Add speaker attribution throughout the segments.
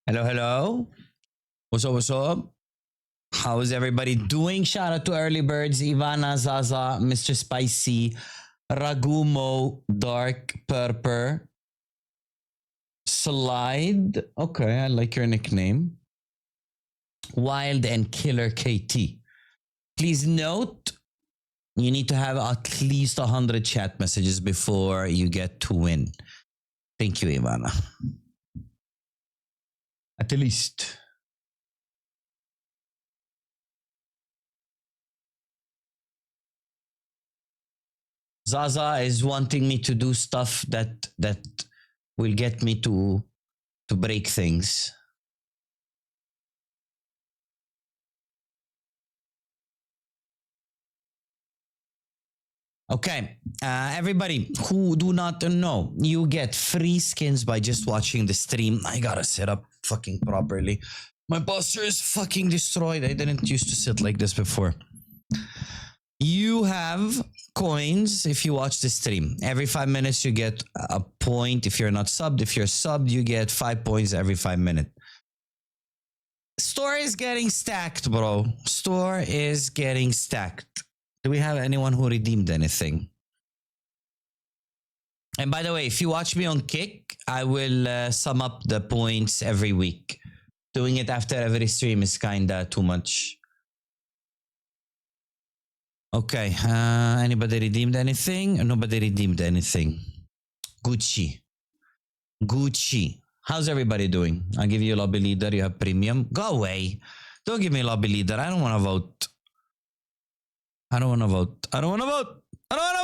Speaker 1: Hello, hello. What's up, what's up? How is everybody doing? Shout out to Early Birds, Ivana, Zaza, Mr. Spicy, Ragumo, Dark Purper, Slide. Okay, I like your nickname. Wild and Killer KT. Please note, you need to have at least 100 chat messages before you get to win. Thank you, Ivana. At least. Zaza is wanting me to do stuff that will get me to break things. Okay, everybody who do not know, you get free skins by just watching the stream. I gotta set up fucking properly. My posture is fucking destroyed. I didn't used to sit like this before. You have coins if you watch the stream. Every 5 minutes you get a point if you're not subbed. If you're subbed, you get 5 points every 5 minutes. Store is getting stacked, bro. Store is getting stacked. Do we have anyone who redeemed anything? And by the way, if you watch me on Kick, I will sum up the points every week. Doing it after every stream is kinda too much. Okay, anybody redeemed anything? Nobody redeemed anything. Gucci. Gucci. How's everybody doing? I'll give you a lobby leader. You have premium. Go away. Don't give me a lobby leader. I don't want to vote. I don't want to vote. I don't want to vote. I don't want to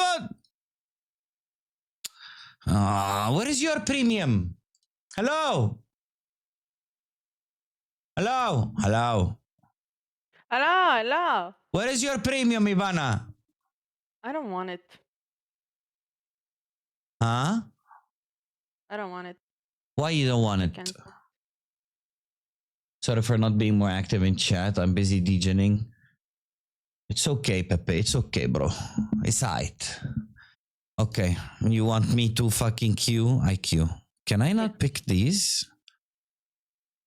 Speaker 1: vote. Where is your premium? Hello? Hello? Hello?
Speaker 2: Hello, hello.
Speaker 1: Where is your premium, Ivana?
Speaker 2: I don't want it.
Speaker 1: Huh?
Speaker 2: I don't want it.
Speaker 1: Why you don't want it?
Speaker 2: Cancel.
Speaker 1: Sorry for not being more active in chat. I'm busy DJing. It's okay, Pepe. It's okay, bro. It's alright. Okay. You want me to fucking queue? I queue. Can I not pick these?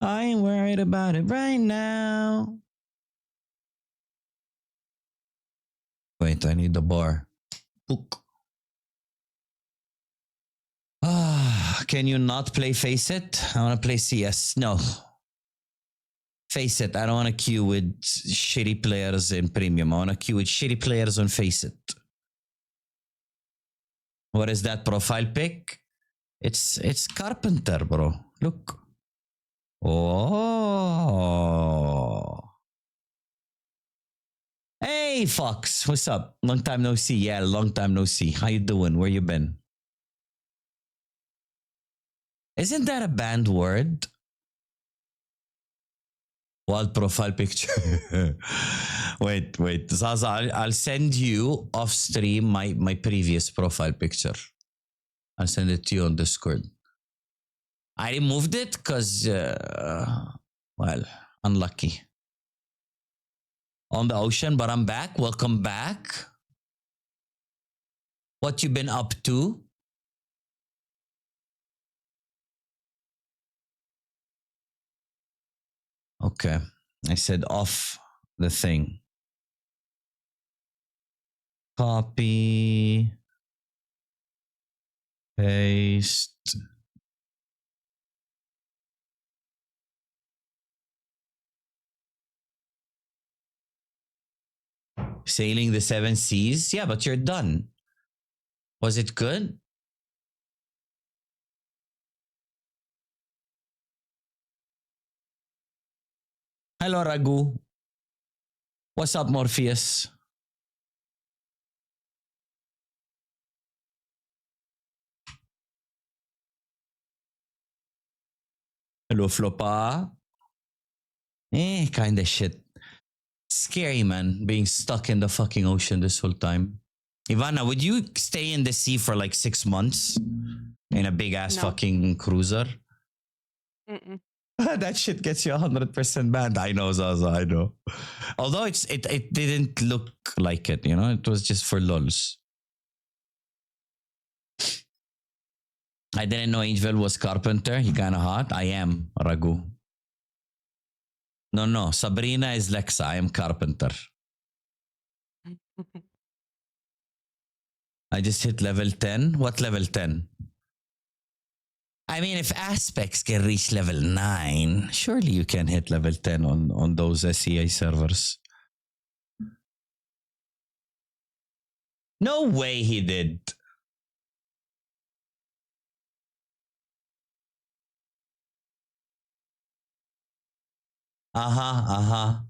Speaker 1: I ain't worried about it right now. Wait, I need the bar. Book. Can you not play Faceit? I want to play CS. No. Faceit. I don't want to queue with shitty players in premium. I want to queue with shitty players on Faceit. What is that profile pic? It's Carpenter, bro. Look. Oh. Hey, Fox. What's up? Long time no see. Yeah, long time no see. How you doing? Where you been? Isn't that a banned word? Wild profile picture. wait. Zaza, I'll send you off stream my previous profile picture. I'll send it to you on Discord. I removed it because, well, unlucky. On the ocean, but I'm back. Welcome back. What you been up to? Okay. I said off the thing. Copy. Paste. Sailing the seven seas? Yeah, but you're done. Was it good? Hello, Ragu. What's up, Morpheus? Hello, Flopa. Kinda shit. Scary, man, being stuck in the fucking ocean this whole time. Ivana, would you stay in the sea for like 6 months in a big ass
Speaker 2: No.
Speaker 1: fucking cruiser?
Speaker 2: Mm-mm.
Speaker 1: That shit gets you 100% banned. I know, Zaza, I know. Although it didn't look like it, you know, it was just for lulz. I didn't know Angel was Carpenter. He kind of hot. I am Ragu. No, no. Sabrina is Lexa. I am Carpenter. I just hit level 10. What level 10? I mean, if aspects can reach level 9, surely you can hit level 10 on those SEA servers. No way he did. Uh-huh, uh-huh.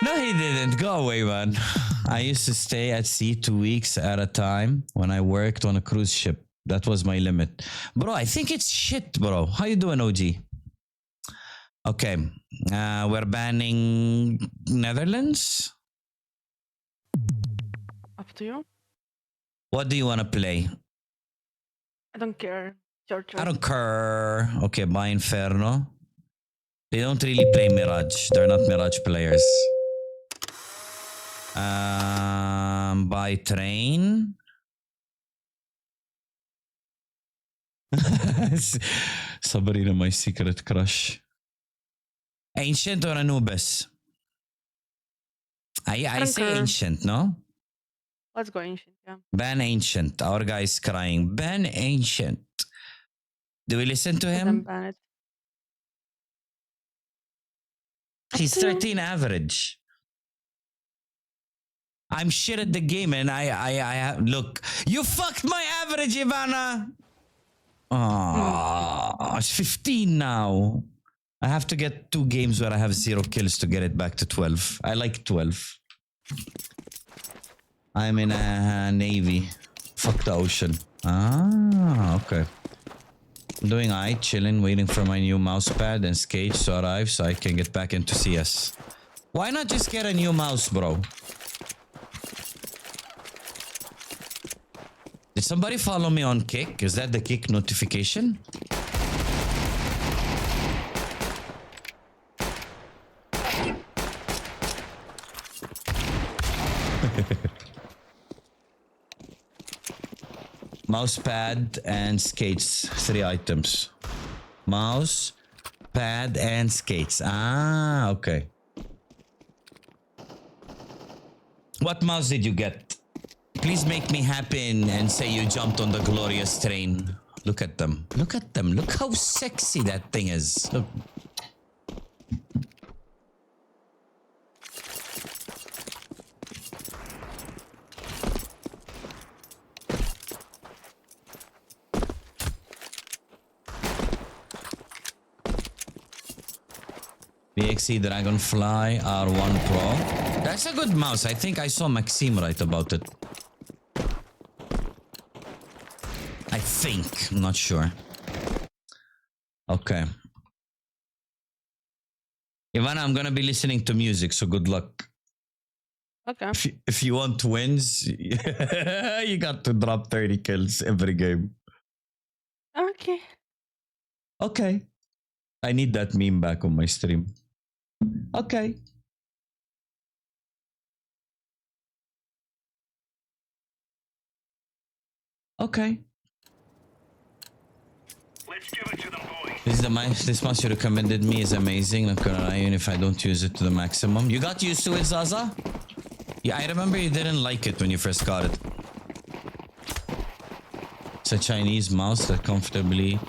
Speaker 1: No, he didn't. Go away, man. I used to stay at sea 2 weeks at a time when I worked on a cruise ship. That was my limit. Bro, I think it's shit, bro. How you doing, OG? Okay. We're banning Netherlands.
Speaker 2: Up to you.
Speaker 1: What do you want to play?
Speaker 2: I don't care. It's your choice.
Speaker 1: I don't care. Okay, buy Inferno. They don't really play Mirage. They're not Mirage players. Buy Train. Sabrina, my secret crush. Ancient or Anubis? I say
Speaker 2: care.
Speaker 1: Ancient, no?
Speaker 2: Let's go ancient, yeah.
Speaker 1: Ban Ancient. Our guy is crying. Ban Ancient. Do we listen to
Speaker 2: Then
Speaker 1: him?
Speaker 2: ban it.
Speaker 1: He's
Speaker 2: Up to you.
Speaker 1: 13 average. I'm shit at the game and I look. You fucked my average, Ivana. Oh, it's 15 now. I have to get 2 games where I have 0 kills to get it back to 12. I like 12. I'm in a navy. Fuck the ocean. Ah, okay. I'm doing I chilling, waiting for my new mousepad and skates to arrive so I can get back into CS. Why not just get a new mouse, bro? Did somebody follow me on Kick? Is that the Kick notification? Mouse pad and skates. 3 items. Mouse, pad, and skates. Ah, okay. What mouse did you get? Please make me happy and say you jumped on the glorious train. Look at them. Look at them. Look how sexy that thing is. Look. BXC Dragonfly R1 Pro. That's a good mouse. I think I saw Maxime write about it. I think. I'm not sure. Okay. Ivana, I'm gonna be listening to music, so good luck.
Speaker 2: Okay.
Speaker 1: If you want wins, you got to drop 30 kills every game.
Speaker 2: Okay.
Speaker 1: Okay. I need that meme back on my stream. Okay. Okay.
Speaker 3: Let's give it to them, boys.
Speaker 1: This mouse you recommended me is amazing. Not gonna lie, even if I don't use it to the maximum. You got used to it, Zaza? Yeah, I remember you didn't like it when you first got it. It's a Chinese mouse that comfortably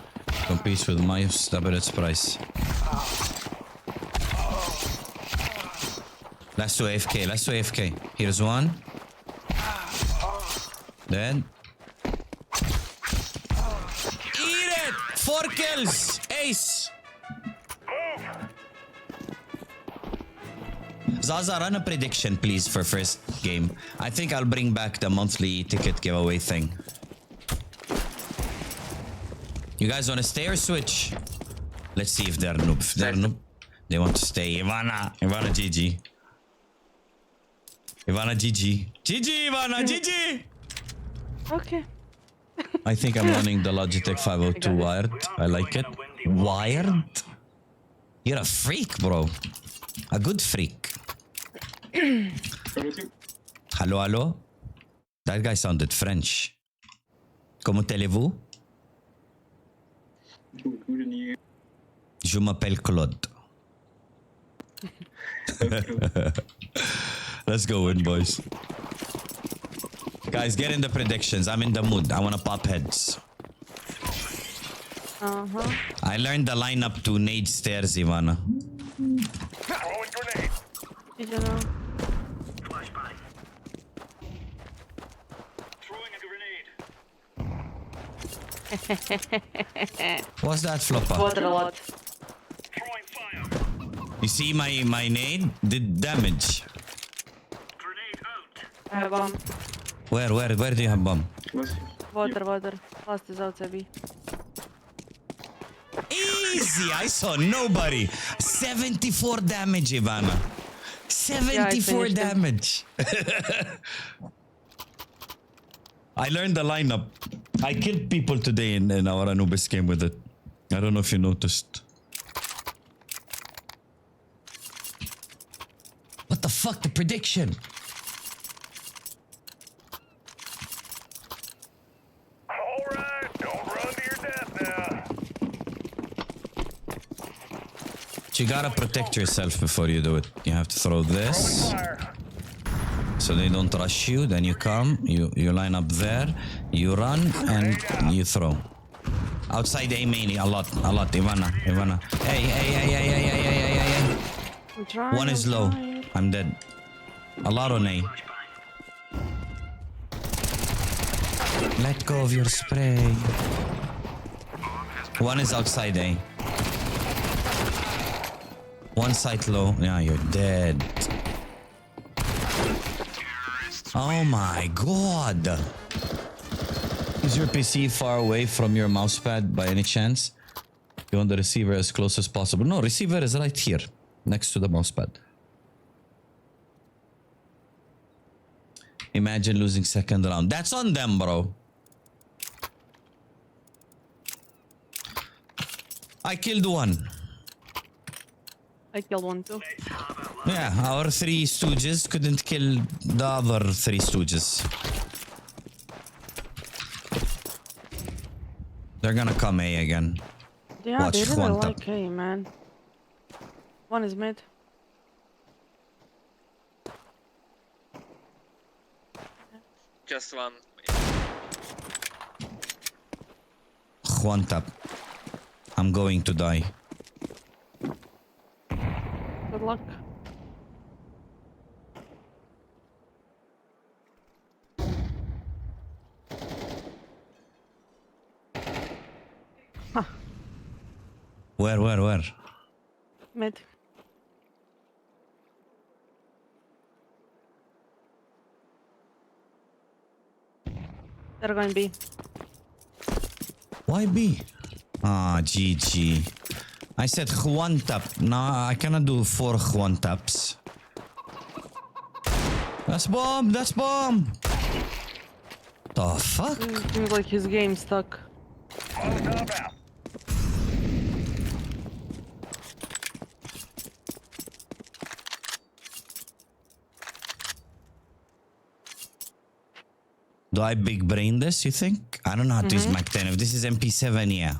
Speaker 1: competes with mice double its price. Last 2 AFK, last 2 AFK. Here's one. Dead. Eat it! 4 kills! Ace! Zaza, run a prediction, please, for first game. I think I'll bring back the monthly ticket giveaway thing. You guys want to stay or switch? Let's see if they're noob. If they're noob, they want to stay. Ivana GG. Ivana GG. GG, Ivana, GG!
Speaker 2: Okay.
Speaker 1: I think I'm running the Logitech 502 wired. I like it. Wired? You're a freak, bro. A good freak. Hello, hello? That guy sounded French. Comment allez-vous? Je m'appelle Claude. Let's go in, boys. Guys, get in the predictions. I'm in the mood. I want to pop heads. I learned the lineup to nade stairs, Ivana.
Speaker 3: Throwing grenade.
Speaker 2: Did you know?
Speaker 3: Flashbang. Throwing a grenade.
Speaker 1: What's that, Floppa?
Speaker 2: Water a lot.
Speaker 3: Throwing fire.
Speaker 1: You see my nade did damage.
Speaker 3: Grenade out.
Speaker 2: I have bomb.
Speaker 1: Where do you have bomb?
Speaker 2: Water. Last is outside B.
Speaker 1: Easy, I saw nobody. 74 damage, Ivana. 74
Speaker 2: finished him.
Speaker 1: damage. I learned the lineup. I killed people today in our Anubis game with it. I don't know if you noticed. What the fuck? The prediction.
Speaker 3: All right, don't run to your death now.
Speaker 1: But you gotta protect yourself before you do it. You have to throw this.
Speaker 3: Fire.
Speaker 1: So they don't rush you, then you come, you line up there, you run, and you throw. Outside A mainly, a lot, Ivana. Hey.
Speaker 2: I'm trying.
Speaker 1: One is
Speaker 2: I'm
Speaker 1: low.
Speaker 2: trying.
Speaker 1: I'm dead. A lot on A. Let go of your spray. One is outside A. One side low. Yeah, you're dead. Oh my god. Is your PC far away from your mousepad by any chance? You want the receiver as close as possible. No, receiver is right here, next to the mousepad. Imagine losing second round. That's on them, bro. I killed one.
Speaker 2: I killed one too.
Speaker 1: Yeah, our three stooges couldn't kill the other three stooges. They're gonna come A again.
Speaker 2: Yeah,
Speaker 1: Watch
Speaker 2: they really
Speaker 1: one tap.
Speaker 2: like A, man. One is mid.
Speaker 4: Just one.
Speaker 1: One tap. I'm going to die.
Speaker 2: Good luck.
Speaker 1: Where?
Speaker 2: Mid. They're going B.
Speaker 1: Why B? Ah, GG. I said one tap. No, I cannot do 4 one taps. That's bomb. The fuck?
Speaker 2: Seems like his game stuck.
Speaker 3: Molotov out.
Speaker 1: Do I big brain this, you think? I don't know how to use Mac 10. If this is MP7, yeah.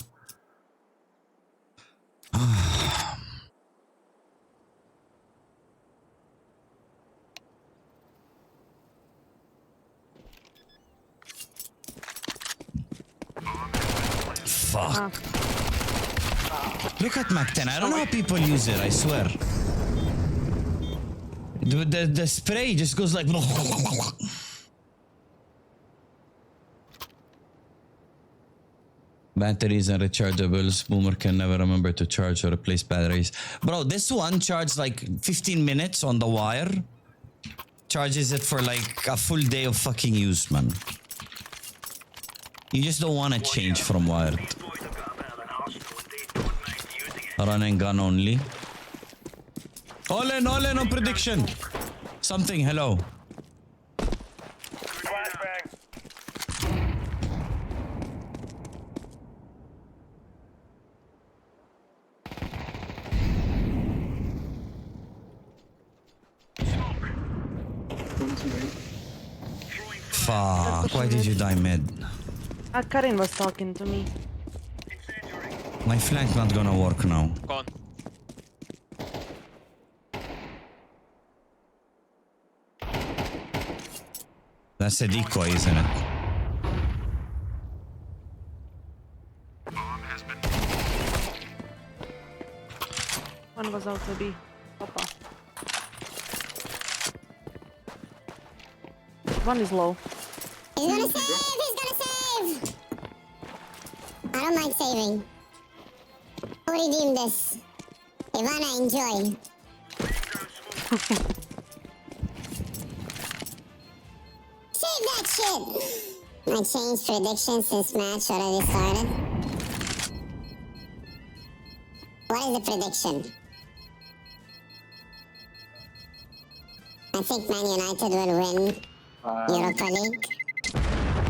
Speaker 1: Fuck. Look at Mac 10. I don't know how people use it, I swear. The spray just goes like... Batteries and rechargeables. Boomer can never remember to charge or replace batteries. Bro, this one charged like 15 minutes on the wire. Charges it for like a full day of fucking use, man. You just don't want to change from wired.
Speaker 3: These boys have got a bit of an arsenal and they don't mind using it.
Speaker 1: Run and gun only. All in on prediction. Something, hello.
Speaker 3: Flashbang.
Speaker 1: Fuck, why did you die mid?
Speaker 2: Karin was talking to me.
Speaker 1: My flank not gonna work now.
Speaker 4: Gone.
Speaker 1: That's a decoy, isn't it?
Speaker 2: One was out to B. Papa. One is low.
Speaker 5: He's gonna save! He's gonna save! I don't mind saving. Who redeemed this? Ivana, enjoy. Save that shit! I changed predictions since match already started. What is the prediction? I think Man United will win Europa League.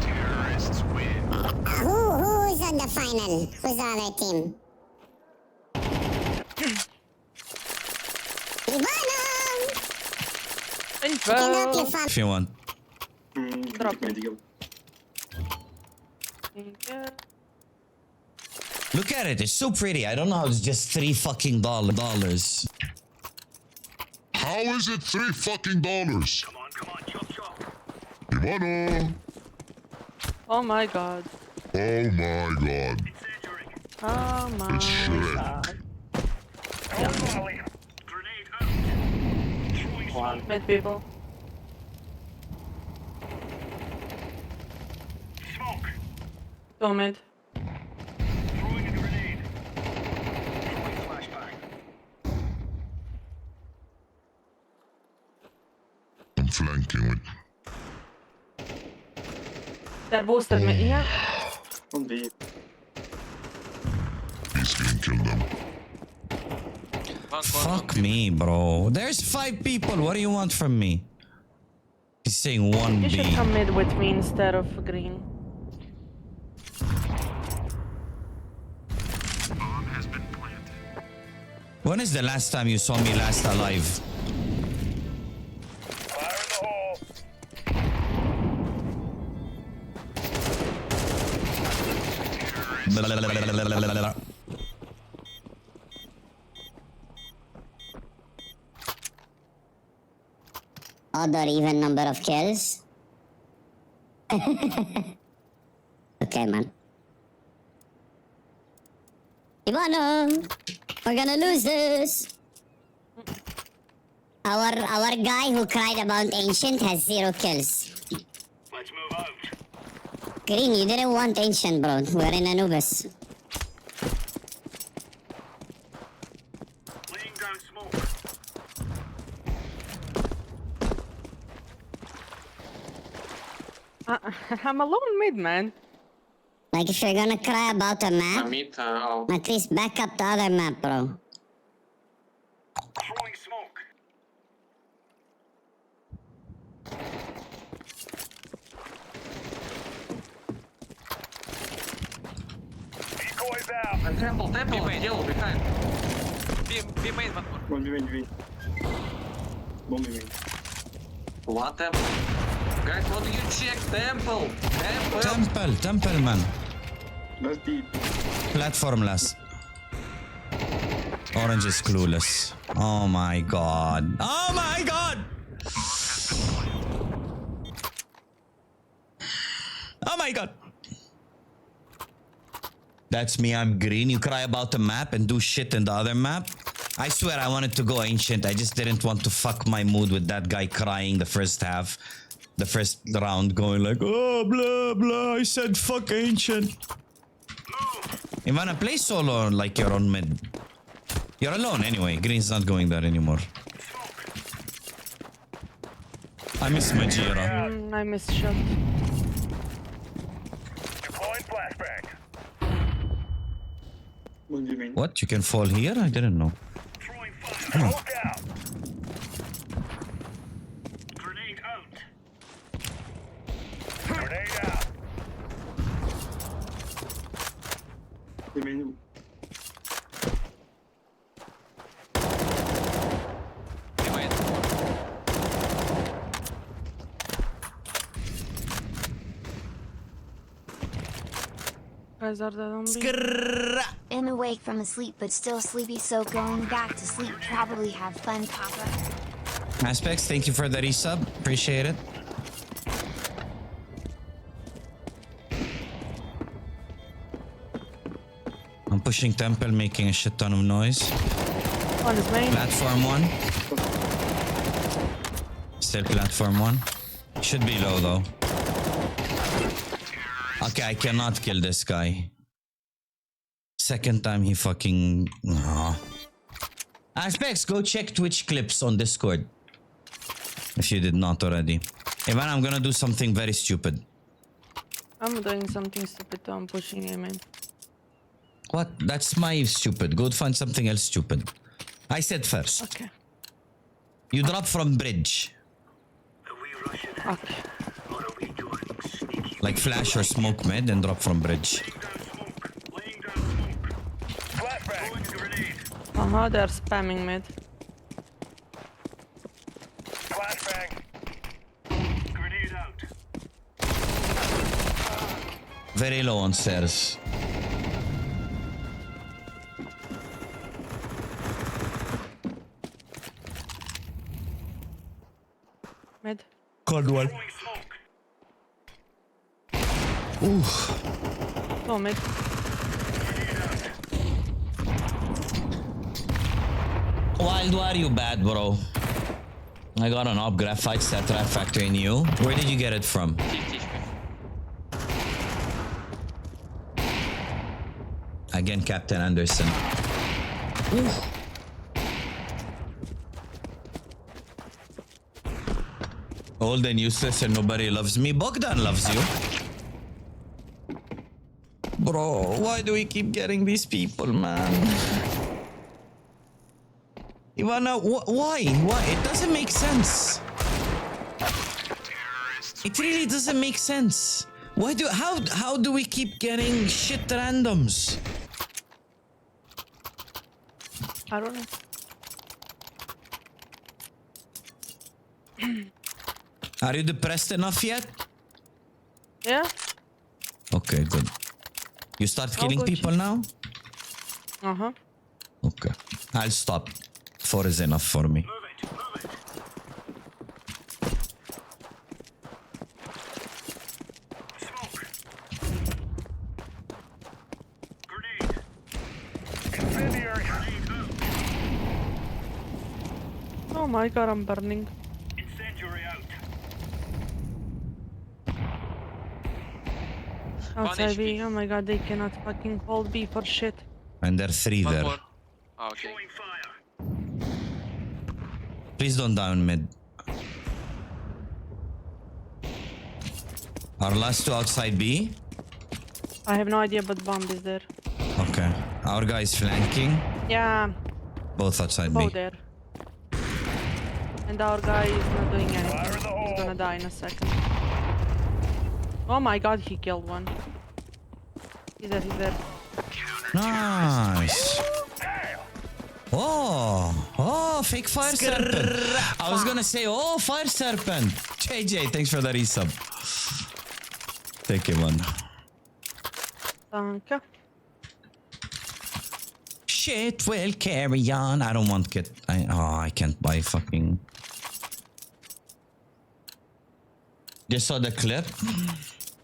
Speaker 3: Terrorists win.
Speaker 5: Who's on the final? Who's the other team? Ivana! Can help you
Speaker 2: Info.
Speaker 5: fam.
Speaker 1: If you want.
Speaker 2: Drop it. Thank you.
Speaker 1: Look at it, it's so pretty. I don't know how it's just $3 fucking dollars.
Speaker 6: How is it $3 fucking?
Speaker 3: Come on, chop chop.
Speaker 6: Ivana!
Speaker 2: Oh my god.
Speaker 6: Oh my god.
Speaker 3: Incendiary.
Speaker 2: Oh my
Speaker 6: It's shit.
Speaker 2: god.
Speaker 3: Volley. Grenade out. Throwing smoke.
Speaker 2: Mid people.
Speaker 3: Smoke.
Speaker 2: Go mid.
Speaker 3: Throwing a grenade. Throwing flashbang.
Speaker 6: I'm flanking with
Speaker 2: That boosted me. Yeah.
Speaker 6: he's gonna kill them.
Speaker 4: One.
Speaker 1: Fuck me, bro. There's 5 people. What do you want from me? He's saying one
Speaker 2: You
Speaker 1: B.
Speaker 2: should come mid with me instead of green.
Speaker 3: Bomb has been planted.
Speaker 1: When is the last time you saw me last alive?
Speaker 3: Fire in the hole.
Speaker 5: Odd or even number of kills? Okay, man. Ivana, we're gonna lose this. Our guy who cried about Ancient has 0 kills.
Speaker 3: Let's move out.
Speaker 5: Green, you didn't want Ancient, bro. We're in Anubis.
Speaker 3: Laying down smoke.
Speaker 2: I'm alone mid, man.
Speaker 5: Like, if you're gonna cry about a map,
Speaker 4: Mid, oh.
Speaker 5: at least back up the other map, bro.
Speaker 3: Throwing smoke. Decoys out.
Speaker 4: Temple, kill behind. Be main one more.
Speaker 7: One behind me. Bomb behind.
Speaker 4: What temple? Guys, what do you check? Temple!
Speaker 1: Temple, man.
Speaker 7: Last deep.
Speaker 1: Platform last. Orange is clueless. Oh my god. Oh my god! Oh my god! That's me, I'm green. You cry about the map and do shit in the other map? I swear I wanted to go Ancient. I just didn't want to fuck my mood with that guy crying the first half. The first round going like, oh, blah, blah, I said fuck Ancient. Ivana, play solo like you're on mid. You're alone anyway. Green's not going there anymore. I miss Majira.
Speaker 2: I missed shot.
Speaker 3: Deploying flashbang.
Speaker 7: One behind.
Speaker 1: What? You can fall here? I didn't know.
Speaker 3: Throwing fire. Smoke out. Grenade out. Grenade out.
Speaker 7: Behind.
Speaker 4: Be main.
Speaker 2: Guys are dead on B.
Speaker 1: Skrrrra.
Speaker 8: I'm awake from a sleep but still sleepy, so going back to sleep probably have fun, Papa.
Speaker 1: Aspects, thank you for the resub. Appreciate it. I'm pushing temple, making a shit ton of noise.
Speaker 2: One is main.
Speaker 1: Platform 1. Still platform 1. Should be low though. Okay, I cannot kill this guy. Second time he fucking... Aw. Aspects, go check Twitch clips on Discord. If you did not already. Ivan, I'm gonna do something very stupid.
Speaker 2: I'm doing something stupid too. I'm pushing him in.
Speaker 1: What? That's my stupid. Go find something else stupid. I said first.
Speaker 2: Okay.
Speaker 1: You drop from bridge.
Speaker 2: Okay.
Speaker 1: Like flash or smoke mid and drop from bridge.
Speaker 2: Uh-huh, they're spamming mid.
Speaker 3: Flashbang. Grenade out.
Speaker 1: Very low on stairs.
Speaker 2: Mid.
Speaker 1: Cold one. Ooh.
Speaker 2: Oh, mid.
Speaker 1: Wild, why are you bad, bro? I got an op graphite Strat factory in you. Where did you get it from? Again, Captain Anderson. Ooh. Old and useless and nobody loves me. Bogdan loves you. Bro, why do we keep getting these people, man? Ivana, why? Why? It doesn't make sense. It really doesn't make sense. Why do how do we keep getting shit randoms?
Speaker 2: I don't know.
Speaker 1: Are you depressed enough yet?
Speaker 2: Yeah?
Speaker 1: Okay, good. You start killing
Speaker 2: good.
Speaker 1: people now?
Speaker 2: Uh-huh.
Speaker 1: Okay. I'll stop. 4 is enough for me.
Speaker 3: Incendiary.
Speaker 2: Oh my god, I'm burning.
Speaker 3: Incendiary out.
Speaker 2: Outside B. Oh my god, they cannot fucking hold B for shit.
Speaker 1: And there are 3 there.
Speaker 9: More. Oh, okay.
Speaker 3: Throwing fire.
Speaker 1: Please don't down mid. Our last 2 outside B.
Speaker 2: I have no idea, but bomb is there.
Speaker 1: Okay. Our guy is flanking.
Speaker 2: Yeah,
Speaker 1: Both outside B.
Speaker 2: both there. And our guy is not doing
Speaker 3: Fire in the
Speaker 2: anything.
Speaker 3: hole.
Speaker 2: He's gonna die in a second. Oh my god, he killed one. He's there, he's there.
Speaker 1: Nice. Oh, fake fire serpent. I was gonna say, oh, fire serpent. JJ, thanks for the resub. Take it, man.
Speaker 2: Danke.
Speaker 1: Shit will carry on. I don't want kit. I can't buy fucking. Just saw the clip.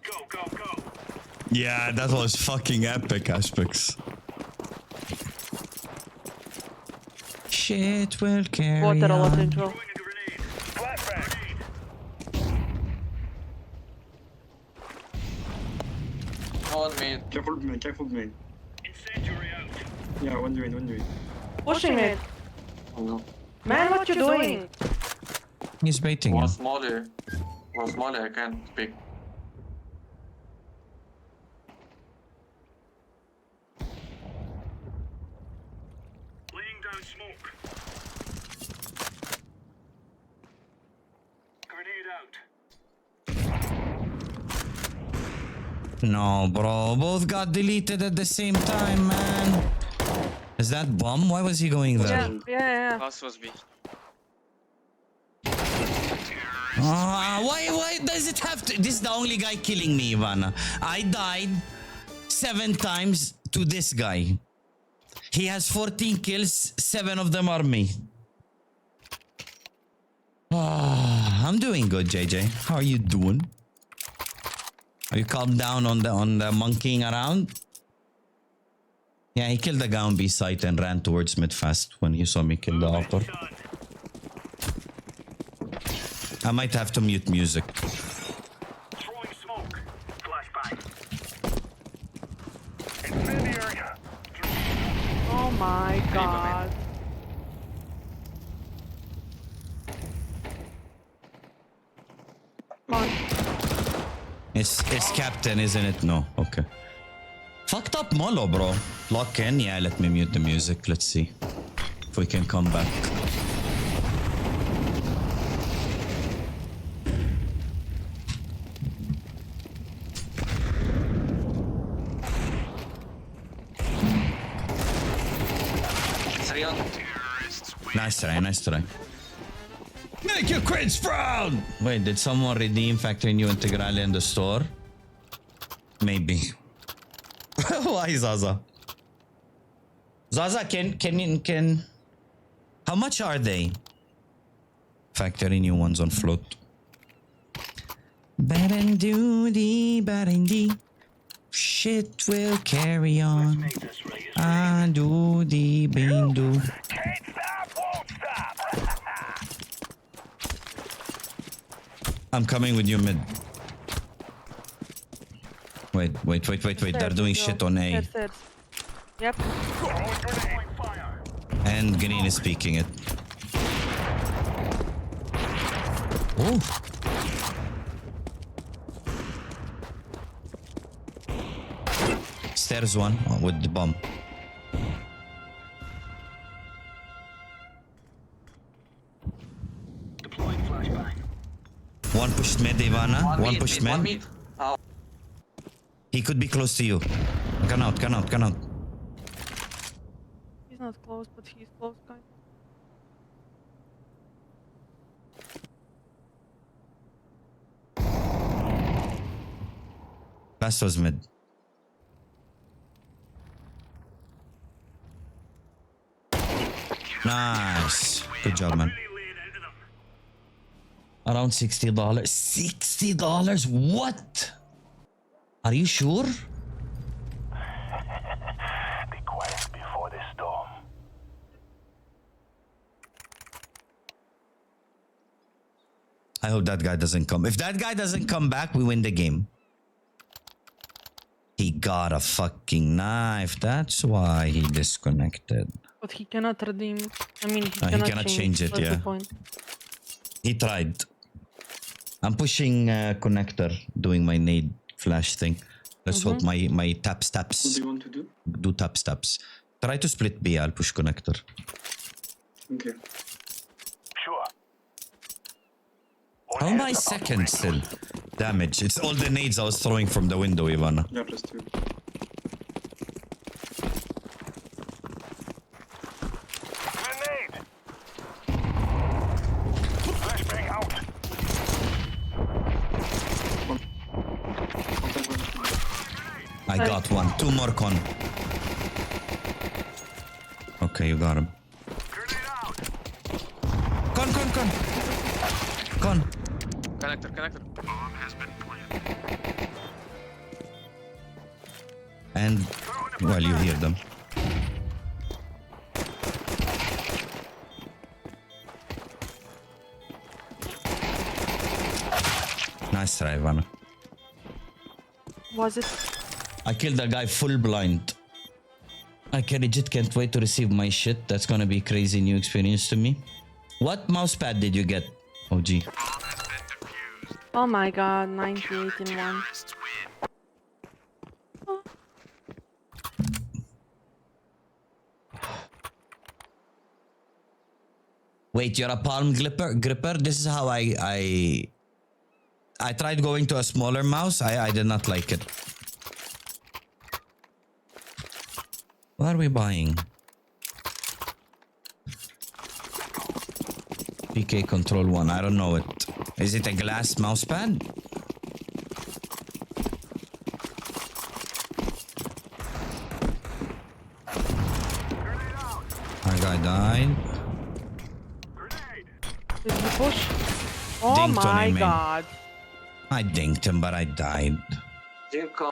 Speaker 3: Go, go, go.
Speaker 1: Yeah, that was fucking epic, Aspects. Shit will carry
Speaker 2: Water a lot
Speaker 1: on.
Speaker 2: intro.
Speaker 3: Throwing a grenade. Flashbang.
Speaker 4: One mid.
Speaker 7: Careful main, careful main.
Speaker 3: Incendiary out.
Speaker 7: Yeah, one main, one main.
Speaker 2: Pushing it.
Speaker 4: Oh no.
Speaker 2: Man, what you doing?
Speaker 1: He's baiting you.
Speaker 4: One smaller. One smaller, I can't pick.
Speaker 3: Laying down smoke. Grenade out.
Speaker 1: No, bro. Both got deleted at the same time, man. Is that bomb? Why was he going there?
Speaker 2: Yeah.
Speaker 9: Last was B.
Speaker 1: Why does it have to? This is the only guy killing me, Ivana. I died. 7 times to this guy. He has 14 kills, 7 of them are me. I'm doing good, JJ. How are you doing? Are you calmed down on the monkeying around? Yeah, he killed the guy on B site and ran towards mid fast when he saw me kill the upper. I might have to mute music.
Speaker 3: Throwing smoke. Flashbang. Incendiary.
Speaker 2: Oh my god. Come on.
Speaker 1: It's captain, isn't it? No, okay. Fucked up Molo, bro. Lock in. Yeah, let me mute the music. Let's see if we can come back.
Speaker 4: Three on.
Speaker 1: Nice try, nice try. Make your crits frown! Wait, did someone redeem Factory New Integrale in the store? Maybe. Why Zaza? Zaza, can... How much are they? Factory New ones on float. Barandoody, barandy. Shit will carry on. I do the bindu.
Speaker 3: Can't stop, won't stop.
Speaker 1: I'm coming with you mid. Wait. They're doing shit on A.
Speaker 2: Stairs. Yep.
Speaker 3: Throwing grenade. Fire.
Speaker 1: And green is peeking it. Oh. Stairs one with the bomb.
Speaker 3: Deploying flashbang.
Speaker 1: One pushed mid, Ivana. One pushed
Speaker 4: One
Speaker 1: mid.
Speaker 4: meat. Oh,
Speaker 1: He could be close to you. Gun out.
Speaker 2: He's not close, but he's close, guys.
Speaker 1: Last was mid. Nice. Good job, man. Around $60. $60? What? Are you sure?
Speaker 3: Be quiet before the storm.
Speaker 1: I hope that guy doesn't come. If that guy doesn't come back, we win the game. He got a fucking knife. That's why he disconnected.
Speaker 2: But he cannot redeem. I mean, he
Speaker 1: he cannot change it,
Speaker 2: That's
Speaker 1: yeah.
Speaker 2: the point.
Speaker 1: He tried. I'm pushing connector, doing my nade flash thing. Let's hope my tap
Speaker 7: What do
Speaker 1: steps
Speaker 7: you want to do?
Speaker 1: do tap steps. Try to split B, I'll push connector.
Speaker 7: Okay.
Speaker 3: Sure.
Speaker 1: How am I second still? Damage. It's all the nades I was throwing from the window, Ivana.
Speaker 7: Yeah, plus 2.
Speaker 3: Grenade. Flashbang out.
Speaker 1: I got one. 2 more con. Okay, you got him.
Speaker 3: Grenade out.
Speaker 1: Con. Con.
Speaker 4: connector.
Speaker 3: Bomb has been planted.
Speaker 1: And, well, you hear them. Nice try, Ivana.
Speaker 2: Was it?
Speaker 1: I killed a guy full blind. I legit can't wait to receive my shit. That's gonna be a crazy new experience to me. What mousepad did you get, OG?
Speaker 2: Oh my god, 98 in one.
Speaker 1: Wait, you're a palm gripper? This is how I tried going to a smaller mouse. I did not like it. What are we buying? PK Control 1. I don't know it. Is it a glass mousepad? side.
Speaker 2: Did he push? Oh
Speaker 1: Dinked on
Speaker 2: my
Speaker 1: him, man.
Speaker 2: god.
Speaker 1: I dinked him, but I died.
Speaker 4: You call.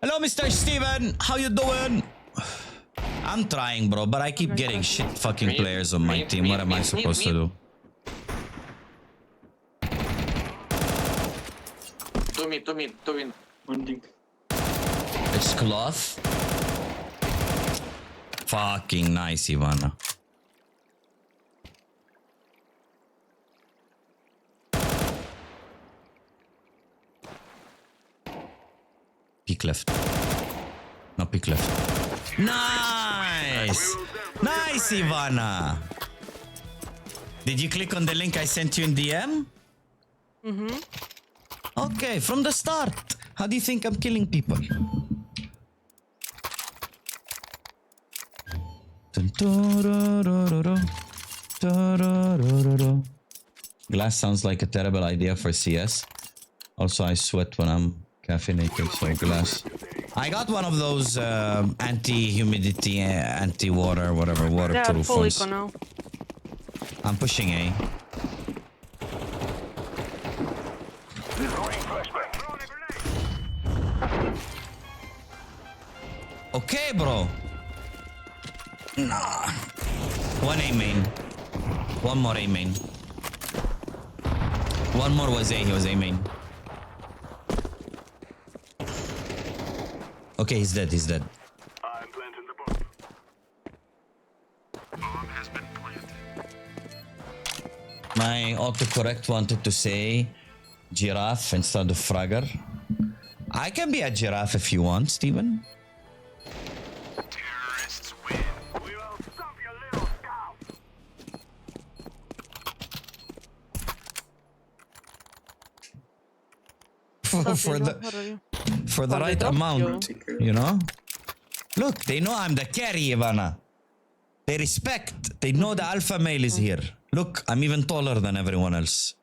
Speaker 1: Hello, Mr. Steven. How you doing? I'm trying, bro, but I keep getting shit fucking players on my team. What am I supposed to do?
Speaker 4: To me.
Speaker 7: One thing.
Speaker 1: It's cloth. Fucking nice, Ivana. Peek left. No, peek left. Nice! Nice, Ivana! Did you click on the link I sent you in DM?
Speaker 2: Mm-hmm.
Speaker 1: Okay, from the start. How do you think I'm killing people? Glass sounds like a terrible idea for CS. Also, I sweat when I'm caffeinated, so glass. I got one of those anti-humidity, anti-water, whatever,
Speaker 2: Yeah,
Speaker 1: waterproof
Speaker 2: full
Speaker 1: ones.
Speaker 2: eco now.
Speaker 1: I'm pushing A.
Speaker 3: Throwing flashbang. Throwing a grenade.
Speaker 1: Okay, bro. Nah. One A main. One more A main. One more was A. He was A main. Okay, he's dead. He's dead.
Speaker 3: I'm planting the bomb. Bomb has been planted.
Speaker 1: My autocorrect wanted to say giraffe instead of fragger. I can be a giraffe if you want, Steven.
Speaker 3: Terrorists win. We will stop your little scout.
Speaker 1: For the
Speaker 2: Oh, they
Speaker 1: right
Speaker 2: dropped
Speaker 1: amount, you know? Look, they know I'm the carry, Ivana. They respect. They know the alpha male is here. Look, I'm even taller than everyone else.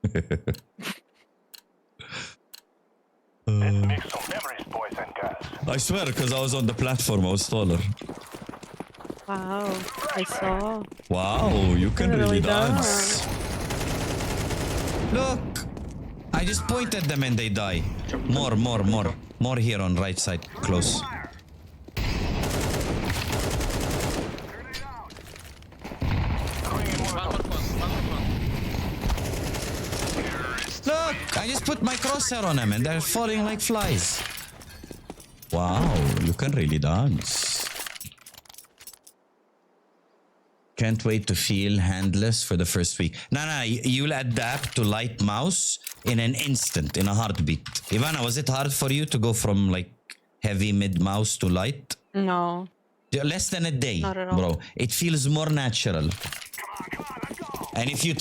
Speaker 3: Let's make some memories, boys and girls.
Speaker 1: I swear, because I was on the platform, I was taller.
Speaker 2: Wow, I saw.
Speaker 1: Wow, you can really
Speaker 2: Really
Speaker 1: dance. Look, I just pointed them and they die. More. More here on right side, close. Look, I just put my crosshair on them and they're falling like flies. Wow, you can really dance. Can't wait to feel handless for the first week. No, you'll adapt to light mouse in an instant, in a heartbeat. Ivana, was it hard for you to go from like heavy mid mouse to light?
Speaker 2: No.
Speaker 1: Less than a day,
Speaker 2: Not at all.
Speaker 1: bro. It feels more natural. And if you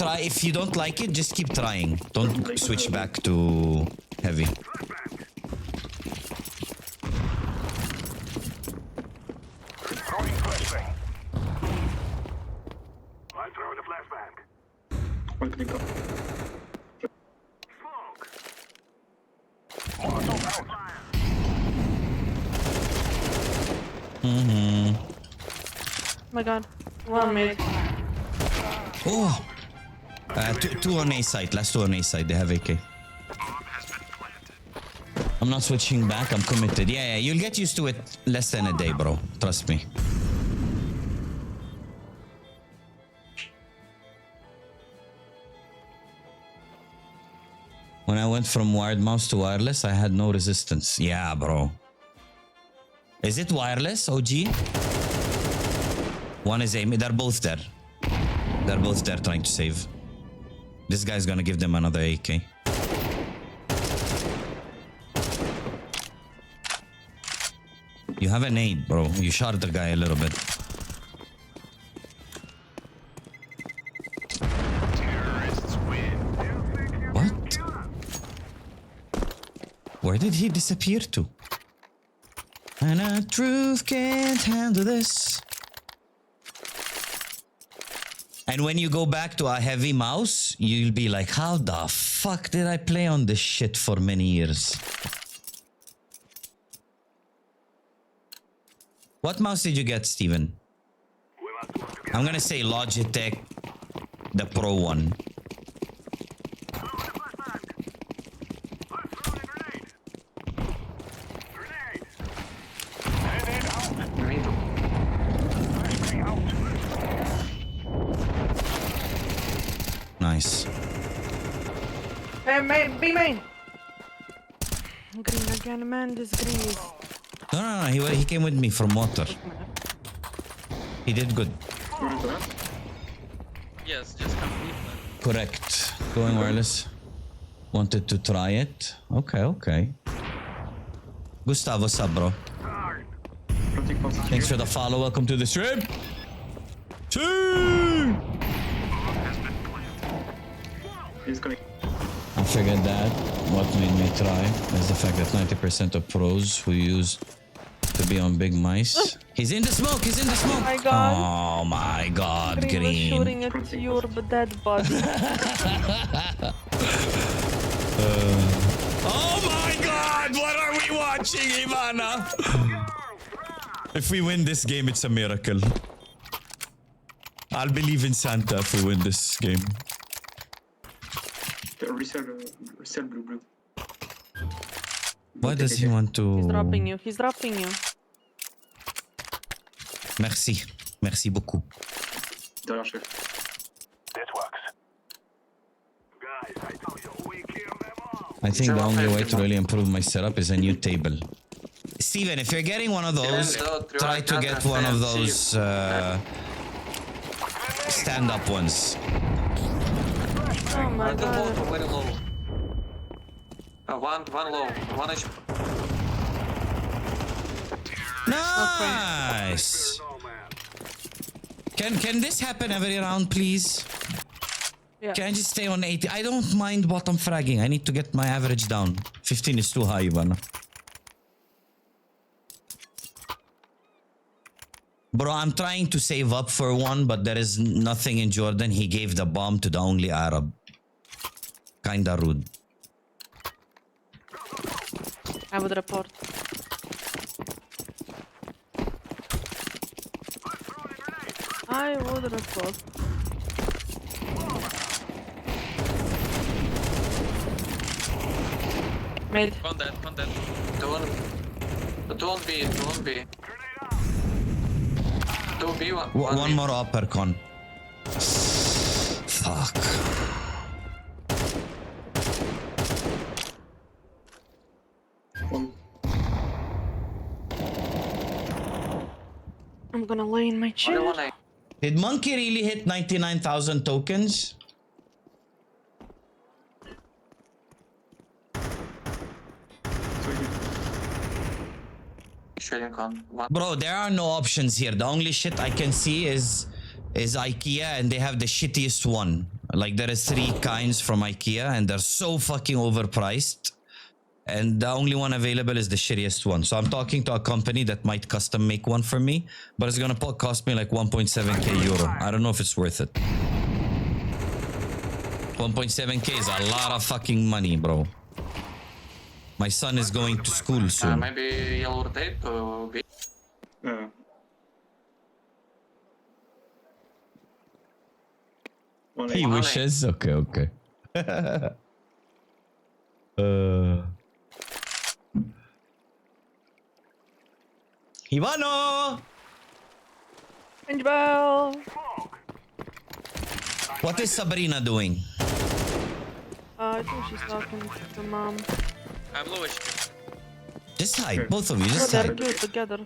Speaker 1: don't like it, just keep trying. Don't switch back to heavy.
Speaker 3: Throwing flashbang. I'm throwing a flashbang.
Speaker 7: One click up.
Speaker 3: Smoke. Molotov out.
Speaker 2: Oh my god. One minute.
Speaker 1: Oh! Two on A side. Last two on A side. They have AK.
Speaker 3: Bomb has been planted.
Speaker 1: I'm not switching back. I'm committed. Yeah. You'll get used to it less than a day, bro. Trust me. When I went from wired mouse to wireless, I had no resistance. Yeah, bro. Is it wireless, OG? One is aiming. They're both there. They're both there trying to save. This guy's gonna give them another AK. You have a nade, bro. You shot the guy a little bit.
Speaker 3: Terrorists win.
Speaker 1: What? Where did he disappear to? And a truth can't handle this. And when you go back to a heavy mouse, you'll be like, how the fuck did I play on this shit for many years? What mouse did you get, Steven? I'm gonna say Logitech, the Pro one. Nice.
Speaker 2: Hey, main, B main. Green again, man. This green is.
Speaker 1: No. He came with me from water. He did good.
Speaker 4: Yes, just complete that.
Speaker 1: Correct. Going wireless. Wanted to try it. Okay. Gustav, what's up, bro? Thanks for the follow. Welcome to the stream. Two.
Speaker 7: He's going.
Speaker 1: I figured that. What made me try is the fact that 90% of pros who used to be on big mice. He's in the smoke. He's in the smoke.
Speaker 2: my God.
Speaker 1: Oh my God,
Speaker 2: Green was
Speaker 1: Green.
Speaker 2: shooting at your dead body.
Speaker 1: Oh my God, what are we watching, Ivana? If we win this game, it's a miracle. I'll believe in Santa if we win this game.
Speaker 7: Resell blue.
Speaker 1: Why does he want to...
Speaker 2: He's dropping you. He's dropping you.
Speaker 1: Merci. Merci beaucoup.
Speaker 7: Derrière chef.
Speaker 3: This works. Guys, I tell you, we kill them all.
Speaker 1: I think the only way to really improve my setup is a new table. Steven, if you're getting one of those, try to get one of those stand-up ones.
Speaker 2: Oh my
Speaker 4: The
Speaker 2: God.
Speaker 4: water very low. One low. One HP.
Speaker 1: Nice. Can this happen every round, please?
Speaker 2: Yeah.
Speaker 1: Can I just stay on 80? I don't mind bottom fragging. I need to get my average down. 15 is too high, Ivana. Bro, I'm trying to save up for one, but there is nothing in Jordan. He gave the bomb to the only Arab. Kinda rude.
Speaker 2: I would report. I would report. Made.
Speaker 4: One dead. Don't be. 2B,
Speaker 1: One more upper con. Fuck.
Speaker 2: I'm gonna lay in my chair.
Speaker 4: Only one A.
Speaker 1: Did Monkey really hit 99,000 tokens?
Speaker 4: Shading con. One.
Speaker 1: Bro, there are no options here. The only shit I can see is IKEA, and they have the shittiest one. Like, there is 3 kinds from IKEA, and they're so fucking overpriced. And the only one available is the shittiest one. So I'm talking to a company that might custom make one for me, but it's gonna cost me like 1.7k euro. I don't know if it's worth it. 1.7k is a lot of fucking money, bro. My son is going to school soon.
Speaker 4: Maybe yellow tape to B.
Speaker 1: He wishes. Okay. Ivano!
Speaker 2: Range bell.
Speaker 1: What is Sabrina doing?
Speaker 2: I think she's talking to her mom.
Speaker 4: I'm low HP.
Speaker 1: Just hide, both of you,
Speaker 2: Oh,
Speaker 1: just
Speaker 2: they're
Speaker 1: hide.
Speaker 2: cute together.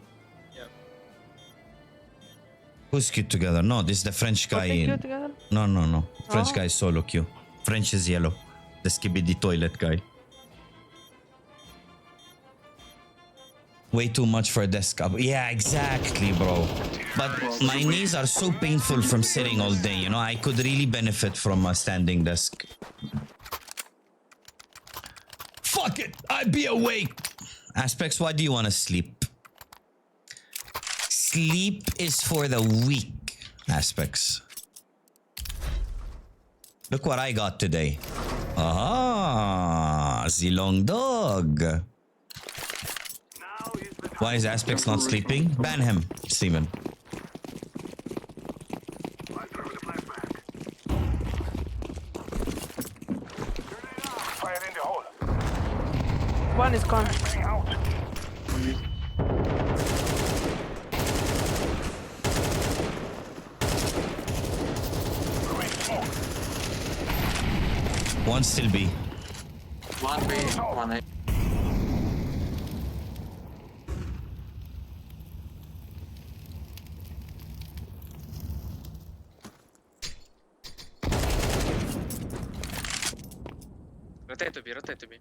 Speaker 1: Who's cute together? No, this is the French guy.
Speaker 2: They cute together?
Speaker 1: No. French
Speaker 2: Oh.
Speaker 1: guy is solo cute. French is yellow. The skibidi toilet guy. Way too much for a desk up. Yeah, exactly, bro. But my knees are so painful from sitting all day, you know? I could really benefit from a standing desk. Fuck it! I'd be awake! Aspects, why do you want to sleep? Sleep is for the weak, Aspects. Look what I got today. Ah, the long dog.
Speaker 3: Now is the
Speaker 1: Why is Aspects not sleeping? Ban him, Steven.
Speaker 3: I throw the flashback. Fire in the hole.
Speaker 2: One is gone.
Speaker 3: Bang out. Throwing smoke.
Speaker 1: One still B.
Speaker 4: One B, one A.
Speaker 9: Rotate to B, rotate to B.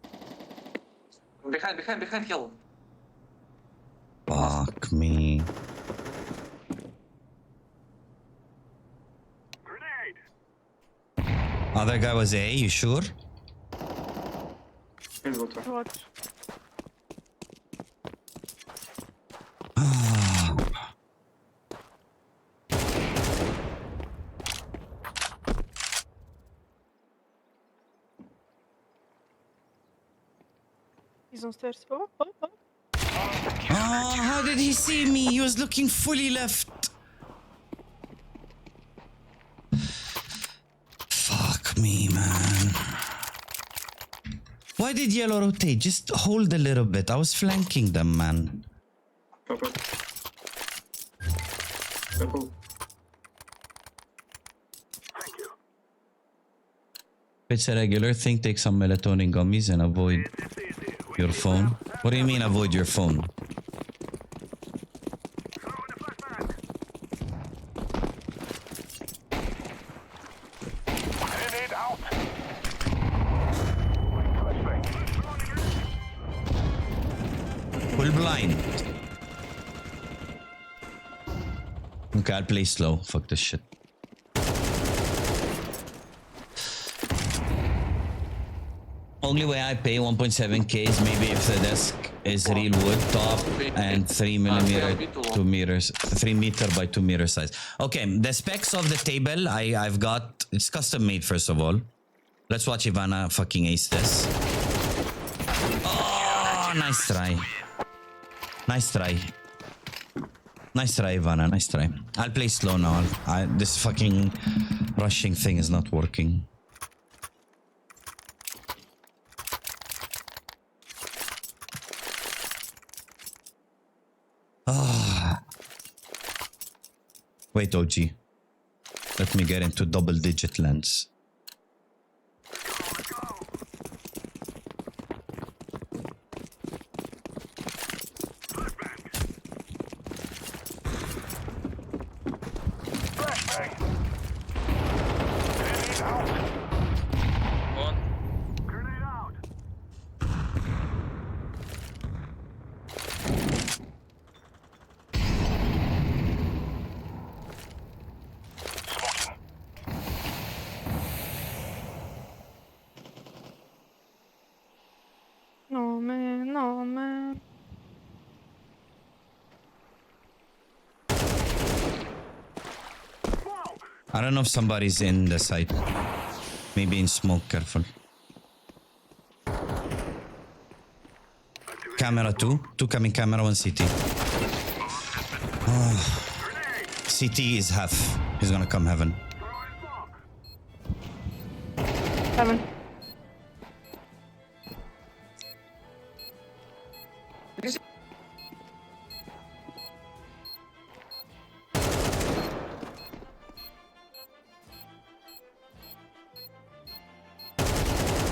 Speaker 4: Behind hill.
Speaker 1: Fuck me.
Speaker 3: Grenade.
Speaker 1: Other guy was A, you sure?
Speaker 7: Here's water.
Speaker 2: What? He's on stairs. Oh.
Speaker 1: Oh, how did he see me? He was looking fully left. Fuck me, man. Why did yellow rotate? Just hold a little bit. I was flanking them, man.
Speaker 7: Purple. Purple.
Speaker 3: Thank you.
Speaker 1: If it's a regular thing, take some melatonin gummies and avoid
Speaker 3: It's easy.
Speaker 1: your phone. What do you mean avoid your phone?
Speaker 3: Throwing the flashback. Grenade out. Flashbang.
Speaker 1: Full blind. Okay, I'll play slow. Fuck this shit. Only way I pay 1.7k is maybe if the desk is real wood top and 3 millimeter 2 meters 3 meter by 2 meter size. Okay, the specs of the table I've got, it's custom made first of all. Let's watch Ivana fucking ace this. Oh, nice try. Nice try. Nice try, Ivana. Nice try. I'll play slow now. This fucking rushing thing is not working. Wait, OG. Let me get into double-digit lens.
Speaker 3: Flashbang. Grenade out.
Speaker 9: One.
Speaker 3: Grenade out. Smoking.
Speaker 2: No man, no man.
Speaker 1: I don't know if somebody's in the site. Maybe in smoke, careful. Camera 2. 2 coming camera, 1 CT. CT is half. He's gonna come heaven.
Speaker 2: Heaven.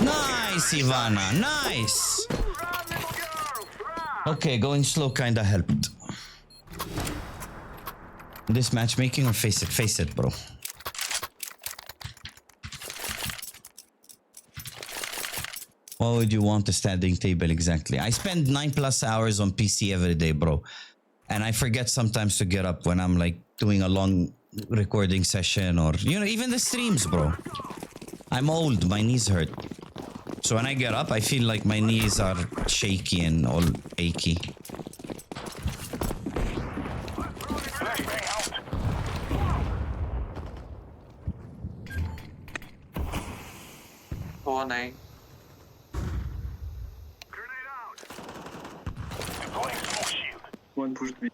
Speaker 1: Nice, Ivana. Nice. Okay, going slow kinda helped. This matchmaking or face it? Face it, bro. What would you want a standing table exactly? I spend 9+ hours on PC every day, bro. And I forget sometimes to get up when I'm like doing a long recording session or, you know, even the streams, bro. I'm old, my knees hurt. So when I get up, I feel like my knees are shaky and all achy.
Speaker 3: Flashbang out.
Speaker 4: One A.
Speaker 3: Grenade out. Deploying smoke shield.
Speaker 7: One pushed me.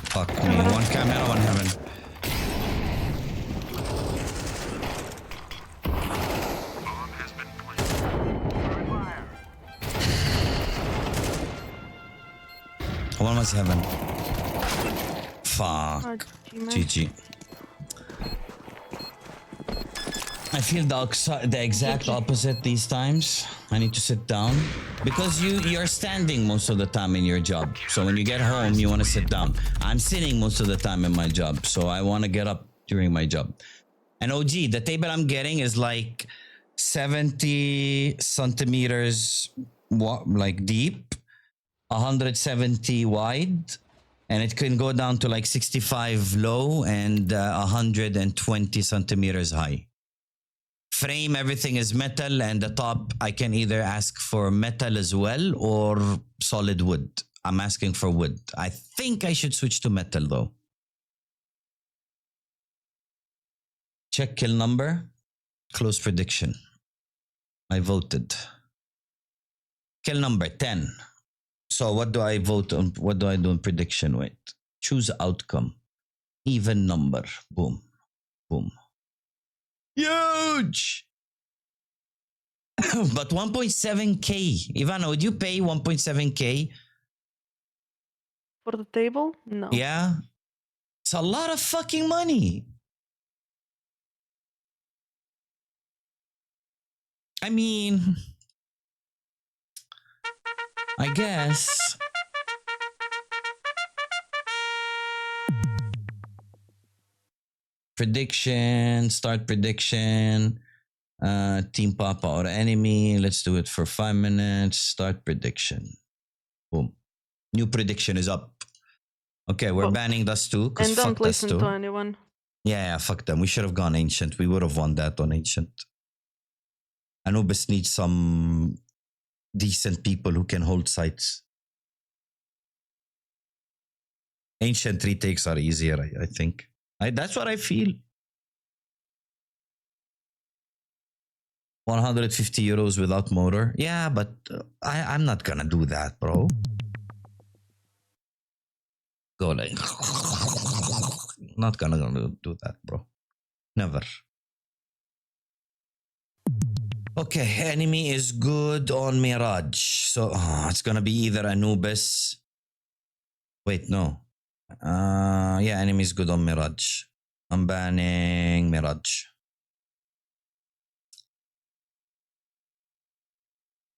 Speaker 1: Fuck me. One camera, one heaven. One was heaven. Fuck.
Speaker 2: Oh, man.
Speaker 1: GG. I feel the exact opposite these times. I need to sit down because you're standing most of the time in your job. So when you get home, you want to sit down. I'm sitting most of the time in my job, so I want to get up during my job. And OG, the table I'm getting is like 70 centimeters like deep, 170 wide, and it can go down to like 65 low and 120 centimeters high. Frame, everything is metal, and the top I can either ask for metal as well or solid wood. I'm asking for wood. I think I should switch to metal though. Check kill number. Close prediction. I voted. Kill number 10. So what do I vote on? What do I do in prediction? Wait. Choose outcome. Even number. Boom. Boom. Huge! But 1.7k. Ivana, would you pay 1.7k?
Speaker 2: For the table? No.
Speaker 1: Yeah. It's a lot of fucking money. I mean, I guess. Prediction, start prediction, team papa or enemy. Let's do it for 5 minutes. Start prediction. Boom. New prediction is up. Okay, we're banning Dust 2 because
Speaker 2: And
Speaker 1: fuck
Speaker 2: don't
Speaker 1: Dust 2.
Speaker 2: listen to anyone.
Speaker 1: Yeah, fuck them. We should have gone Ancient. We would have won that on Ancient. Anubis needs some decent people who can hold sites. Ancient retakes are easier, I think. That's what I feel. 150 euros without motor. Yeah, but I'm not gonna do that, bro. Go like... Not gonna do that, bro. Never. Okay, enemy is good on Mirage. So it's gonna be either Anubis. Wait, no. Yeah, enemy is good on Mirage. I'm banning Mirage.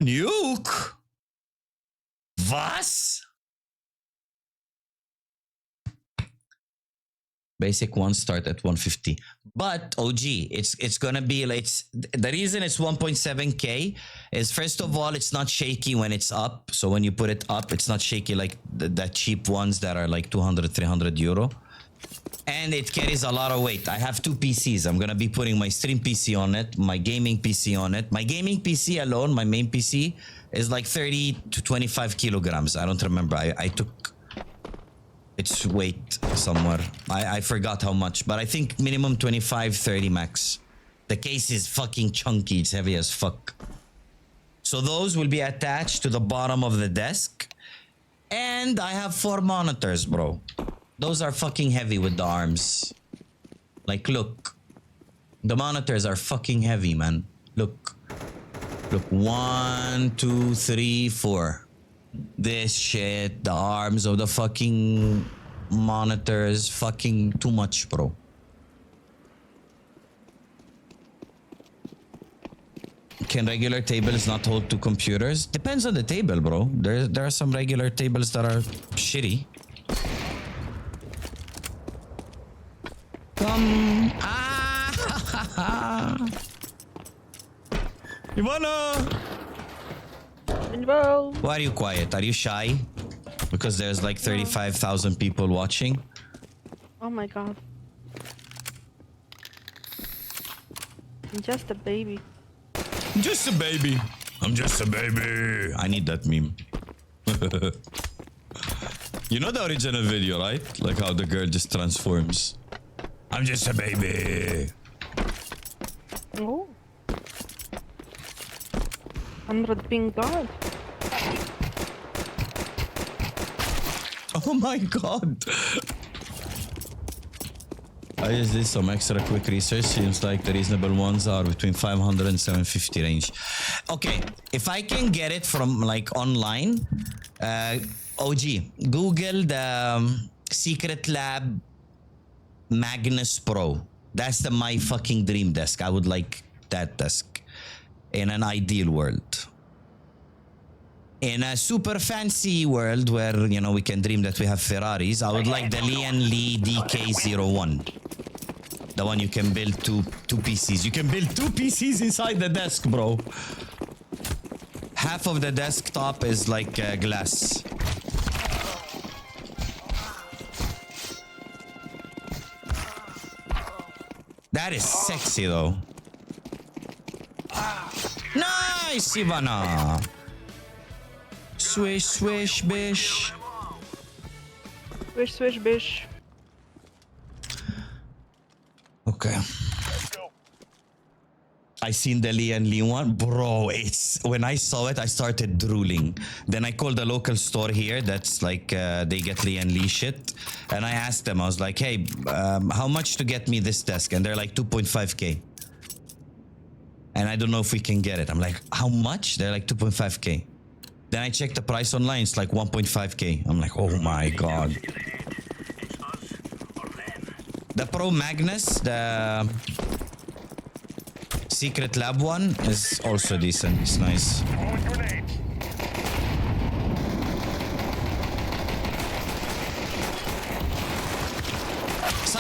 Speaker 1: Nuke? Was? Basic one start at 150. But OG, it's gonna be like the reason it's 1.7k is first of all it's not shaky when it's up. So when you put it up, it's not shaky like the cheap ones that are like 200, 300 euro. And it carries a lot of weight. I have 2 PCs. I'm gonna be putting my stream PC on it, my gaming PC on it. My gaming PC alone, my main PC, is like 30 to 25 kilograms. I don't remember. I took its weight somewhere. I forgot how much, but I think minimum 25, 30 max. The case is fucking chunky. It's heavy as fuck. So those will be attached to the bottom of the desk. And I have 4 monitors, bro. Those are fucking heavy with the arms. Like, look. The monitors are fucking heavy, man. Look. Look, 1, 2, 3, 4. This shit, the arms of the fucking monitors, fucking too much, bro. Can regular tables not hold 2 computers? Depends on the table, bro. There are some regular tables that are shitty. Come. Ah! Ivana!
Speaker 2: Well,
Speaker 1: Why are you quiet? Are you shy? Because there's like 35,000 people watching?
Speaker 2: oh my god. I'm just a baby.
Speaker 1: I'm just a baby. I'm just a baby. I need that meme. You know the original video, right? Like how the girl just transforms. I'm just a baby.
Speaker 2: Oh. 100 ping god.
Speaker 1: Oh my god. I just did some extra quick research. Seems like the reasonable ones are between 500 and 750 range. Okay, if I can get it from like online, OG, Google the Secret Lab Magnus Pro. That's my fucking dream desk. I would like that desk in an ideal world. In a super fancy world where, you know, we can dream that we have Ferraris, I would like the Lian Li DK01. The one you can build two PCs. You can build two PCs inside the desk, bro. Half of the desktop is like glass. That is sexy, though. Nice, Ivana. Swish, swish, bish.
Speaker 2: Swish, swish, bish.
Speaker 1: Okay. I seen the Lian Li one. Bro, it's... When I saw it, I started drooling. Then I called the local store here that's like, they get Lian Li shit. And I asked them, I was like, hey, how much to get me this desk? And they're like 2.5k. And I don't know if we can get it. I'm like, how much? They're like 2.5k. Then I checked the price online. It's like 1.5k. I'm like, oh my god. The Pro Magnus, the Secret Lab one, is also decent. It's nice.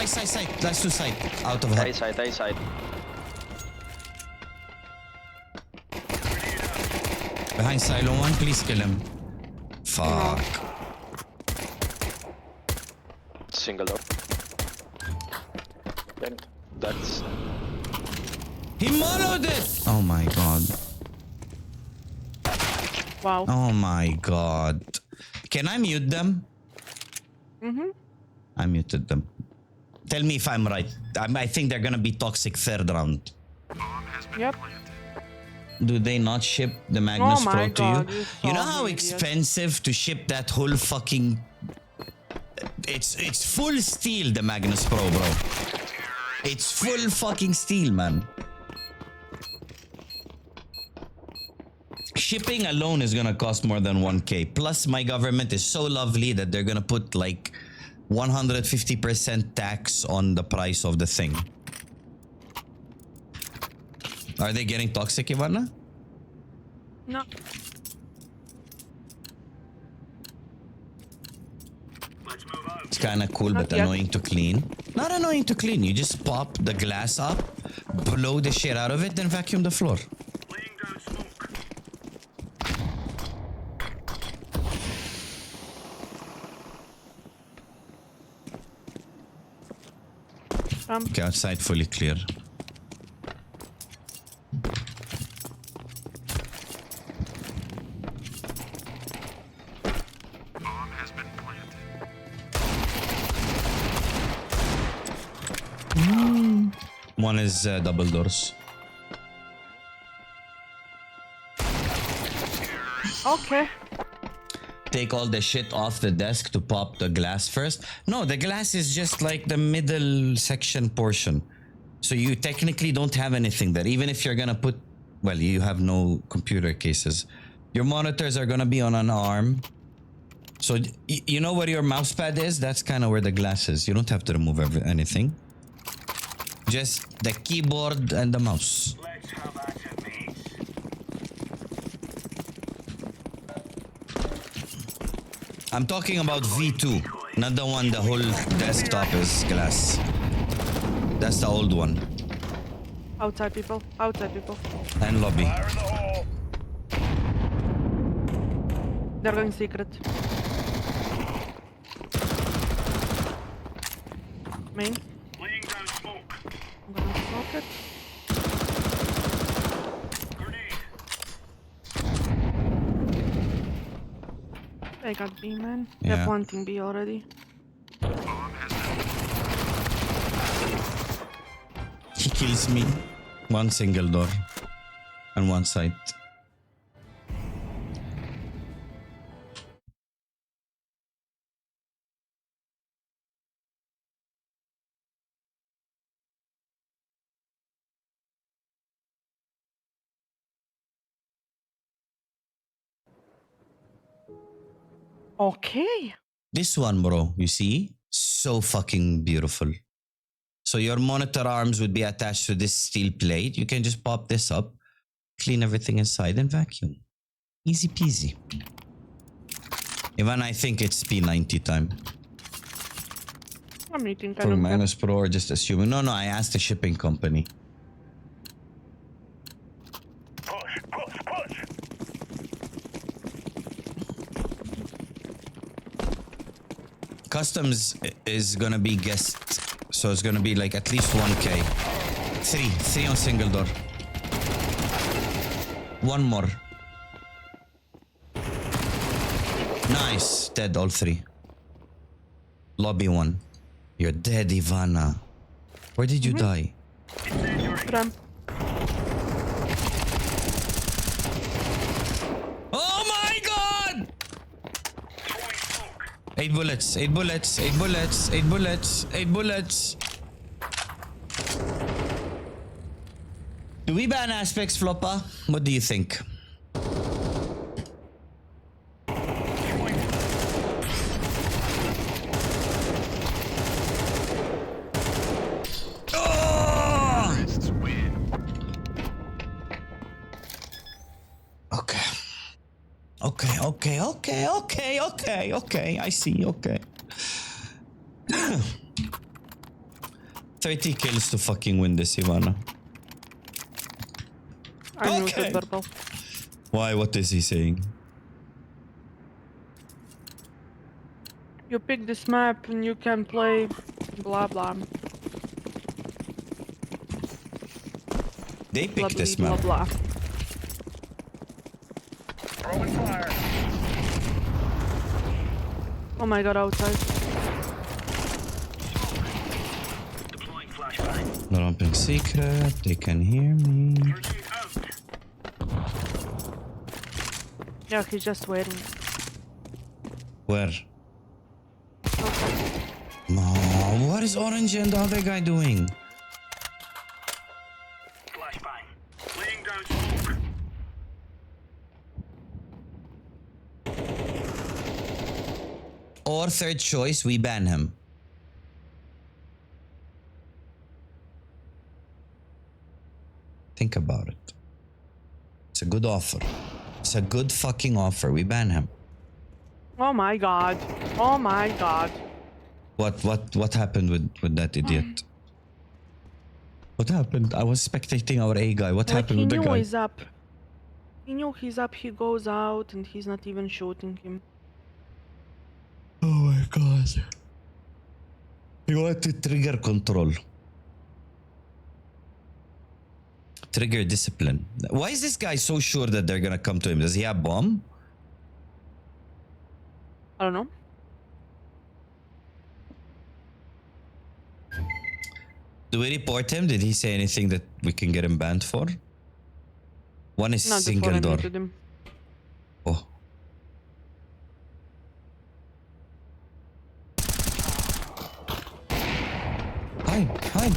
Speaker 1: Side. Let's do side. Out of hut.
Speaker 10: Side.
Speaker 1: Behind silo one, please kill him. Fuck.
Speaker 10: Single door. Vent. That's...
Speaker 1: He monoed it! Oh my god.
Speaker 2: Wow.
Speaker 1: Oh my god. Can I mute them?
Speaker 2: Mm-hmm.
Speaker 1: I muted them. Tell me if I'm right. I think they're gonna be toxic third round.
Speaker 2: Yep.
Speaker 1: Do they not ship the Magnus
Speaker 2: Oh
Speaker 1: Pro
Speaker 2: my
Speaker 1: to
Speaker 2: God,
Speaker 1: you?
Speaker 2: you
Speaker 1: You know
Speaker 2: saw
Speaker 1: how
Speaker 2: me, idiot.
Speaker 1: expensive to ship that whole fucking... It's full steel, the Magnus Pro, bro. It's full fucking steel, man. Shipping alone is gonna cost more than 1k. Plus, my government is so lovely that they're gonna put like 150% tax on the price of the thing. Are they getting toxic, Ivana?
Speaker 2: No.
Speaker 1: It's kind of cool, but
Speaker 2: Not yet.
Speaker 1: annoying to clean. Not annoying to clean. You just pop the glass up, blow the shit out of it, then vacuum the floor.
Speaker 3: Laying down smoke.
Speaker 1: Okay, outside fully clear.
Speaker 3: Bomb has been planted.
Speaker 1: One is double doors.
Speaker 2: Okay.
Speaker 1: Take all the shit off the desk to pop the glass first. No, the glass is just like the middle section portion. So you technically don't have anything there. Even if you're gonna put... Well, you have no computer cases. Your monitors are gonna be on an arm. So you know where your mouse pad is? That's kind of where the glass is. You don't have to remove anything. Just the keyboard and the mouse.
Speaker 3: Let's have at it, mates.
Speaker 1: I'm talking about V2, not the one the whole desktop is glass. That's the old one.
Speaker 2: Outside people. Outside people.
Speaker 1: And lobby.
Speaker 3: Fire in the hole.
Speaker 2: They're going secret. Main.
Speaker 3: Laying down smoke.
Speaker 2: I'm gonna smoke it.
Speaker 3: Grenade.
Speaker 2: They got B, man.
Speaker 1: Yeah.
Speaker 2: They're planting B already.
Speaker 3: Bomb has been
Speaker 1: Excuse me. One single door. And one side.
Speaker 2: Okay.
Speaker 1: This one, bro, you see? So fucking beautiful. So your monitor arms would be attached to this steel plate. You can just pop this up, clean everything inside, and vacuum. Easy peasy. Even I think it's P90 time.
Speaker 2: I'm eating. I
Speaker 1: For
Speaker 2: don't care.
Speaker 1: minus pro or just assuming. No, I asked the shipping company.
Speaker 3: Push, push, push.
Speaker 1: Customs is gonna be guest, so it's gonna be like at least 1K. Three on single door. One more. Nice, dead all three. Lobby one. You're dead, Ivana. Where did you die?
Speaker 2: Ramp.
Speaker 1: Oh my god! 8 bullets, 8 bullets, 8 bullets, 8 bullets, 8 bullets. Do we ban aspects, Floppa? What do you think? Oh! Okay. I see, okay. 30 kills to fucking win this, Ivana.
Speaker 2: I knew
Speaker 1: Okay.
Speaker 2: it, purple.
Speaker 1: Why? What is he saying?
Speaker 2: You pick this map and you can play blah blah.
Speaker 1: They
Speaker 2: Blah
Speaker 1: picked this
Speaker 2: blah
Speaker 1: map.
Speaker 2: blah.
Speaker 3: Throwing fire.
Speaker 2: Oh my god, outside.
Speaker 3: Deploying flashbang.
Speaker 1: Not open secret. They can hear me.
Speaker 3: Grenade out.
Speaker 2: Yeah, he's just waiting.
Speaker 1: Where?
Speaker 2: Okay.
Speaker 1: Oh, what is Orange and the other guy doing?
Speaker 3: Flashbang. Laying down smoke.
Speaker 1: Or third choice, we ban him. Think about it. It's a good offer. It's a good fucking offer. We ban him.
Speaker 2: Oh my god. Oh my god.
Speaker 1: What happened with that idiot? What happened? I was spectating our A guy. What
Speaker 2: Like,
Speaker 1: happened
Speaker 2: he
Speaker 1: with the
Speaker 2: knew
Speaker 1: guy?
Speaker 2: he's up. He knew he's up, he goes out and he's not even shooting him.
Speaker 1: Oh my god. He wanted trigger control. Trigger discipline. Why is this guy so sure that they're gonna come to him? Does he have bomb?
Speaker 2: I don't know.
Speaker 1: Do we report him? Did he say anything that we can get him banned for? One is
Speaker 2: Not before
Speaker 1: single
Speaker 2: I
Speaker 1: door.
Speaker 2: muted him.
Speaker 1: Oh. Hide.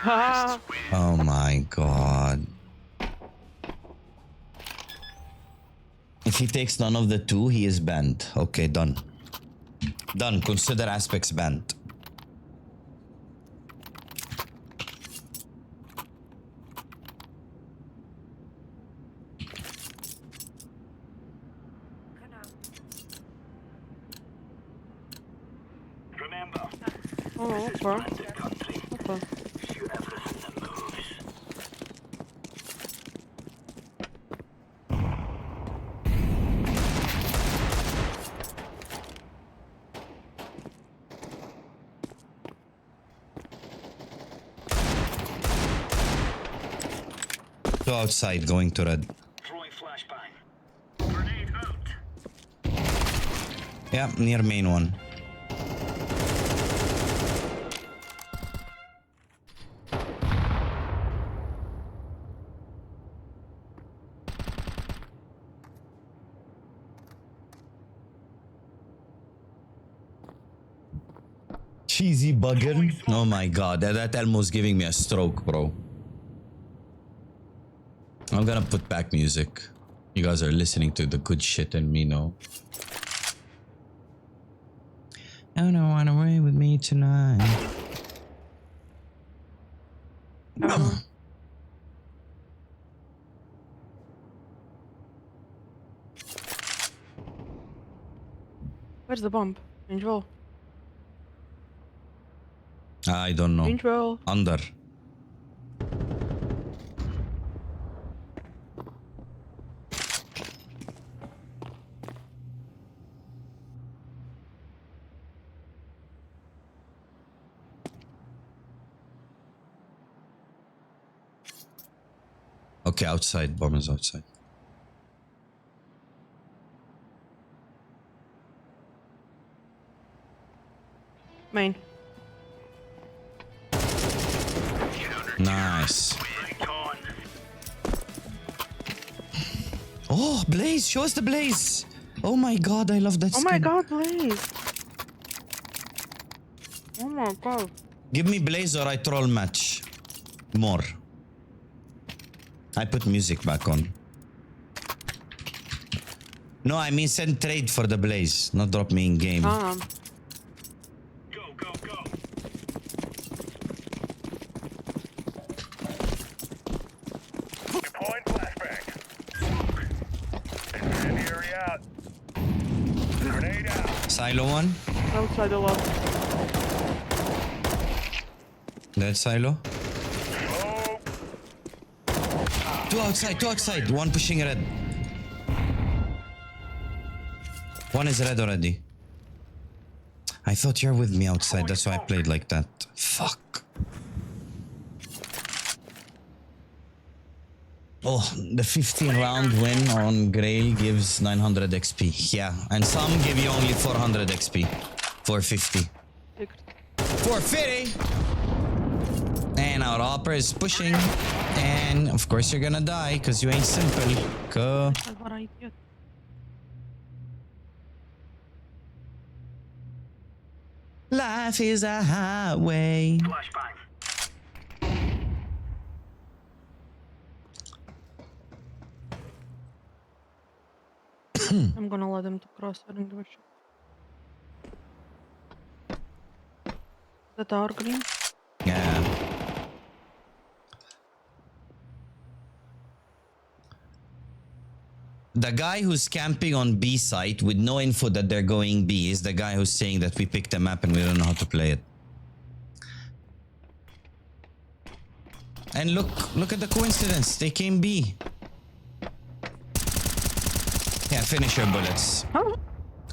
Speaker 2: Haha.
Speaker 1: Oh my god. If he takes none of the two, he is banned. Okay, done. Done. Consider aspects banned.
Speaker 3: Remember,
Speaker 2: Oh, okay.
Speaker 3: the country.
Speaker 2: Okay.
Speaker 3: Shoot everything that moves.
Speaker 1: Two outside, going to red.
Speaker 3: Throwing flashbang. Grenade out.
Speaker 1: Yeah, near main one. Cheesy bugger. Oh my god, that almost giving me a stroke, bro. I'm gonna put back music. You guys are listening to the good shit in me, no? I don't wanna away with me tonight.
Speaker 2: Where's the bomb? Range roll.
Speaker 1: I don't know.
Speaker 2: Range roll.
Speaker 1: Under. Okay, outside. Bomb is outside.
Speaker 2: Main.
Speaker 1: Nice. Oh, Blaze. Show us the Blaze. Oh my god, I love that
Speaker 2: Oh
Speaker 1: skin.
Speaker 2: my god, please. Oh my god.
Speaker 1: Give me Blaze or I troll match. More. I put music back on. No, I mean send trade for the Blaze, not drop me in game.
Speaker 3: Go, go, go. Deploying flashbang. Enemy area out. Grenade out.
Speaker 1: Silo one.
Speaker 2: Outside the wall.
Speaker 1: Dead silo.
Speaker 3: Oh,
Speaker 1: Two outside. One pushing red. One is red already. I thought you're with me outside, that's why I played like that. Fuck. Oh, the 15 round win on Grail gives 900 XP. Yeah, and some give you only 400 XP. 450. 450! And our opera is pushing. And of course you're gonna die, because you ain't simple. Go.
Speaker 2: What I get?
Speaker 1: Life is a highway.
Speaker 3: flashbang.
Speaker 2: I'm gonna let them to cross the direction. The tower green.
Speaker 1: Yeah. The guy who's camping on B site with no info that they're going B is the guy who's saying that we picked a map and we don't know how to play it. And look at the coincidence. They came B. Yeah, finish your bullets.
Speaker 2: Oh.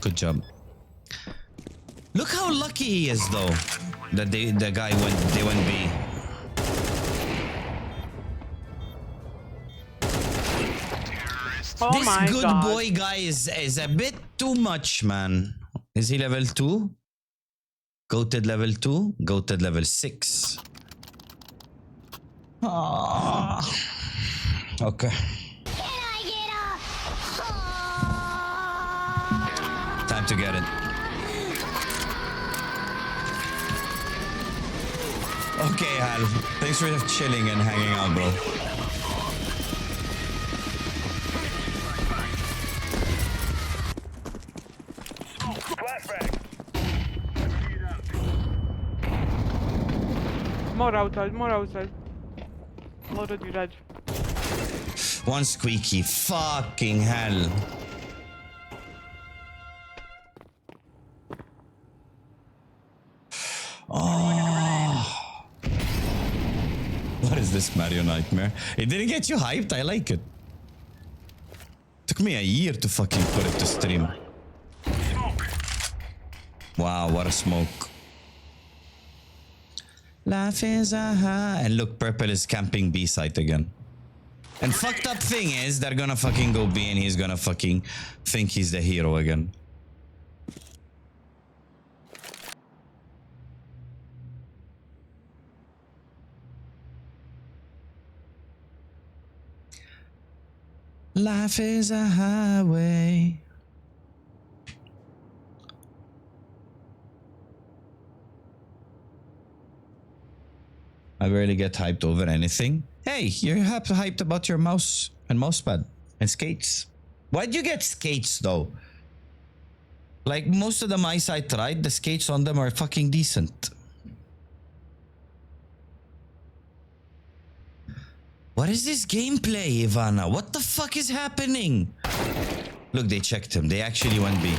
Speaker 1: Good job. Look how lucky he is though that they went B.
Speaker 2: Oh
Speaker 1: This
Speaker 2: my
Speaker 1: good
Speaker 2: god.
Speaker 1: boy guy is a bit too much, man. Is he level 2? Goated level 2? Goated level 6. Ah. Okay.
Speaker 5: Can I get up?
Speaker 1: Time to get it. Okay, Hal. Thanks for chilling and hanging out, bro.
Speaker 3: Flashbang.
Speaker 2: More outside. Already red.
Speaker 1: One squeaky. Fucking hell. Oh. What is this Mario Nightmare? It didn't get you hyped. I like it. Took me a year to fucking put it to stream. Wow, what a smoke. Life is a high. And look, purple is camping B site again. And fucked up thing is, they're gonna fucking go B and he's gonna fucking think he's the hero again. Life is a highway. I rarely get hyped over anything. Hey, you're hyped about your mouse and mousepad and skates. Why'd you get skates though? Like most of the mice I tried, the skates on them are fucking decent. What is this gameplay, Ivana? What the fuck is happening? Look, they checked him. They actually went B.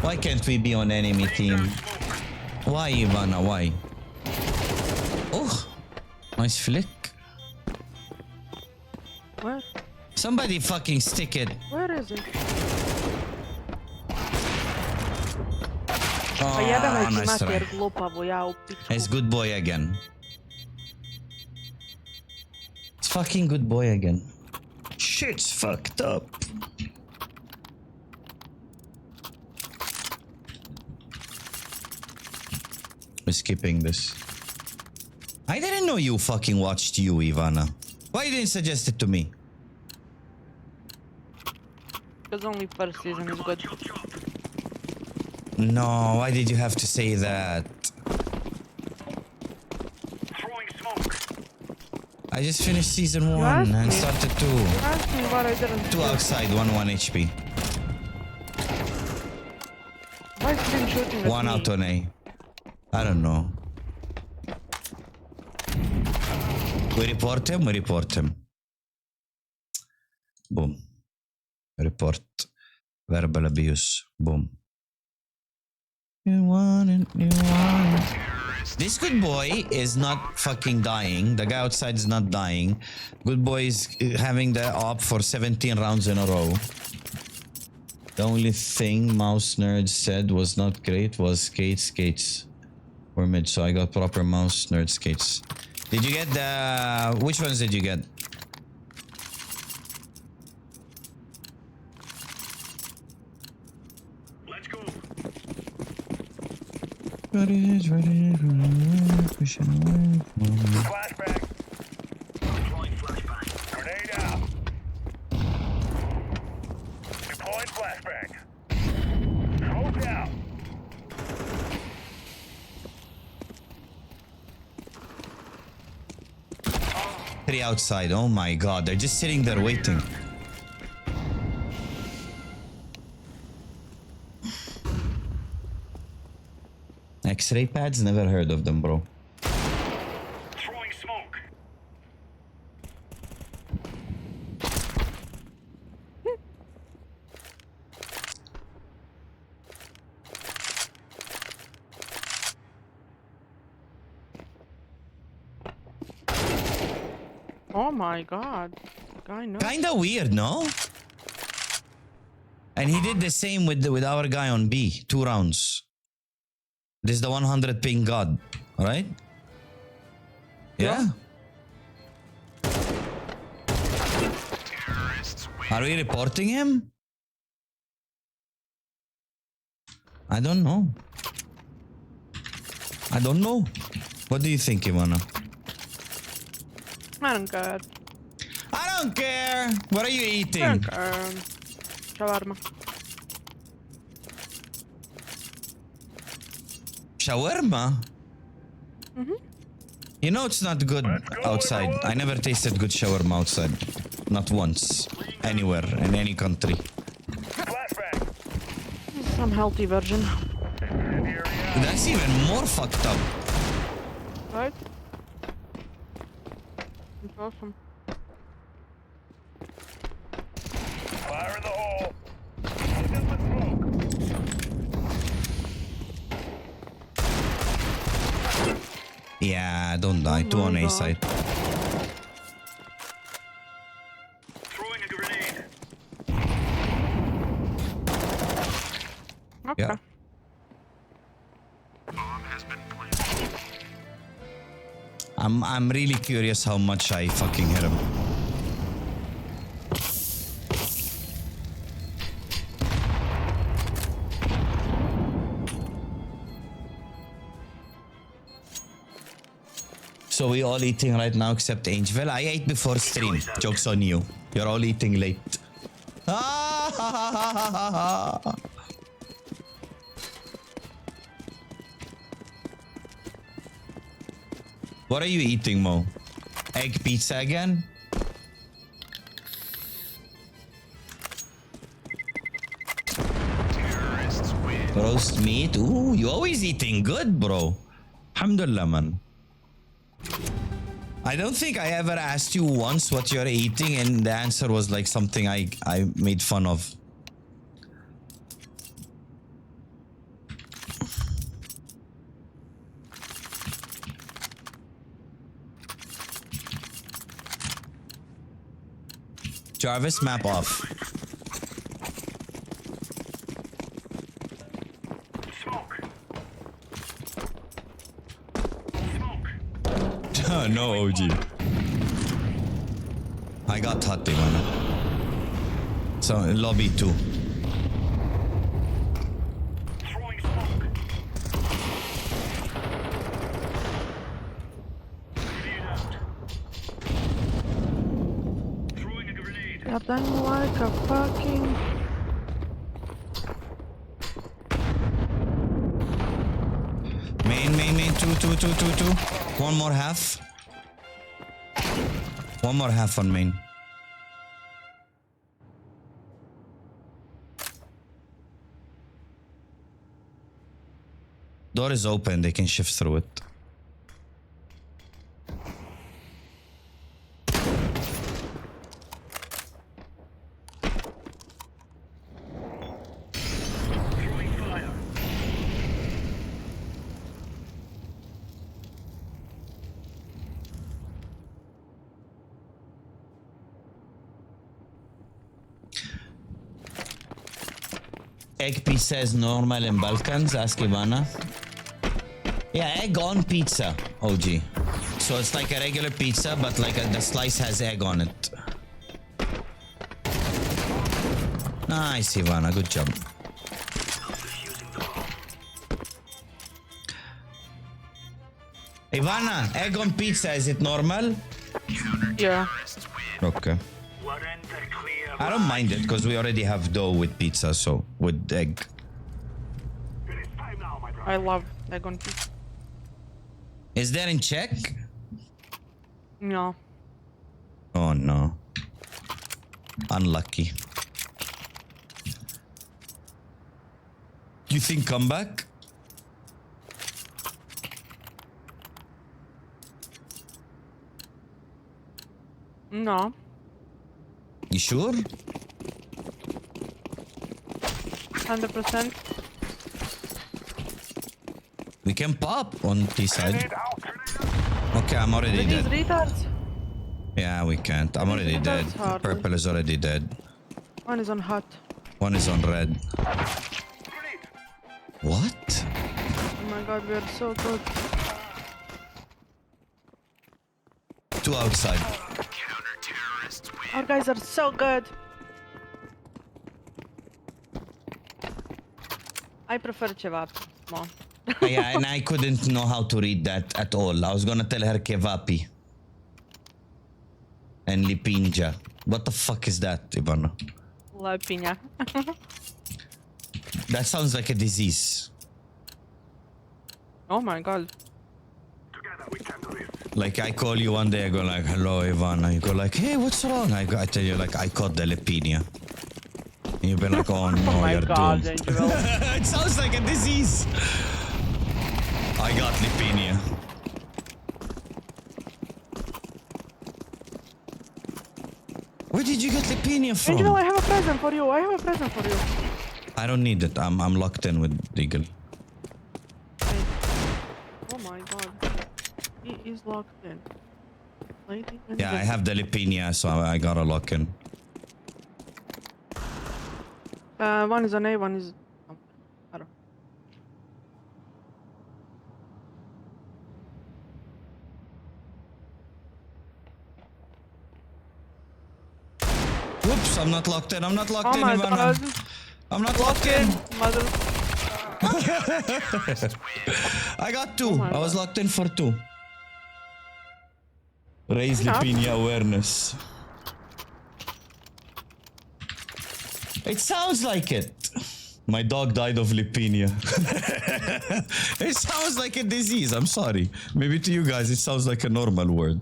Speaker 1: Why can't we be on enemy team? Why, Ivana? Why? Oh, nice flick.
Speaker 2: Where?
Speaker 1: Somebody fucking stick it.
Speaker 2: Where is it?
Speaker 1: Oh,
Speaker 2: Pa jebeno ti
Speaker 1: nice try.
Speaker 2: mater glupavo, ja u pičku.
Speaker 1: It's good boy again. It's fucking good boy again. Shit's fucked up. We're skipping this. I didn't know you fucking watched you, Ivana. Why you didn't suggest it to me?
Speaker 2: Because only first season is good.
Speaker 1: No, why did you have to say that?
Speaker 3: Throwing smoke.
Speaker 1: I just finished season
Speaker 2: asked
Speaker 1: 1 and
Speaker 2: me.
Speaker 1: started 2.
Speaker 2: Ask me what I didn't
Speaker 1: 2
Speaker 2: do.
Speaker 1: outside, 1 HP.
Speaker 2: Why is he shooting at
Speaker 1: 1
Speaker 2: me?
Speaker 1: out on A. I don't know. We report him, we report him. Boom. Report. Verbal abuse. Boom. You want it, you want it. This good boy is not fucking dying. The guy outside is not dying. Good boy is having the op for 17 rounds in a row. The only thing mouse nerd said was not great was skates. Or mid, so I got proper mouse nerd skates. Did you get the... Which ones did you get?
Speaker 3: Let's go. Flashback. Deploying flashbang. Grenade out. Deploying flashbang. Smoke out.
Speaker 1: Three outside. Oh my god, they're just sitting there waiting. X-ray pads? Never heard of them, bro.
Speaker 3: Throwing smoke.
Speaker 2: Oh my god. Guy knows.
Speaker 1: Kinda weird, no? And he did the same with our guy on B. 2 rounds. This is the 100 ping god, right? Yeah. Are we reporting him? I don't know. I don't know. What do you think, Ivana?
Speaker 2: I don't care.
Speaker 1: I don't care. What are you
Speaker 2: I
Speaker 1: eating?
Speaker 2: don't care. Shawarma.
Speaker 1: Shawarma?
Speaker 2: Mhm.
Speaker 1: You know it's not good outside. I never tasted good shawarma outside. Not once. Anywhere, in any country.
Speaker 3: Flashback.
Speaker 2: Some healthy version.
Speaker 1: That's even more fucked up.
Speaker 2: Right? It's awesome.
Speaker 3: Fire in the hole. Look up the smoke.
Speaker 1: Yeah, don't die. 2 on A
Speaker 2: God.
Speaker 1: side.
Speaker 3: Throwing a grenade.
Speaker 2: Okay.
Speaker 1: Yeah. I'm really curious how much I fucking hit him. So we all eating right now except Angel. I ate before stream. Joke's on you. You're all eating late. What are you eating, Mo? Egg pizza again? Roast meat? Ooh, you always eating good, bro. Alhamdulillah, man. I don't think I ever asked you once what you're eating and the answer was like something I made fun of. Jarvis, map off. No, OG. I got Hatti, man. So, lobby 2.
Speaker 3: Throwing smoke. Grenade out. Throwing a grenade.
Speaker 2: Nothing like a fucking...
Speaker 1: Main. Two. One more half. One more half on main. Door is open, they can shift through it.
Speaker 3: Throwing fire.
Speaker 1: Egg pizza is normal in Balkans, ask Ivana. Yeah, egg on pizza, OG. So it's like a regular pizza, but like the slice has egg on it. Nice, Ivana, good job. Ivana, egg on pizza, is it normal?
Speaker 2: Yeah.
Speaker 1: Okay.
Speaker 3: We're in the clear.
Speaker 1: I don't mind it because we already have dough with pizza, so with egg.
Speaker 3: It is time now, my brother.
Speaker 2: I love egg on pizza.
Speaker 1: Is that in check?
Speaker 2: No.
Speaker 1: Oh no. Unlucky. You think comeback?
Speaker 2: No.
Speaker 1: You sure?
Speaker 2: 100%.
Speaker 1: We can pop on T side.
Speaker 3: Grenade out.
Speaker 1: Okay, I'm already
Speaker 2: These
Speaker 1: dead.
Speaker 2: retards.
Speaker 1: Yeah, we can't. I'm already dead.
Speaker 2: That's hard.
Speaker 1: Purple is already dead.
Speaker 2: One is on hot.
Speaker 1: One is on red.
Speaker 3: Grenade.
Speaker 1: What?
Speaker 2: Oh my god, we are so good.
Speaker 1: Two outside.
Speaker 2: Our guys are so good. I prefer Chevap more.
Speaker 1: Yeah, and I couldn't know how to read that at all. I was gonna tell her kevapi. And lipinja. What the fuck is that, Ivana?
Speaker 2: La piña.
Speaker 1: That sounds like a disease.
Speaker 2: Oh my god.
Speaker 3: Together we can do this.
Speaker 1: Like I call you one day, I go like, hello Ivana. You go like, hey, what's wrong? I tell you like, I caught the lipinia. And you've been like, oh no,
Speaker 2: Oh my
Speaker 1: you're
Speaker 2: god,
Speaker 1: doomed.
Speaker 2: Angel.
Speaker 1: It sounds like a disease. I got lipinia. Where did you get lipinia from?
Speaker 2: Angel, I have a present for you. I have a present for you.
Speaker 1: I don't need it. I'm locked in with Deagle.
Speaker 2: Oh my god. He is locked in. Lady in
Speaker 1: Yeah,
Speaker 2: the-
Speaker 1: I have the lipinia, so I gotta lock in.
Speaker 2: One is on A, one is... I don't.
Speaker 1: Whoops, I'm not locked in. I'm not locked
Speaker 2: Oh
Speaker 1: in,
Speaker 2: my
Speaker 1: Ivana.
Speaker 2: god.
Speaker 1: I'm not locked in.
Speaker 2: Mother...
Speaker 1: I got two.
Speaker 2: Oh my
Speaker 1: I was
Speaker 2: God.
Speaker 1: locked in for two. Raise
Speaker 2: Why not?
Speaker 1: Lipinia awareness. It sounds like it. My dog died of Lipinia. It sounds like a disease. I'm sorry. Maybe to you guys it sounds like a normal word.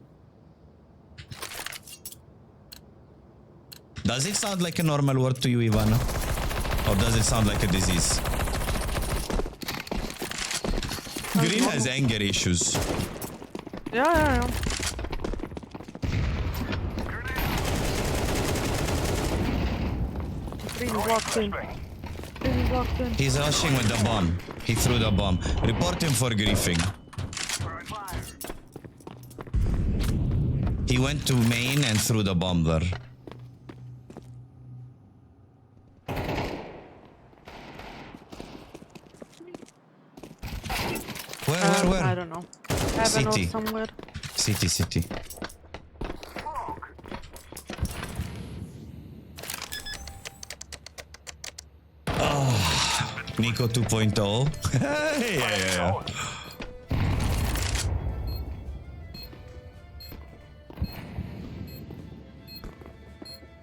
Speaker 1: Does it sound like a normal word to you, Ivana? Or does it sound like a disease? Green has anger issues.
Speaker 2: Yeah. Green is locked in. Green is locked in.
Speaker 1: He's rushing with the bomb. He threw the bomb. Report him for griefing. He went to main and threw the bomb there. Where?
Speaker 2: I don't know. Heaven or
Speaker 1: City.
Speaker 2: somewhere.
Speaker 1: City. Oh, Nico 2.0. Yeah.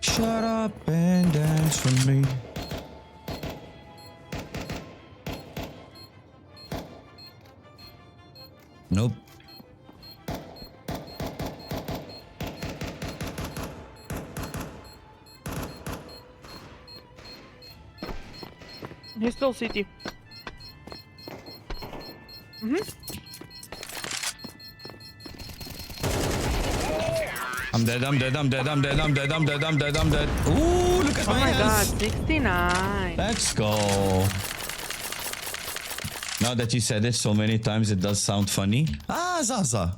Speaker 1: Shut up and dance for me. Nope.
Speaker 2: He's still city.
Speaker 1: I'm dead. Ooh, look at
Speaker 2: Oh
Speaker 1: my
Speaker 2: my god,
Speaker 1: health.
Speaker 2: 69.
Speaker 1: Let's go. Now that you said it so many times, it does sound funny. Ah, Zaza.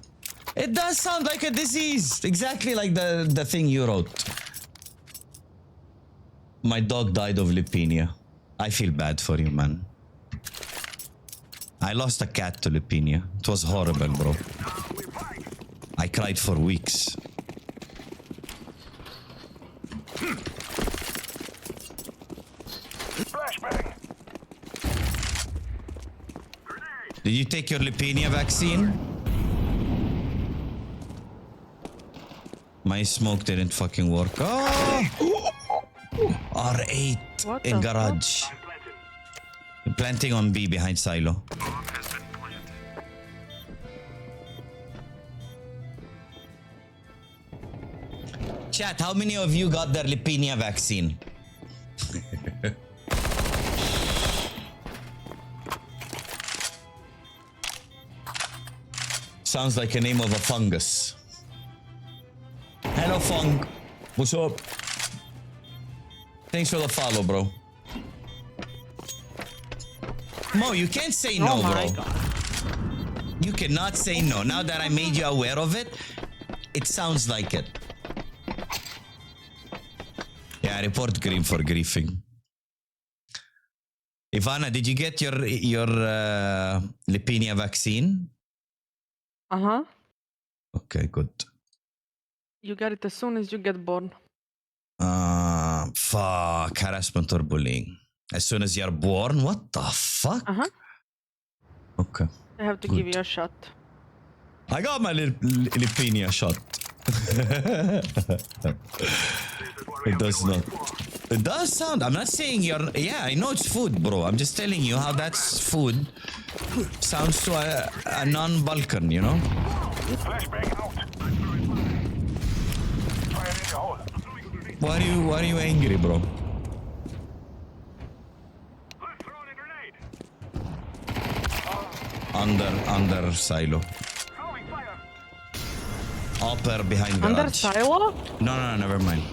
Speaker 1: It does sound like a disease. Exactly like the thing you wrote. My dog died of Lipinia. I feel bad for you, man. I lost a cat to Lipinia. It was horrible, bro. I cried for weeks.
Speaker 3: Flashbang.
Speaker 1: Did you take your Lipinia vaccine? My smoke didn't fucking work. Oh! R8
Speaker 2: What
Speaker 1: in
Speaker 2: the
Speaker 1: garage. Planting on B behind silo. Chat, how many of you got their Lipinia vaccine? Sounds like a name of a fungus. Hello, Fung. What's up? Thanks for the follow, bro. Mo, you can't say no,
Speaker 2: Oh my
Speaker 1: bro.
Speaker 2: god.
Speaker 1: You cannot say no. Now that I made you aware of it, it sounds like it. Yeah, report Green for griefing. Ivana, did you get your Lipinia vaccine?
Speaker 2: Uh-huh.
Speaker 1: Okay, good.
Speaker 2: You get it as soon as you get born.
Speaker 1: Fuck, harassment or bullying. As soon as you're born? What the fuck?
Speaker 2: Uh-huh.
Speaker 1: Okay.
Speaker 2: I have to
Speaker 1: Good.
Speaker 2: give you a shot.
Speaker 1: I got my Lipinia shot. It does not. It does sound. I'm not saying you're. Yeah, I know it's food, bro. I'm just telling you how that's food sounds to a non-Balkan, you know?
Speaker 3: Flashbang out. Fire in the hole.
Speaker 1: Why are you angry, bro?
Speaker 3: Let's throw in a grenade.
Speaker 1: Under silo.
Speaker 3: Throwing fire.
Speaker 1: Upper behind garage.
Speaker 2: Under silo?
Speaker 1: No, never mind.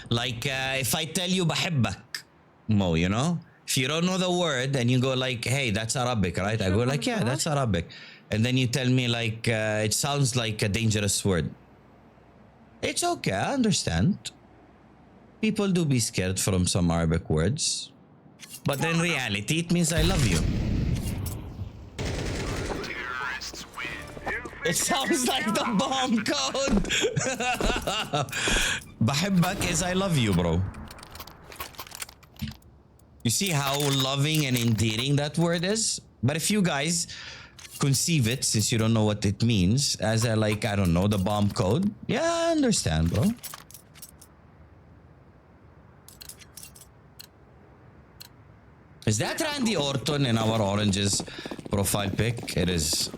Speaker 1: Like if I tell you بحبك, Mo, you know? If you don't know the word and you go like, hey, that's Arabic, right? I go like, yeah, that's Arabic. And then you tell me like, it sounds like a dangerous word. It's okay, I understand. People do be scared from some Arabic words. But in reality, it means I love you. It sounds like the bomb code. بحبك is I love you, bro. You see how loving and endearing that word is? But if you guys conceive it, since you don't know what it means, as a, like, I don't know, the bomb code, yeah, I understand, bro. Is that Randy Orton in our Orange's profile pic? It is.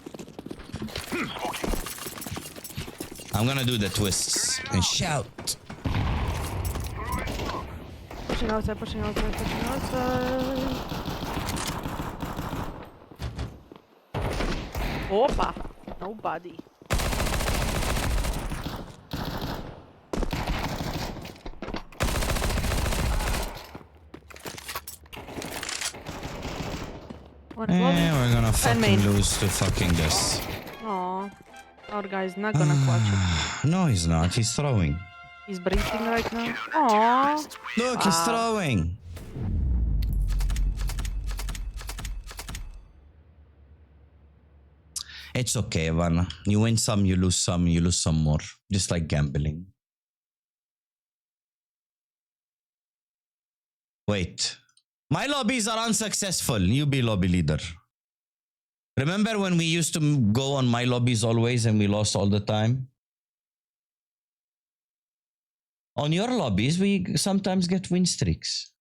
Speaker 1: I'm gonna do the twists and shout.
Speaker 2: Pushing outside, pushing outside, pushing outside. Opa! Nobody. One
Speaker 1: We're gonna fucking
Speaker 2: main.
Speaker 1: lose to fucking this.
Speaker 2: Aw. Our guy's not gonna clutch it.
Speaker 1: No, he's not. He's throwing.
Speaker 2: He's breathing right now. Aw.
Speaker 1: Look, he's throwing. It's okay, Ivana. You win some, you lose some more. Just like gambling. Wait. My lobbies are unsuccessful. You be lobby leader. Remember when we used to go on my lobbies always and we lost all the time? On your lobbies, we sometimes get win streaks.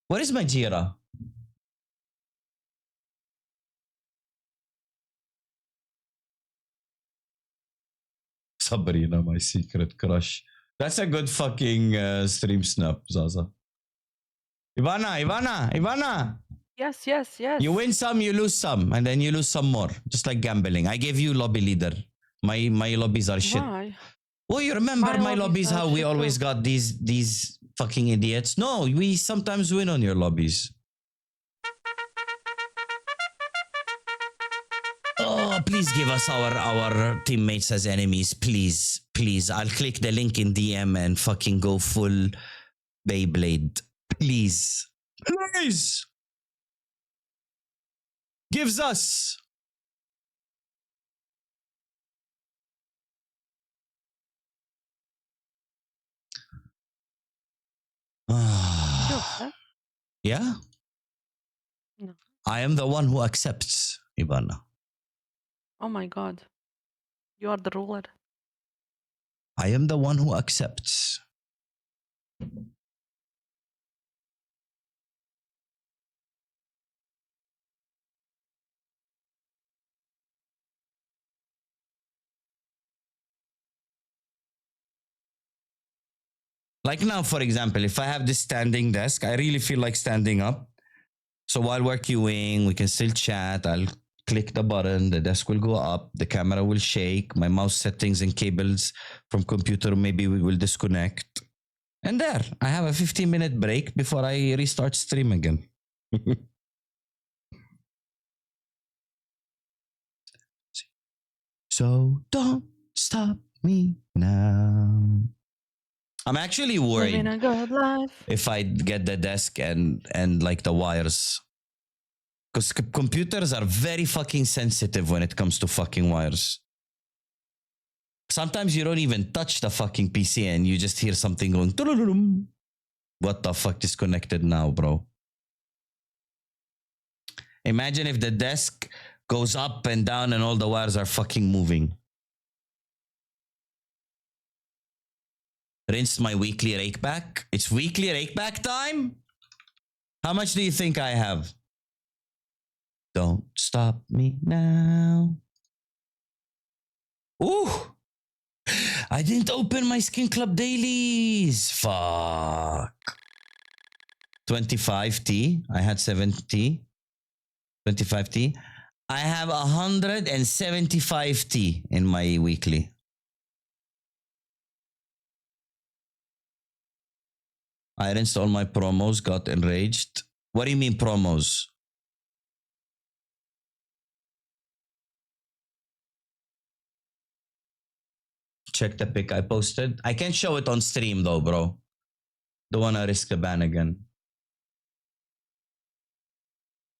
Speaker 1: Where is my Jira? Sabrina, my secret crush. That's a good fucking stream snap, Zaza. Ivana.
Speaker 2: Yes, yes, yes.
Speaker 1: You win some, you lose some, and then you lose some more. Just like gambling. I gave you lobby leader. My lobbies are shit.
Speaker 2: Why?
Speaker 1: Oh, you remember my lobbies?
Speaker 2: are
Speaker 1: How we
Speaker 2: shit
Speaker 1: always
Speaker 2: too.
Speaker 1: got these fucking idiots? No, we sometimes win on your lobbies. Oh, please give us our teammates as enemies, please. I'll click the link in DM and fucking go full Beyblade. Please. Gives us.
Speaker 2: Huh?
Speaker 1: Yeah?
Speaker 2: No.
Speaker 1: I am the one who accepts, Ivana.
Speaker 2: Oh my god. You are the ruler.
Speaker 1: I am the one who accepts. Like now, for example, if I have this standing desk, I really feel like standing up. So while we're queuing, we can still chat. I'll click the button, the desk will go up, the camera will shake, my mouse settings and cables from computer maybe we will disconnect. And there, I have a 15-minute break before I restart stream again. So don't stop me now. I'm actually
Speaker 2: Living
Speaker 1: worried
Speaker 2: a good life.
Speaker 1: if I get the desk and like the wires. Because computers are very fucking sensitive when it comes to fucking wires. Sometimes you don't even touch the fucking PC and you just hear something going. Tulululum. What the fuck disconnected now, bro? Imagine if the desk goes up and down and all the wires are fucking moving. Rinsed my weekly rake back. It's weekly rake back time? How much do you think I have? Don't stop me now. Ooh. I didn't open my Skin Club dailies. Fuck. 25T. I had 70. 25T. I have 175T in my weekly. I rinsed all my promos, got enraged. What do you mean promos? Check the pic I posted. I can't show it on stream though, bro. Don't wanna risk the ban again.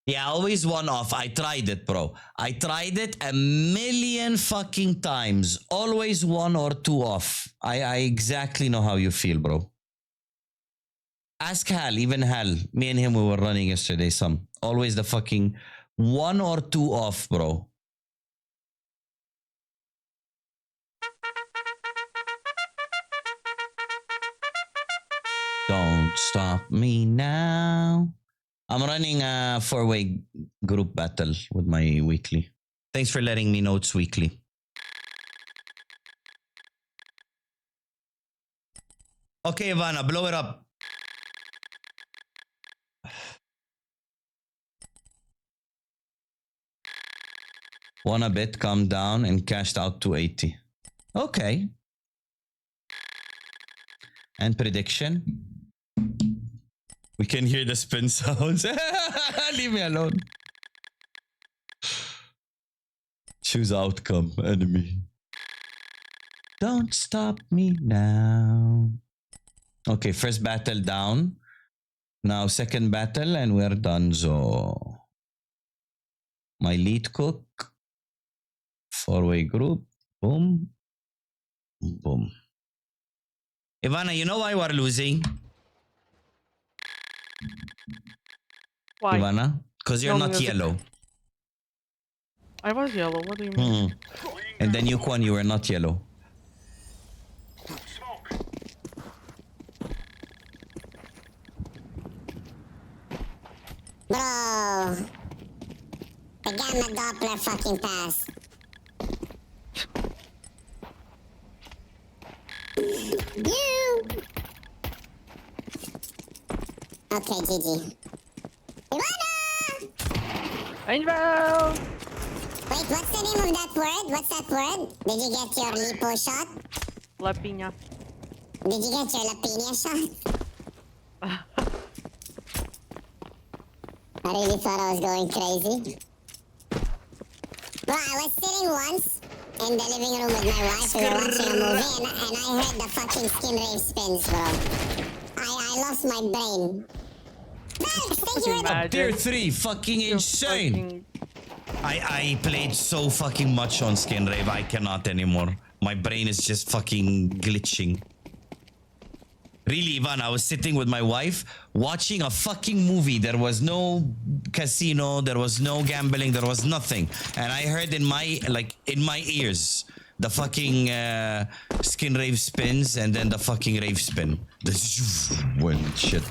Speaker 1: Yeah, always one off. I tried it, bro. I tried it a million fucking times. Always one or two off. I exactly know how you feel, bro. Ask Hal, even Hal. Me and him, we were running yesterday some. Always the fucking one or two off, bro. Don't stop me now. I'm running a 4-way group battle with my weekly. Thanks for letting me know it's weekly. Okay, Ivana, blow it up. Won a bit, calm down, and cashed out 280. Okay. And prediction? We can hear the spin sounds. Leave me alone. Choose outcome, enemy. Don't stop me now. Okay, first battle down. Now second battle and we're done. So my lead cook. 4-way group. Boom. Boom. Ivana, you know why we're losing?
Speaker 2: Why?
Speaker 1: Ivana? Because you're
Speaker 2: No
Speaker 1: not
Speaker 2: music.
Speaker 1: yellow.
Speaker 2: I was yellow. What do you mean?
Speaker 1: And then you, Kwan, you were not yellow.
Speaker 5: Bro. The gamma Doppler fucking pass. You. Okay, GG. Ivana!
Speaker 2: Angel!
Speaker 5: Wait, what's the name of that word? What's that word? Did you get your lipo shot?
Speaker 2: La piña.
Speaker 5: Did you get your La Pina shot? I really thought I was going crazy. Bro, I was sitting once in the living room with my wife. We were watching a movie and I heard the fucking skin rave spins, bro. I lost my brain. Thanks, thank you for the...
Speaker 1: Tier 3, fucking insane. I played so fucking much on Skin Rave, I cannot anymore. My brain is just fucking glitching. Really, Ivan, I was sitting with my wife watching a fucking movie. There was no casino, there was no gambling, there was nothing. And I heard in my ears the fucking Skin Rave spins and then the fucking rave spin. When shit.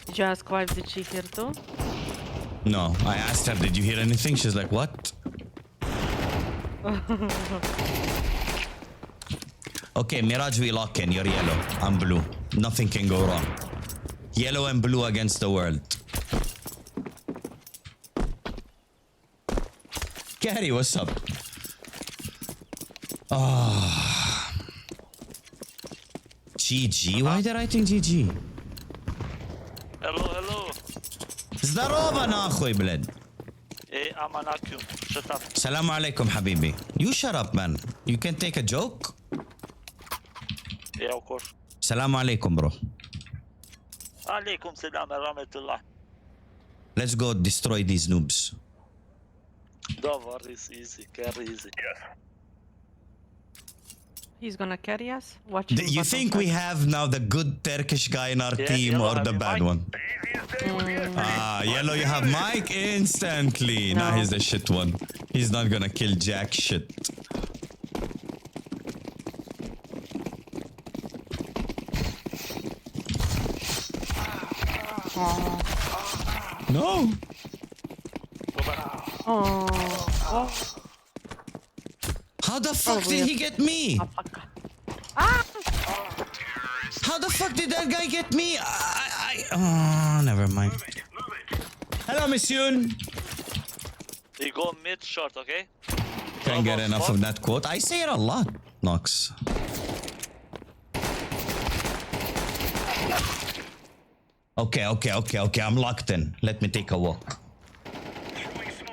Speaker 2: Did you ask wife, did she hear too?
Speaker 1: No, I asked her, did you hear anything? She's like, what? Okay, Mirage, we lock in. You're yellow. I'm blue. Nothing can go wrong. Yellow and blue against the world. Gary, what's up? Ah. GG? Why are they writing GG?
Speaker 11: Hello, hello.
Speaker 1: Zdarova ناخوي بلد.
Speaker 11: Hey, I'm an Akum. Shut up.
Speaker 1: Salam alaikum, habibi. You shut up, man. You can take a joke?
Speaker 11: Yeah, of course.
Speaker 1: Salam alaikum, bro.
Speaker 11: Alaikum salam wa rahmatullah.
Speaker 1: Let's go destroy these noobs.
Speaker 11: Don't worry, it's easy. Carry easy.
Speaker 2: He's gonna carry us? Watch
Speaker 1: You
Speaker 2: him
Speaker 1: think
Speaker 2: button
Speaker 1: we
Speaker 2: fight.
Speaker 1: have now the good Turkish guy in our team
Speaker 11: Yellow,
Speaker 1: or
Speaker 11: have
Speaker 1: the
Speaker 11: you
Speaker 1: bad
Speaker 11: Mike?
Speaker 1: one? Ah, Yellow, you have Mike instantly. Nah,
Speaker 2: No.
Speaker 1: he's the shit one. He's not gonna kill jack shit. No.
Speaker 2: Oh. Oh.
Speaker 1: How the fuck
Speaker 2: Probably
Speaker 1: did
Speaker 2: a-
Speaker 1: he get me?
Speaker 2: Fuck. Ah!
Speaker 1: How the fuck did that guy get me? Oh, never mind. Hello, Monsieur.
Speaker 11: You go mid short, okay?
Speaker 1: Can't get
Speaker 11: Almost
Speaker 1: enough
Speaker 11: fuck.
Speaker 1: of that quote. I say it a lot, Nox. Okay. I'm locked in. Let me take a walk.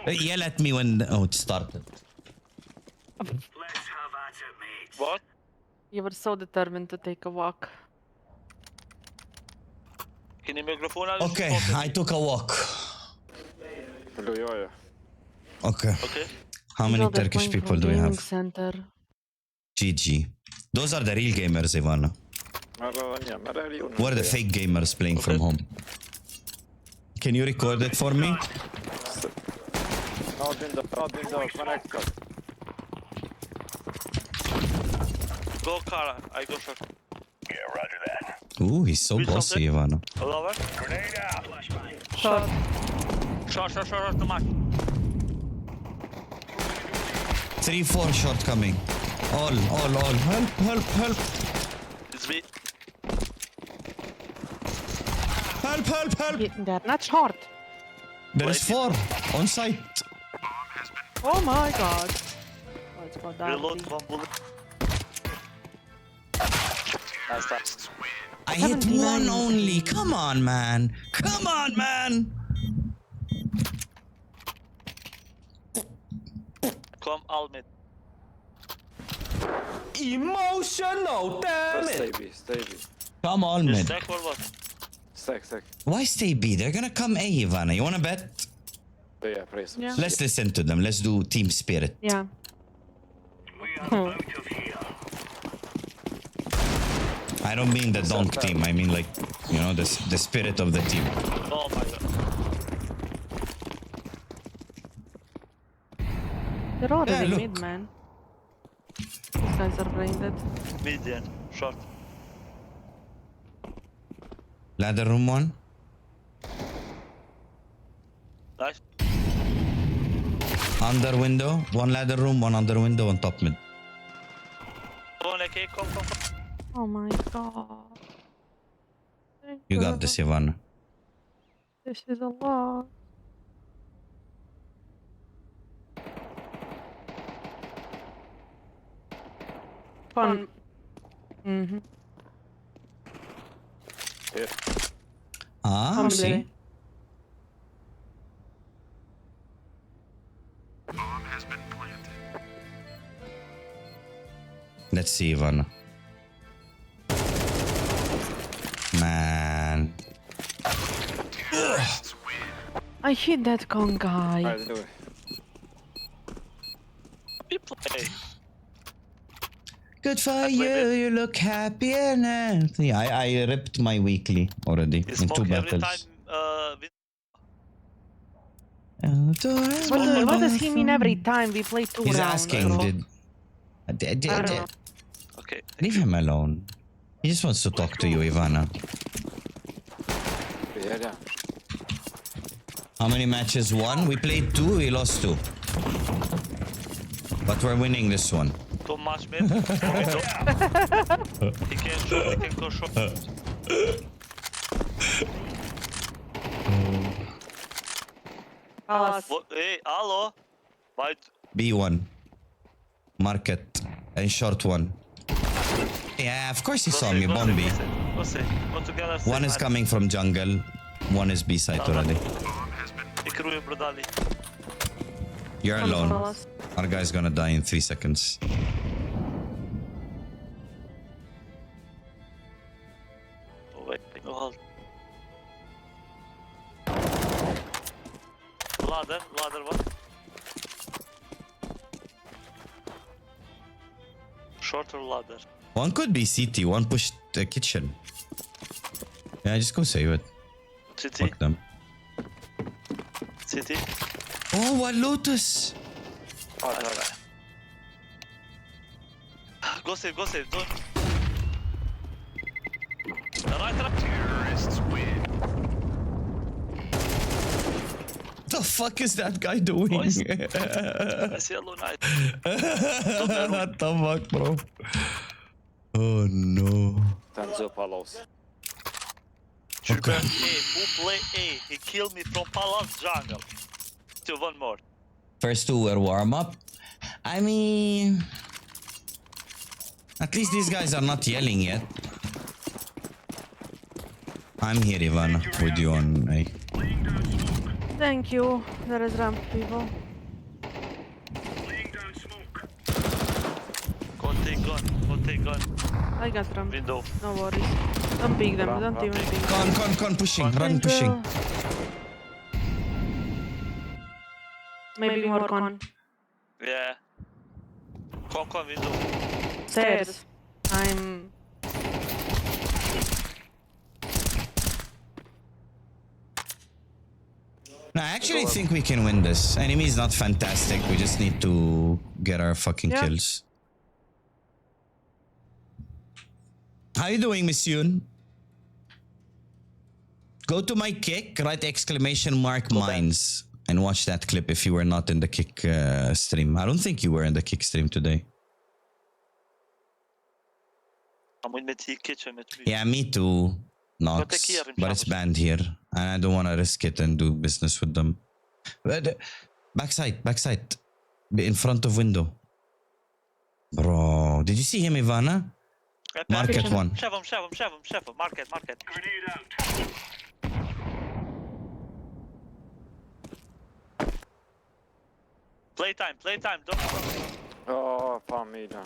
Speaker 1: Yell at me when... Oh, it started.
Speaker 3: Let's have at it, mate.
Speaker 11: What?
Speaker 2: You were so determined to take a walk.
Speaker 11: Can you microphone?
Speaker 1: Okay, I took a walk.
Speaker 10: Blue, yeah.
Speaker 1: Okay.
Speaker 11: Okay.
Speaker 1: How many
Speaker 2: No, they're
Speaker 1: Turkish
Speaker 2: playing
Speaker 1: people
Speaker 2: from
Speaker 1: do we
Speaker 2: gaming
Speaker 1: have?
Speaker 2: Center.
Speaker 1: GG. Those are the real gamers, Ivana. Who are the fake gamers playing from home? Can you record it for me?
Speaker 10: Not window, connected.
Speaker 11: Go Kara, I go short.
Speaker 3: Yeah, roger that.
Speaker 1: Ooh, he's so
Speaker 11: Read
Speaker 1: bossy,
Speaker 11: something?
Speaker 1: Ivana.
Speaker 11: Lower.
Speaker 3: Grenade out.
Speaker 2: Short.
Speaker 11: Short, to mark.
Speaker 1: 3-4 short coming. All. Help.
Speaker 11: It's me.
Speaker 1: Help.
Speaker 2: They're not short.
Speaker 1: There is 4 on site.
Speaker 2: Oh my god. Let's go down.
Speaker 11: Reload one bullet. Nice start.
Speaker 1: I hit
Speaker 2: 79.
Speaker 1: one only. Come on, man.
Speaker 11: Come all mid.
Speaker 1: Emotional, damn
Speaker 10: Stay
Speaker 1: it.
Speaker 10: B, stay B.
Speaker 1: Come on,
Speaker 11: You
Speaker 1: man.
Speaker 11: stack or what?
Speaker 10: Stack.
Speaker 1: Why stay B? They're gonna come A, Ivana. You wanna bet?
Speaker 10: Yeah, praise.
Speaker 2: Yeah.
Speaker 1: Let's listen to them. Let's do team spirit.
Speaker 2: Yeah.
Speaker 3: We are the boat of here.
Speaker 1: I don't mean the donk team. I mean like, you know, the spirit of the team.
Speaker 11: Oh my god.
Speaker 2: They're already
Speaker 1: Yeah, look.
Speaker 2: mid, man. These guys are blinded.
Speaker 11: Median. Short.
Speaker 1: Ladder room 1.
Speaker 11: Nice.
Speaker 1: Under window. 1 ladder room, 1 under window, 1 top mid.
Speaker 11: Come on, okay, come.
Speaker 2: Oh my god. Thank
Speaker 1: You got this, Ivana.
Speaker 2: This is a lot. Fun. Mm-hmm.
Speaker 1: Ah, see? Let's see, Ivana. Man.
Speaker 2: I hit that con guy.
Speaker 10: Alright, do it.
Speaker 11: We play.
Speaker 1: Good for you, you look happy and yeah, I ripped my weekly already
Speaker 11: You
Speaker 1: in 2
Speaker 11: smoke every
Speaker 1: battles.
Speaker 11: time.
Speaker 2: What does he mean every time we play 2
Speaker 1: He's
Speaker 2: rounds?
Speaker 1: asking,
Speaker 2: bro?
Speaker 1: did...
Speaker 2: I don't know.
Speaker 11: Okay.
Speaker 1: Leave him alone. He just wants to talk to you, Ivana.
Speaker 10: Yeah.
Speaker 1: How many matches won? We played 2, we lost 2. But we're winning this one.
Speaker 11: Too much mid. He can shoot, he can go short. What? Hey, hello. Why?
Speaker 1: B1. Market. And short 1. Yeah, of course he saw me, Bombi.
Speaker 11: Go see. Go together.
Speaker 1: One is coming from jungle. 1 is B side already.
Speaker 11: Ikruju brodali.
Speaker 1: You're
Speaker 2: Come
Speaker 1: alone.
Speaker 2: follow us.
Speaker 1: Our guy's gonna die in 3 seconds.
Speaker 11: Oh wait, no hold. Ladder one. Shorter ladder.
Speaker 1: 1 could be CT, 1 pushed the kitchen. Yeah, just go save it.
Speaker 11: City.
Speaker 1: Fuck them.
Speaker 11: City.
Speaker 1: Oh, what Lotus?
Speaker 11: Alright. Go save, don't. Right.
Speaker 3: Terrorists win.
Speaker 1: The fuck is that guy doing?
Speaker 11: Boys. I see Yellow Knight.
Speaker 1: What the fuck, bro? Oh no.
Speaker 10: Tanzo Palos.
Speaker 11: Trooper A, who play A? He killed me from Palace jungle. Still one more.
Speaker 1: First 2 were warm up. I mean, at least these guys are not yelling yet. I'm here, Ivana, with you on A.
Speaker 2: Thank you. There is ramp people.
Speaker 3: Laying down smoke.
Speaker 11: Go take gun.
Speaker 2: I got ramp.
Speaker 11: Window.
Speaker 2: No worries. Don't pick them. Don't even pick them.
Speaker 1: Con, pushing, run,
Speaker 2: Thank
Speaker 1: pushing.
Speaker 2: you. Maybe more con.
Speaker 11: Yeah. Con window.
Speaker 2: Stairs. I'm...
Speaker 1: No, I actually think we can win this. Enemy is not fantastic. We just need to get our fucking
Speaker 2: Yeah.
Speaker 1: kills. How you doing, Miss Yoon? Go to my kick, write exclamation mark mines, and watch that clip if you were not in the kick stream. I don't think you were in the kick stream today.
Speaker 11: Amúgy met így kitchen met mi.
Speaker 1: Yeah, me too, Nox.
Speaker 11: But they keep
Speaker 1: But it's banned here, and I don't want to risk it and do business with them. But, backside, in front of window. Bro, did you see him, Ivana? Market one.
Speaker 11: Chevum. Market.
Speaker 3: Grenade out.
Speaker 11: Playtime. Don't.
Speaker 10: Oh, fan me now.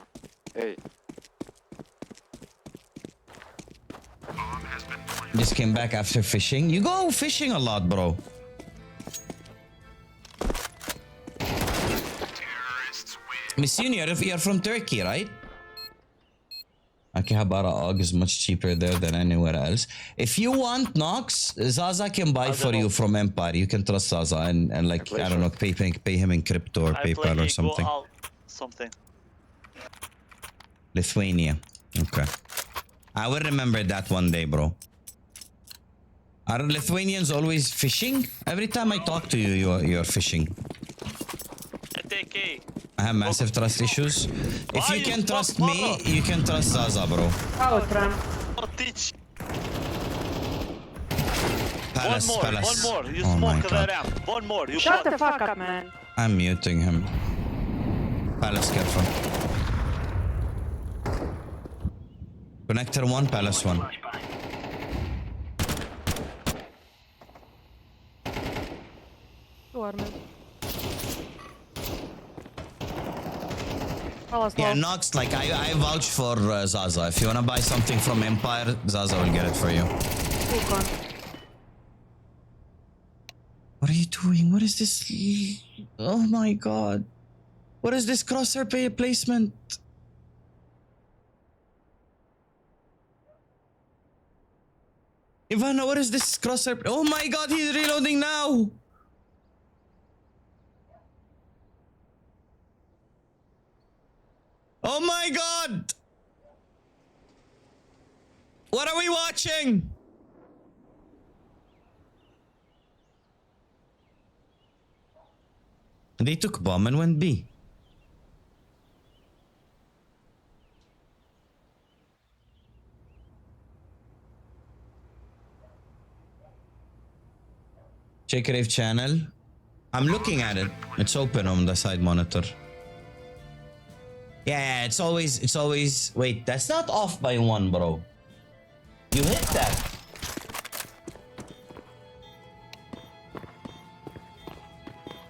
Speaker 10: Hey.
Speaker 1: Just came back after fishing. You go fishing a lot, bro. Miss Junior, you're from Turkey, right? Akihabara Og is much cheaper there than anywhere else. If you want Nox, Zaza can buy for you from Empire. You can trust Zaza and like, I don't know, pay him in crypto or PayPal or something.
Speaker 11: Something.
Speaker 1: Lithuania. Okay. I will remember that one day, bro. Are Lithuanians always fishing? Every time I talk to you, you're fishing.
Speaker 11: ATK.
Speaker 1: I have massive trust issues. If you can trust me, you can trust Zaza, bro.
Speaker 2: Oh, Tram.
Speaker 11: Teach.
Speaker 1: Palace.
Speaker 11: One more. You
Speaker 1: Oh my
Speaker 11: smoke
Speaker 1: God.
Speaker 11: the ramp. One more. You
Speaker 2: Shut
Speaker 11: shot.
Speaker 2: the fuck up, man.
Speaker 1: I'm muting him. Palace, careful. Connector 1, Palace 1.
Speaker 2: Two armor. Palace
Speaker 1: Yeah,
Speaker 2: low.
Speaker 1: Nox, like I vouch for Zaza. If you wanna buy something from Empire, Zaza will get it for you.
Speaker 2: Two con.
Speaker 1: What are you doing? What is this? Oh my God. What is this crosshair placement? Ivana, what is this crosshair? Oh my God, he's reloading now. Oh my God. What are we watching? They took bomb and went B. Check Rave channel. I'm looking at it. It's open on the side monitor. Yeah, it's always. Wait, that's not off by 1, bro. You hit that.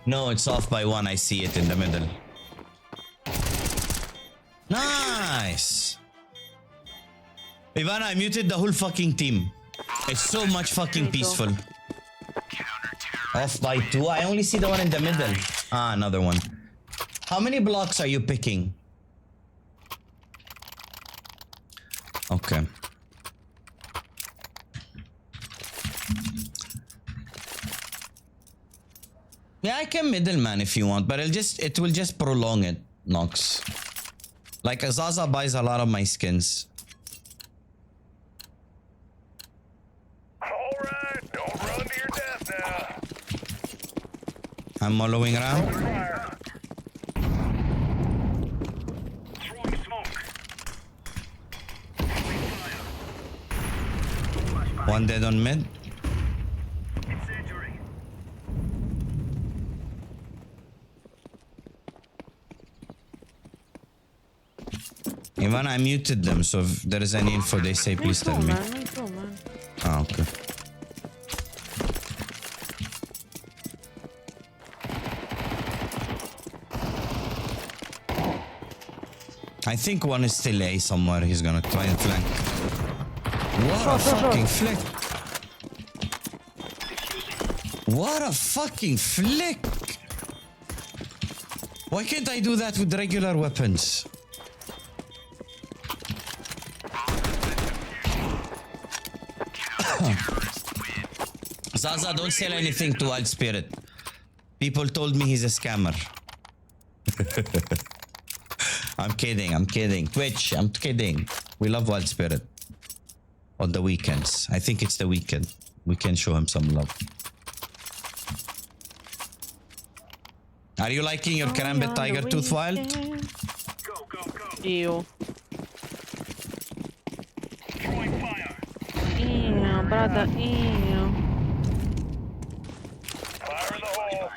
Speaker 1: No, it's off by 1. I see it in the middle. Nice. Ivana, I muted the whole fucking team. It's so much fucking peaceful. Off by 2. I only see the one in the middle. Ah, another one. How many blocks are you picking? Okay. Yeah, I can middleman if you want, but it will just prolong it, Nox. Like Azaza buys a lot of my skins.
Speaker 3: Alright, don't run to your death now.
Speaker 1: I'm following around.
Speaker 3: Throwing smoke.
Speaker 1: One dead on mid.
Speaker 3: Incendiary.
Speaker 1: Ivan, I muted them, so if there is any info they say, please tell me.
Speaker 2: Me too, man.
Speaker 1: Ah, okay. I think one is still A somewhere. He's gonna try and flank. What a fucking flick! What a fucking flick! Why can't I do that with regular weapons? Zaza, don't sell anything to Wild Spirit. People told me he's a scammer. I'm kidding. Twitch, I'm kidding. We love Wild Spirit. On the weekends. I think it's the weekend. We can show him some love. Are you liking your Karambit Tiger Tooth Wild?
Speaker 2: Ew. Ew, brother, ew.
Speaker 3: Fire in the hole.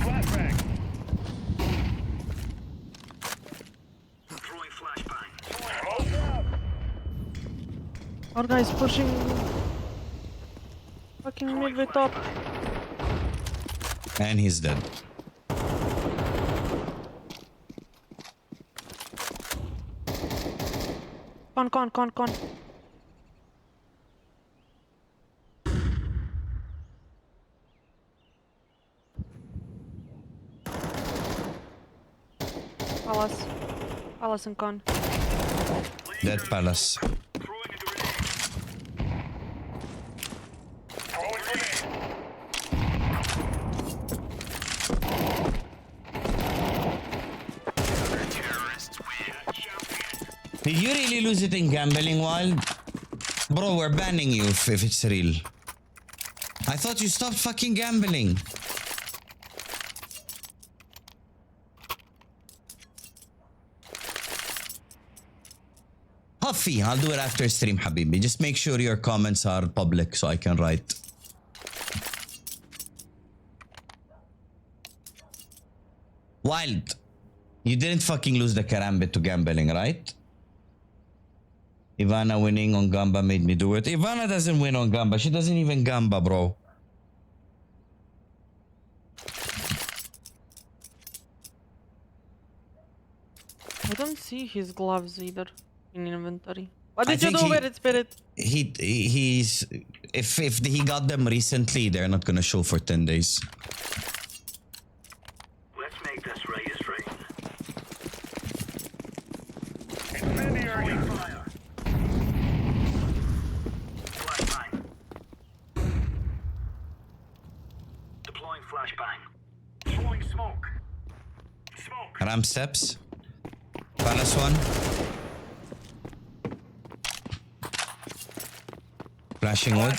Speaker 3: Flashbang. Throwing flashbang. Close up.
Speaker 2: Our guy's pushing. Fucking mid with top.
Speaker 1: And he's dead.
Speaker 2: Con. Palace and con.
Speaker 1: Dead Palace.
Speaker 3: Throwing grenade.
Speaker 1: Did you really lose it in gambling, Wild? Bro, we're banning you if it's real. I thought you stopped fucking gambling. Huffy, I'll do it after stream, Habibi. Just make sure your comments are public so I can write. Wild, you didn't fucking lose the Karambit to gambling, right? Ivana winning on Gamba made me do it. Ivana doesn't win on Gamba. She doesn't even Gamba, bro.
Speaker 2: I don't see his gloves either in inventory. What did you do with it, Spirit?
Speaker 1: He's if he got them recently, they're not gonna show for 10 days.
Speaker 3: Let's make this race rain. Incendiary fire. Flashbang. Deploying flashbang. Throwing smoke. Smoke.
Speaker 1: Ram steps. Palace one. Flashing wood.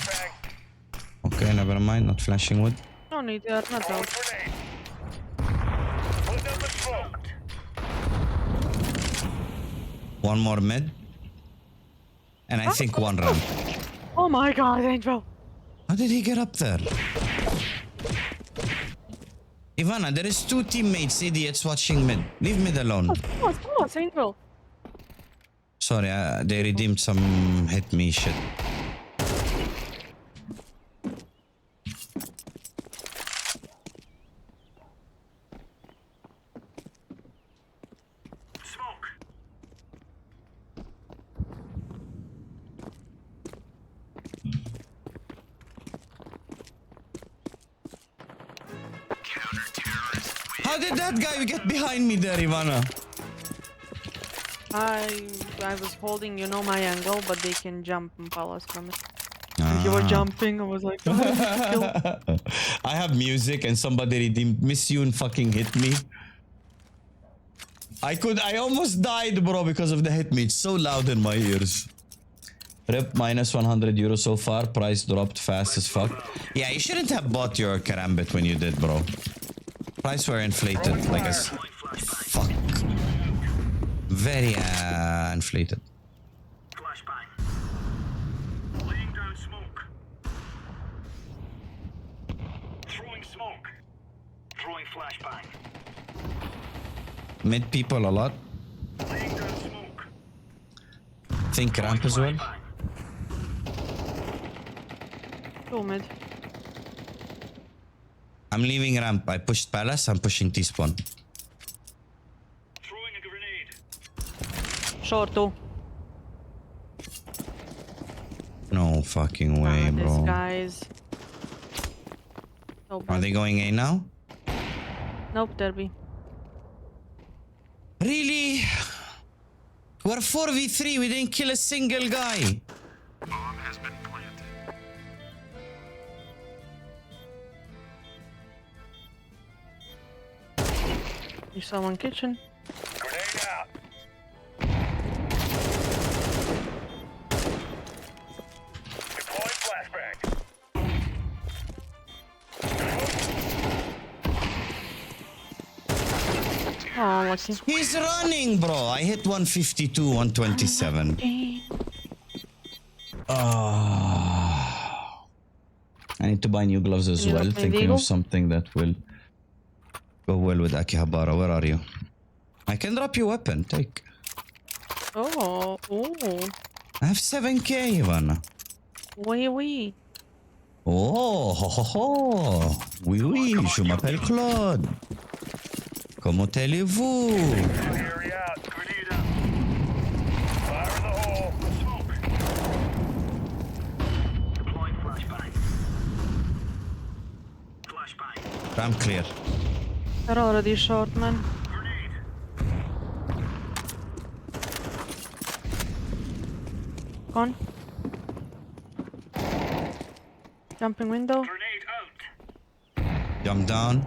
Speaker 1: Okay, never mind. Not flashing wood.
Speaker 2: No need, they are not out.
Speaker 3: Grenade. Put them in smoked.
Speaker 1: One more mid. And I think one ramp.
Speaker 2: Oh my god, Angel.
Speaker 1: How did he get up there? Ivana, there is 2 teammates, idiots watching mid. Leave mid alone.
Speaker 2: Come on, Angel.
Speaker 1: Sorry, they redeemed some hit me shit.
Speaker 3: Smoke.
Speaker 1: How did that guy get behind me there, Ivana?
Speaker 2: I was holding, you know, my angle, but they can jump and palace from it. And you were jumping, I was like, oh,
Speaker 1: I have music and somebody redeemed Miss Yoon fucking hit me. I almost died, bro, because of the hit me. It's so loud in my ears. Rip minus 100 euro so far. Price dropped fast as fuck. Yeah, you shouldn't have bought your Karambit when you did, bro. Price were inflated like as fuck. Very inflated.
Speaker 3: Flashbang. Laying down smoke. Throwing smoke. Throwing flashbang.
Speaker 1: Mid people a lot.
Speaker 3: Laying down smoke.
Speaker 1: Think ramp as well.
Speaker 2: Two mid.
Speaker 1: I'm leaving ramp. I pushed palace. I'm pushing T-spawn.
Speaker 3: Throwing a grenade.
Speaker 2: Short two.
Speaker 1: No fucking way,
Speaker 2: These
Speaker 1: bro.
Speaker 2: guys. So
Speaker 1: Are
Speaker 2: bad.
Speaker 1: they going A now?
Speaker 2: Nope, Derby.
Speaker 1: Really? We're 4v3. We didn't kill a single guy.
Speaker 2: You saw one kitchen.
Speaker 3: Grenade out. Deploying flashbang.
Speaker 2: Oh, lucky.
Speaker 1: He's running, bro. I hit 152, 127. I need to buy new gloves as
Speaker 2: You
Speaker 1: well.
Speaker 2: look
Speaker 1: Thinking
Speaker 2: illegal?
Speaker 1: of something that will go well with Akihabara. Where are you? I can drop you a weapon. Take.
Speaker 2: Oh, oh.
Speaker 1: I have 7k, Ivana.
Speaker 2: Oui, oui.
Speaker 1: Oh, ho, ho, ho. Oui, oui, je m'appelle Claude. Comment allez-vous?
Speaker 3: Carry out. Grenade out. Fire in the hole. Smoke. Deploying flashbang. Flashbang.
Speaker 1: I'm clear.
Speaker 2: They're already short, man.
Speaker 3: Grenade.
Speaker 2: Gone. Jumping window.
Speaker 3: Grenade out.
Speaker 1: Jump down.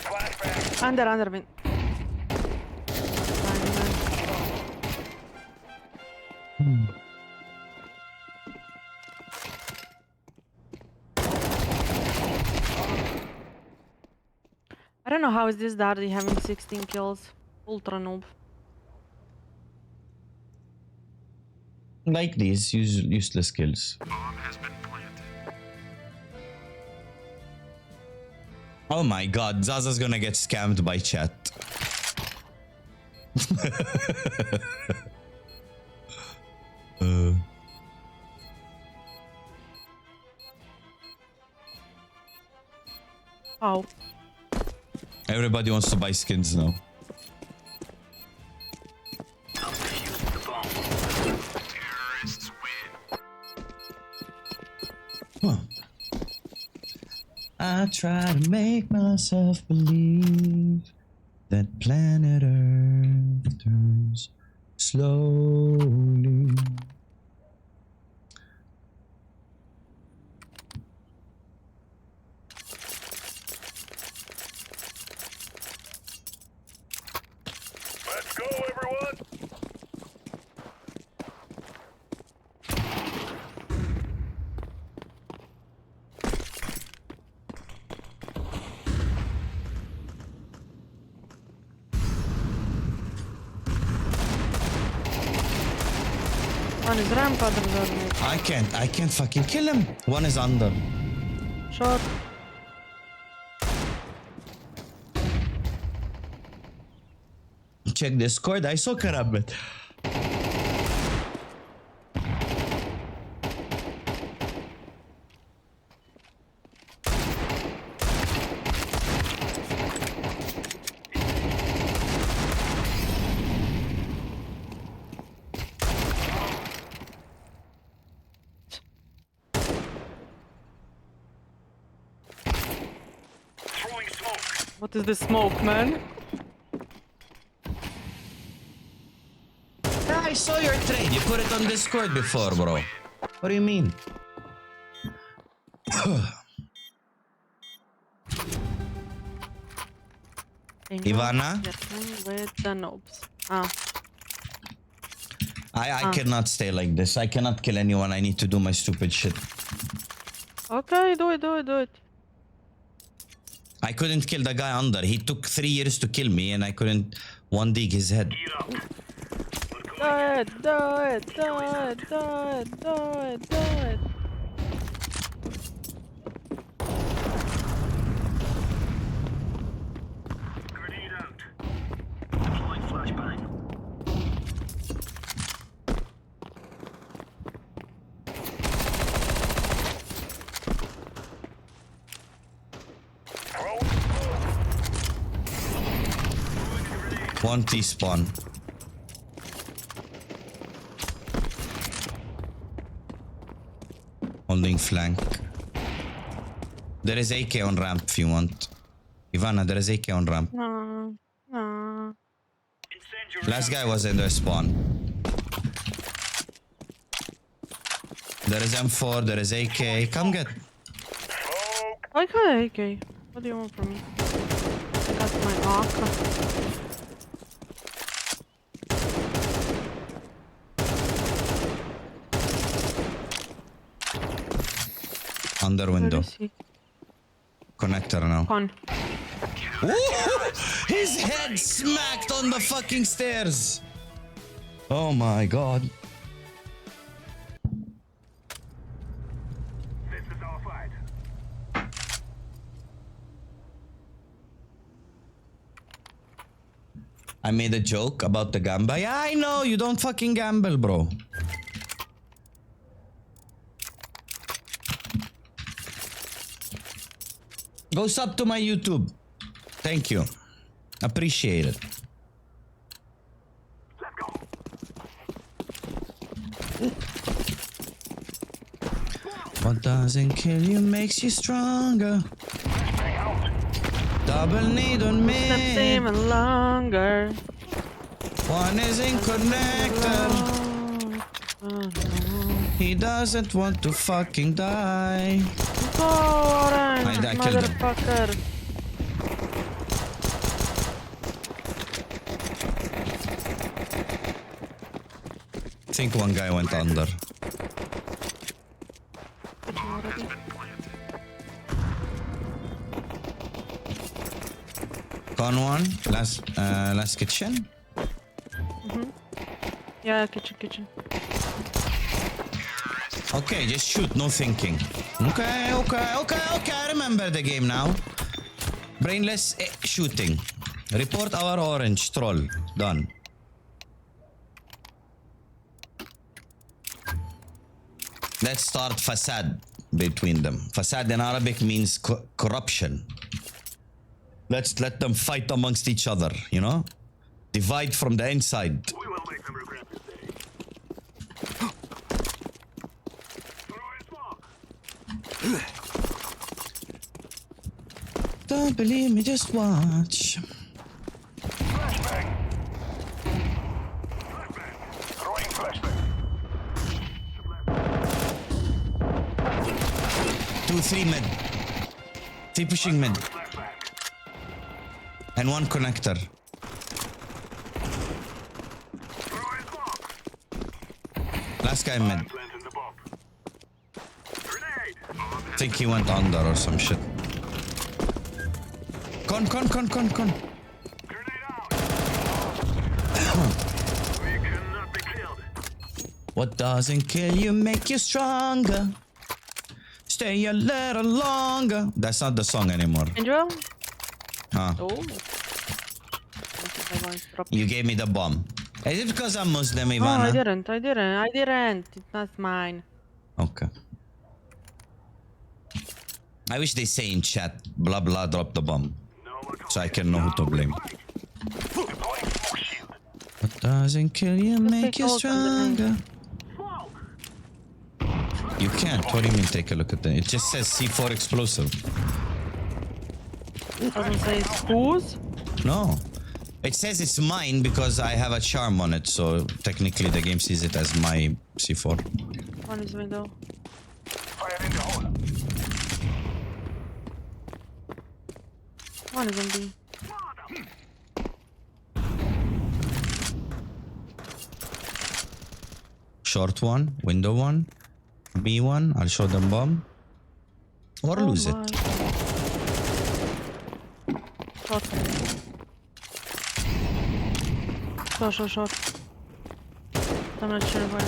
Speaker 3: Flashbang.
Speaker 2: Under win. I don't know how is this Dardy having 16 kills. Ultra noob.
Speaker 1: Like these useless kills. Oh my god, Zaza's gonna get scammed by chat.
Speaker 2: Oh.
Speaker 1: Everybody wants to buy skins now.
Speaker 3: Terrorists win.
Speaker 1: Huh. I try to make myself believe that planet Earth turns slowly.
Speaker 3: Let's go, everyone.
Speaker 2: One is ramp, other is mid.
Speaker 1: I can't fucking kill him. One is under.
Speaker 2: Short.
Speaker 1: Check Discord. I saw Karabet.
Speaker 3: Throwing smoke.
Speaker 2: What is this smoke, man?
Speaker 1: Yeah, I saw your trade. You put it on Discord before, bro. What do you mean? Ivana?
Speaker 2: With the noobs. Ah.
Speaker 1: I cannot stay like this. I cannot kill anyone. I need to do my stupid shit.
Speaker 2: Okay, do it.
Speaker 1: I couldn't kill the guy under. He took 3 years to kill me and I couldn't one dig his head.
Speaker 2: Do it.
Speaker 3: Grenade out. Deploying flashbang. Throwing smoke.
Speaker 1: One T-spawn. Holding flank. There is AK on ramp if you want. Ivana, there is AK on ramp.
Speaker 2: No. No.
Speaker 1: Last guy was in the spawn. There is M4, there is AK. Come get.
Speaker 2: I got AK. What do you want from me? I got my AK.
Speaker 1: Under
Speaker 2: Where
Speaker 1: window.
Speaker 2: is he?
Speaker 1: Connector now.
Speaker 2: Con.
Speaker 1: Ooh, his head smacked on the fucking stairs. Oh my god.
Speaker 3: This is our fight.
Speaker 1: I made a joke about the gamba. Yeah, I know. You don't fucking gamble, bro. Go sub to my YouTube. Thank you. Appreciate it.
Speaker 3: Let's go.
Speaker 1: What doesn't kill you makes you stronger.
Speaker 3: Bang out.
Speaker 1: Double need on
Speaker 2: Steps
Speaker 1: me.
Speaker 2: even longer.
Speaker 1: One isn't connected. He doesn't want to fucking die.
Speaker 2: Orange,
Speaker 1: I killed him.
Speaker 2: motherfucker.
Speaker 1: I think one guy went under. Con one, last kitchen.
Speaker 2: Yeah, kitchen.
Speaker 1: Okay, just shoot, no thinking. Okay. I remember the game now. Brainless shooting. Report our orange troll. Done. Let's start facade between them. Facade in Arabic means corruption. Let's let them fight amongst each other, you know? Divide from the inside.
Speaker 3: We will make them regret this day. Throwing smoke.
Speaker 1: Don't believe me, just watch.
Speaker 3: Flashbang. Throwing flashbang.
Speaker 1: 2-3 mid. 3 pushing mid.
Speaker 3: Flashbang.
Speaker 1: And 1 connector.
Speaker 3: Throwing smoke.
Speaker 1: Last guy mid.
Speaker 3: Planting the bomb. Grenade.
Speaker 1: I think he went under or some shit. Con.
Speaker 3: Grenade out. We cannot be killed.
Speaker 1: What doesn't kill you make you stronger. Stay a little longer. That's not the song anymore.
Speaker 2: Angel?
Speaker 1: Huh.
Speaker 2: Oh.
Speaker 1: You gave me the bomb. Is it because I'm Muslim,
Speaker 2: No,
Speaker 1: Ivana?
Speaker 2: I didn't. It's not mine.
Speaker 1: Okay. I wish they say in chat, blah blah, drop the bomb. So I can know who to blame.
Speaker 3: Deploying smoke shield.
Speaker 1: What doesn't kill you make you
Speaker 2: take ult on the
Speaker 1: stronger. You can't. What do you mean take a look at that? It just says C4 explosive.
Speaker 2: Doesn't say whose?
Speaker 1: No. It says it's mine because I have a charm on it, so technically the game sees it as my C4.
Speaker 2: One is window.
Speaker 3: Fire in the hole.
Speaker 2: One is on B.
Speaker 1: Short one, window one, B one, I'll show them bomb. Or
Speaker 2: Oh
Speaker 1: lose it.
Speaker 2: my. Short. I'm not sure where.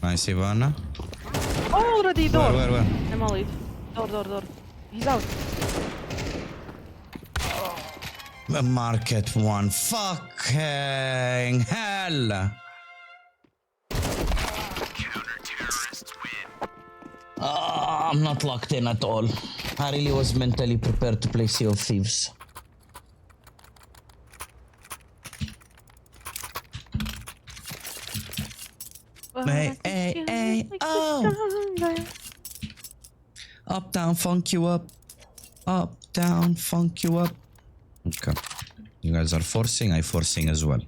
Speaker 1: Nice, Ivana.
Speaker 2: Oh, already door.
Speaker 1: Where?
Speaker 2: I'm all it. Door. He's out.
Speaker 1: Market one. Fucking hell. I'm not locked in at all. I really was mentally prepared to play Sea of Thieves. Hey, Hey, oh. Up, down, funk you up. Up, down, funk you up. Okay. You guys are forcing, I forcing as well.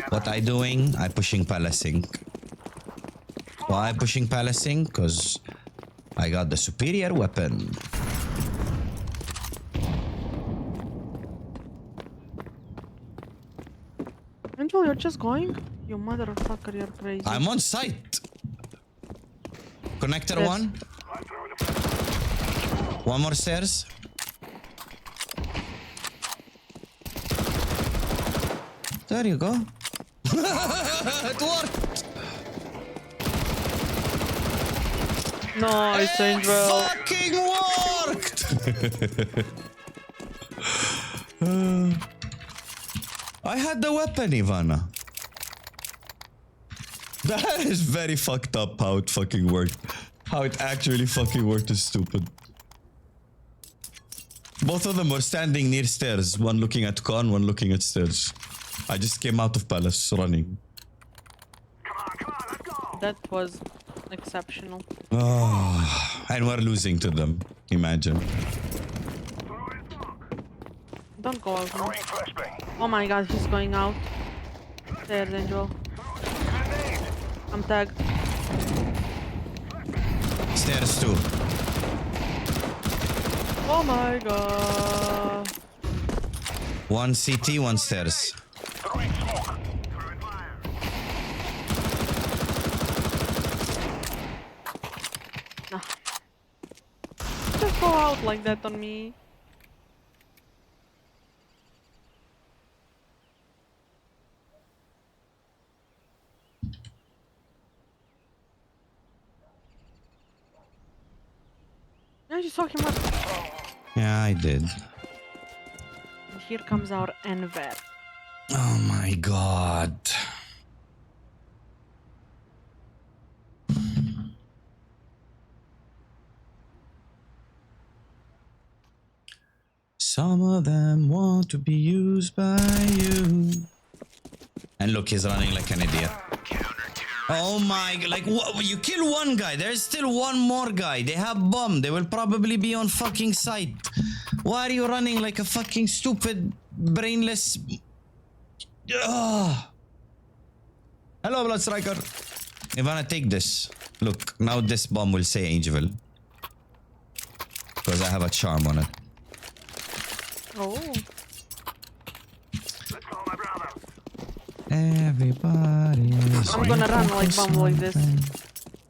Speaker 1: What I doing? I pushing palacing. Why pushing palacing? Because I got the superior weapon.
Speaker 2: Angel, you're just going? You motherfucker, you're crazy.
Speaker 1: I'm on site. Connector
Speaker 2: Yes.
Speaker 1: one. One more stairs. There you go. It worked.
Speaker 2: Nice, Angel.
Speaker 1: Fucking worked. I had the weapon, Ivana. That is very fucked up how it fucking worked. How it actually fucking worked is stupid. Both of them were standing near stairs. One looking at con, one looking at stairs. I just came out of palace running.
Speaker 2: That was exceptional.
Speaker 1: Oh, and we're losing to them. Imagine.
Speaker 2: Don't go out now. Oh my god, he's going out. There's Angel. I'm tagged.
Speaker 1: Stairs too.
Speaker 2: Oh my god.
Speaker 1: One CT, one stairs.
Speaker 2: Nah. Just go out like that on me. Yeah, you saw him up.
Speaker 1: Yeah, I did.
Speaker 2: And here comes our Enver.
Speaker 1: Oh my god. Some of them want to be used by you. And look, he's running like an idiot. Oh my, like what? You kill one guy, there's still one more guy. They have bomb, they will probably be on fucking site. Why are you running like a fucking stupid, brainless... Ugh. Hello, Blood Striker. Ivana, take this. Look, now this bomb will say Angel. Because I have a charm on it.
Speaker 2: Oh.
Speaker 1: Everybody is
Speaker 2: I'm gonna run like bomb like this.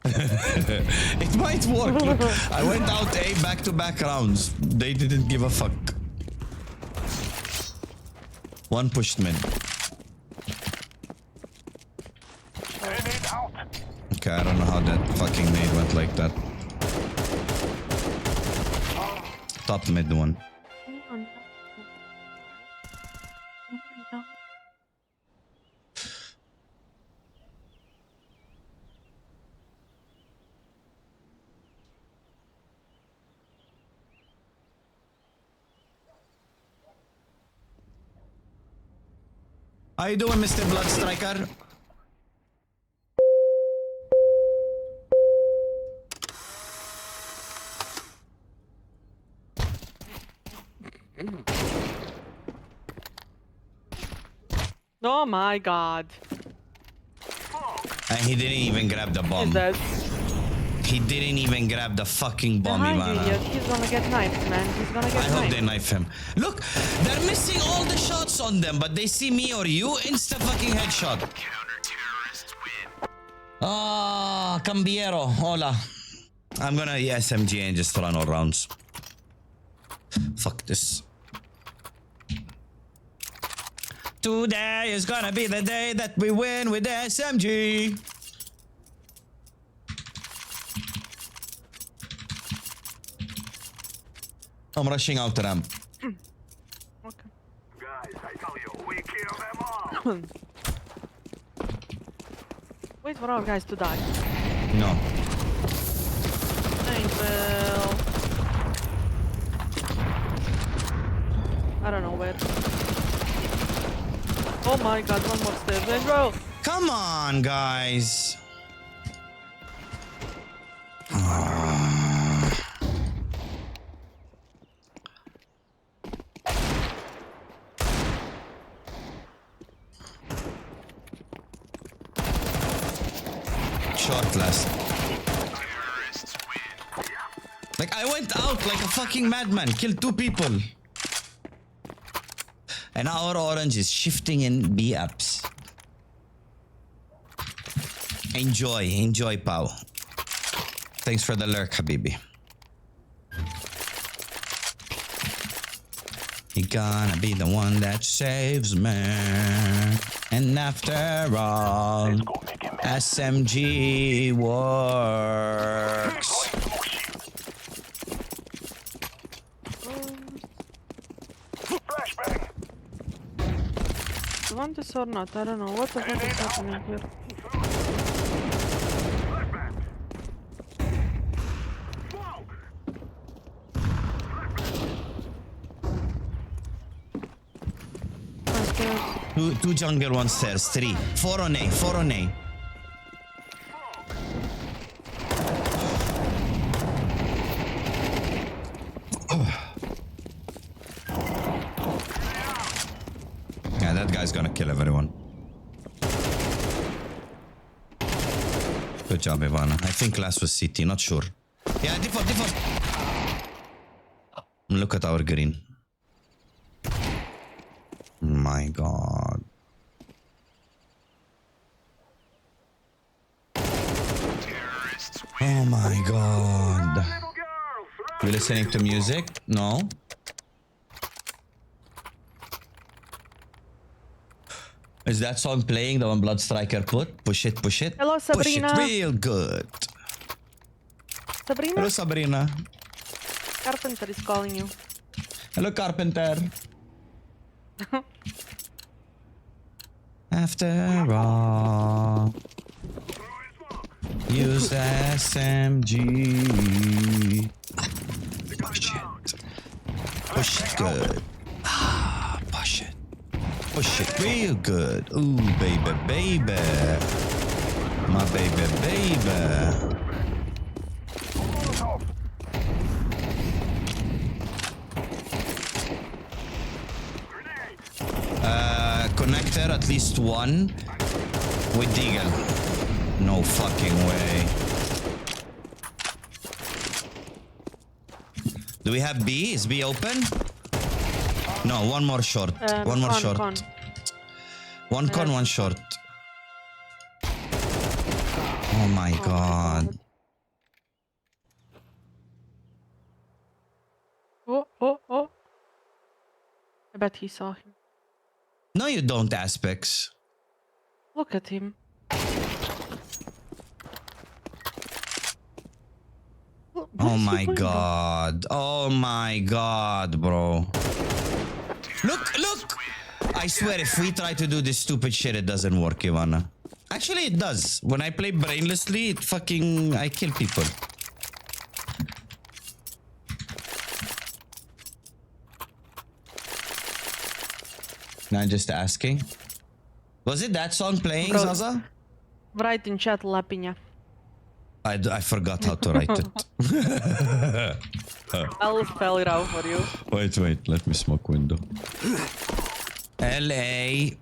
Speaker 1: It might work. Look, I went out A back-to-back rounds. They didn't give a fuck. One pushed mid. Okay, I don't know how that fucking nade went like that. Top mid one. How you doing, Mr. Blood Striker?
Speaker 2: Oh my god.
Speaker 1: And he didn't even grab the bomb.
Speaker 2: He's dead.
Speaker 1: He didn't even grab the fucking bomb,
Speaker 2: Behind you,
Speaker 1: Ivana.
Speaker 2: idiot. He's gonna get knifed, man. He's gonna get
Speaker 1: I
Speaker 2: knifed.
Speaker 1: hope they knife him. Look, they're missing all the shots on them, but they see me or you, insta fucking headshot. Ah, Cambiero, hola. I'm gonna SMG and just run all rounds. Fuck this. Today is gonna be the day that we win with the SMG. I'm rushing out ramp.
Speaker 2: Okay.
Speaker 3: Guys, I tell you, we kill them all.
Speaker 2: Wait for our guys to die.
Speaker 1: No.
Speaker 2: Angel. I don't know where. Oh my god, one more stairs. Angel!
Speaker 1: Come on, guys. short last. Like, I went out like a fucking madman, killed 2 people. And our orange is shifting in B apps. Enjoy, Pau. Thanks for the lurk, Habibi. You're gonna be the one that saves me. And after all, SMG works.
Speaker 3: Flashbang.
Speaker 2: You want this or not? I don't know. What the fuck is happening here?
Speaker 1: Two jungle, 1 stairs, 3. 4 on A, 4 on A. Yeah, that guy's gonna kill everyone. Good job, Ivana. I think last was CT, not sure. Yeah, default. Look at our green. My god. Oh my god. You listening to music? No? Is that song playing, the one Blood Striker put? Push it.
Speaker 2: Hello, Sabrina.
Speaker 1: Push it real good.
Speaker 2: Sabrina?
Speaker 1: Hello, Sabrina.
Speaker 2: Carpenter is calling you.
Speaker 1: Hello, Carpenter. After all, use SMG. Push it good. Push it real good. Ooh, baby. My baby. Connector, at least 1 with Deagle. No fucking way. Do we have B? Is B open? No, 1 more short. One more short.
Speaker 2: Con.
Speaker 1: 1 con, 1 short. Oh my god.
Speaker 2: Oh. I bet he saw him.
Speaker 1: No, you don't, Aspects.
Speaker 2: Look at him.
Speaker 1: Oh my god. Oh my god, bro. Look! I swear, if we try to do this stupid shit, it doesn't work, Ivana. Actually, it does. When I play brainlessly, I kill people. Now just asking. Was it that song playing,
Speaker 2: Bro,
Speaker 1: Zaza?
Speaker 2: Write in chat Lapinya.
Speaker 1: I forgot how to write it.
Speaker 2: I'll spell it out for you.
Speaker 1: Wait, let me smoke window. L-A-P-E-N-J-A.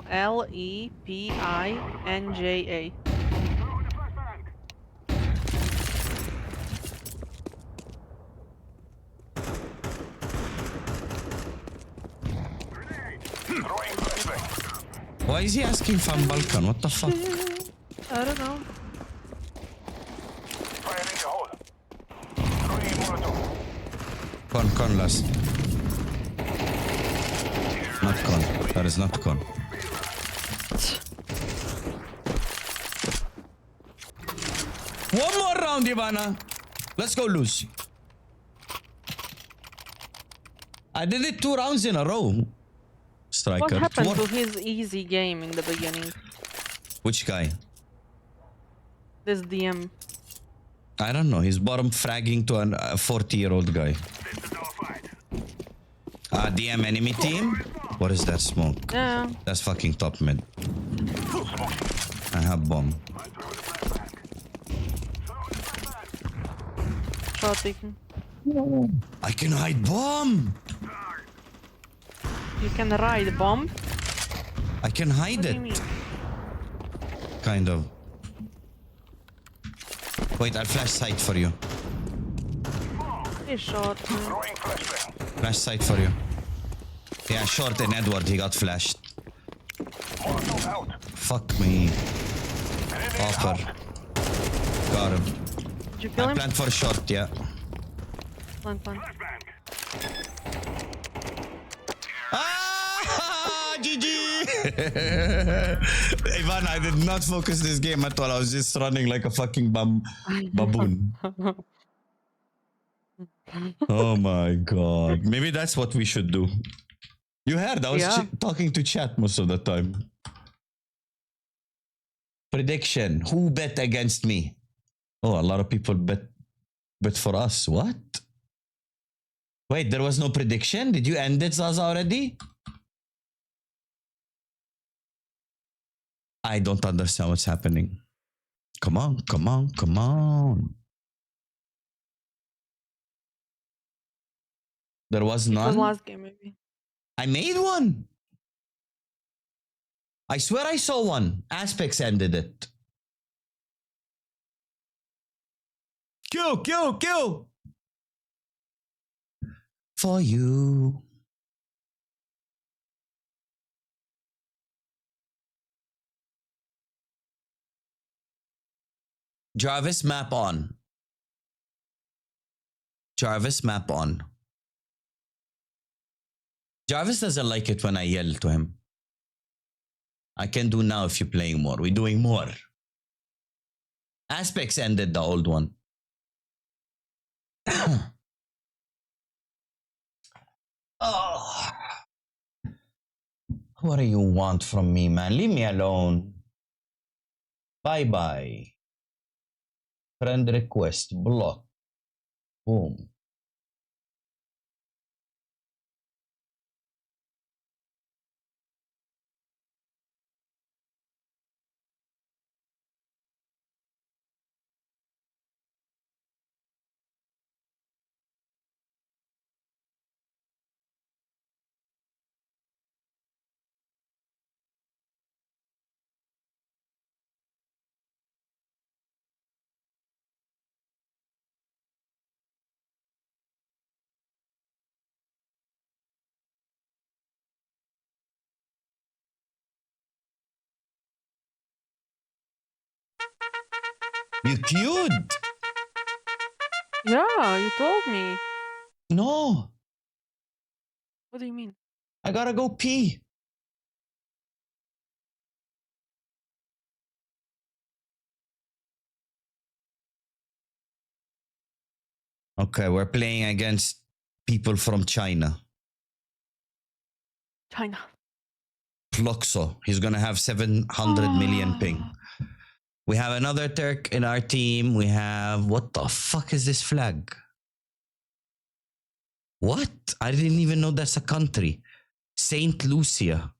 Speaker 2: L-E-P-I-N-J-A.
Speaker 1: Why is he asking from Balkan? What the fuck?
Speaker 2: I don't know.
Speaker 1: Con last. Not con. That is not con. One more round, Ivana. Let's go, Lucy. I did it 2 rounds in a row. Striker.
Speaker 2: What happened to his easy game in the beginning?
Speaker 1: Which guy?
Speaker 2: This DM.
Speaker 1: I don't know. He's bottom fragging to a 40-year-old guy. DM enemy team? What is that smoke?
Speaker 2: Yeah.
Speaker 1: That's fucking top mid. I have bomb.
Speaker 2: Shot taken.
Speaker 1: I can hide bomb!
Speaker 2: You can ride bomb?
Speaker 1: I can hide
Speaker 2: What do
Speaker 1: it.
Speaker 2: you mean?
Speaker 1: Kind of. Wait, I'll flash sight for you.
Speaker 2: He shot me.
Speaker 3: Throwing flashbang.
Speaker 1: Flash sight for you. Yeah, short and Edward, he got flashed.
Speaker 3: Molotov out.
Speaker 1: Fuck me.
Speaker 3: Grenade
Speaker 1: Offer.
Speaker 3: out.
Speaker 1: Got him.
Speaker 2: Did you kill
Speaker 1: I
Speaker 2: him?
Speaker 1: planned for a shot, yeah.
Speaker 2: Plant.
Speaker 3: Flashbang.
Speaker 1: Ah, GG! Ivan, I did not focus this game at all. I was just running like a fucking baboon. Oh my god. Maybe that's what we should do. You heard, I was
Speaker 2: Yeah.
Speaker 1: talking to chat most of the time. Prediction. Who bet against me? Oh, a lot of people bet for us. What? Wait, there was no prediction? Did you end it, Zaza, already? I don't understand what's happening. Come on, come on, come on. There was
Speaker 2: It was
Speaker 1: none?
Speaker 2: last game maybe.
Speaker 1: I made one. I swear I saw one. Aspects ended it. Kill. For you. Jarvis, map on. Jarvis, map on. Jarvis doesn't like it when I yell to him. I can do now if you're playing more. We're doing more. Aspects ended the old one. Oh. What do you want from me, man? Leave me alone. Bye-bye. Friend request. Block. Boom. You cute.
Speaker 2: Yeah, you told me.
Speaker 1: No,
Speaker 2: What do you mean?
Speaker 1: I gotta go pee. Okay, we're playing against people from China.
Speaker 2: China.
Speaker 1: Ploxo. He's gonna have 700 million ping. We have another Turk in our team. We have... What the fuck is this flag? What? I didn't even know that's a country. Saint Lucia.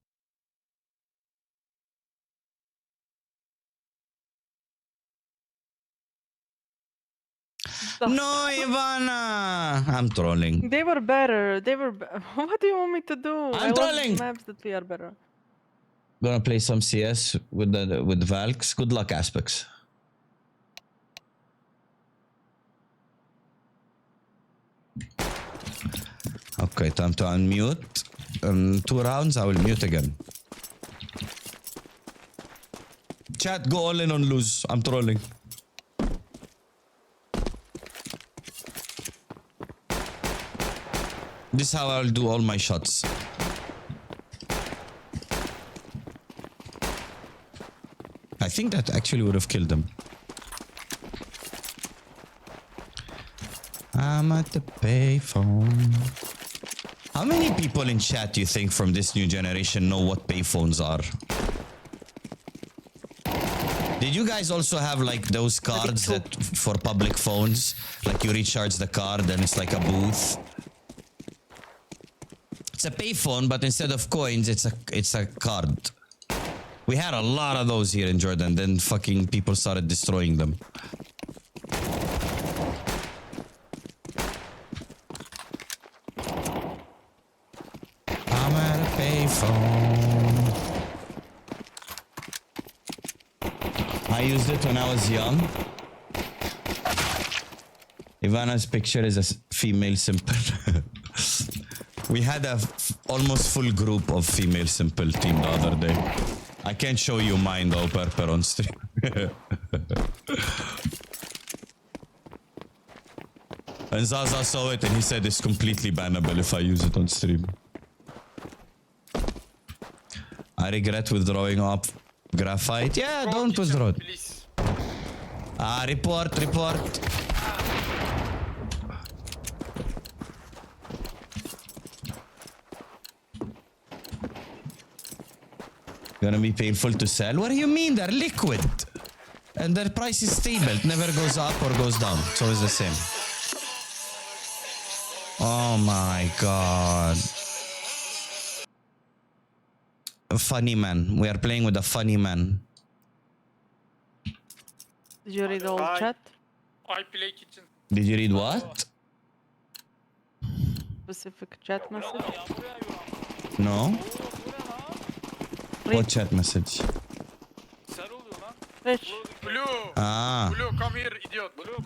Speaker 1: No, Ivana. I'm trolling.
Speaker 2: They were better. What do you want me to do?
Speaker 1: I'm trolling.
Speaker 2: love maps that we are better.
Speaker 1: Gonna play some CS with Valks. Good luck, Aspects. Okay, time to unmute. 2 rounds, I will mute again. Chat, go all in on lose. I'm trolling. This is how I'll do all my shots. I think that actually would have killed them. I'm at the payphone. How many people in chat do you think from this new generation know what payphones are? Did you guys also have like those cards that for public phones? Like you recharge the card and it's like a booth. It's a payphone, but instead of coins, it's a card. We had a lot of those here in Jordan. Then fucking people started destroying them. I'm at a payphone. I used it when I was young. Ivana's picture is a female simple. We had a almost full group of female simple team the other day. I can't show you mine though, per on stream. And Zaza saw it and he said it's completely bannable if I use it on stream. I regret withdrawing up graphite. Yeah, don't withdraw it.
Speaker 11: Please.
Speaker 1: Report. Gonna be painful to sell? What do you mean? They're liquid. And their price is stable. It never goes up or goes down. It's always the same. Oh my god. A funny man. We are playing with a funny man.
Speaker 2: Did you read all chat?
Speaker 11: I play kitchen.
Speaker 1: Did you read what?
Speaker 2: Specific chat message?
Speaker 1: No? What chat message?
Speaker 2: Rich.
Speaker 11: Blue.
Speaker 1: Ah.
Speaker 11: Blue, come here, idiot. Blue.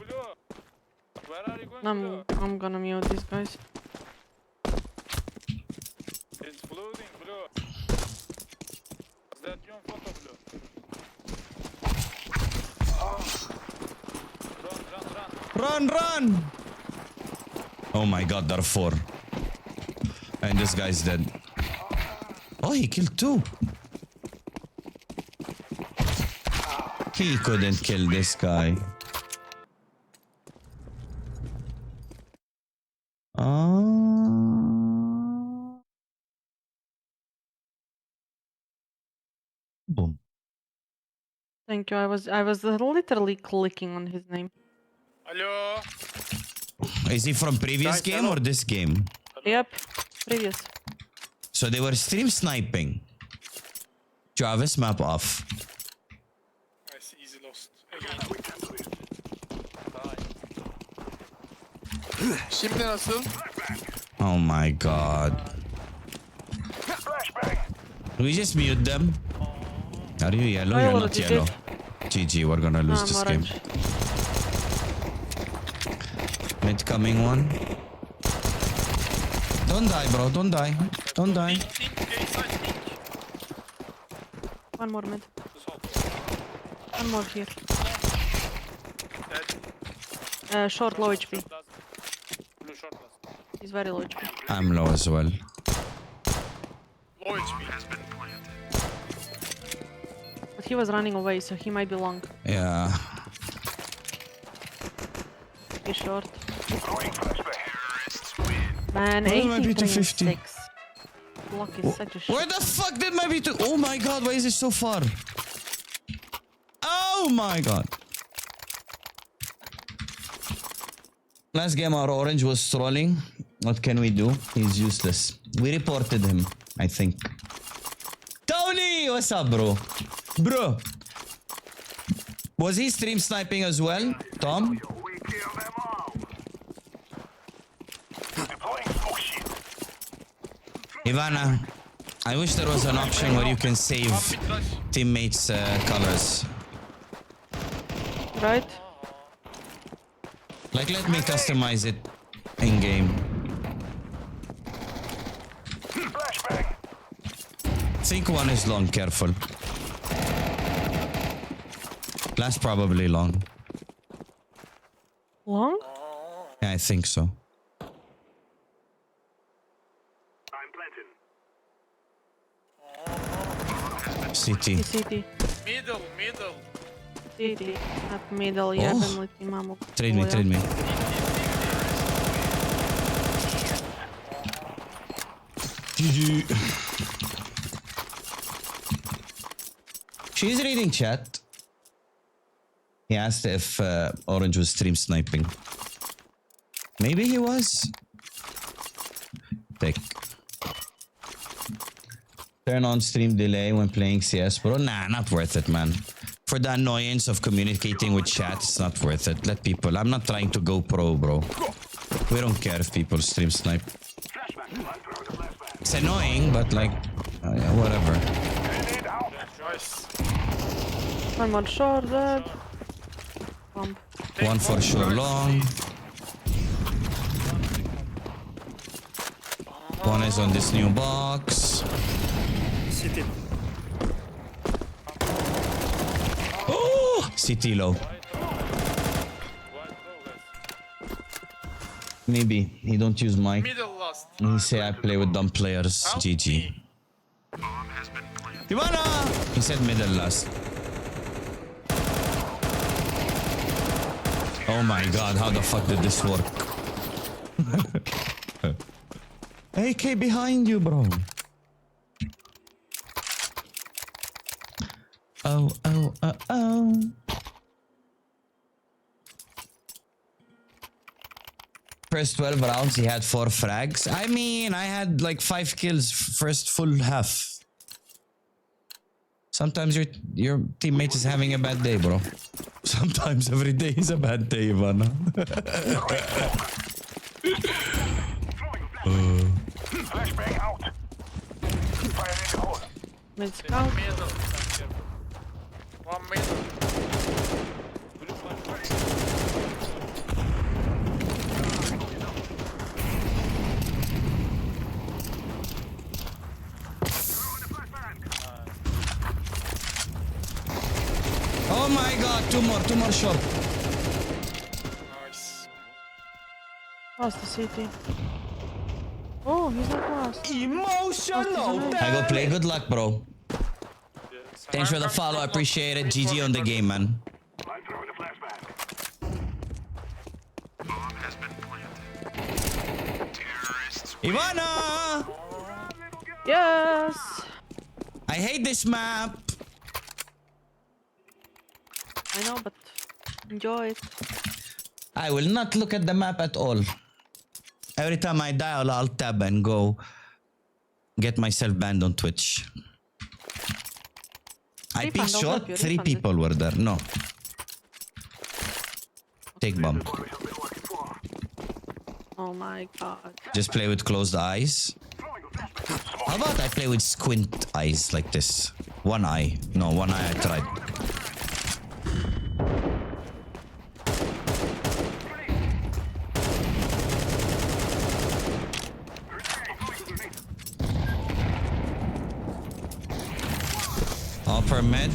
Speaker 11: Where are you going?
Speaker 2: I'm gonna mute these guys.
Speaker 11: It's floating, Blue. Is that you on photo, Blue?
Speaker 1: Run! Oh my god, there are 4. And this guy's dead. Oh, he killed 2. He couldn't kill this guy. Boom.
Speaker 2: Thank you. I was literally clicking on his name.
Speaker 11: Hello.
Speaker 1: Is he from previous game or this game?
Speaker 2: Yep. Previous.
Speaker 1: So they were stream sniping. Travis map off.
Speaker 11: Nice, easy lost. Şimdi nasıl?
Speaker 1: Oh my god. Do we just mute them? Are you yellow? You're not yellow. GG, we're gonna lose this game. Mid coming one. Don't die, bro. Don't die. Don't die.
Speaker 2: One more mid. One more here. Short, low HP. He's very low HP.
Speaker 1: I'm low as well.
Speaker 11: Low HP.
Speaker 2: But he was running away, so he might be long.
Speaker 1: Yeah.
Speaker 2: He's short. Man,
Speaker 1: Why did my B2
Speaker 2: 83 Block is such a shit.
Speaker 1: Where the fuck did my B2? Oh my god, why is it so far? Oh my god. Last game our orange was trolling. What can we do? He's useless. We reported him, I think. Tony! What's up, bro? Bro! Was he stream sniping as well, Tom? Ivana, I wish there was an option where you can save teammates' colors.
Speaker 2: Right?
Speaker 1: Like, let me customize it in-game. Think one is long, careful. Last probably long.
Speaker 2: Long?
Speaker 1: Yeah, I think so. CT.
Speaker 2: CT.
Speaker 11: Middle.
Speaker 2: CT. Not middle, ебаный ты маму.
Speaker 1: Trade me. GG. She's reading chat. He asked if Orange was stream sniping. Maybe he was. Take. Turn on stream delay when playing CS, bro. Nah, not worth it, man. For the annoyance of communicating with chat, it's not worth it. Let people. I'm not trying to go pro, bro. We don't care if people stream snipe. It's annoying, but like, yeah, whatever.
Speaker 2: One more short, dead. Bomb.
Speaker 1: One for sure long. One is on this new box.
Speaker 11: City.
Speaker 1: Oh! CT low. Maybe he don't use mic.
Speaker 9: Middle last.
Speaker 1: He say I play with dumb players. GG. Ivana! He said middle last. Oh my god, how the fuck did this work? AK behind you, bro. Oh. First 12 rounds, he had 4 frags. I mean, I had like 5 kills first full half. Sometimes your teammate is having a bad day, bro. Sometimes every day is a bad day, Ivana.
Speaker 3: Flashbang out. Fire in the hole.
Speaker 2: Mid scout.
Speaker 9: Middle. One middle.
Speaker 1: Oh my god, two more short.
Speaker 9: Nice.
Speaker 2: Lost the city. Oh, he's not lost.
Speaker 1: Emotional. I go play. Good luck, bro. Thanks for the follow. I appreciate it. GG on the game, man.
Speaker 3: I'm throwing a flashbang.
Speaker 1: Ivana!
Speaker 2: Yes!
Speaker 1: I hate this map.
Speaker 2: I know, but enjoy it.
Speaker 1: I will not look at the map at all. Every time I die, I'll alt tab and go get myself banned on Twitch. I peeked short, 3 people were there. No. Take bomb.
Speaker 2: Oh my god.
Speaker 1: Just play with closed eyes. How about I play with squint eyes like this? One eye. No, one eye I tried. Upper mid.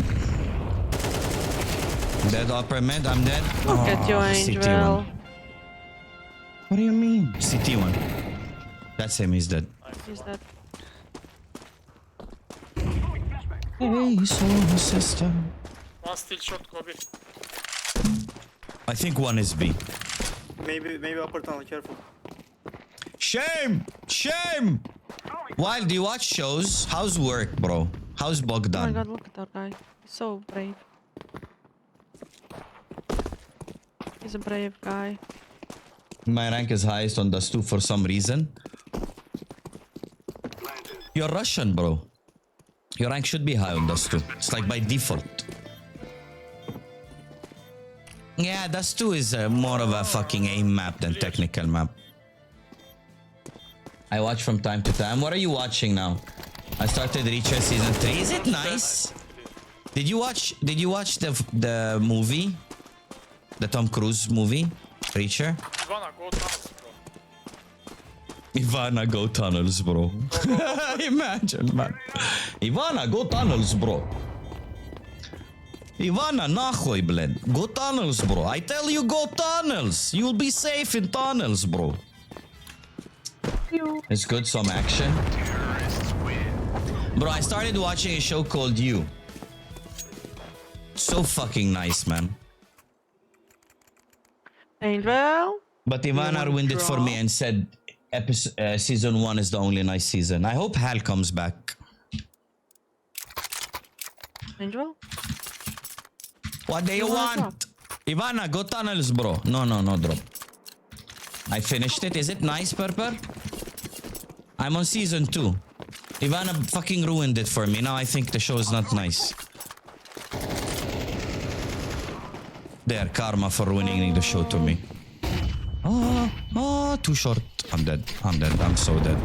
Speaker 1: Dead upper mid, I'm dead.
Speaker 2: Look at you, Angel.
Speaker 1: What do you mean? CT1. That's him, he's dead.
Speaker 2: He's dead.
Speaker 1: Hey, soul sister.
Speaker 11: One still short, Kobe.
Speaker 1: I think one is B.
Speaker 11: Maybe upper tunnel, careful.
Speaker 1: Shame! Shame! While do you watch shows? How's work, bro? How's
Speaker 2: Oh my
Speaker 1: Bogdan?
Speaker 2: god, look at that guy. He's so brave. He's a brave guy.
Speaker 1: My rank is highest on Dust 2 for some reason. You're Russian, bro. Your rank should be high on Dust 2. It's like by default. Yeah, Dust 2 is more of a fucking aim map than technical map. I watch from time to time. What are you watching now? I started Reacher season 3. Is it nice? Did you watch the movie? The Tom Cruise movie? Reacher?
Speaker 11: Ivana, go tunnels, bro.
Speaker 1: Ivana, go tunnels, bro. Imagine, man. Ivana, go tunnels, bro. Ivana, nahoy, bled. Go tunnels, bro. I tell you, go tunnels. You'll be safe in tunnels, bro. It's good, some action. Bro, I started watching a show called You. So fucking nice, man.
Speaker 2: Angel?
Speaker 1: But Ivana ruined it for me and said season 1 is the only nice season. I hope Hal comes back.
Speaker 2: Angel?
Speaker 1: What do you want? Ivana, go tunnels, bro. No, drop. I finished it. Is it nice, Purper? I'm on season 2. Ivana fucking ruined it for me. Now I think the show is not nice. There, karma for ruining the show to me. Oh, too short. I'm dead. I'm so dead.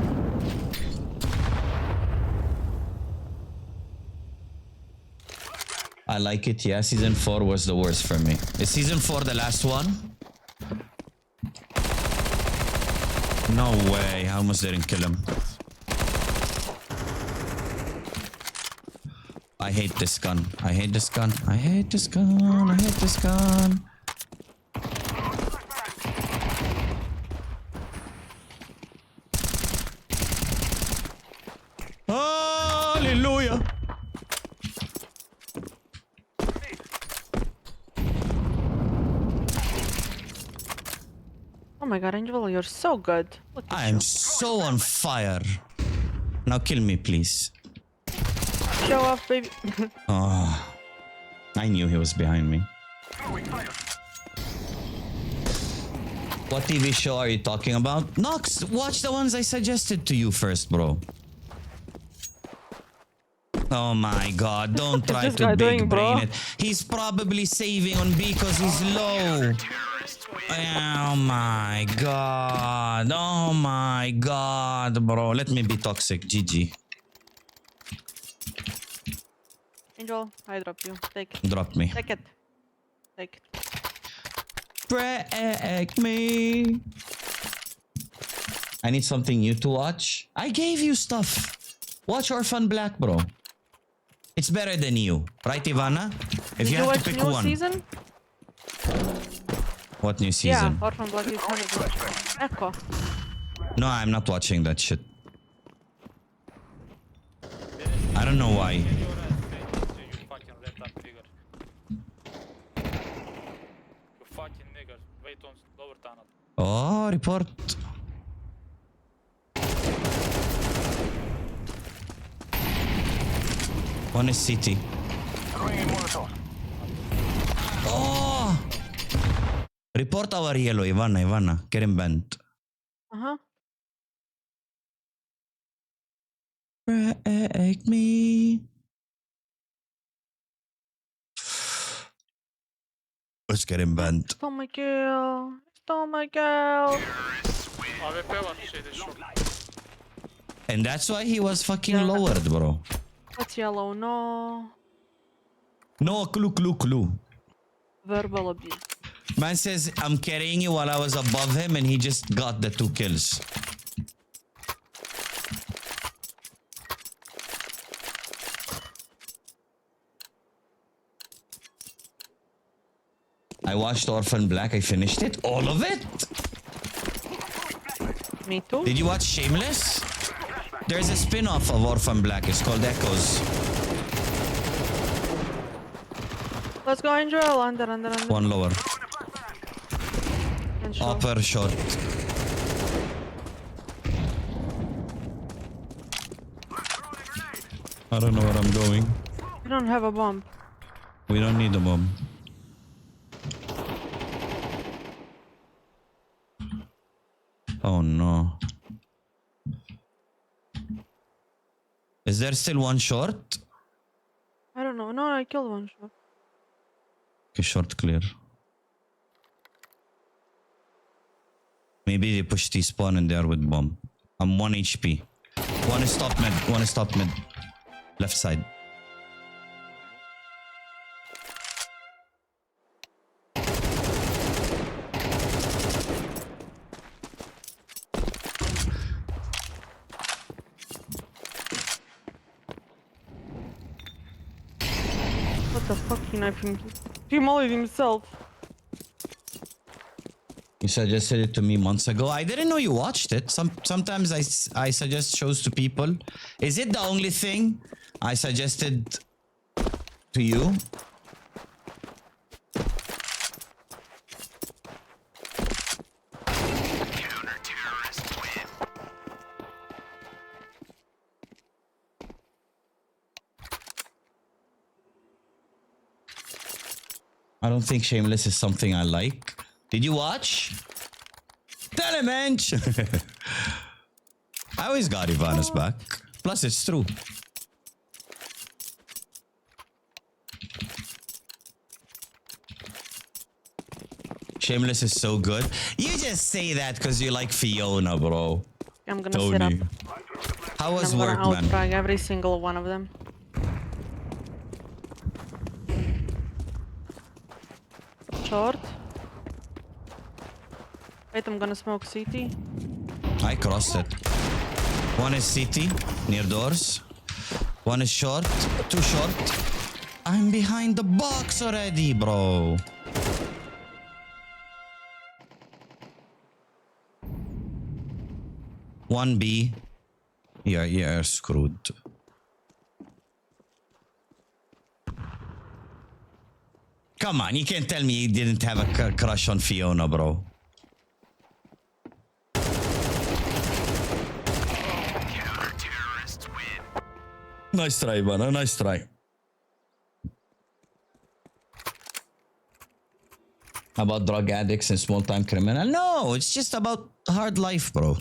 Speaker 1: I like it. Yeah, season 4 was the worst for me. Is season 4 the last one? No way. I almost didn't kill him. I hate this gun. I hate this gun. I hate this gun. I hate this gun. Hallelujah.
Speaker 2: Oh my god, Angel, you're so good. Look at
Speaker 1: I am
Speaker 2: you.
Speaker 1: so on fire. Now kill me, please.
Speaker 2: Show off, baby.
Speaker 1: Oh, I knew he was behind me. What TV show are you talking about? Nox, watch the ones I suggested to you first, bro. Oh my god, don't try
Speaker 2: this
Speaker 1: to
Speaker 2: guy
Speaker 1: big
Speaker 2: doing,
Speaker 1: brain
Speaker 2: bro?
Speaker 1: it. He's probably saving on B because he's low. Oh my god. Oh my god, bro. Let me be toxic. GG.
Speaker 2: Angel, I drop you. Take it.
Speaker 1: Drop me.
Speaker 2: Take it. Take it.
Speaker 1: Break me. I need something new to watch. I gave you stuff. Watch Orphan Black, bro. It's better than you. Right, Ivana? If
Speaker 2: Did
Speaker 1: you
Speaker 2: you
Speaker 1: have
Speaker 2: watch
Speaker 1: to pick
Speaker 2: new
Speaker 1: one.
Speaker 2: season?
Speaker 1: What new season?
Speaker 2: Yeah, Orphan Black is 100%. Echo.
Speaker 1: No, I'm not watching that shit. I don't know why.
Speaker 9: You fucking retard figure. You fucking nigger. Wait on lower tunnel.
Speaker 1: Oh, report. One is city. Oh! Report our yellow, Ivana. Get him banned.
Speaker 2: Uh-huh.
Speaker 1: Break me. Let's get him banned.
Speaker 2: Stole my kill. Stole my kill.
Speaker 9: AWP var şeyde şu.
Speaker 1: And that's why he was fucking
Speaker 2: Yeah.
Speaker 1: lowered, bro.
Speaker 2: What's yellow? No.
Speaker 1: No, clue.
Speaker 2: Verbal abuse.
Speaker 1: Man says, I'm carrying you while I was above him and he just got the 2 kills. I watched Orphan Black. I finished it. All of it.
Speaker 2: Me too.
Speaker 1: Did you watch Shameless? There's a spin-off of Orphan Black. It's called Echoes.
Speaker 2: Let's go, Angel. Under.
Speaker 1: One lower.
Speaker 2: And show.
Speaker 1: Upper short. I don't know where I'm going.
Speaker 2: We don't have a bomb.
Speaker 1: We don't need a bomb. Oh no. Is there still one short?
Speaker 2: I don't know. No, I killed one shot.
Speaker 1: Okay, short clear. Maybe they push T-spawn and they are with bomb. I'm 1 HP. One is top mid. Left side.
Speaker 2: What the fuck? He knifed him. He mollied himself.
Speaker 1: You suggested it to me months ago. I didn't know you watched it. Sometimes I suggest shows to people. Is it the only thing I suggested to you? I don't think Shameless is something I like. Did you watch? Tell him, Mensch! I always got Ivana's back. Plus, it's true. Shameless is so good. You just say that because you like Fiona, bro.
Speaker 2: I'm gonna sit up.
Speaker 1: Tony. How was
Speaker 2: I'm
Speaker 1: work,
Speaker 2: gonna
Speaker 1: man?
Speaker 2: outfrag every single one of them. Short. Wait, I'm gonna smoke CT.
Speaker 1: I crossed it. One is CT, near doors. One is short, too short. I'm behind the box already, bro. One B. You're screwed. Come on, you can't tell me you didn't have a crush on Fiona, bro. Nice try, man. Nice try. About drug addicts and small-time criminal? No, it's just about hard life, bro.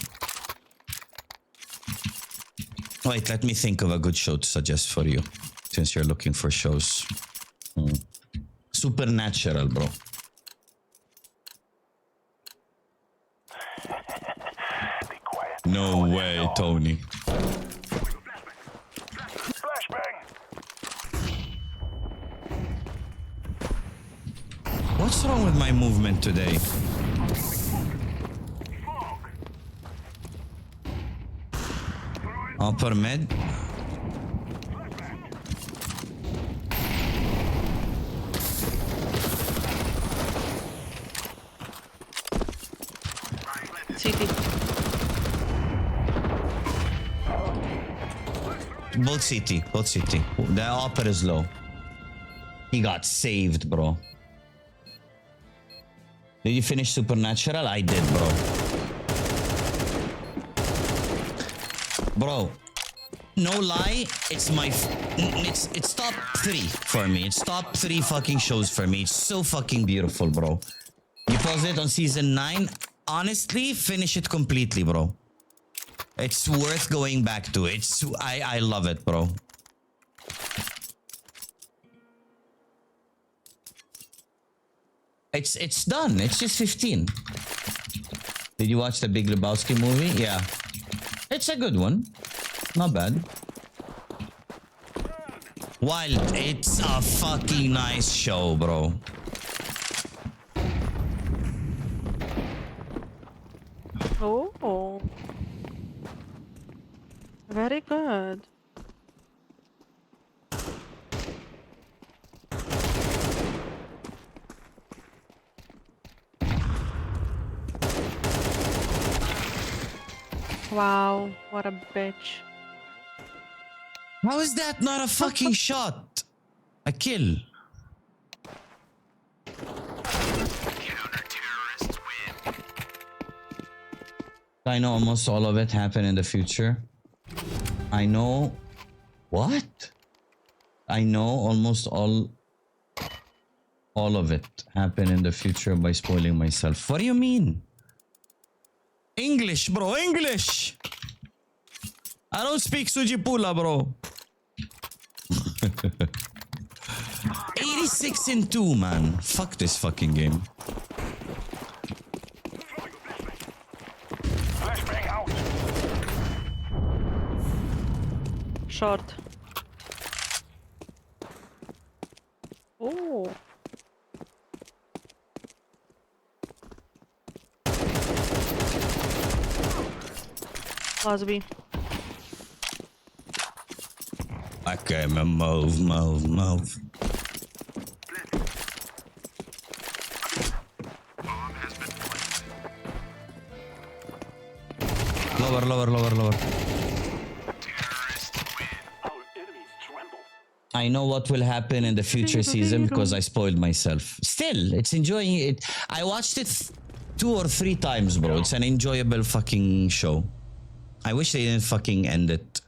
Speaker 1: Wait, let me think of a good show to suggest for you, since you're looking for shows. Supernatural, bro. No way, Tony. What's wrong with my movement today? Upper mid.
Speaker 2: CT.
Speaker 1: Both CT, both CT. The upper is low. He got saved, bro. Did you finish Supernatural? I did, bro. Bro, no lie, it's my... It's top 3 for me. It's top 3 fucking shows for me. It's so fucking beautiful, bro. You pause it on season 9. Honestly, finish it completely, bro. It's worth going back to. I love it, bro. It's done. It's just 15. Did you watch the Big Lebowski movie? Yeah. It's a good one. Not bad. Wild. It's a fucking nice show, bro.
Speaker 2: Oh. Very good. Wow, what a bitch.
Speaker 1: How is that not a fucking shot? A kill. I know almost all of it happen in the future. I know... What? I know almost all of it happen in the future by spoiling myself. What do you mean? English, bro. English! I don't speak Sujipula, bro. 86-2, man. Fuck this fucking game.
Speaker 2: Short. Oh. Last B.
Speaker 1: Okay, man, move. Lower. I know what will happen in the future season because I spoiled myself. Still, it's enjoying it. I watched it 2 or 3 times, bro. It's an enjoyable fucking show. I wish they didn't fucking end it.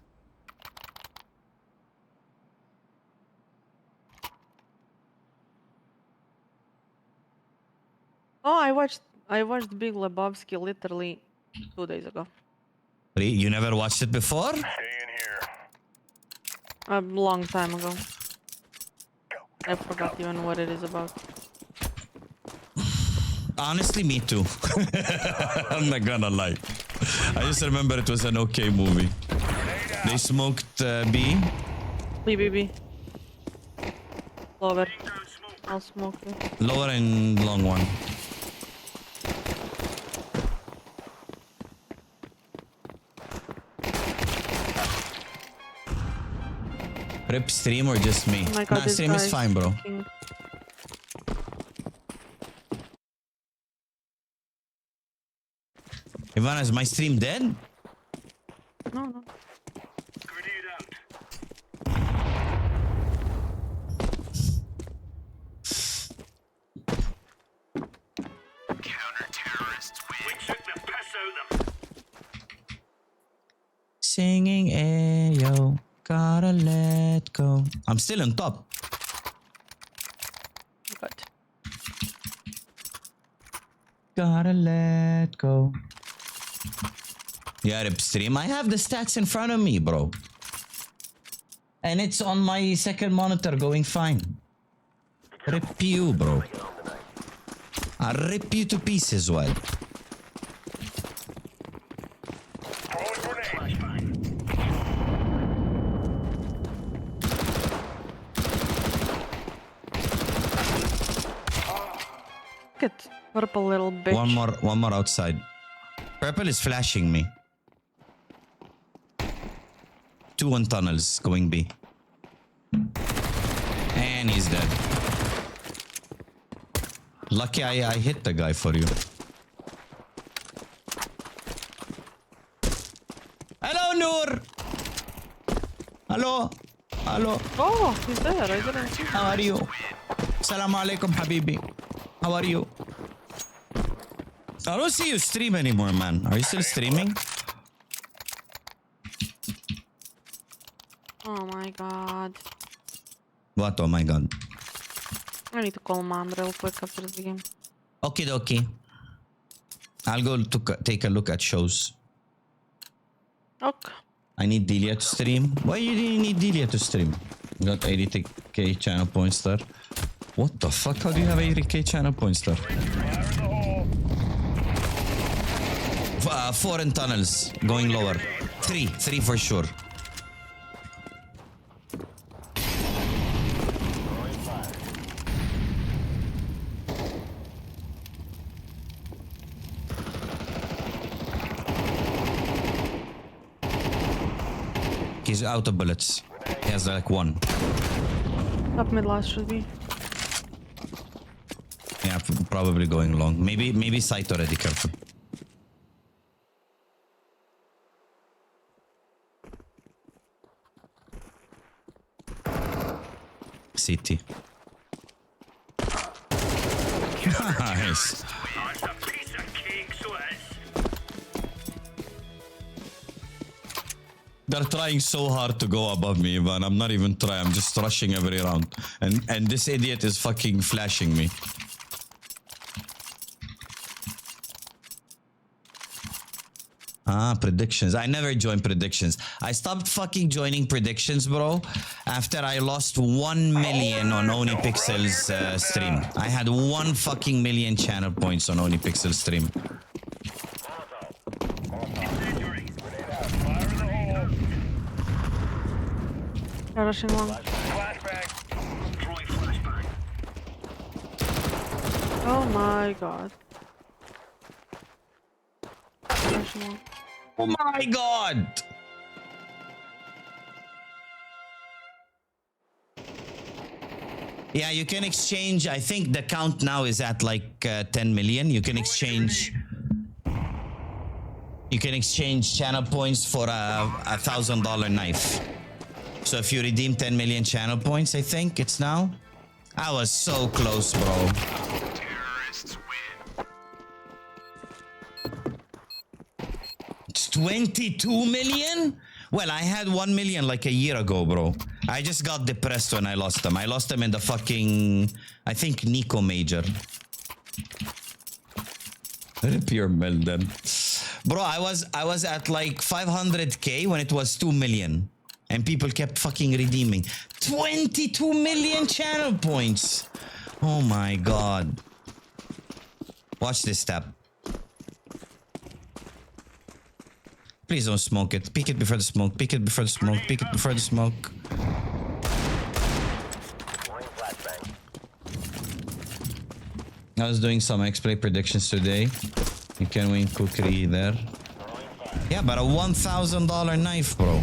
Speaker 2: Oh, I watched Big Lebowski literally 2 days ago.
Speaker 1: You never watched it before?
Speaker 3: Stay in here.
Speaker 2: A long time ago. I forgot even what it is about.
Speaker 1: Honestly, me too. I'm not gonna lie. I just remember it was an okay movie. They smoked B.
Speaker 2: B. Lower. I'll smoke you.
Speaker 1: Lower and long one. Rip stream or just me?
Speaker 2: Oh my god,
Speaker 1: Nah,
Speaker 2: this
Speaker 1: stream
Speaker 2: guy
Speaker 1: is fine, bro.
Speaker 2: fucking-
Speaker 1: Ivana, is my stream dead?
Speaker 2: No, no.
Speaker 3: Grenade out. Counter-terrorists win. We took the piss out of them.
Speaker 1: Singing Ayo, gotta let go. I'm still on top.
Speaker 2: Good.
Speaker 1: Gotta let go. Yeah, rip stream. I have the stats in front of me, bro. And it's on my second monitor going fine. Rip you, bro. I'll rip you to pieces, well.
Speaker 3: Throwing grenade.
Speaker 2: Look at purple little bitch.
Speaker 1: One more outside. Purple is flashing me. 2 on tunnels going B. And he's dead. Lucky I hit the guy for you. Hello, Noor. Hello. Hello.
Speaker 2: Oh, he's there. I didn't see him.
Speaker 1: How are you? Assalamu alaikum, habibi. How are you? I don't see you stream anymore, man. Are you still streaming?
Speaker 2: Oh my god.
Speaker 1: What? Oh my god.
Speaker 2: I need to call mom real quick after the game.
Speaker 1: Okie dokie. I'll go to take a look at shows.
Speaker 2: Okay.
Speaker 1: I need Delia to stream. Why you didn't need Delia to stream? You got 80k channel points there. What the fuck? How do you have 80k channel points there? 4 in tunnels. Going lower. 3 for sure. He's out of bullets. He has like 1.
Speaker 2: Up mid last should be.
Speaker 1: Yeah, probably going long. Maybe sight already, careful. CT. Nice.
Speaker 3: Oh, it's a piece of cake, so it is.
Speaker 1: They're trying so hard to go above me, man. I'm not even trying. I'm just rushing every round. And this idiot is fucking flashing me. Predictions. I never joined predictions. I stopped fucking joining predictions, bro, after I lost 1 million on OnlyPixel's stream. I had 1 fucking million channel points on OnlyPixel stream.
Speaker 2: They're rushing long.
Speaker 3: Flashbang. Throwing flashbang.
Speaker 2: Oh my god. Rushing long.
Speaker 1: Oh my god! Yeah, you can exchange. I think the count now is at like 10 million. You can exchange. You can exchange channel points for a $1,000 knife. So if you redeem 10 million channel points, I think it's now. I was so close, bro.
Speaker 3: Terrorists win.
Speaker 1: It's 22 million? Well, I had 1 million like a year ago, bro. I just got depressed when I lost them. I lost them in the fucking, I think, Nico Major. Rip your Melden. Bro, I was at like 500k when it was 2 million. And people kept fucking redeeming. 22 million channel points. Oh my god. Watch this step. Please don't smoke it. Peek it before the smoke. Peek it before the smoke. Peek it before the smoke. I was doing some X-Play predictions today. You can win cookery there. Yeah, but a $1,000 knife, bro.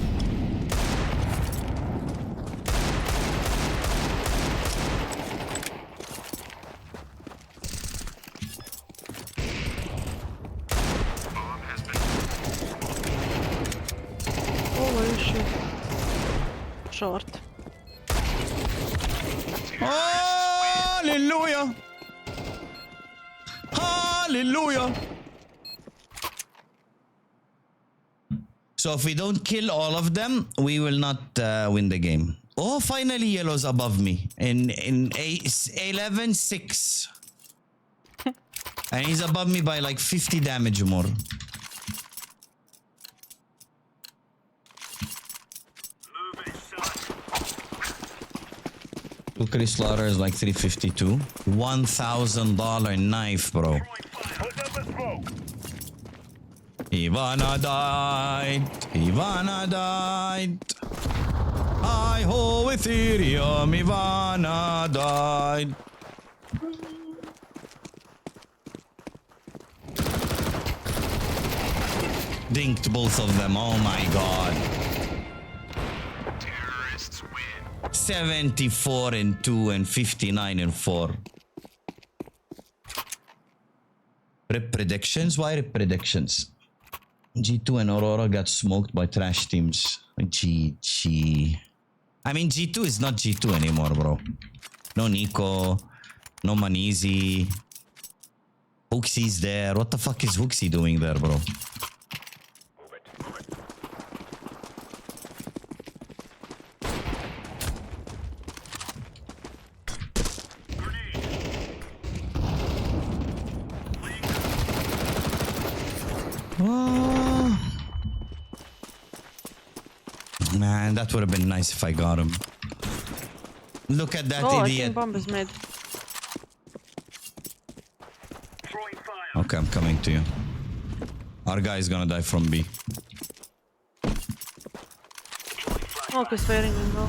Speaker 2: Holy shit. Short.
Speaker 1: Hallelujah! Hallelujah! So if we don't kill all of them, we will not win the game. Oh, finally yellow's above me in 11-6. And he's above me by like 50 damage more. Cookery slaughter is like 352. $1,000 knife, bro. Ivana died. Ivana died. I ho Ethereum. Ivana died. Dinked both of them. Oh my god. 74-2 and 59-4. Rip predictions? Why rip predictions? G2 and Aurora got smoked by trash teams. GG. I mean, G2 is not G2 anymore, bro. No Nico. No Manizi. Hooksy's there. What the fuck is Hooksy doing there, bro? Oh. Man, that would have been nice if I got him. Look at that
Speaker 2: Oh, I
Speaker 1: idiot.
Speaker 2: think bomb is mid.
Speaker 1: Okay, I'm coming to you. Our guy is gonna die from B.
Speaker 2: Smoke is fairing in bro.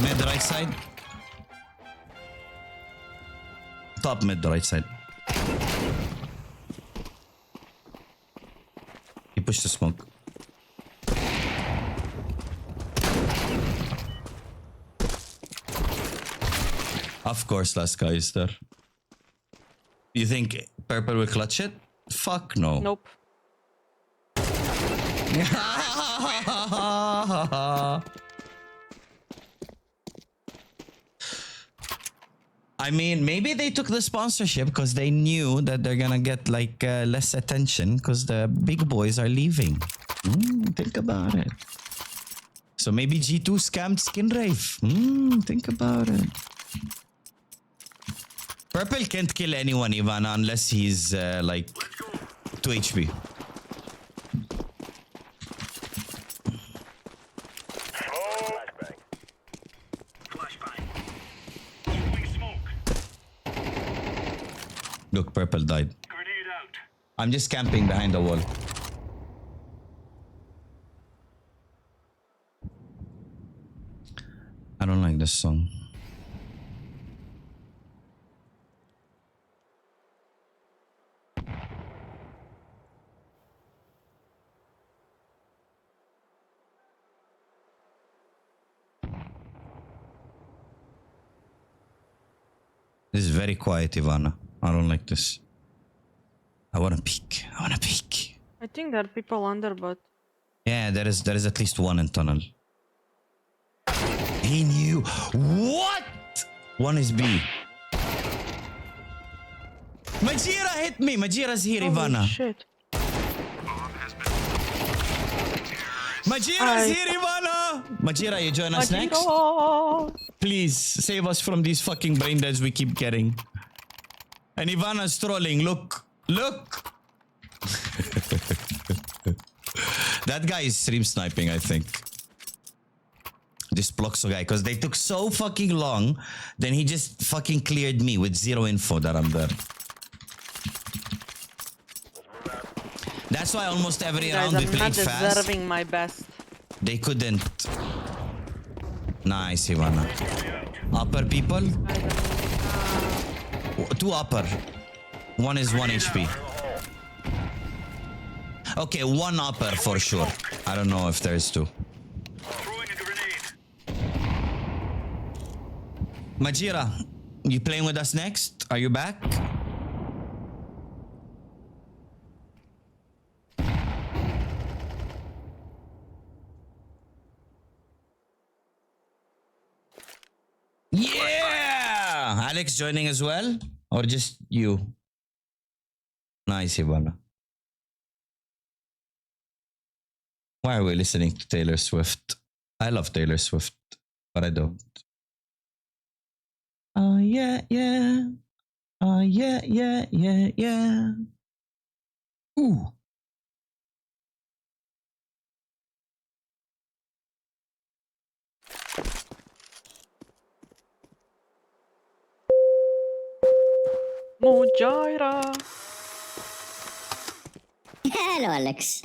Speaker 1: Mid right side. Top mid right side. He pushed the smoke. Of course, last guy is there. You think purple will clutch it? Fuck no.
Speaker 2: Nope.
Speaker 1: I mean, maybe they took the sponsorship because they knew that they're gonna get like less attention because the big boys are leaving. Think about it. So maybe G2 scammed Skin Rave. Think about it. Purple can't kill anyone, Ivana, unless he's like 2 HP. Look, purple died. I'm just camping behind the wall. I don't like this song. This is very quiet, Ivana. I don't like this. I wanna peek. I wanna peek.
Speaker 2: I think there are people under, but
Speaker 1: Yeah, there is at least one in tunnel. He knew. What? One is B. Majira hit me. Majira's here, Ivana.
Speaker 2: shit.
Speaker 1: Majira's here, Ivana. Majira, you join us next?
Speaker 2: Majiro!
Speaker 1: Please save us from these fucking brain deads we keep getting. And Ivana's trolling. Look. Look. That guy is stream sniping, I think. This Ploxo guy, because they took so fucking long, then he just fucking cleared me with zero info that I'm there. That's why almost every
Speaker 2: Guys,
Speaker 1: round we
Speaker 2: I'm not
Speaker 1: played fast.
Speaker 2: deserving my best.
Speaker 1: They couldn't. Nice, Ivana. Upper people.
Speaker 2: I don't know.
Speaker 1: two upper. One is 1 HP. Okay, one upper for sure. I don't know if there's two.
Speaker 3: Throwing a grenade.
Speaker 1: Majira, you playing with us next? Are you back? Yeah! Alex joining as well? Or just you? Nice, Ivana. Why are we listening to Taylor Swift? I love Taylor Swift, but I don't. Oh, yeah, yeah. Oh, yeah, yeah, yeah, yeah. Ooh.
Speaker 2: Mojaira.
Speaker 5: Hello, Alex.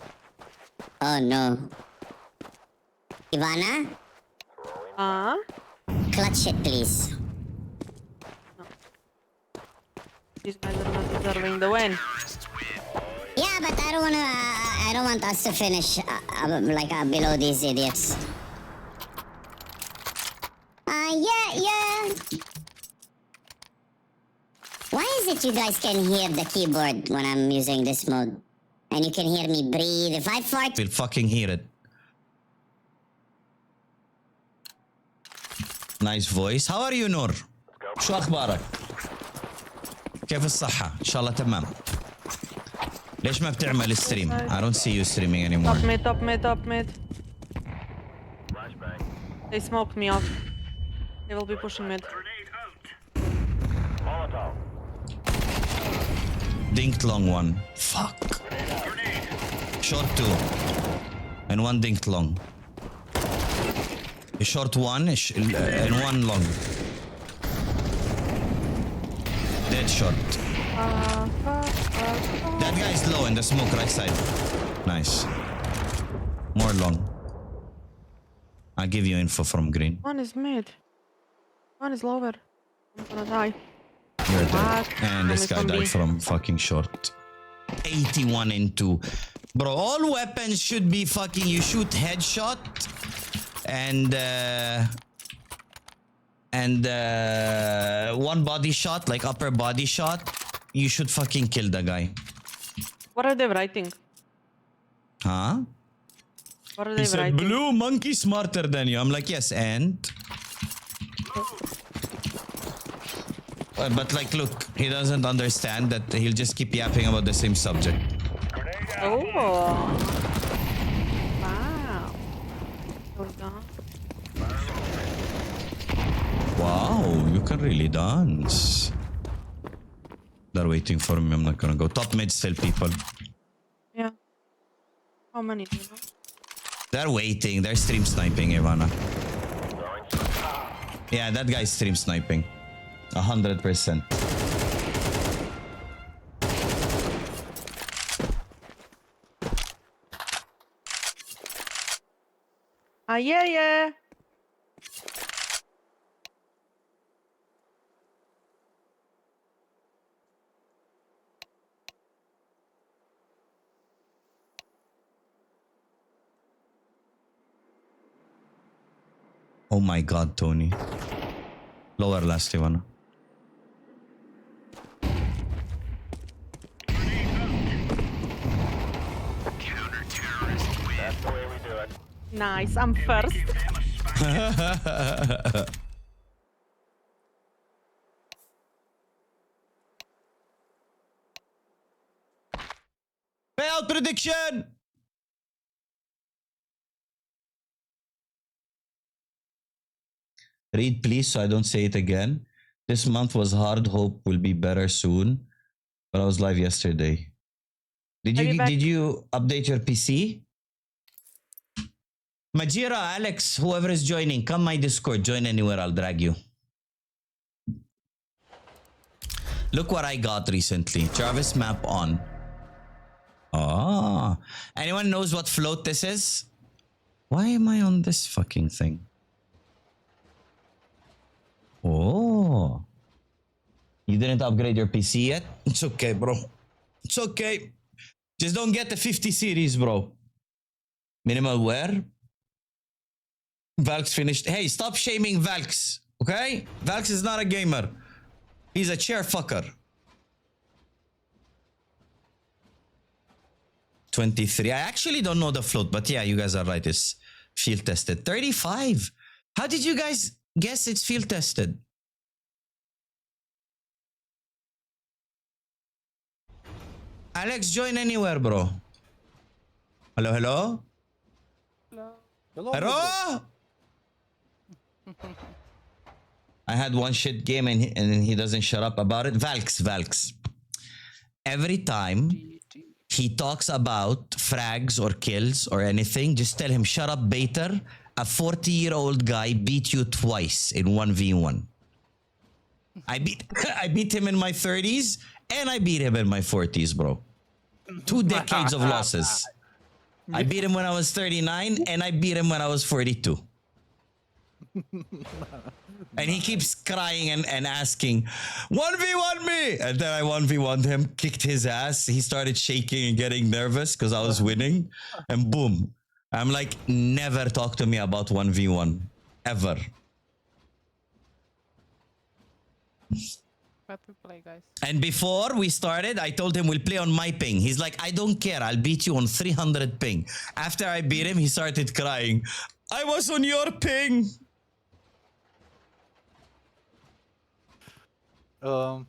Speaker 5: Oh no. Ivana, clutch it, please.
Speaker 2: These guys are not deserving the win.
Speaker 5: Yeah, but I don't wanna. I don't want us to finish below these idiots. Yeah. Why is it you guys can hear the keyboard when I'm using this mode? And you can hear me breathe. If I fart,
Speaker 1: We'll fucking hear it. Nice voice. How are you, نور؟ شو أخبارك؟ كيف الصحة؟ إن شاء الله تمام. ليش ما بتعمل ستريم؟ I don't see you streaming anymore.
Speaker 2: Top mid. They smoked me off. They will be pushing mid.
Speaker 3: Grenade out. Molotov.
Speaker 1: Dinked long one. Fuck.
Speaker 3: Grenade.
Speaker 1: Short two. And one dinked long. A short one and one long. Dead short. That guy is low in the smoke right side. Nice. More long. I'll give you info from green.
Speaker 2: One is mid. One is lower. I'm gonna die.
Speaker 1: You're dead.
Speaker 2: What?
Speaker 1: And this guy
Speaker 2: From
Speaker 1: died
Speaker 2: B.
Speaker 1: from fucking short. 81 in 2. Bro, all weapons should be fucking, you shoot headshot and one body shot, like upper body shot, you should fucking kill the guy.
Speaker 2: What are they writing?
Speaker 1: Huh?
Speaker 2: What are
Speaker 1: He
Speaker 2: they
Speaker 1: said,
Speaker 2: writing?
Speaker 1: blue monkey smarter than you. I'm like, yes, and? But like, look, he doesn't understand that he'll just keep yapping about the same subject.
Speaker 2: Oh. Wow. Well done.
Speaker 1: Wow, you can really dance. They're waiting for me. I'm not gonna go. Top mid still, people.
Speaker 2: Yeah. How many do you know?
Speaker 1: They're waiting. They're stream sniping, Ivana. Yeah, that guy's stream sniping. 100%.
Speaker 2: Yeah.
Speaker 1: Oh my god, Tony. Lower last, Ivana.
Speaker 3: That's the way we do it.
Speaker 2: Nice. I'm first.
Speaker 3: Give them a smack.
Speaker 1: Payout prediction! Read please so I don't say it again. This month was hard. Hope will be better soon. But I was live yesterday. Did you update your PC? Majira, Alex, whoever is joining, come my Discord. Join anywhere. I'll drag you. Look what I got recently. Travis map on. Ah. Anyone knows what float this is? Why am I on this fucking thing? Oh. You didn't upgrade your PC yet? It's okay, bro. It's okay. Just don't get the 50 series, bro. Minimal wear. Valks finished. Hey, stop shaming Valks, okay? Valks is not a gamer. He's a chair fucker. 23. I actually don't know the float, but yeah, you guys are right. It's field tested. 35. How did you guys guess it's field tested? Alex, join anywhere, bro. Hello, hello?
Speaker 12: Hello.
Speaker 1: Hello? I had one shit game and he doesn't shut up about it. Valks. Every time he talks about frags or kills or anything, just tell him, shut up, Bater. A 40-year-old guy beat you twice in 1v1. I beat him in my 30s and I beat him in my 40s, bro. 2 decades of losses. I beat him when I was 39 and I beat him when I was 42. And he keeps crying and asking, 1v1 me! And then I 1v1'd him, kicked his ass. He started shaking and getting nervous because I was winning. And boom. I'm like, never talk to me about 1v1. Ever.
Speaker 2: But we play, guys.
Speaker 1: And before we started, I told him we'll play on my ping. He's like, I don't care. I'll beat you on 300 ping. After I beat him, he started crying. I was on your ping. How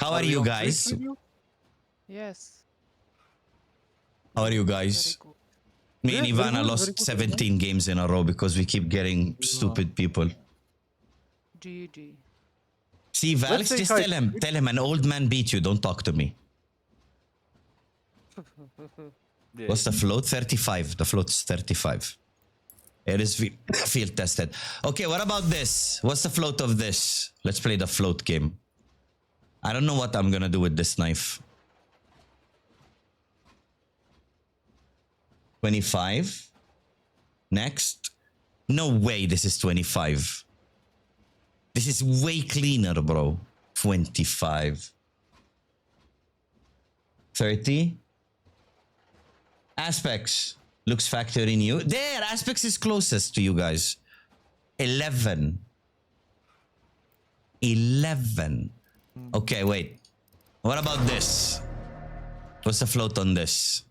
Speaker 1: are you guys?
Speaker 2: Yes.
Speaker 1: How are you guys? Me and Ivana lost 17 games in a row because we keep getting stupid people.
Speaker 2: GG.
Speaker 1: See, Valks, just tell him an old man beat you. Don't talk to me. What's the float? 35. The float's 35. It is field tested. Okay, what about this? What's the float of this? Let's play the float game. I don't know what I'm gonna do with this knife. 25. Next. No way this is 25. This is way cleaner, bro. 25. 30. Aspects. Looks factory new. There, Aspects is closest to you guys. 11. 11. Okay, wait. What about this? What's the float on this?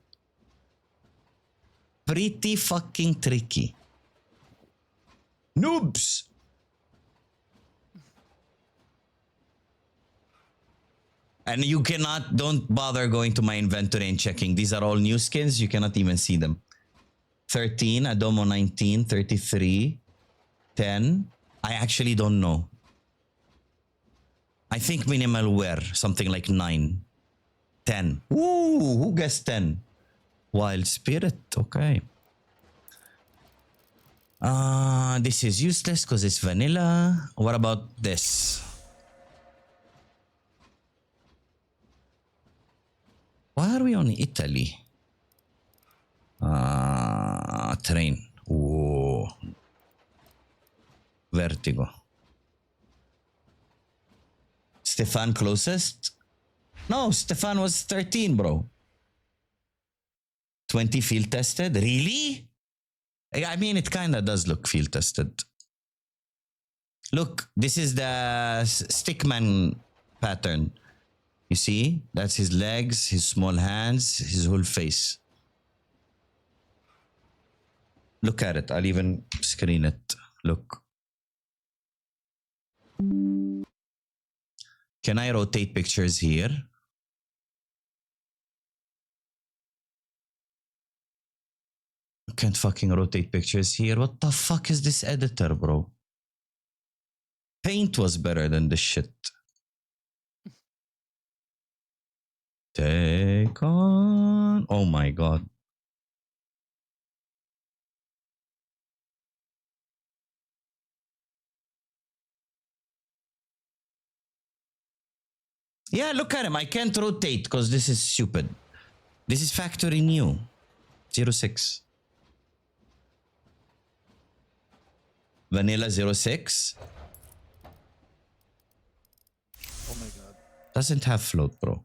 Speaker 1: Pretty fucking tricky. Noobs! And you cannot, don't bother going to my inventory and checking. These are all new skins. You cannot even see them. 13, Adomo 19, 33, 10. I actually don't know. I think minimal wear, something like 9. 10. Ooh, who guessed 10? Wild Spirit, okay. This is useless because it's vanilla. What about this? Why are we on Italy? Train. Ooh. Vertigo. Stefan closest? No, Stefan was 13, bro. 20 field tested? Really? I mean, it kind of does look field tested. Look, this is the stickman pattern. You see? That's his legs, his small hands, his whole face. Look at it. I'll even screen it. Look. Can I rotate pictures here? I can't fucking rotate pictures here. What the fuck is this editor, bro? Paint was better than this shit. Take on. Oh my god. Yeah, look at him. I can't rotate because this is stupid. This is factory new. 06. Vanilla 06.
Speaker 12: Oh my god.
Speaker 1: Doesn't have float, bro.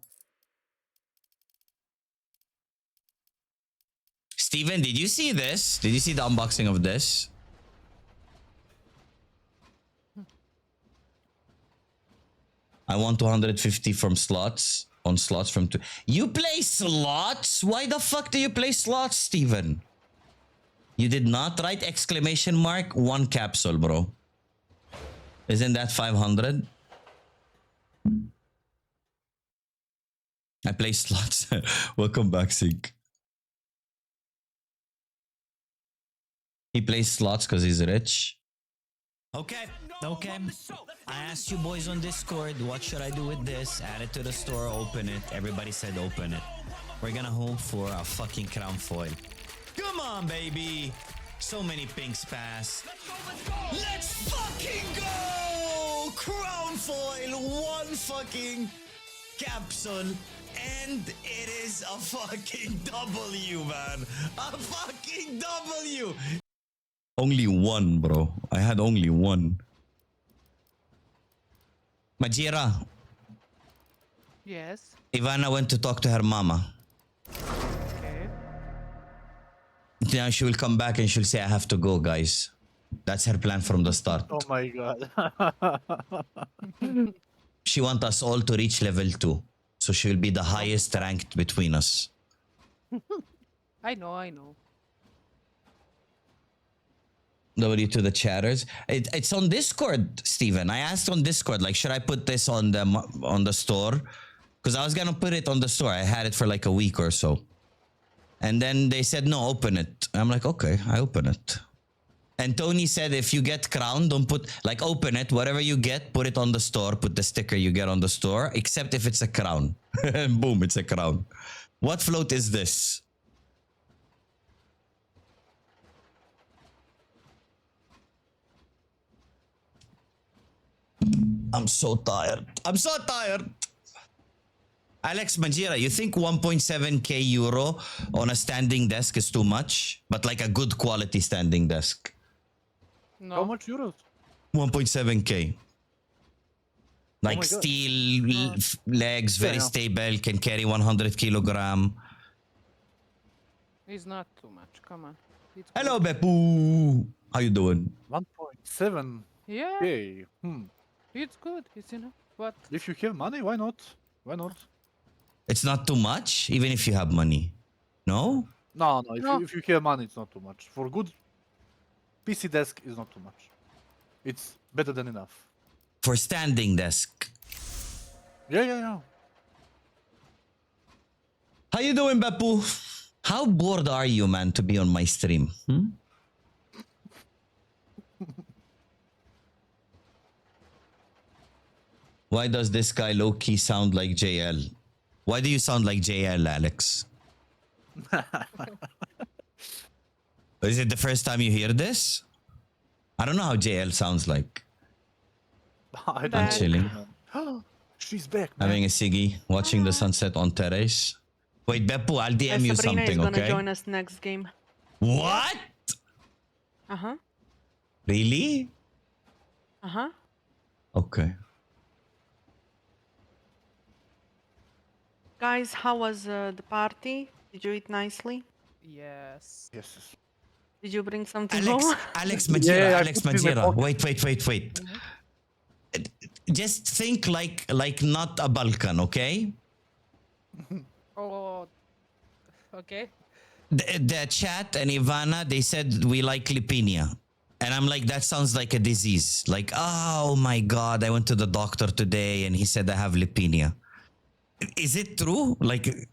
Speaker 1: Steven, did you see this? Did you see the unboxing of this? I want 250 from slots. On slots from two. You play slots? Why the fuck do you play slots, Steven? You did not write exclamation mark 1 capsule, bro. Isn't that 500? I play slots. Welcome back, Sync. He plays slots because he's rich. Okay, okay. I asked you boys on Discord, what should I do with this? Add it to the store, open it. Everybody said open it. We're gonna hope for a fucking crown foil. Come on, baby. So many pinks pass. Let's fucking go! Crown foil, 1 fucking capsule. And it is a fucking W, man. A fucking W. Only 1, bro. I had only 1. Majira,
Speaker 2: Yes.
Speaker 1: Ivana went to talk to her mama.
Speaker 2: Okay.
Speaker 1: Now she will come back and she'll say, I have to go, guys. That's her plan from the start.
Speaker 12: Oh my god.
Speaker 1: She wants us all to reach level 2. So she will be the highest ranked between us.
Speaker 2: I know.
Speaker 1: W to the chatters. It's on Discord, Steven. I asked on Discord, like, should I put this on the store? Because I was gonna put it on the store. I had it for like a week or so. And then they said, no, open it. I'm like, okay, I open it. And Tony said, if you get crown, don't put, like, open it. Whatever you get, put it on the store. Put the sticker you get on the store, except if it's a crown. Boom, it's a crown. What float is this? I'm so tired. I'm so tired. Alex Majira, you think 1.7k euro on a standing desk is too much? But like a good quality standing desk.
Speaker 2: No.
Speaker 12: How much euros?
Speaker 1: 1.7k. Like
Speaker 12: God.
Speaker 1: steel legs, very
Speaker 12: Yeah.
Speaker 1: stable, can carry 100 kilogram.
Speaker 2: It's not too much. Come on. It's
Speaker 1: Hello, Beppu. How you doing?
Speaker 12: 1.7k.
Speaker 2: Yeah, it's good. It's enough. But
Speaker 12: If you have money, why not? Why not?
Speaker 1: It's not too much, even if you have money. No?
Speaker 12: No.
Speaker 2: No.
Speaker 12: If you have money, it's not too much. For good PC desk is not too much. It's better than enough.
Speaker 1: For standing desk.
Speaker 12: Yeah.
Speaker 1: How you doing, Beppu? How bored are you, man, to be on my stream? Why does this guy low-key sound like JL? Why do you sound like JL, Alex? Is it the first time you hear this? I don't know how JL sounds like.
Speaker 12: I
Speaker 2: Bad.
Speaker 1: I'm chilling,
Speaker 12: She's back, man.
Speaker 1: having a ciggy, watching the sunset on terrace. Wait, Beppu, I'll DM you
Speaker 2: Sabrina is
Speaker 1: something,
Speaker 2: gonna
Speaker 1: okay?
Speaker 2: join us next game.
Speaker 1: What?
Speaker 2: Uh-huh.
Speaker 1: Really?
Speaker 2: Uh-huh.
Speaker 1: Okay.
Speaker 2: Guys, how was the party? Did you eat nicely?
Speaker 12: Yes.
Speaker 2: Did you bring something
Speaker 1: Alex,
Speaker 2: home?
Speaker 1: Alex Majira,
Speaker 12: Yeah, I
Speaker 1: Alex
Speaker 12: put it in my
Speaker 1: Majira.
Speaker 12: pocket.
Speaker 1: Wait. Just think like not a Balkan, okay?
Speaker 2: Oh, okay.
Speaker 1: The chat and Ivana, they said we like lipinia. And I'm like, that sounds like a disease. Like, oh my God, I went to the doctor today and he said I have lipinia. Is it true? Like,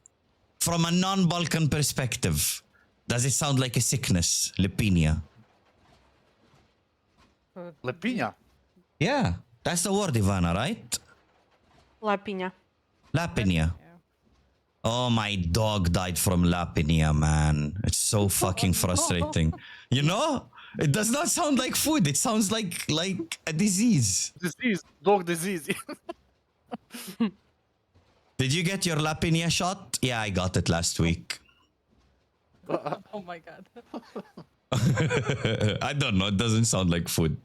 Speaker 1: from a non-Balkan perspective, does it sound like a sickness, lipinia?
Speaker 12: Lepina.
Speaker 1: Yeah, that's the word, Ivana, right?
Speaker 2: Lapinia.
Speaker 1: Lapinia. Oh, my dog died from Lapinia, man. It's so fucking frustrating. You know? It does not sound like food. It sounds like a disease.
Speaker 12: Disease. Dog disease.
Speaker 1: Did you get your Lapinia shot? Yeah, I got it last week.
Speaker 2: Oh my god.
Speaker 1: I don't know. It doesn't sound like food.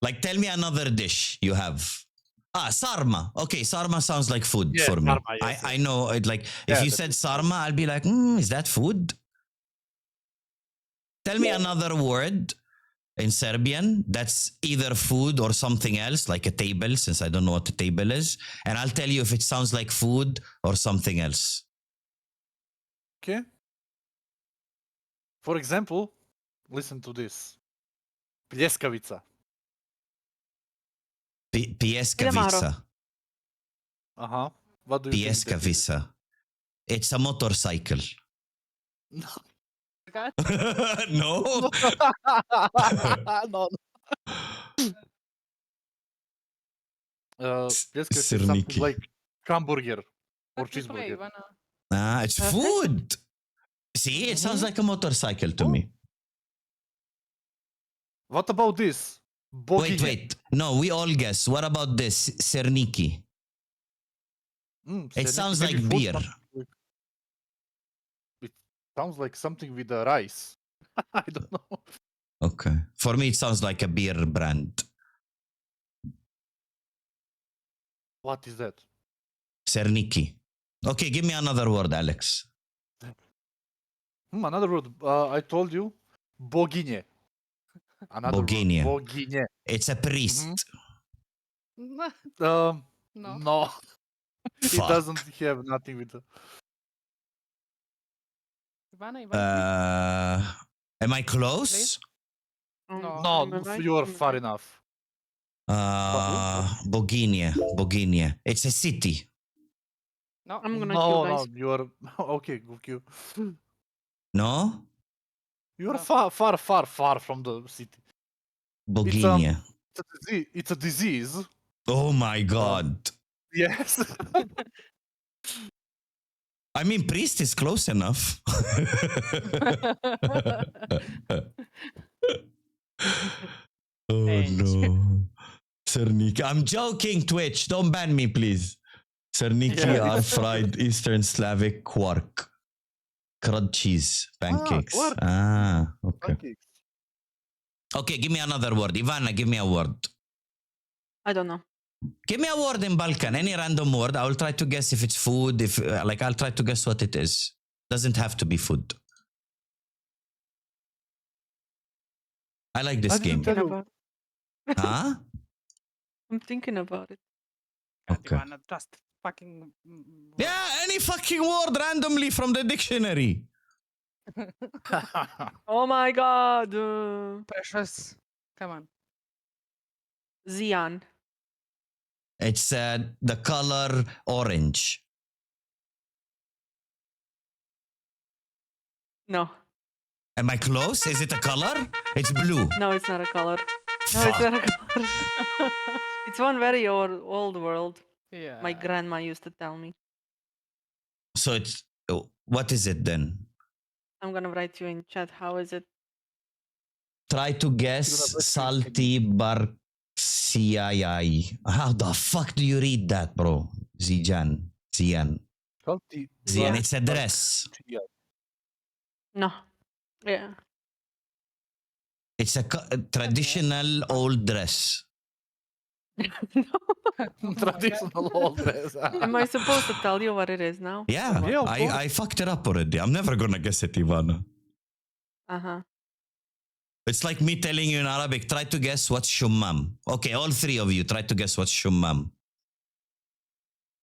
Speaker 1: Like, tell me another dish you have. Sarma. Okay, sarma sounds like food
Speaker 12: Yeah,
Speaker 1: for me.
Speaker 12: sarma, yes,
Speaker 1: I know it. Like if
Speaker 12: Yeah,
Speaker 1: you
Speaker 12: that
Speaker 1: said
Speaker 12: is-
Speaker 1: sarma, I'll be like, is that food? Tell me another word in Serbian that's either food or something else, like a table, since I don't know what a table is, and I'll tell you if it sounds like food or something else.
Speaker 12: Okay. For example, listen to this. Pljeskavica.
Speaker 1: Pieskavica.
Speaker 12: Uh-huh. What do you think that is?
Speaker 1: Pieskavica. It's a motorcycle. No.
Speaker 12: No. Pljeskavica is
Speaker 1: Srniki.
Speaker 12: something like hamburger or cheeseburger.
Speaker 1: It's food. See, it sounds like a motorcycle to me.
Speaker 12: What about this?
Speaker 1: Wait. No, we all guess. What about this? Srniki. It sounds like beer.
Speaker 12: It sounds like something with the rice. I don't know.
Speaker 1: Okay. For me, it sounds like a beer brand.
Speaker 12: What is that?
Speaker 1: Srniki. Okay, give me another word, Alex.
Speaker 12: Another word. I told you. Boginje. Another
Speaker 1: Boginje.
Speaker 12: word. Boginje.
Speaker 1: It's a priest.
Speaker 12: No. It
Speaker 1: Fuck.
Speaker 12: doesn't have nothing with the...
Speaker 1: Am I close?
Speaker 12: No, you are far enough.
Speaker 1: Boginje. It's a city.
Speaker 2: No, I'm gonna
Speaker 12: No,
Speaker 2: kill
Speaker 12: no,
Speaker 2: guys.
Speaker 12: you are... Okay, good you.
Speaker 1: No?
Speaker 12: You are far from the city.
Speaker 1: Boginje.
Speaker 12: It's a disease.
Speaker 1: Oh my god.
Speaker 12: Yes.
Speaker 1: I mean, priest is close enough. Oh no. Srniki. I'm joking, Twitch. Don't ban me, please. Srniki are fried Eastern Slavic quark. Crud cheese pancakes.
Speaker 12: Quark.
Speaker 1: Okay.
Speaker 12: Pancakes.
Speaker 1: Okay, give me another word. Ivana, give me a word.
Speaker 2: I don't know.
Speaker 1: Give me a word in Balkan, any random word. I will try to guess if it's food. If I'll try to guess what it is. Doesn't have to be food. I like this game.
Speaker 12: Tell you.
Speaker 1: Huh?
Speaker 2: I'm thinking about it.
Speaker 1: Okay.
Speaker 9: Just fucking.
Speaker 1: Yeah, any fucking word randomly from the dictionary.
Speaker 2: Oh my god.
Speaker 9: Precious. Come on.
Speaker 2: Zian.
Speaker 1: It's the color orange.
Speaker 2: No.
Speaker 1: Am I close? Is it a color? It's blue.
Speaker 2: No, it's not a color. No, it's not a color. It's one very old world.
Speaker 9: Yeah.
Speaker 2: My grandma used to tell me.
Speaker 1: So it's what is it then?
Speaker 2: I'm gonna write you in chat. How is it?
Speaker 1: Try to guess salty barciai. How the fuck do you read that, bro? Zian.
Speaker 12: Salty
Speaker 1: Zian, it's a dress.
Speaker 2: No. Yeah.
Speaker 1: It's a traditional old dress.
Speaker 12: Traditional old dress.
Speaker 2: Am I supposed to tell you what it is now?
Speaker 1: Yeah,
Speaker 12: of course.
Speaker 1: I fucked it up already. I'm never gonna guess it, Ivana.
Speaker 2: Uh-huh.
Speaker 1: It's like me telling you in Arabic, try to guess what's shumam. Okay, all three of you, try to guess what's shumam.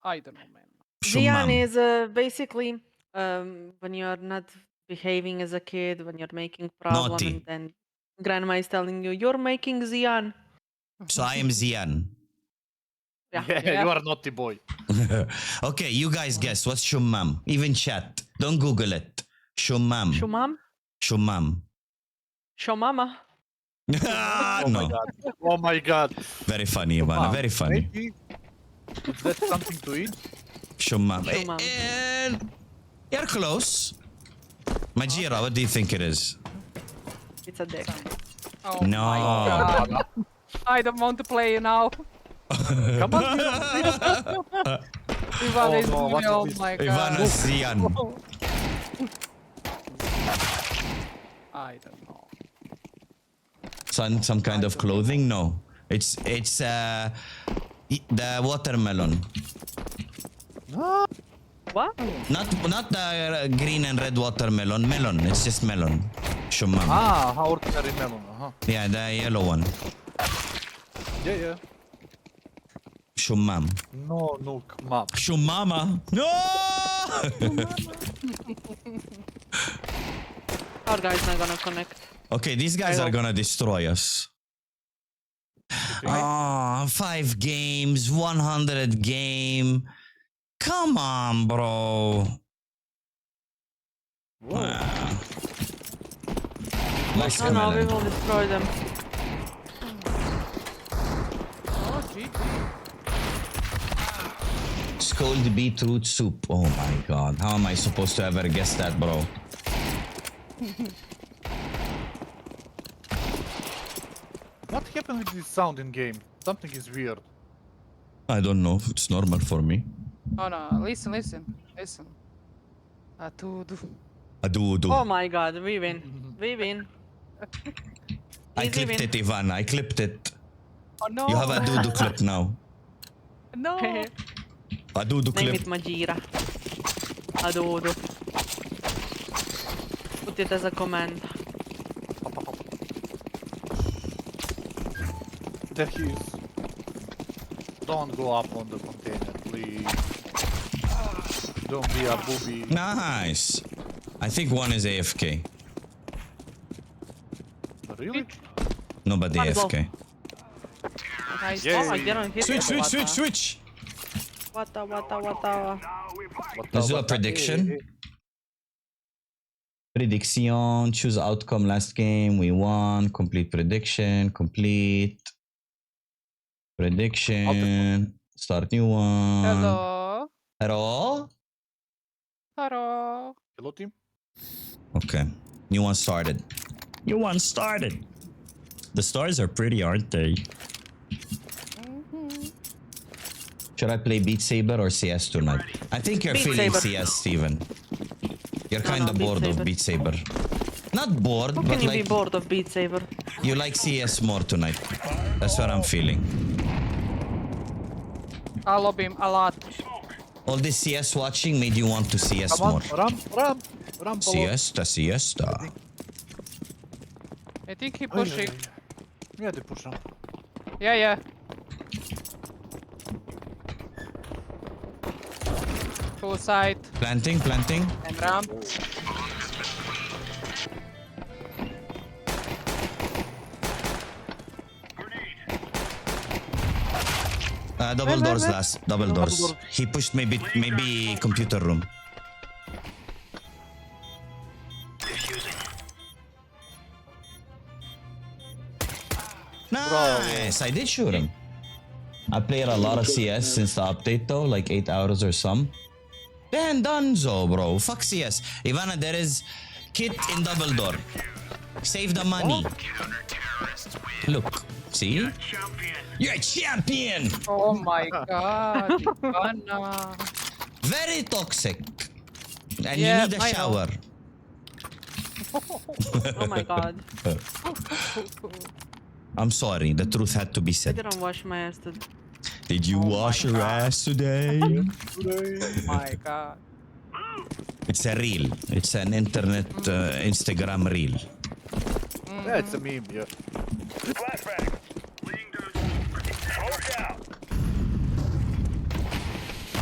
Speaker 9: I don't know, man.
Speaker 2: Zian
Speaker 1: Shumam.
Speaker 2: is basically when you're not behaving as a kid, when you're making problem,
Speaker 1: Naughty.
Speaker 2: and then grandma is telling you, you're making Zian.
Speaker 1: So I am Zian.
Speaker 12: Yeah, you are naughty boy.
Speaker 1: Okay, you guys guess what's shumam. Even chat. Don't Google it. Shumam.
Speaker 2: Shumam?
Speaker 1: Shumam.
Speaker 2: Shomama.
Speaker 1: Ah,
Speaker 12: Oh my
Speaker 1: no.
Speaker 12: god. Oh my god.
Speaker 1: Very funny, Ivana. Very funny.
Speaker 12: Maybe is that something to eat?
Speaker 1: Shumam.
Speaker 2: Shumam.
Speaker 1: You're close. Majira, what do you think it is?
Speaker 2: It's a dick.
Speaker 9: Oh
Speaker 1: No.
Speaker 9: my god. I don't want to play now.
Speaker 12: Come on.
Speaker 9: Ivan is
Speaker 12: no, what is
Speaker 9: oh
Speaker 12: this?
Speaker 9: my god.
Speaker 1: Ivana Zian.
Speaker 9: I don't know.
Speaker 1: Some kind of clothing? No. It's The watermelon.
Speaker 12: Ah,
Speaker 2: What?
Speaker 1: Not the green and red watermelon. Melon. It's just melon. Shumam.
Speaker 12: how ordinary melon.
Speaker 1: Yeah, the yellow one.
Speaker 12: Yeah.
Speaker 1: Shumam.
Speaker 12: No, nuke map.
Speaker 1: Shumama. No!
Speaker 2: Our guy's not gonna connect.
Speaker 1: Okay, these guys are gonna destroy us. 5 games, 100 game. Come on, bro. Let's
Speaker 2: No, we will destroy them.
Speaker 12: Oh, GG.
Speaker 1: Cold beetroot soup. Oh my god. How am I supposed to ever guess that, bro?
Speaker 12: What happened with this sound in game? Something is weird.
Speaker 1: I don't know. It's normal for me.
Speaker 13: Oh no, listen. Tudo.
Speaker 2: Oh my god, we win. We win.
Speaker 1: I
Speaker 2: Easy
Speaker 1: clipped
Speaker 2: win.
Speaker 1: it, Ivan. I clipped it.
Speaker 13: Oh no.
Speaker 1: You have a doo-doo clip now.
Speaker 13: No.
Speaker 1: A doo-doo
Speaker 2: Name
Speaker 1: clip.
Speaker 2: it Majira. Adodo. Put it as a command.
Speaker 12: There he is. Don't go up on the container, please. Don't be a booby.
Speaker 1: Nice. I think one is AFK.
Speaker 12: Really?
Speaker 1: Nobody
Speaker 2: One go.
Speaker 1: AFK.
Speaker 13: Nice.
Speaker 12: Yeah.
Speaker 2: Oh, I didn't hit
Speaker 1: Switch,
Speaker 2: it.
Speaker 1: switch.
Speaker 2: Wata.
Speaker 1: Let's do a prediction. Prediction. Choose outcome last game. We won. Complete prediction. Complete. Prediction. Start new one.
Speaker 13: Hello.
Speaker 1: Hello?
Speaker 13: Hello.
Speaker 12: Hello, team.
Speaker 1: Okay. New one started. New one started. The stars are pretty, aren't they? Should I play Beat Saber or CS tonight? I think you're
Speaker 2: Beat
Speaker 1: feeling
Speaker 2: Saber.
Speaker 1: CS, Steven. You're
Speaker 2: No,
Speaker 1: kind of
Speaker 2: Beat
Speaker 1: bored of
Speaker 2: Saber.
Speaker 1: Beat Saber. Not bored,
Speaker 2: How
Speaker 1: but
Speaker 2: can you be
Speaker 1: like
Speaker 2: bored of Beat Saber?
Speaker 1: you like CS more tonight. That's what I'm feeling.
Speaker 13: I love him a lot.
Speaker 1: All this CS watching made you want to CS
Speaker 12: Come
Speaker 1: more.
Speaker 12: on, run, Polo.
Speaker 1: Siesta.
Speaker 13: I think he
Speaker 12: Ay,
Speaker 13: pushing.
Speaker 12: ay, ay. Yeah, they push up.
Speaker 13: Yeah. Two side
Speaker 1: Planting.
Speaker 13: and ramp.
Speaker 1: Double doors
Speaker 13: where?
Speaker 1: last. Double doors. He pushed maybe computer room. Nice. I did shoot him. I played a lot of CS since the update though, like 8 hours or some. Then Dunzo, bro. Fuck CS. Ivana, there is kit in double door. Save the money. Look. See? You're a champion!
Speaker 13: Oh my god. Ivana.
Speaker 1: Very toxic. And
Speaker 13: Yeah,
Speaker 1: you need a
Speaker 13: I know.
Speaker 1: shower.
Speaker 2: Oh my god.
Speaker 1: I'm sorry, the truth had to be
Speaker 2: I
Speaker 1: said.
Speaker 2: didn't wash my ass today.
Speaker 1: Did you wash your ass today?
Speaker 13: Oh my god.
Speaker 1: It's a reel. It's an internet Instagram reel.
Speaker 12: Yeah, it's a meme, yeah.
Speaker 3: Flashback. Leading to smoke out.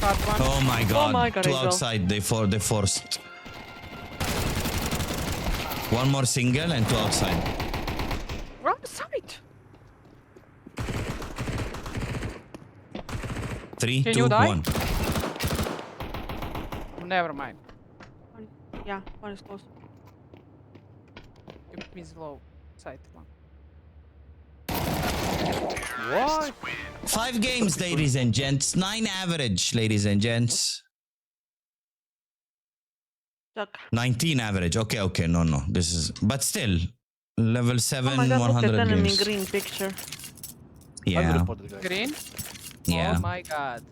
Speaker 13: Hard one.
Speaker 1: Oh my god.
Speaker 2: my God,
Speaker 1: Two
Speaker 2: Rizzo.
Speaker 1: outside. They forced. One more single and two outside.
Speaker 2: Wrong side.
Speaker 1: 3,
Speaker 13: Can
Speaker 1: 2,
Speaker 13: you die?
Speaker 1: 1.
Speaker 13: Never mind.
Speaker 2: Yeah, one is close.
Speaker 13: Keep me slow. Side one.
Speaker 12: What?
Speaker 1: 5 games, ladies and gents. 9 average, ladies and gents.
Speaker 2: Chuck.
Speaker 1: 19 average. Okay. No. This is... But still. Level 7,
Speaker 2: Oh my god, look at
Speaker 1: 100
Speaker 2: enemy
Speaker 1: games.
Speaker 2: green picture.
Speaker 12: I will
Speaker 1: Yeah.
Speaker 12: report the guy.
Speaker 13: Green?
Speaker 1: Yeah.
Speaker 13: Oh my god.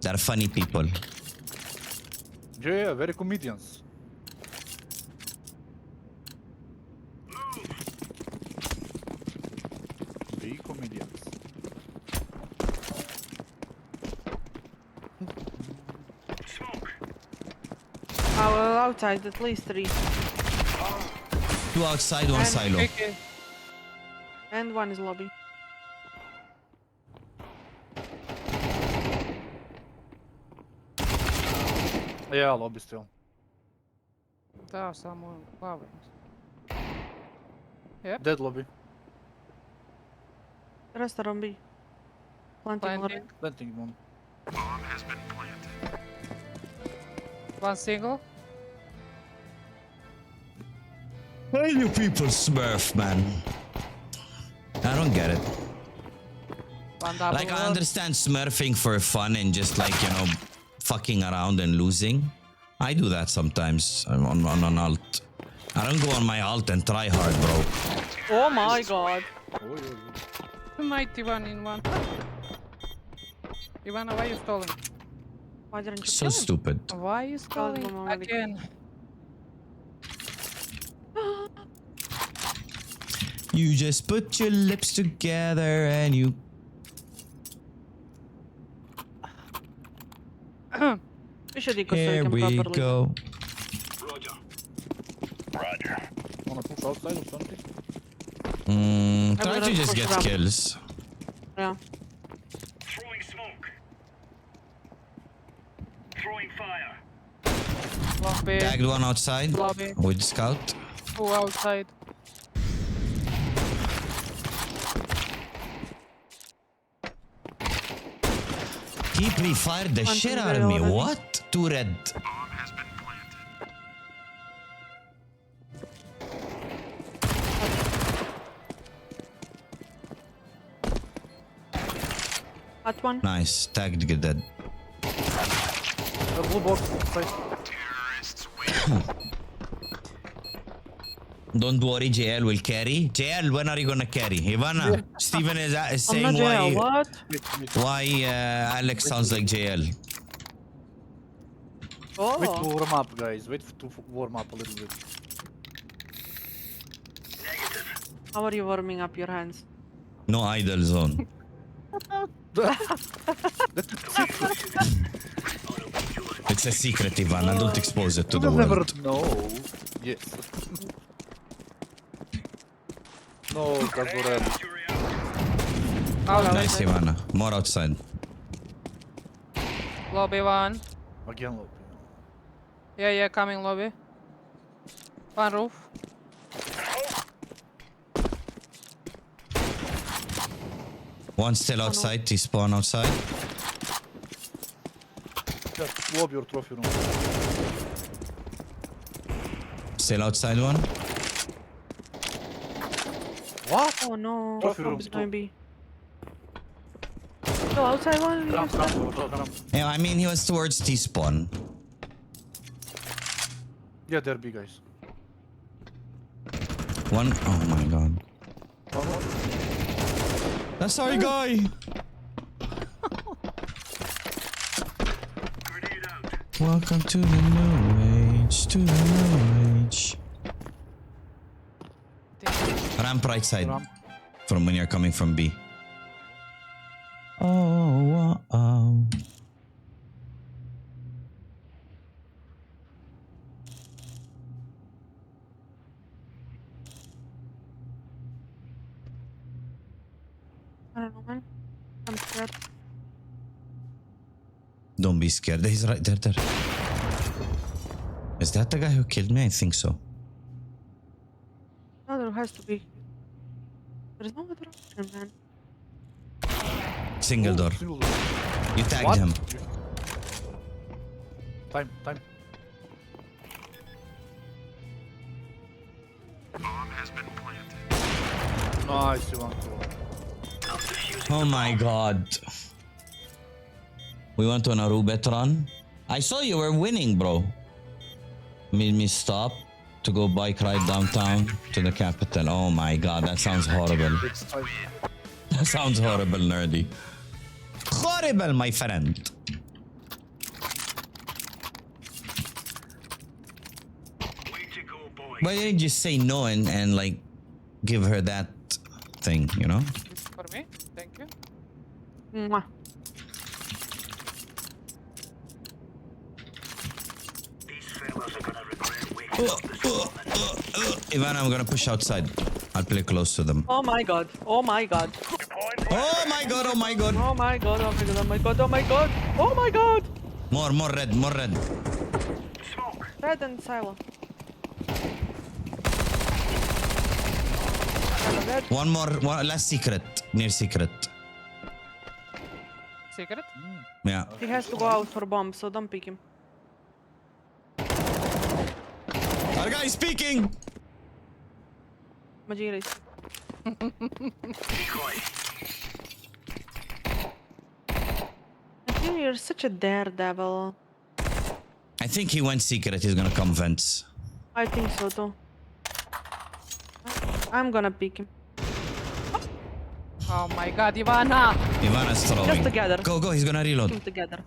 Speaker 1: They're funny people.
Speaker 12: Yeah, very comedians. Be comedians.
Speaker 2: outside, at least 3.
Speaker 1: 2 outside, 1 silo.
Speaker 13: Okay.
Speaker 2: And 1 is lobby.
Speaker 12: Yeah, lobby still.
Speaker 13: Da, samo plavo.
Speaker 12: Dead lobby.
Speaker 2: Rest are on B. Planting already.
Speaker 12: Planting one.
Speaker 13: One single.
Speaker 1: Why do people smurf, man? I don't get it.
Speaker 13: One double.
Speaker 1: Like, I understand smurfing for fun and just like, you know, fucking around and losing. I do that sometimes. I'm on an alt. I don't go on my alt and try hard, bro.
Speaker 2: Oh my god.
Speaker 13: Mighty one in one. Ivana, why you stalling?
Speaker 2: Why didn't you
Speaker 1: So
Speaker 2: kill him?
Speaker 1: stupid.
Speaker 13: Why you stalling
Speaker 2: Mama,
Speaker 13: again?
Speaker 1: You just put your lips together and you...
Speaker 2: We should eco so
Speaker 1: Here
Speaker 2: you can
Speaker 1: we
Speaker 2: properly.
Speaker 1: go.
Speaker 12: Wanna push outside or something?
Speaker 1: Try to just get kills.
Speaker 2: Yeah.
Speaker 3: Throwing smoke. Throwing fire.
Speaker 13: Lobby.
Speaker 1: Tagged 1 outside
Speaker 13: Lobby.
Speaker 1: with scout.
Speaker 13: 2 outside.
Speaker 1: He pre-fired the shit out of me. What? 2 red.
Speaker 2: Hot one.
Speaker 1: Nice. Tagged get dead.
Speaker 12: The blue box. Side.
Speaker 1: Don't worry, JL will carry. JL, when are you gonna carry? Ivana, Steven is
Speaker 2: I'm
Speaker 1: saying
Speaker 2: not jail. What?
Speaker 1: why Alex sounds like JL.
Speaker 12: Wait to
Speaker 2: Oh.
Speaker 12: warm up, guys. Wait to warm up a little bit.
Speaker 2: How are you warming up your hands?
Speaker 1: No idle zone. It's a secret, Ivana. Don't expose it to
Speaker 12: You
Speaker 1: the
Speaker 12: will never
Speaker 1: world.
Speaker 12: know. Yes. No, that's what I...
Speaker 1: Nice, Ivana. More outside.
Speaker 13: Lobby one.
Speaker 12: Again lobby.
Speaker 13: Yeah, coming lobby. One roof.
Speaker 1: One still outside. T-spawn outside.
Speaker 12: Just lobby or trophy room.
Speaker 1: Still outside one.
Speaker 12: What?
Speaker 2: Oh no.
Speaker 12: Trophy room
Speaker 2: It's
Speaker 12: too.
Speaker 2: going to be. Oh, outside one.
Speaker 12: Ramp,
Speaker 2: Yes.
Speaker 12: ramp.
Speaker 1: Yeah, I mean, he was towards T-spawn.
Speaker 12: Yeah, they're big guys.
Speaker 1: One. Oh my god.
Speaker 12: One more.
Speaker 1: That's our guy. Welcome to the new age. To the new age. Ramp right side.
Speaker 12: Ramp.
Speaker 1: From when you're coming from B. Oh, oh.
Speaker 2: I don't know, man. I'm scared.
Speaker 1: Don't be scared. He's right there. Is that the guy who killed me? I think so.
Speaker 2: No, there has to be. There's no other option, man.
Speaker 1: Single door.
Speaker 12: Single door.
Speaker 1: You tagged
Speaker 12: What?
Speaker 1: him.
Speaker 12: Time. Nice, you want to.
Speaker 1: Oh my god. We went on a roulette run. I saw you were winning, bro. Made me stop to go bike ride downtown to the capital. Oh my god, that sounds horrible. That sounds horrible, nerdy. Horrible, my friend. Why didn't you just say no and like give her that thing, you know?
Speaker 13: For me? Thank you.
Speaker 2: Mwah.
Speaker 3: These fellas are gonna regret
Speaker 1: Ivana, I'm gonna push outside. I'll play close to them.
Speaker 2: Oh my god. Oh my god.
Speaker 1: Oh my god, oh my god.
Speaker 2: Oh my god. Oh my god. Oh my god. Oh my god. Oh my god.
Speaker 1: More red, more red.
Speaker 2: Red and silo. Red.
Speaker 1: One more, last secret. Near secret.
Speaker 13: Secret?
Speaker 1: Yeah.
Speaker 2: He has to go out for bomb, so don't pick him.
Speaker 1: Our guy is speaking!
Speaker 2: Majiri. Majiri, you're such a daredevil.
Speaker 1: I think he went secret. He's gonna come vents.
Speaker 2: I think so too. I'm gonna pick him.
Speaker 13: Oh my god, Ivana!
Speaker 1: Ivana's throwing.
Speaker 2: Just together.
Speaker 1: Go, he's gonna reload.
Speaker 2: Team together.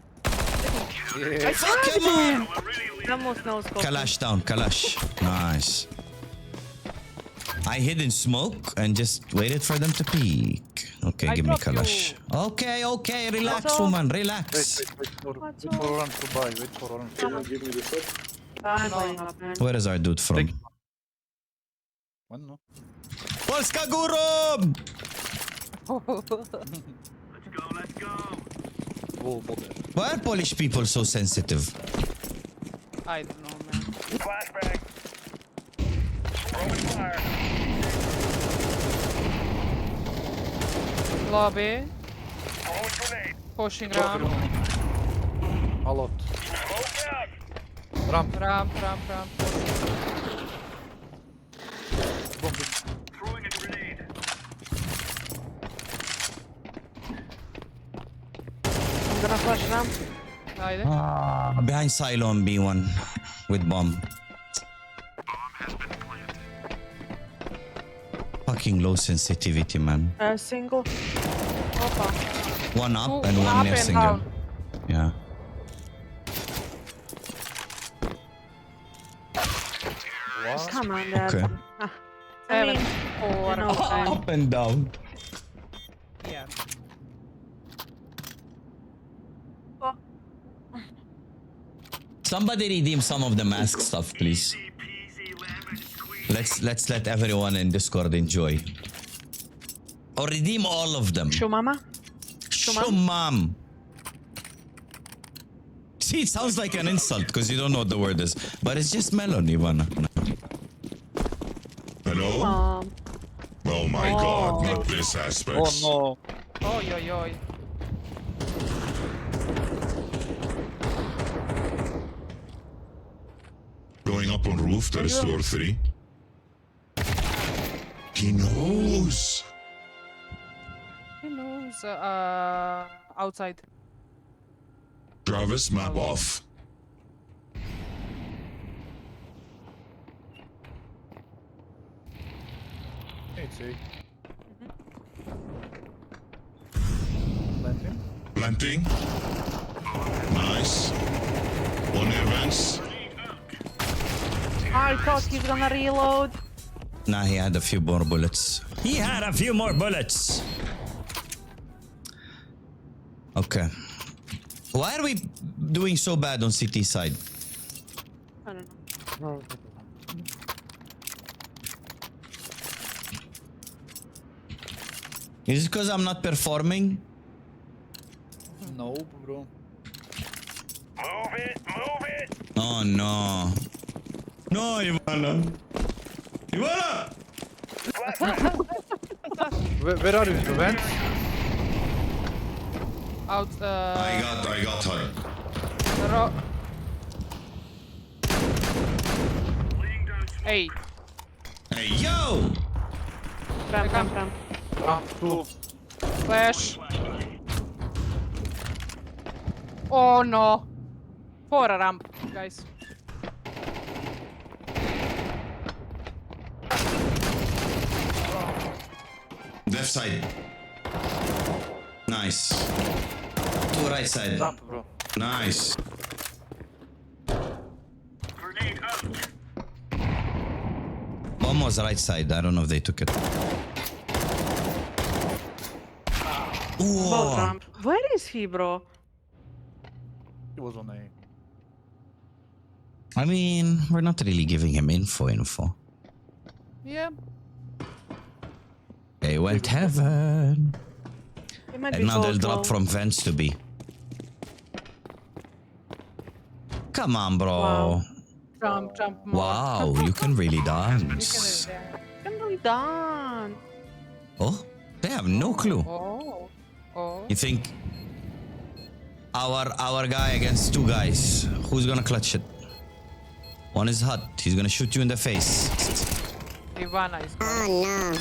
Speaker 1: I fuck him up!
Speaker 2: Almost no scope.
Speaker 1: Kalash down, Kalash. Nice. I hid in smoke and just waited for them to peek. Okay,
Speaker 13: I
Speaker 1: give me
Speaker 13: dropped you.
Speaker 1: Kalash. Okay, relax,
Speaker 2: What's up?
Speaker 1: woman,
Speaker 10: Wait,
Speaker 1: relax.
Speaker 10: wait for orange to buy. Wait for orange to buy.
Speaker 7: Give me the shot.
Speaker 2: I'm going up, man.
Speaker 1: Where is our dude from?
Speaker 10: Take one, no?
Speaker 1: Polska Górą!
Speaker 3: Let's go.
Speaker 10: Wall bother.
Speaker 1: Why are Polish people so sensitive?
Speaker 13: I don't know, man.
Speaker 3: Flashbang. Throwing fire.
Speaker 13: Lobby.
Speaker 3: Throwing grenade.
Speaker 13: Pushing ramp.
Speaker 10: A lot.
Speaker 3: Smoke out.
Speaker 10: Ramp.
Speaker 13: Ramp.
Speaker 3: Throwing a grenade.
Speaker 2: I'm gonna flash ramp.
Speaker 13: Haydi.
Speaker 1: Behind silo on B1 with bomb. Fucking low sensitivity, man.
Speaker 2: Single. Opa.
Speaker 1: One up
Speaker 13: Oh,
Speaker 1: and one
Speaker 13: up
Speaker 1: near
Speaker 13: and
Speaker 1: single.
Speaker 13: down.
Speaker 1: Yeah.
Speaker 2: Come on, Dad.
Speaker 1: Okay.
Speaker 2: I mean,
Speaker 13: 4.
Speaker 2: no time.
Speaker 1: Up and down.
Speaker 13: Yeah.
Speaker 1: Somebody redeem some of the mask stuff, please. Let's let everyone in Discord enjoy. Or redeem all of them.
Speaker 2: Shumama?
Speaker 1: Shumam. See, it sounds like an insult because you don't know what the word is. But it's just melon, Ivana.
Speaker 6: Hello? Oh my god, not this aspect.
Speaker 10: Oh no.
Speaker 13: Oj.
Speaker 6: Going up on roof, that is 2 or 3. He knows.
Speaker 13: He knows. Outside.
Speaker 6: Travis, map off.
Speaker 10: It's a. Planting.
Speaker 6: Planting. Nice. One near vents.
Speaker 2: I thought he's gonna reload.
Speaker 1: Nah, he had a few more bullets. He had a few more bullets. Okay. Why are we doing so bad on CT side?
Speaker 2: I don't know.
Speaker 1: Is it because I'm not performing?
Speaker 10: No, bro.
Speaker 3: Move it.
Speaker 1: Oh no. No, Ivana. Ivana!
Speaker 10: Where are you? In the vents?
Speaker 13: Out.
Speaker 6: I got her.
Speaker 13: Hey.
Speaker 1: Hey, yo!
Speaker 2: Ramp.
Speaker 10: Ramp 2.
Speaker 13: Flash. Oh no. 4 ramp, guys.
Speaker 1: Left side. Nice. To right side.
Speaker 10: Ramp, bro.
Speaker 1: Nice.
Speaker 3: Grenade out.
Speaker 1: Bomb was right side. I don't know if they took it.
Speaker 2: Both
Speaker 1: Whoa.
Speaker 2: ramp. Where is he, bro?
Speaker 10: He was on A.
Speaker 1: I mean, we're not really giving him info.
Speaker 13: Yeah.
Speaker 1: They went heaven.
Speaker 2: It might
Speaker 1: And
Speaker 2: be
Speaker 1: now they'll
Speaker 2: both,
Speaker 1: drop
Speaker 2: well.
Speaker 1: from vents to B. Come on, bro.
Speaker 2: Wow.
Speaker 13: Jump more.
Speaker 1: Wow, you can really dance.
Speaker 2: I'm really done.
Speaker 1: Oh, they have no clue.
Speaker 13: Oh.
Speaker 1: You think our guy against two guys, who's gonna clutch it? One is hot. He's gonna shoot you in the face.
Speaker 13: Ivana is
Speaker 5: Oh no.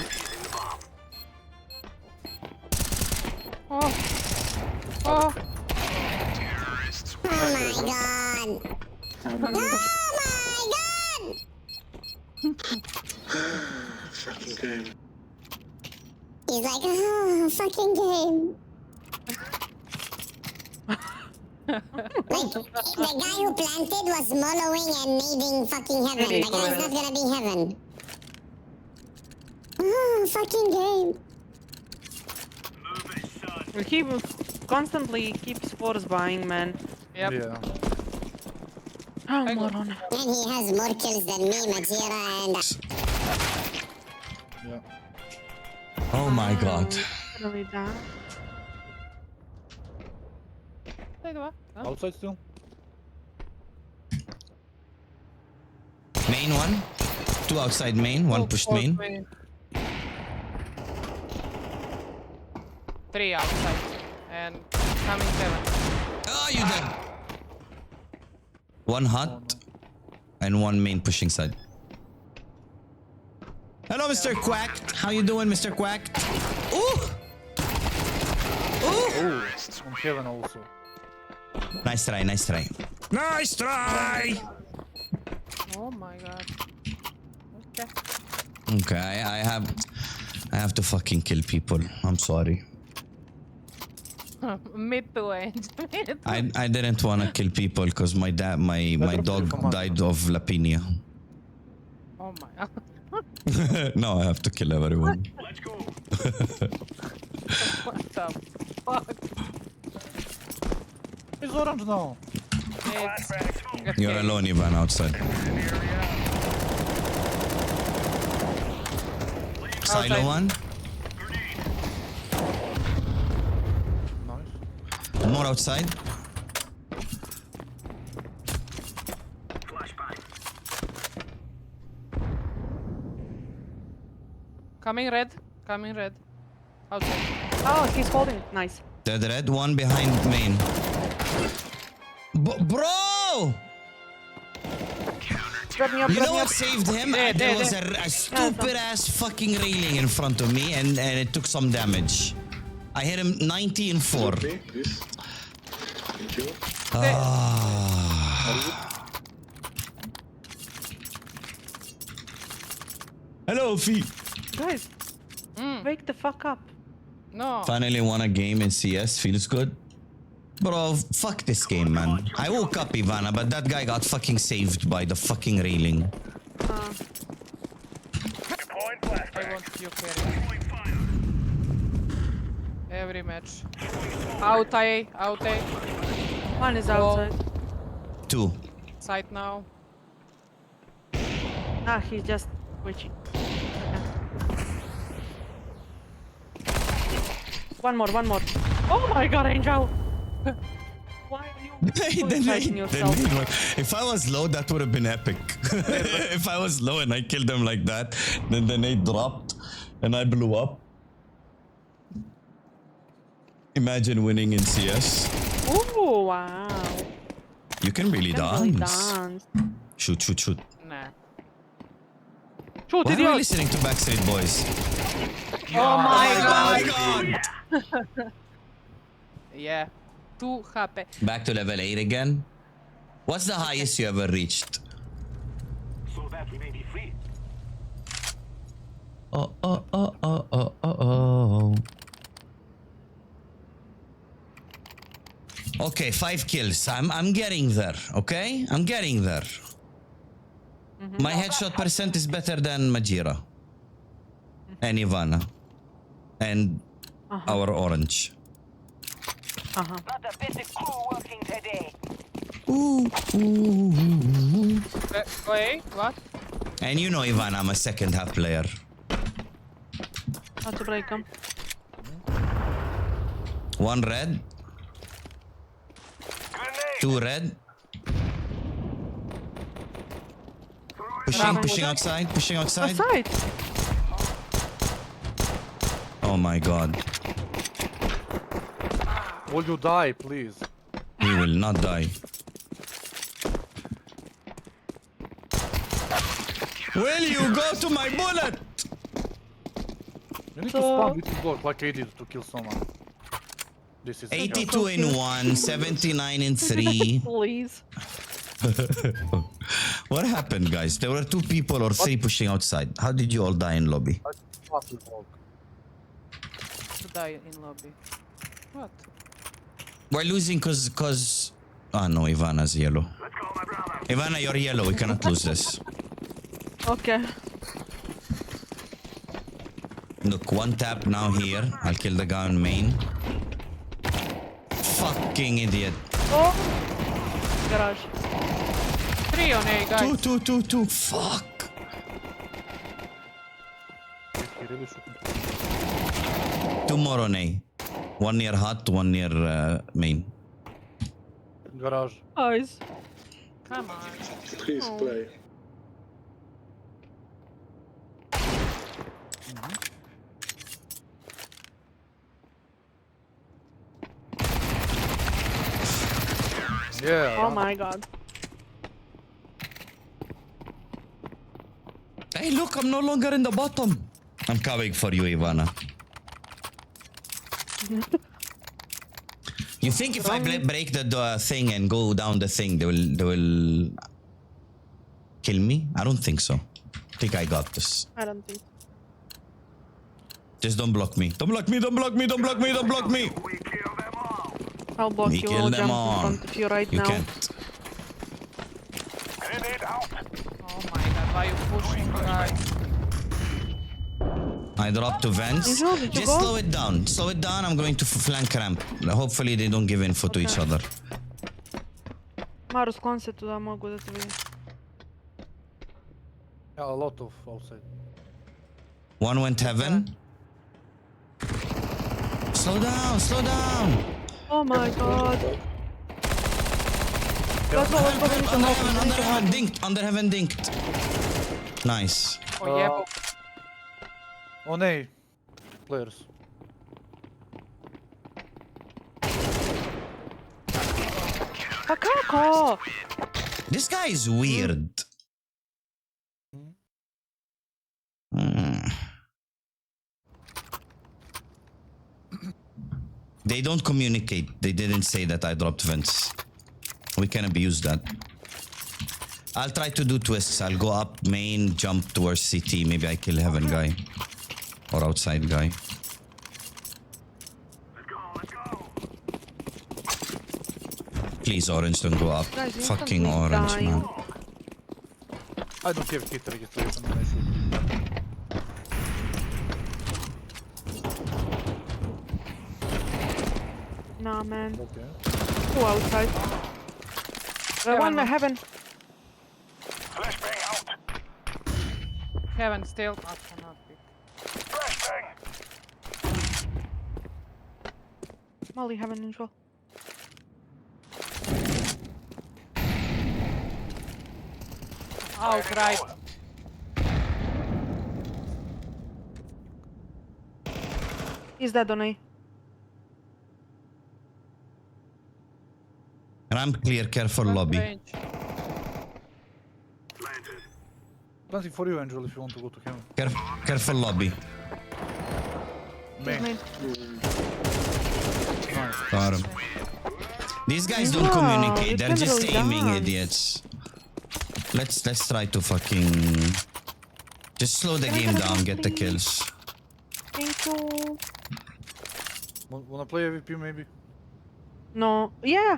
Speaker 13: Oh. Oh.
Speaker 5: Oh my god. Oh my god.
Speaker 7: Fucking game.
Speaker 5: He's like, oh, fucking game. Like, the guy who planted was mollowing and needing fucking heaven. The guy's not gonna be heaven. Oh, fucking game.
Speaker 2: We keep constantly keeps force buying, man.
Speaker 13: Yep.
Speaker 10: Yeah.
Speaker 2: Oh, moron.
Speaker 5: And he has more kills than me, Majira, and...
Speaker 10: Yeah.
Speaker 1: Oh my god.
Speaker 2: Really done.
Speaker 10: Outside still?
Speaker 1: Main one. Two outside main. One pushed main.
Speaker 13: 3 outside. And coming 7.
Speaker 1: Oh, you dead. One hot. And one main pushing side. Hello, Mr. Quack. How you doing, Mr. Quack? Ooh! Ooh!
Speaker 10: Oh, on heaven also.
Speaker 1: Nice try, nice try. Nice try!
Speaker 13: Oh my god. Okay.
Speaker 1: Okay, I have to fucking kill people. I'm sorry.
Speaker 13: Me too, Angel. Me too.
Speaker 1: I didn't want to kill people because my dog died of Lapinia.
Speaker 13: Oh my god.
Speaker 1: Now I have to kill everyone.
Speaker 3: Let's go.
Speaker 13: What the fuck?
Speaker 10: It's orange now.
Speaker 13: It's...
Speaker 1: You're alone, Ivan, outside. Silo
Speaker 13: Outside.
Speaker 1: one.
Speaker 10: Nice.
Speaker 1: More outside.
Speaker 13: Coming red. Coming red. Outside.
Speaker 2: Oh, he's holding. Nice.
Speaker 1: Dead red. One behind main. Bro!
Speaker 2: Drop me up,
Speaker 1: You
Speaker 2: drop
Speaker 1: know
Speaker 2: me
Speaker 1: what
Speaker 2: up.
Speaker 1: saved him?
Speaker 13: There,
Speaker 1: There
Speaker 13: there,
Speaker 1: was
Speaker 13: there.
Speaker 1: a stupid ass fucking railing in front of me and it took some damage. I hit him 90 and 4.
Speaker 7: Okay, this. Thank you.
Speaker 1: Hello, Fee.
Speaker 2: Guys, wake the fuck up.
Speaker 13: No.
Speaker 1: Finally won a game in CS. Feels good. Bro, fuck this game, man. I woke up, Ivana, but that guy got fucking saved by the fucking railing.
Speaker 13: I want you carry. Every match. Out A. Out A.
Speaker 2: One is outside.
Speaker 1: 2.
Speaker 13: Side now.
Speaker 2: Ah, he's just switching. One more, one more. Oh my god, Angel! Why are you fighting yourself?
Speaker 1: If I was low, that would have been epic. If I was low and I killed them like that, then the nade dropped and I blew up. Imagine winning in CS.
Speaker 2: Oh wow.
Speaker 1: You can really dance. Shoot, shoot, shoot.
Speaker 13: Nah. Shoot,
Speaker 1: Why are we
Speaker 13: idiot!
Speaker 1: listening to Backstreet Boys?
Speaker 13: Oh my god!
Speaker 1: God!
Speaker 13: Yeah. 2 HP.
Speaker 1: Back to level 8 again. What's the highest you ever reached?
Speaker 3: So that we may be free.
Speaker 1: Oh, oh, oh, oh, oh, oh, oh. Okay, 5 kills. I'm getting there, okay? I'm getting there. My headshot percent is better than Majira. And Ivana. And our orange.
Speaker 2: Not a basic crew working today.
Speaker 13: Go A? What?
Speaker 1: And you know, Ivan, I'm a second half player.
Speaker 2: How to break them?
Speaker 1: One red. Two red. Pushing outside, pushing outside.
Speaker 2: Aside.
Speaker 1: Oh my god.
Speaker 12: Will you die, please?
Speaker 1: He will not die. Will you go to my bullet?
Speaker 12: You need to spawn with your block like I did to kill someone. This is
Speaker 1: 82 in 1, 79 in 3.
Speaker 2: Please.
Speaker 1: What happened, guys? There were 2 people or 3 pushing outside. How did you all die in lobby?
Speaker 13: To die in lobby. What?
Speaker 1: We're losing cause... Ah no, Ivana's yellow. Ivana, you're yellow. We cannot lose this.
Speaker 2: Okay.
Speaker 1: Look, one tap now here. I'll kill the guy on main. Fucking idiot.
Speaker 2: Oh! Garage.
Speaker 13: 3 on A, guys.
Speaker 1: 2. Fuck. Two more on A. One near hut, one near main.
Speaker 12: Garage.
Speaker 2: Guys.
Speaker 13: Come on.
Speaker 7: Please play.
Speaker 12: Yeah.
Speaker 2: Oh my god.
Speaker 1: Hey, look, I'm no longer in the bottom. I'm coming for you, Ivana. You think if I break the thing and go down the thing, they will kill me? I don't think so. I think I got this.
Speaker 2: I don't think.
Speaker 1: Just don't block me. Don't block me, don't block me, don't block me, don't block me.
Speaker 2: I'll block
Speaker 1: We
Speaker 2: you.
Speaker 1: kill
Speaker 2: I'll
Speaker 1: them
Speaker 2: jump
Speaker 1: all.
Speaker 2: in front of you right
Speaker 1: You
Speaker 2: now.
Speaker 1: can't.
Speaker 13: Oh my god, why you pushing, guys?
Speaker 1: I dropped to vents.
Speaker 2: Angel, did you
Speaker 1: Just
Speaker 2: go?
Speaker 1: slow it down. Slow it down. I'm going to flank ramp. Hopefully they don't give info to each other.
Speaker 2: Maru, sklon se tu da mogu da te vidim.
Speaker 12: Yeah, a lot of outside.
Speaker 1: One went heaven. Slow down, slow down.
Speaker 2: Oh my god. Let's go, let's go, we need to help, we need to help.
Speaker 1: Dinked, under heaven dinked. Nice.
Speaker 13: Oh yeah,
Speaker 12: On A. Players.
Speaker 2: Pa kako?
Speaker 1: This guy is weird. They don't communicate. They didn't say that I dropped vents. We can abuse that. I'll try to do twists. I'll go up main, jump towards CT. Maybe I kill heaven guy. Or outside guy. Please, orange, don't go up.
Speaker 2: Guys, you
Speaker 1: Fucking
Speaker 2: instantly
Speaker 1: orange,
Speaker 2: die.
Speaker 1: man.
Speaker 12: I don't have hit registration. I should.
Speaker 2: Nah, man.
Speaker 12: Okay.
Speaker 2: Two outside. One heaven.
Speaker 13: heaven still. I cannot pick.
Speaker 2: Molly heaven neutral.
Speaker 13: Out right.
Speaker 2: He's dead on A.
Speaker 1: Ramp clear, careful lobby.
Speaker 13: Range.
Speaker 12: Nothing for you, Angel, if you want to go to heaven.
Speaker 1: Careful lobby.
Speaker 12: Main.
Speaker 2: Main.
Speaker 1: Got him. These guys don't
Speaker 2: Wow,
Speaker 1: communicate.
Speaker 2: you
Speaker 1: They're
Speaker 2: can
Speaker 1: just
Speaker 2: really
Speaker 1: aiming
Speaker 2: dance.
Speaker 1: idiots. Let's try to fucking just slow the
Speaker 2: Can I
Speaker 1: game
Speaker 2: get a
Speaker 1: down,
Speaker 2: boost,
Speaker 1: get the
Speaker 2: please?
Speaker 1: kills.
Speaker 2: Thank you.
Speaker 12: Wanna play AVP maybe?
Speaker 2: No. Yeah.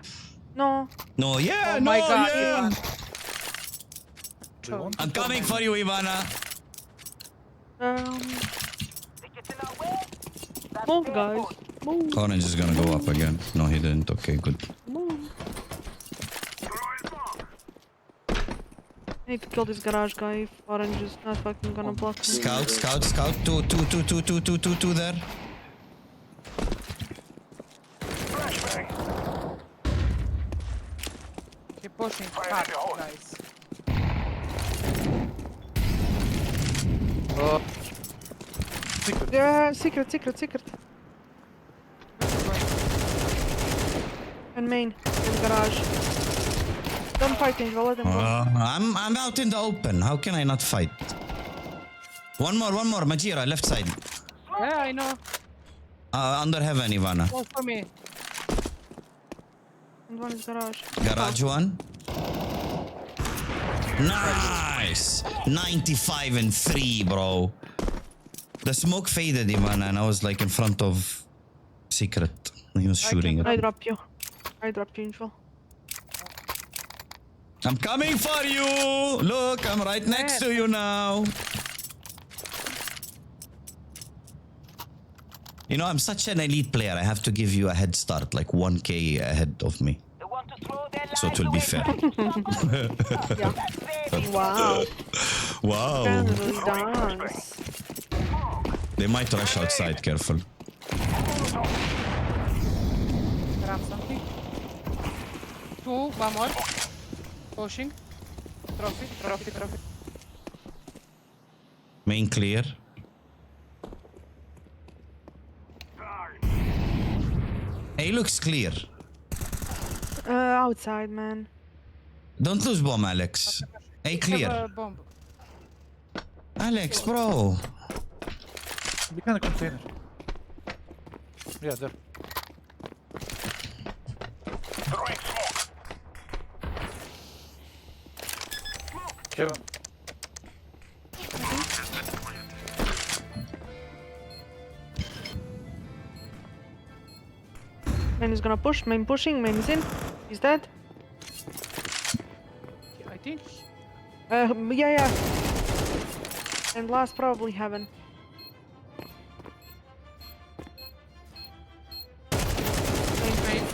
Speaker 2: No.
Speaker 1: No, yeah,
Speaker 13: Oh
Speaker 1: no,
Speaker 13: my god,
Speaker 1: yeah.
Speaker 13: Ivan.
Speaker 12: Do you want?
Speaker 1: I'm coming for you, Ivana.
Speaker 2: Move, guys. Move.
Speaker 1: Orange is gonna go up again. No, he didn't. Okay, good.
Speaker 2: Move. Need to kill this garage guy if orange is not fucking gonna block me.
Speaker 1: Scout. Two there.
Speaker 13: Keep pushing hard, guys.
Speaker 2: Yeah, secret. And main, in garage. Don't fight Angel, let them go.
Speaker 1: I'm out in the open. How can I not fight? One more, Majira, left side.
Speaker 13: Yeah, I know.
Speaker 1: Under heaven, Ivana.
Speaker 13: Close for me.
Speaker 2: And one is garage.
Speaker 1: Garage one. Nice! 95 and 3, bro. The smoke faded, Ivana, and I was like in front of secret. He was shooting it.
Speaker 2: I dropped you, Angel.
Speaker 1: I'm coming for you! Look, I'm right next to you now. You know, I'm such an elite player. I have to give you a head start, like 1k ahead of me. So it will be fair.
Speaker 2: Wow.
Speaker 1: Wow.
Speaker 2: Really dance.
Speaker 1: They might rush outside, careful.
Speaker 13: Grab something. Two, one more. Pushing. Trophy.
Speaker 1: Main clear. Hey, looks clear.
Speaker 2: Outside, man.
Speaker 1: Don't lose bomb, Alex. Hey, clear.
Speaker 13: Bomb.
Speaker 1: Alex, bro.
Speaker 10: Behind the container. Yeah, there.
Speaker 3: Throwing smoke.
Speaker 10: Kevin.
Speaker 2: Main is gonna push, main pushing, main is in. He's dead.
Speaker 13: I think.
Speaker 2: Yeah. And last probably heaven.
Speaker 13: Main.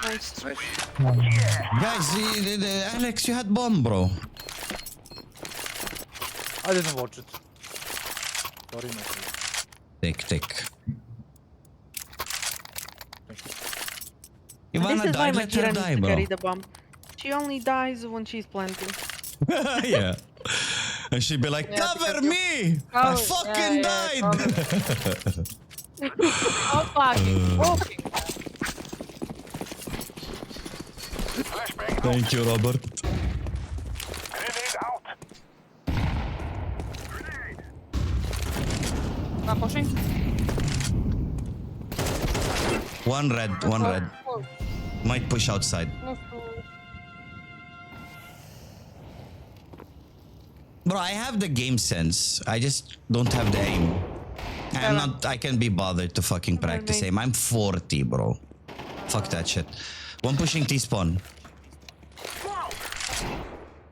Speaker 2: Nice.
Speaker 1: Guys, Alex, you had bomb, bro.
Speaker 10: I didn't watch it. Sorry, no.
Speaker 1: Tick.
Speaker 2: And
Speaker 1: Ivana
Speaker 2: this is why
Speaker 1: died, let
Speaker 2: Majira
Speaker 1: her
Speaker 2: needs
Speaker 1: die,
Speaker 2: to
Speaker 1: bro.
Speaker 2: carry the bomb. She only dies when she's planting.
Speaker 1: Yeah. And she'd be like,
Speaker 13: Yeah,
Speaker 1: cover
Speaker 13: because
Speaker 1: me! I
Speaker 13: Oh,
Speaker 1: fucking
Speaker 13: yeah,
Speaker 1: died!
Speaker 13: Oh, fucking walking.
Speaker 3: Flashbang out.
Speaker 1: Thank you, Robert.
Speaker 3: Grenade out. Grenade.
Speaker 13: One pushing.
Speaker 1: One red.
Speaker 13: Close.
Speaker 1: Might push outside.
Speaker 13: Close to.
Speaker 1: Bro, I have the game sense. I just don't have the aim. I can be bothered to fucking practice aim. I'm 40, bro. Fuck that shit. One pushing T-spawn.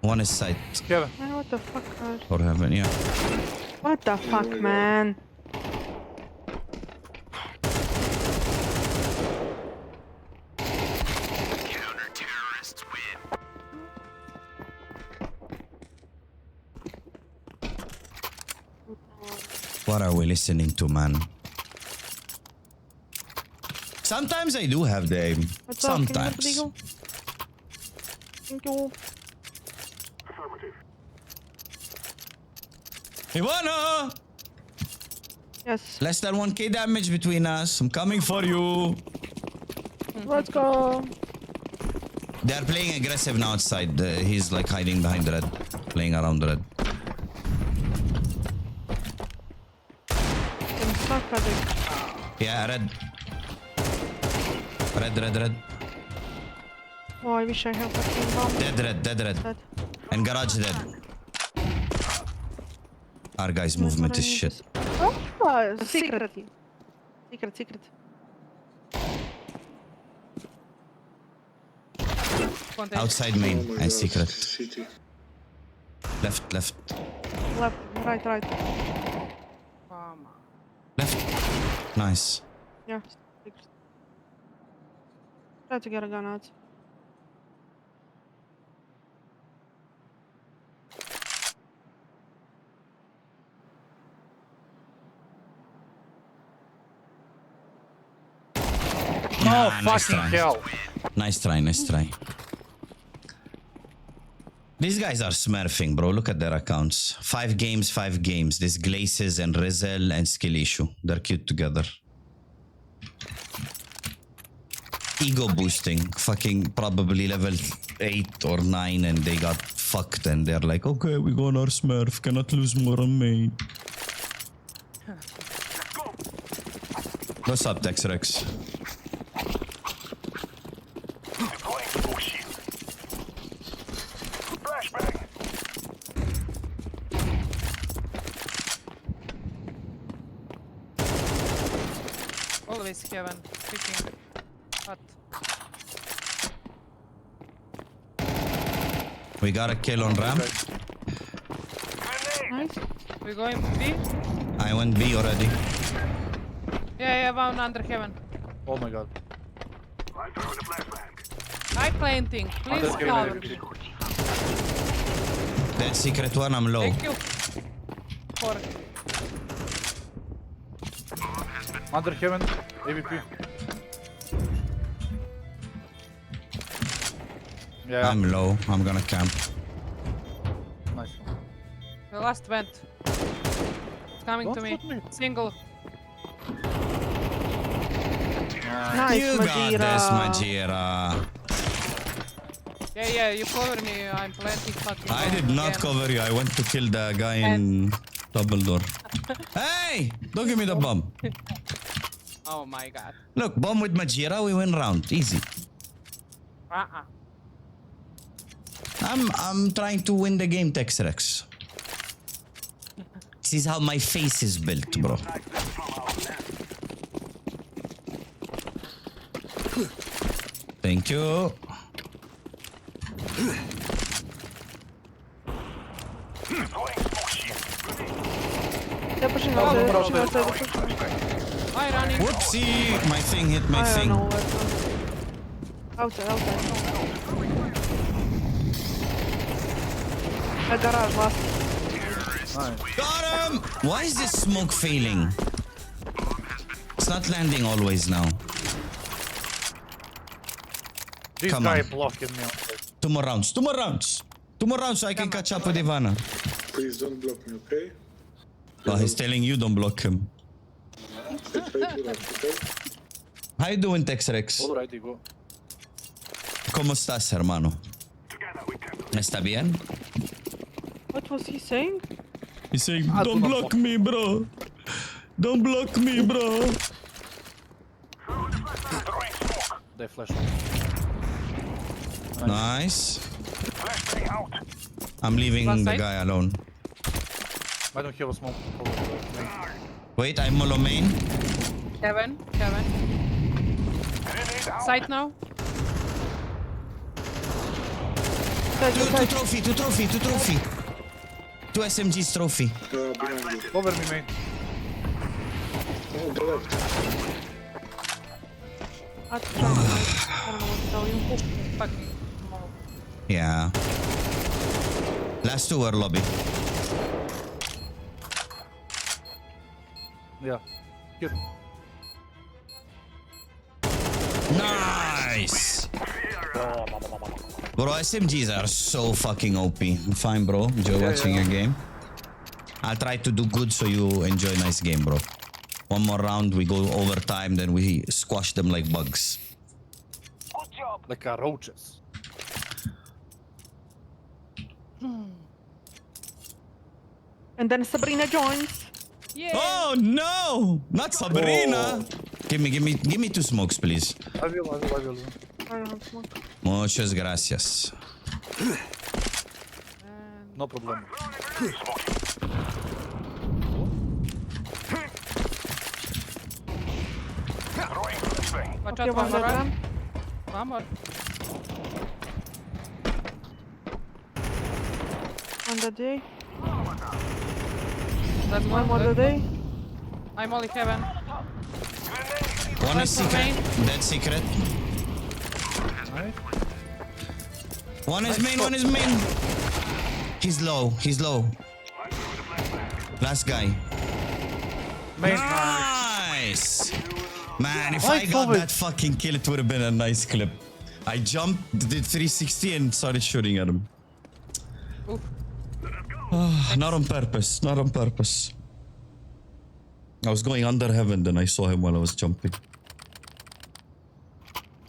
Speaker 1: One is sight.
Speaker 10: Kevin.
Speaker 2: Man, what the fuck, God?
Speaker 1: Or heaven, yeah.
Speaker 2: What the fuck, man?
Speaker 1: What are we listening to, man? Sometimes I do have the aim.
Speaker 2: What's up? Can you help
Speaker 1: Sometimes.
Speaker 2: Eagle? Thank you.
Speaker 3: Affirmative.
Speaker 1: Ivana!
Speaker 2: Yes.
Speaker 1: Less than 1k damage between us. I'm coming for you.
Speaker 2: Let's go.
Speaker 1: They're playing aggressive now outside. He's like hiding behind the red. Playing around the red.
Speaker 2: I'm stuck at it.
Speaker 1: Yeah, red. Red.
Speaker 2: Oh, I wish I had fucking bomb.
Speaker 1: Dead red.
Speaker 2: Dead.
Speaker 1: And garage dead. Our guy's movement is shit.
Speaker 2: Oh, secret. Secret.
Speaker 13: Container.
Speaker 1: Outside main
Speaker 7: Oh my
Speaker 1: and
Speaker 7: God,
Speaker 1: secret.
Speaker 7: City.
Speaker 1: Left.
Speaker 2: Left, right.
Speaker 1: Left. Nice.
Speaker 2: Yeah. Secret. Try to get a gun out.
Speaker 1: Nah, nice
Speaker 12: fucking
Speaker 1: try.
Speaker 12: hell.
Speaker 1: Nice try, nice try. These guys are smurfing, bro. Look at their accounts. 5 games, 5 games. This Glaces and Rizel and Skill Issue. They're cute together. Ego boosting. Fucking probably level 8 or 9 and they got fucked and they're like, okay, we go on our smurf. Cannot lose more on me. What's up, Texrex?
Speaker 3: Deploying smoke shield. Flashbang.
Speaker 13: Always heaven. Picking. What?
Speaker 1: We got a kill on ramp.
Speaker 13: Nice. We going B?
Speaker 1: I went B already.
Speaker 13: Yeah, one under heaven.
Speaker 12: Oh my god.
Speaker 3: I'm throwing a flashbang.
Speaker 13: I planting. Please
Speaker 12: Under
Speaker 13: cover
Speaker 12: heaven,
Speaker 13: me.
Speaker 1: That secret one, I'm low.
Speaker 13: Thank you. For
Speaker 12: Under heaven, AVP. Yeah,
Speaker 1: I'm low. I'm gonna camp.
Speaker 12: nice.
Speaker 13: the last vent. It's coming
Speaker 12: Don't
Speaker 13: to me.
Speaker 12: shoot me.
Speaker 13: Single.
Speaker 2: Nice,
Speaker 1: You got
Speaker 2: Majira.
Speaker 1: this, Majira.
Speaker 13: Yeah, you cover me. I'm planting fucking.
Speaker 1: I did
Speaker 13: bomb
Speaker 1: not
Speaker 13: again.
Speaker 1: cover you. I went to kill the guy in double door. Hey! Don't give me the bomb.
Speaker 13: Oh my god.
Speaker 1: Look, bomb with Majira, we win round. Easy. I'm trying to win the game, Texrex. This is how my face is built, bro. Thank you.
Speaker 3: Deploying smoke shield.
Speaker 2: They're pushing out, they're pushing out, they're pushing out.
Speaker 13: Why running?
Speaker 1: Whoopsie! My thing hit my
Speaker 2: I don't
Speaker 1: thing.
Speaker 2: know what's outside. A garage last.
Speaker 1: Got him! Why is this smoke failing? It's not landing always now.
Speaker 12: This
Speaker 1: Come
Speaker 12: guy
Speaker 1: on.
Speaker 12: blocking me.
Speaker 1: 2 more rounds. 2 more rounds. 2 more rounds so I can catch up with Ivana.
Speaker 7: Please don't block me, okay?
Speaker 1: Oh, he's telling you don't block him.
Speaker 7: I try to rush, okay?
Speaker 1: How you doing, Texrex?
Speaker 12: Alrighty, go.
Speaker 1: ¿Cómo estás, hermano?
Speaker 3: Together we can.
Speaker 1: ¿Está bien?
Speaker 2: What was he saying?
Speaker 1: He's saying,
Speaker 12: I
Speaker 1: don't
Speaker 12: do not
Speaker 1: block me, bro. Don't block me, bro.
Speaker 3: Throwing smoke.
Speaker 12: They flash.
Speaker 1: Nice.
Speaker 3: Flashbang out.
Speaker 1: I'm leaving
Speaker 13: One
Speaker 1: the
Speaker 13: side.
Speaker 1: guy alone.
Speaker 12: I don't have a smoke.
Speaker 1: Wait, I'm Molo main.
Speaker 13: Heaven.
Speaker 3: Grenade out.
Speaker 13: Sight now.
Speaker 1: Two trophy. 2 SMGs trophy.
Speaker 7: Behind you.
Speaker 12: Cover me, mate.
Speaker 7: Oh, the left.
Speaker 2: I don't know what to tell you.
Speaker 13: Fucking. No.
Speaker 1: Yeah. Last 2 were lobby.
Speaker 12: Yeah. Good.
Speaker 1: Nice. Bro, SMGs are so fucking OP. Fine, bro. Enjoy watching your game. I'll try to do good so you enjoy nice game, bro. 1 more round, we go overtime, then we squash them like bugs.
Speaker 3: Good job.
Speaker 12: Like roaches.
Speaker 2: And then Sabrina joins.
Speaker 13: Yeah.
Speaker 1: Oh no! Not Sabrina! Give me 2 smokes, please.
Speaker 12: I will.
Speaker 2: I don't have smoke.
Speaker 1: Muchas gracias.
Speaker 12: No problem.
Speaker 3: Throwing flashbang.
Speaker 13: Watch
Speaker 2: Okay,
Speaker 13: out,
Speaker 2: one
Speaker 13: one more.
Speaker 2: more ramp.
Speaker 13: One more.
Speaker 2: On the day.
Speaker 13: That's
Speaker 2: One
Speaker 13: one
Speaker 2: more the day.
Speaker 13: I'm only heaven.
Speaker 1: One is
Speaker 13: One for
Speaker 1: secret.
Speaker 13: main.
Speaker 1: Dead secret.
Speaker 12: Alright.
Speaker 1: One is main. He's low. Last guy.
Speaker 12: Main.
Speaker 1: Nice. Man, if I got that fucking kill, it would have been a nice clip. I jumped, did 360 and started shooting at him. Not on purpose, not on purpose. I was going under heaven, then I saw him while I was jumping.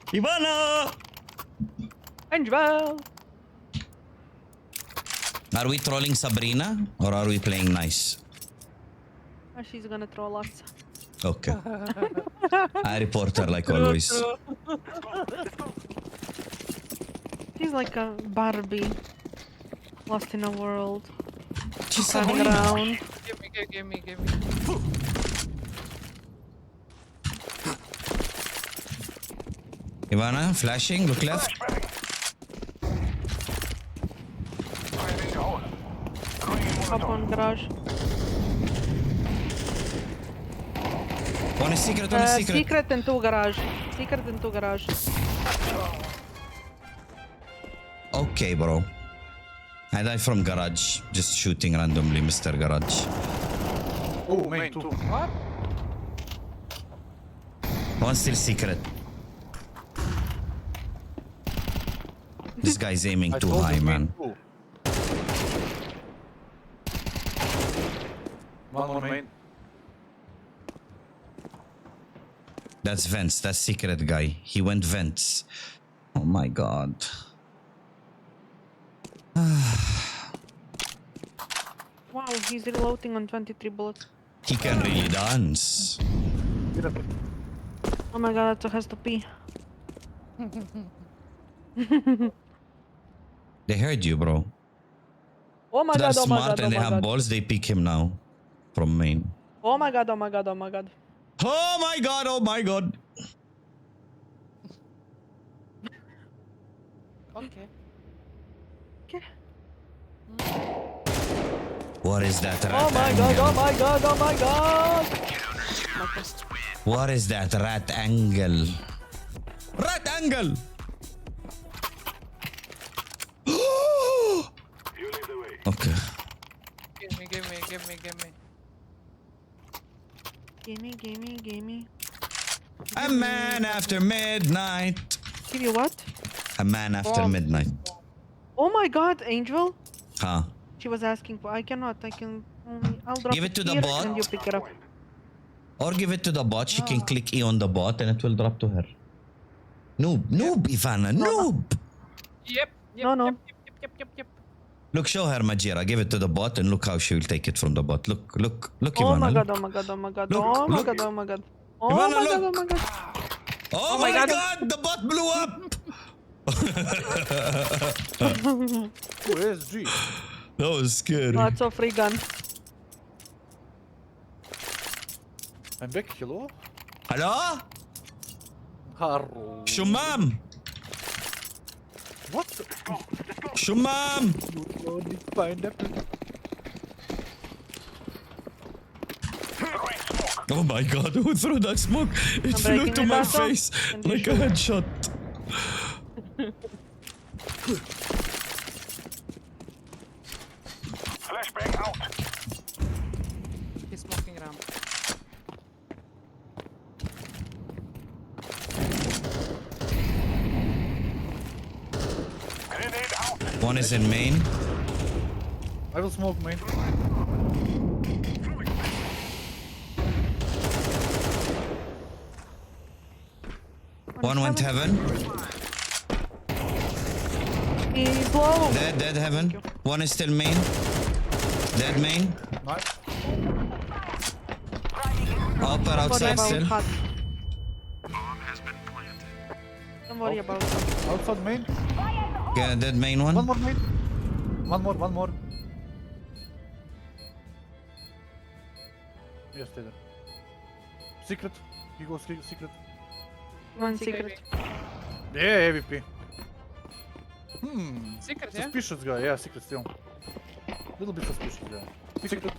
Speaker 1: Ivana!
Speaker 2: Angel!
Speaker 1: Are we trolling Sabrina or are we playing nice?
Speaker 2: She's gonna troll us.
Speaker 1: Okay. I report her like always.
Speaker 2: She's like a Barbie. Lost in a world.
Speaker 1: She's
Speaker 2: running around.
Speaker 13: Give me.
Speaker 1: Ivana, flashing, look left.
Speaker 2: Up on garage.
Speaker 1: One is secret, one is secret.
Speaker 2: Secret into garage. Secret into garage.
Speaker 1: Okay, bro. I died from garage. Just shooting randomly, Mr. Garage.
Speaker 12: Oh, main too.
Speaker 13: What?
Speaker 1: One still secret. This guy's aiming too high, man.
Speaker 12: One more main.
Speaker 1: That's vents. That's secret guy. He went vents. Oh my god.
Speaker 2: Wow, he's reloading on 23 bullets.
Speaker 1: He can really dance.
Speaker 2: Oh my god, that has to pee.
Speaker 1: They heard you, bro.
Speaker 2: Oh my
Speaker 1: They're
Speaker 2: god, oh my
Speaker 1: smart
Speaker 2: god, oh
Speaker 1: and they
Speaker 2: my
Speaker 1: have
Speaker 2: god.
Speaker 1: balls. They pick him now from main.
Speaker 2: Oh my god, oh my god, oh my god.
Speaker 1: Oh my god, oh my god.
Speaker 13: Okay.
Speaker 2: Okay.
Speaker 1: What is that rat
Speaker 2: Oh my god,
Speaker 1: angle?
Speaker 2: oh my god, oh my god!
Speaker 1: What is that rat angle? Rat angle! Okay.
Speaker 13: Give me.
Speaker 2: Gimme.
Speaker 1: A man after midnight.
Speaker 2: Give you what?
Speaker 1: A man after midnight.
Speaker 2: Oh my god, Angel!
Speaker 1: Huh?
Speaker 2: She was asking for. I cannot. I can only. I'll drop
Speaker 1: Give it to the
Speaker 2: here
Speaker 1: bot.
Speaker 2: and you pick it up.
Speaker 1: Or give it to the bot. She can click E on the bot and it will drop to her. Noob, Ivana, noob!
Speaker 13: Yep.
Speaker 2: No.
Speaker 1: Look, show her Majira. Give it to the bot and look how she will take it from the bot. Look,
Speaker 2: Oh
Speaker 1: Ivana.
Speaker 2: my god,
Speaker 1: look.
Speaker 2: oh my god, oh my god,
Speaker 1: Look,
Speaker 2: oh my
Speaker 1: look.
Speaker 2: god, oh my god. Oh
Speaker 1: Ivana,
Speaker 2: my god,
Speaker 1: look.
Speaker 2: oh my god.
Speaker 1: Oh my god, the bot blew up!
Speaker 12: Where's G?
Speaker 1: That was scary.
Speaker 2: Lots of free gun.
Speaker 12: I'm back, hello?
Speaker 1: Hello?
Speaker 12: Hello.
Speaker 1: Shumam!
Speaker 12: What?
Speaker 1: Shumam!
Speaker 12: Pineapple.
Speaker 1: Oh my god, who threw that smoke? It flew
Speaker 2: breaking
Speaker 1: to
Speaker 2: it
Speaker 1: my
Speaker 2: also.
Speaker 1: face
Speaker 2: And you
Speaker 1: like a
Speaker 2: shoot.
Speaker 1: headshot.
Speaker 3: Flashbang out.
Speaker 13: He's smoking around.
Speaker 3: Grenade out.
Speaker 1: One is in main.
Speaker 12: I will smoke main.
Speaker 1: One went heaven.
Speaker 2: He's low.
Speaker 1: Dead heaven. One is still main. Dead main.
Speaker 12: Nice.
Speaker 1: Upper outside still.
Speaker 2: Hot. Don't worry about it.
Speaker 12: Outside main.
Speaker 1: Yeah, dead main one.
Speaker 12: One more main. One more. Yes, stay there. Secret. He goes secret.
Speaker 2: One secret.
Speaker 12: Yeah, AVP.
Speaker 13: Secret, yeah?
Speaker 12: Suspicious guy, yeah, secret still. Little bit suspicious guy. Secret.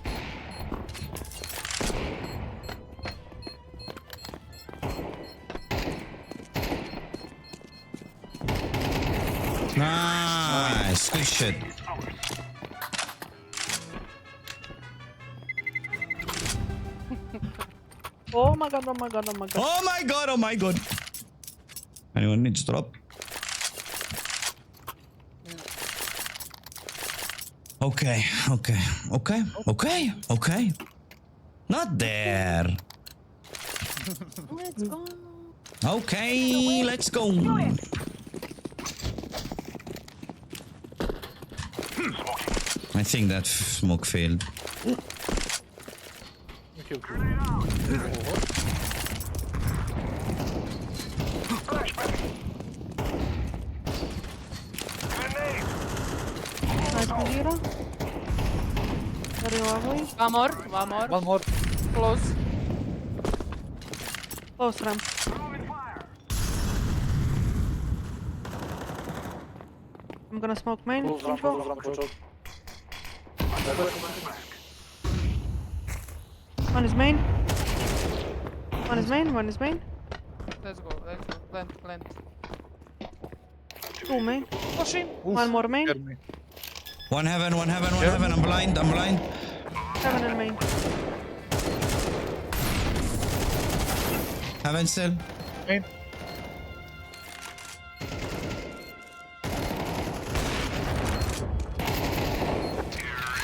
Speaker 1: Nice. Good shit.
Speaker 2: Oh my god, oh my god, oh my god.
Speaker 1: Oh my god, oh my god. Anyone needs to drop? Okay, okay, okay, okay, okay. Not there.
Speaker 13: Let's go.
Speaker 1: Okay, let's go. I think that smoke failed.
Speaker 12: Okay, okay.
Speaker 2: Nice, Magira. Very lovely.
Speaker 13: One more, one more.
Speaker 12: One more.
Speaker 13: Close.
Speaker 2: Close ramp. I'm gonna smoke main.
Speaker 12: Close ramp,
Speaker 2: Info.
Speaker 12: close ramp, close ramp.
Speaker 2: One is main. One is main, one is main.
Speaker 13: Let's go, let's go. Plant, plant.
Speaker 2: Two main.
Speaker 13: Push him.
Speaker 2: One more main.
Speaker 12: Scared me.
Speaker 1: One heaven, one heaven, one heaven. I'm blind, I'm blind.
Speaker 2: Seven in main.
Speaker 1: Heaven still.
Speaker 12: Main.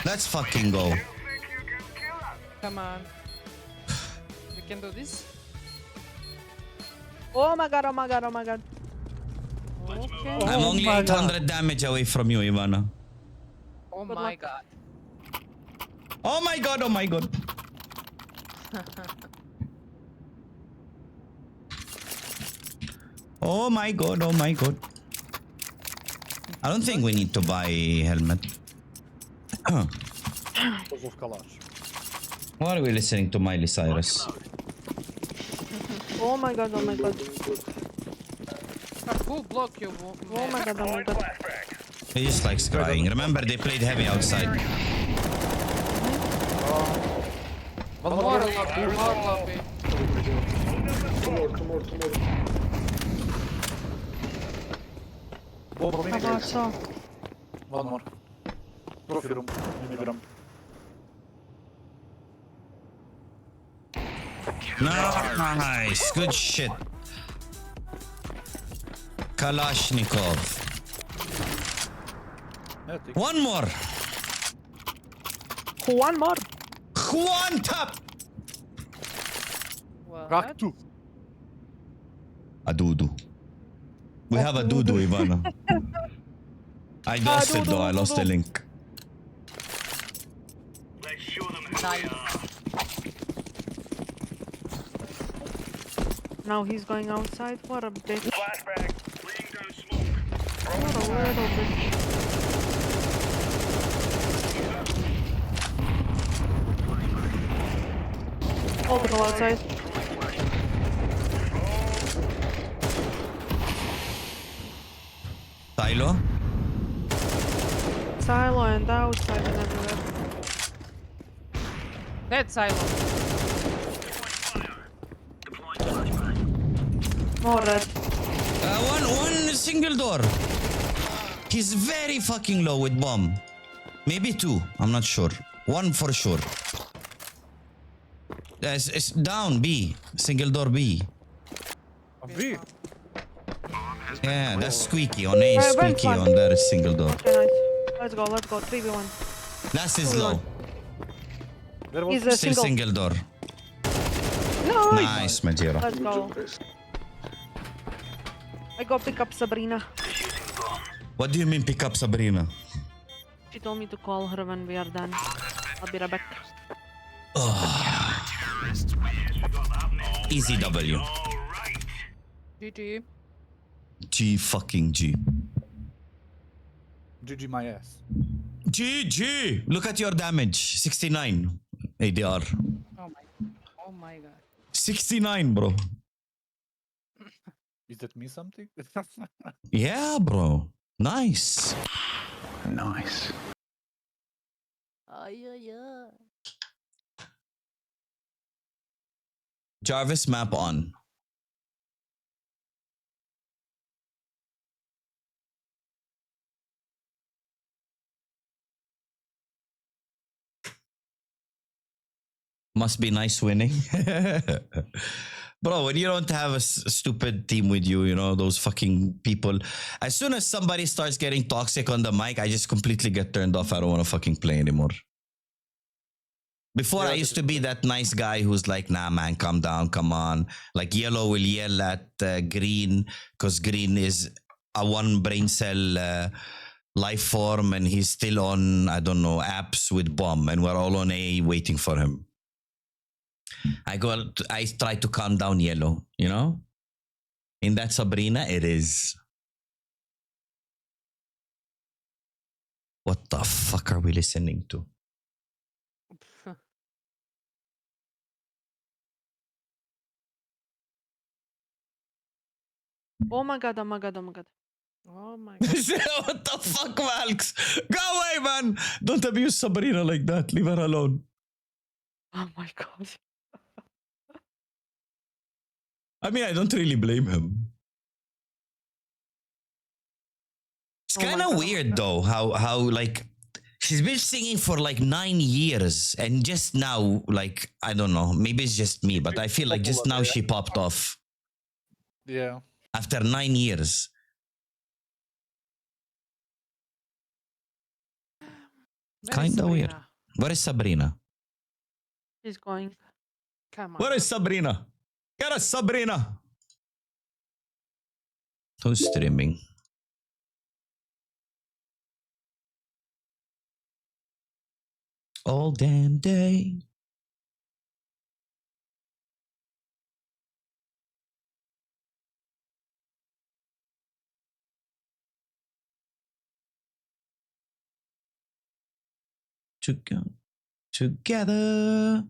Speaker 1: Let's fucking go.
Speaker 13: Come on. We can do this.
Speaker 2: Oh my god, oh my god, oh my god. Okay.
Speaker 1: I'm
Speaker 12: Oh
Speaker 1: only
Speaker 12: my God.
Speaker 1: 800 damage away from you, Ivana.
Speaker 13: Oh
Speaker 2: Good
Speaker 13: my
Speaker 2: luck.
Speaker 13: god.
Speaker 1: Oh my god, oh my god. Oh my god, oh my god. I don't think we need to buy helmet.
Speaker 12: Because of Kalash.
Speaker 1: Why are we listening to Miley Cyrus?
Speaker 2: Oh my god, oh my god.
Speaker 13: Who block you?
Speaker 2: Oh my god, oh my god.
Speaker 1: He just likes crying. Remember, they played heavy outside.
Speaker 12: One
Speaker 13: More
Speaker 12: more.
Speaker 13: lobby, more lobby.
Speaker 7: Two more, two more, two more.
Speaker 12: One more.
Speaker 2: How about so?
Speaker 12: One more. Trophy room. Mini room.
Speaker 1: Nice, good shit. Kalashnikov.
Speaker 12: Yeah, take
Speaker 1: One more.
Speaker 2: One more.
Speaker 1: One tap.
Speaker 13: What?
Speaker 12: Rack 2.
Speaker 1: A doo-doo. We have a doo-doo, Ivana. I lost it though, I lost the link.
Speaker 3: Let's show them
Speaker 13: Nice.
Speaker 2: Now he's going outside. What a bitch.
Speaker 3: flashbang. Laying down smoke.
Speaker 2: What a little bitch. Multiple outside.
Speaker 1: Silo?
Speaker 2: Silo and outside and everywhere.
Speaker 13: Dead silo.
Speaker 2: More red.
Speaker 1: One single door. He's very fucking low with bomb. Maybe two, I'm not sure. One for sure. It's down, B. Single door B.
Speaker 12: B.
Speaker 1: Yeah, that's squeaky. On A is
Speaker 2: Very
Speaker 1: squeaky,
Speaker 2: fun.
Speaker 1: on there is single door.
Speaker 2: Okay, nice. Let's go, let's go. 3v1.
Speaker 1: Last is low.
Speaker 12: There was
Speaker 2: He's a
Speaker 1: Still
Speaker 2: single.
Speaker 1: single door.
Speaker 2: No!
Speaker 1: Nice, Majiro.
Speaker 2: Let's go. I go pick up Sabrina.
Speaker 1: What do you mean pick up Sabrina?
Speaker 2: She told me to call her when we are done. I'll be right back.
Speaker 1: Easy W.
Speaker 13: GG.
Speaker 1: G fucking G.
Speaker 12: GG my ass.
Speaker 1: GG! Look at your damage. 69 ADR.
Speaker 13: Oh my god.
Speaker 1: 69, bro.
Speaker 12: Is that me something?
Speaker 1: Yeah, bro. Nice.
Speaker 3: Nice.
Speaker 1: Jarvis map on. Must be nice winning. Bro, when you don't have a stupid team with you, you know, those fucking people. As soon as somebody starts getting toxic on the mic, I just completely get turned off. I don't want to fucking play anymore. Before, I used to be that nice guy who's like, nah, man, calm down, come on. Like, yellow will yell at green because green is a one brain cell life form and he's still on, I don't know, apps with bomb and we're all on A waiting for him. I try to calm down yellow, you know? In that Sabrina, it is. What the fuck are we listening to?
Speaker 2: Oh my god, oh my god, oh my god. Oh my god.
Speaker 1: What the fuck, Valks? Go away, man! Don't abuse Sabrina like that. Leave her alone.
Speaker 2: Oh my god.
Speaker 1: I mean, I don't really blame him. It's kind of weird though, how like she's been singing for like 9 years and just now, like, I don't know, maybe it's just me, but I feel like just now she popped off.
Speaker 12: Yeah.
Speaker 1: After 9 years. Kind of weird. Where is Sabrina?
Speaker 2: She's going.
Speaker 13: Come on.
Speaker 1: Where is Sabrina? Get us, Sabrina! Who's streaming? All damn day. To go together.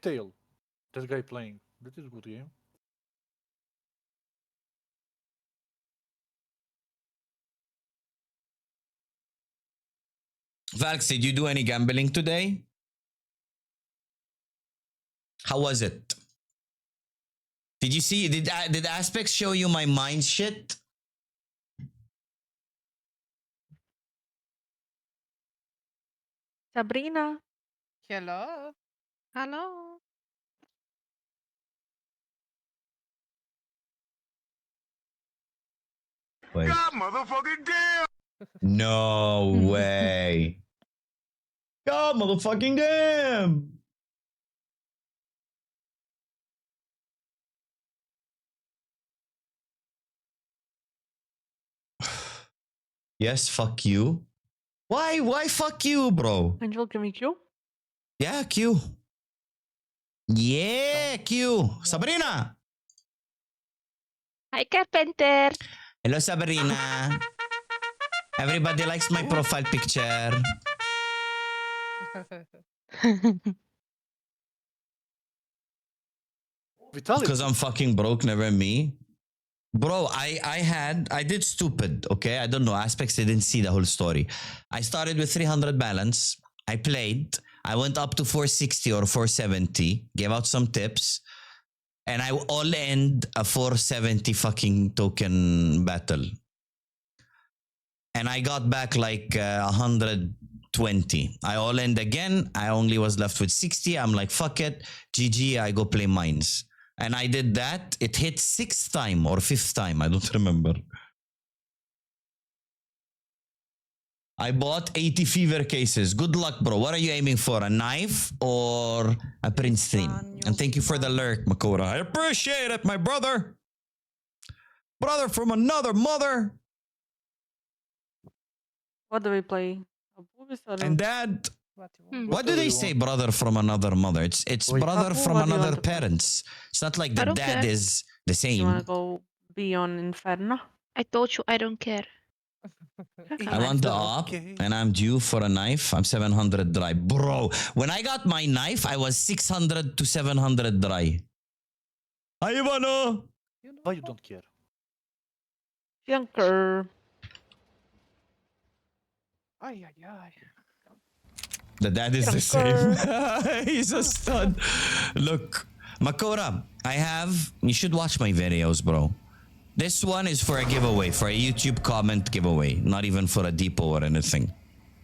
Speaker 12: Tail. That guy playing. That is a good game.
Speaker 1: Valks, did you do any gambling today? How was it? Did you see? Did Aspects show you my mind shit?
Speaker 2: Sabrina.
Speaker 13: Hello.
Speaker 2: Hello.
Speaker 1: Wait.
Speaker 3: God motherfucking damn!
Speaker 1: No way. God motherfucking damn. Yes, fuck you. Why fuck you, bro?
Speaker 2: Angel, can we queue?
Speaker 1: Yeah, Q. Yeah, Q. Sabrina.
Speaker 14: Hi, Carpenter.
Speaker 1: Hello, Sabrina. Everybody likes my profile picture. Because I'm fucking broke, never me. Bro, I did stupid, okay? I don't know. Aspects, they didn't see the whole story. I started with 300 balance. I played. I went up to 460 or 470. Gave out some tips. And I all end a 470 fucking token battle. And I got back like 120. I all end again. I only was left with 60. I'm like, fuck it. GG, I go play mines. And I did that. It hit 6th time or 5th time. I don't remember. I bought 80 fever cases. Good luck, bro. What are you aiming for? A knife or a print stream? And thank you for the lurk, Makora. I appreciate it, my brother. Brother from another mother.
Speaker 2: What do we play?
Speaker 1: And dad. What do they say, brother from another mother? It's brother from
Speaker 2: What do you
Speaker 1: another
Speaker 2: want to play?
Speaker 1: parents. It's not like the dad is the
Speaker 2: You wanna
Speaker 1: same.
Speaker 2: go be on Inferno?
Speaker 14: I told you I don't care.
Speaker 1: I want the op and I'm due for a knife. I'm 700 dry. Bro, when I got my knife, I was 600 to 700 dry. Ivano!
Speaker 12: Why you don't care?
Speaker 2: Junker.
Speaker 13: Ay, ay, ay.
Speaker 1: The dad is the same. He's a stud. Look, Makora, you should watch my videos, bro. This one is for a giveaway, for a YouTube comment giveaway, not even for a depot or anything.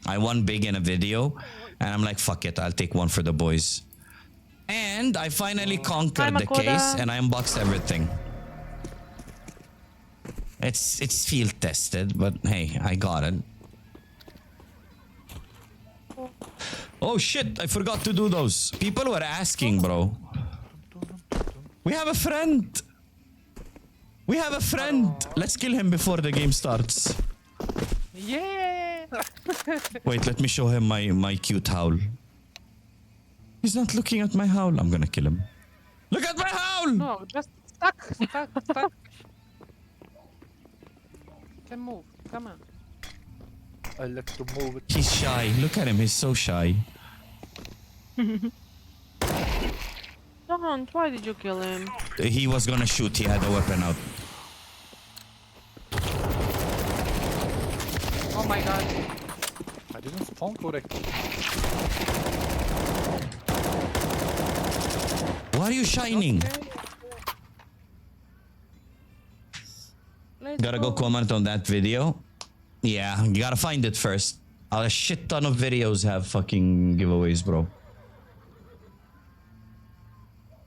Speaker 1: I won big in a video. And I'm like, fuck it, I'll take one for the boys. And I finally conquered the
Speaker 2: Makoda.
Speaker 1: case and I unboxed everything. It's field tested, but hey, I got it. Oh shit, I forgot to do those. People were asking, bro. We have a friend. We have a friend. Let's kill him before the game starts.
Speaker 13: Yeah.
Speaker 1: Wait, let me show him my cute howl. He's not looking at my howl. I'm gonna kill him. Look at my howl!
Speaker 13: No, just stuck. Can move. Come on.
Speaker 12: I like to move it.
Speaker 1: He's shy. Look at him. He's so shy.
Speaker 2: Don't. Why did you kill him?
Speaker 1: He was gonna shoot. He had a weapon out.
Speaker 13: Oh my god.
Speaker 12: I didn't spawn correctly.
Speaker 1: Why are you shining?
Speaker 2: Let's
Speaker 1: Gotta go comment on that video. Yeah, you gotta find it first. A shit ton of videos have fucking giveaways, bro.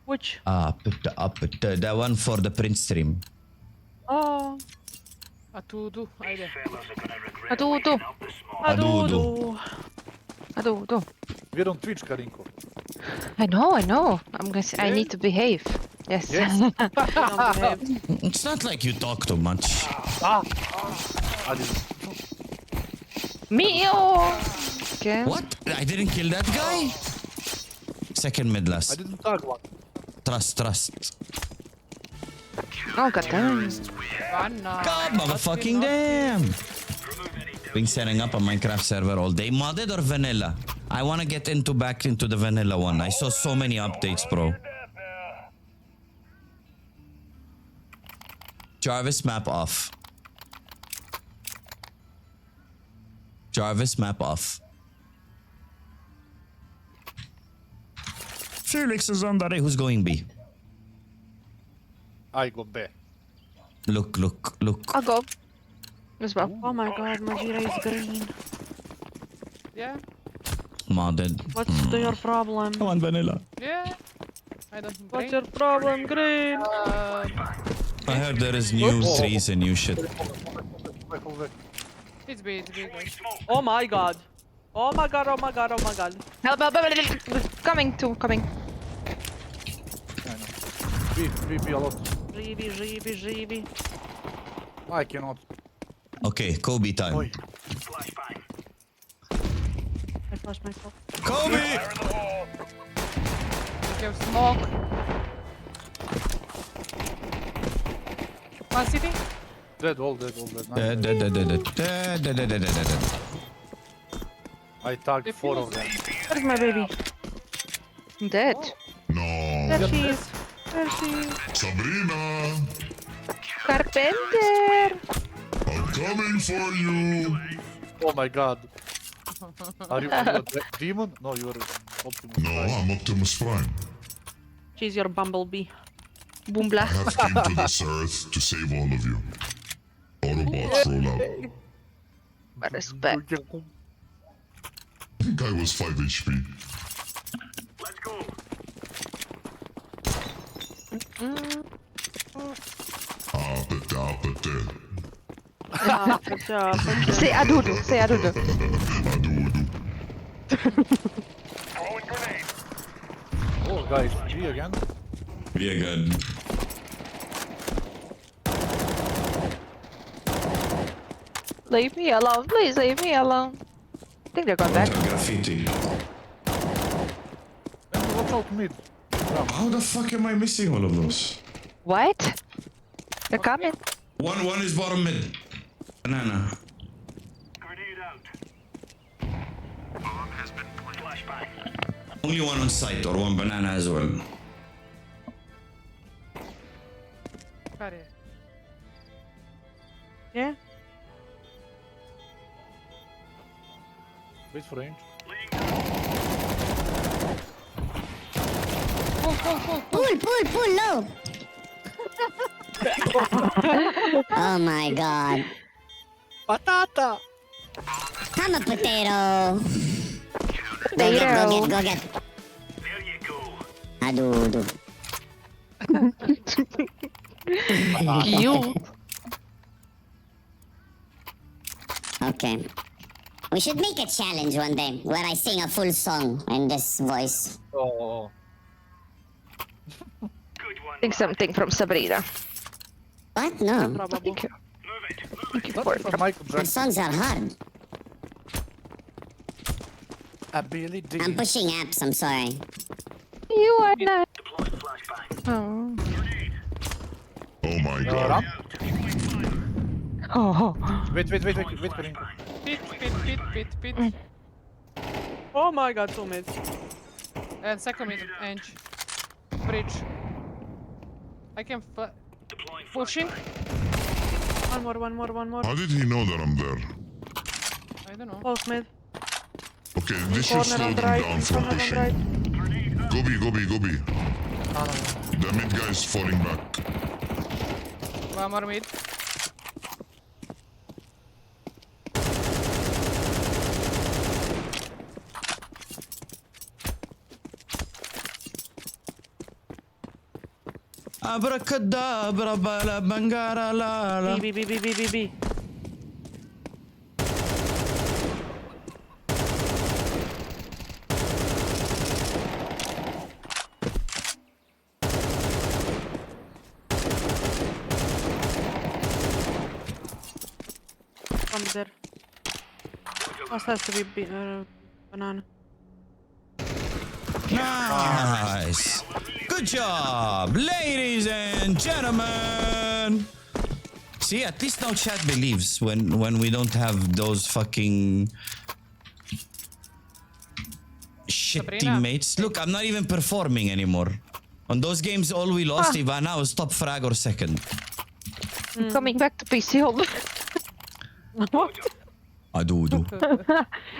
Speaker 2: Which?
Speaker 1: The one for the print stream.
Speaker 2: Oh.
Speaker 13: Atudu. Haydi.
Speaker 14: Adudu.
Speaker 12: We're on Twitch, Karinko.
Speaker 14: I know. I'm gonna say I need to behave. Yes.
Speaker 1: It's not like you talk too much.
Speaker 12: I didn't.
Speaker 14: Mio. Okay.
Speaker 1: What? I didn't kill that guy? Second mid
Speaker 12: I
Speaker 1: last.
Speaker 12: didn't tag one.
Speaker 1: Trust.
Speaker 14: Oh god damn.
Speaker 1: God motherfucking damn! Been setting up a Minecraft server all day. Modded or vanilla? I wanna get back into the vanilla one. I saw so many updates, bro. Jarvis map off. Jarvis map off. Felix is on the right. Who's going B?
Speaker 12: I go B.
Speaker 1: Look.
Speaker 14: I'll go. As well.
Speaker 2: Oh my god, Majira is green.
Speaker 13: Yeah.
Speaker 1: Modded.
Speaker 2: What's your problem?
Speaker 1: I want vanilla.
Speaker 13: Yeah. I don't
Speaker 2: What's
Speaker 13: drink.
Speaker 2: your problem, green?
Speaker 1: I heard there is new trees and new shit.
Speaker 13: It's B, guys.
Speaker 2: Oh my god. Oh my god.
Speaker 14: Help. Coming.
Speaker 12: B a lot.
Speaker 2: Живи.
Speaker 12: I cannot.
Speaker 1: Okay, Kobe time.
Speaker 12: Oi.
Speaker 2: I flashed myself.
Speaker 1: Kobe!
Speaker 13: Give smoke. One city.
Speaker 12: All dead.
Speaker 1: Dead.
Speaker 12: I tagged 4 of them.
Speaker 2: Where's my baby?
Speaker 14: I'm dead.
Speaker 6: No.
Speaker 2: There she is.
Speaker 6: Sabrina,
Speaker 14: Carpenter.
Speaker 6: I'm coming for you.
Speaker 12: Oh my god. Are you a demon? No, you're Optimus
Speaker 6: No,
Speaker 12: Prime.
Speaker 6: I'm Optimus Prime.
Speaker 2: She's your bumblebee.
Speaker 14: Boombla.
Speaker 6: I have came to this earth to save all of you. Autobots, roll out.
Speaker 14: Respect.
Speaker 6: I think I was 5 HP.
Speaker 3: Let's go.
Speaker 6: Apete.
Speaker 14: Say adudu.
Speaker 6: Adudu.
Speaker 3: Throwing grenade.
Speaker 12: Oh, guys, G again.
Speaker 1: Be again.
Speaker 14: Leave me alone. Please leave me alone. I think they're going back.
Speaker 1: Graffiti.
Speaker 12: And watch out mid.
Speaker 6: How the fuck am I missing all of those?
Speaker 14: What? They're coming.
Speaker 6: One is bottom mid. Banana.
Speaker 3: Grenade out. Bomb has been planted. Flashbang.
Speaker 1: Only one on site or one banana as well.
Speaker 13: Got it.
Speaker 2: Yeah?
Speaker 12: Wait for range.
Speaker 5: Pull, low. Oh my god.
Speaker 12: Patata!
Speaker 5: I'm a potato. Go get.
Speaker 3: There you go.
Speaker 5: Adu.
Speaker 14: You.
Speaker 5: Okay. We should make a challenge one day where I sing a full song in this voice.
Speaker 12: Oh.
Speaker 14: Think something from Sabrina.
Speaker 5: What? No.
Speaker 2: Probably.
Speaker 14: Thank you for it.
Speaker 12: Michael
Speaker 5: The
Speaker 12: Jackson
Speaker 5: songs are hard.
Speaker 12: ability.
Speaker 5: I'm pushing apps, I'm sorry.
Speaker 14: You are not.
Speaker 3: Deploying flashbang.
Speaker 14: Oh.
Speaker 6: Oh my god.
Speaker 14: Oh.
Speaker 12: Wait, Karinka.
Speaker 13: Pit.
Speaker 2: Oh my god, 2 mid.
Speaker 13: And second mid, edge. Bridge. I can
Speaker 3: Deploying
Speaker 13: pushing.
Speaker 2: One more.
Speaker 6: How did he know that I'm there?
Speaker 13: I don't know.
Speaker 2: Close mid.
Speaker 6: Okay, this should
Speaker 2: Corner
Speaker 6: slow
Speaker 2: on
Speaker 6: them
Speaker 2: right.
Speaker 6: down from
Speaker 2: Corner on
Speaker 6: pushing.
Speaker 2: right.
Speaker 6: Go B. The mid guy is falling back.
Speaker 13: One more mid.
Speaker 1: Abracadabra, bala, bangara, la, la.
Speaker 2: B. One there. Last has to be banana.
Speaker 1: Nice. Good job, ladies and gentlemen. See, at least now chat believes when we don't have those fucking shit
Speaker 13: Sabrina.
Speaker 1: teammates. Look, I'm not even performing anymore. On those games, all we lost, Ivana was top frag or second.
Speaker 14: Coming back to PC hold.
Speaker 2: What?
Speaker 1: I do.
Speaker 14: Do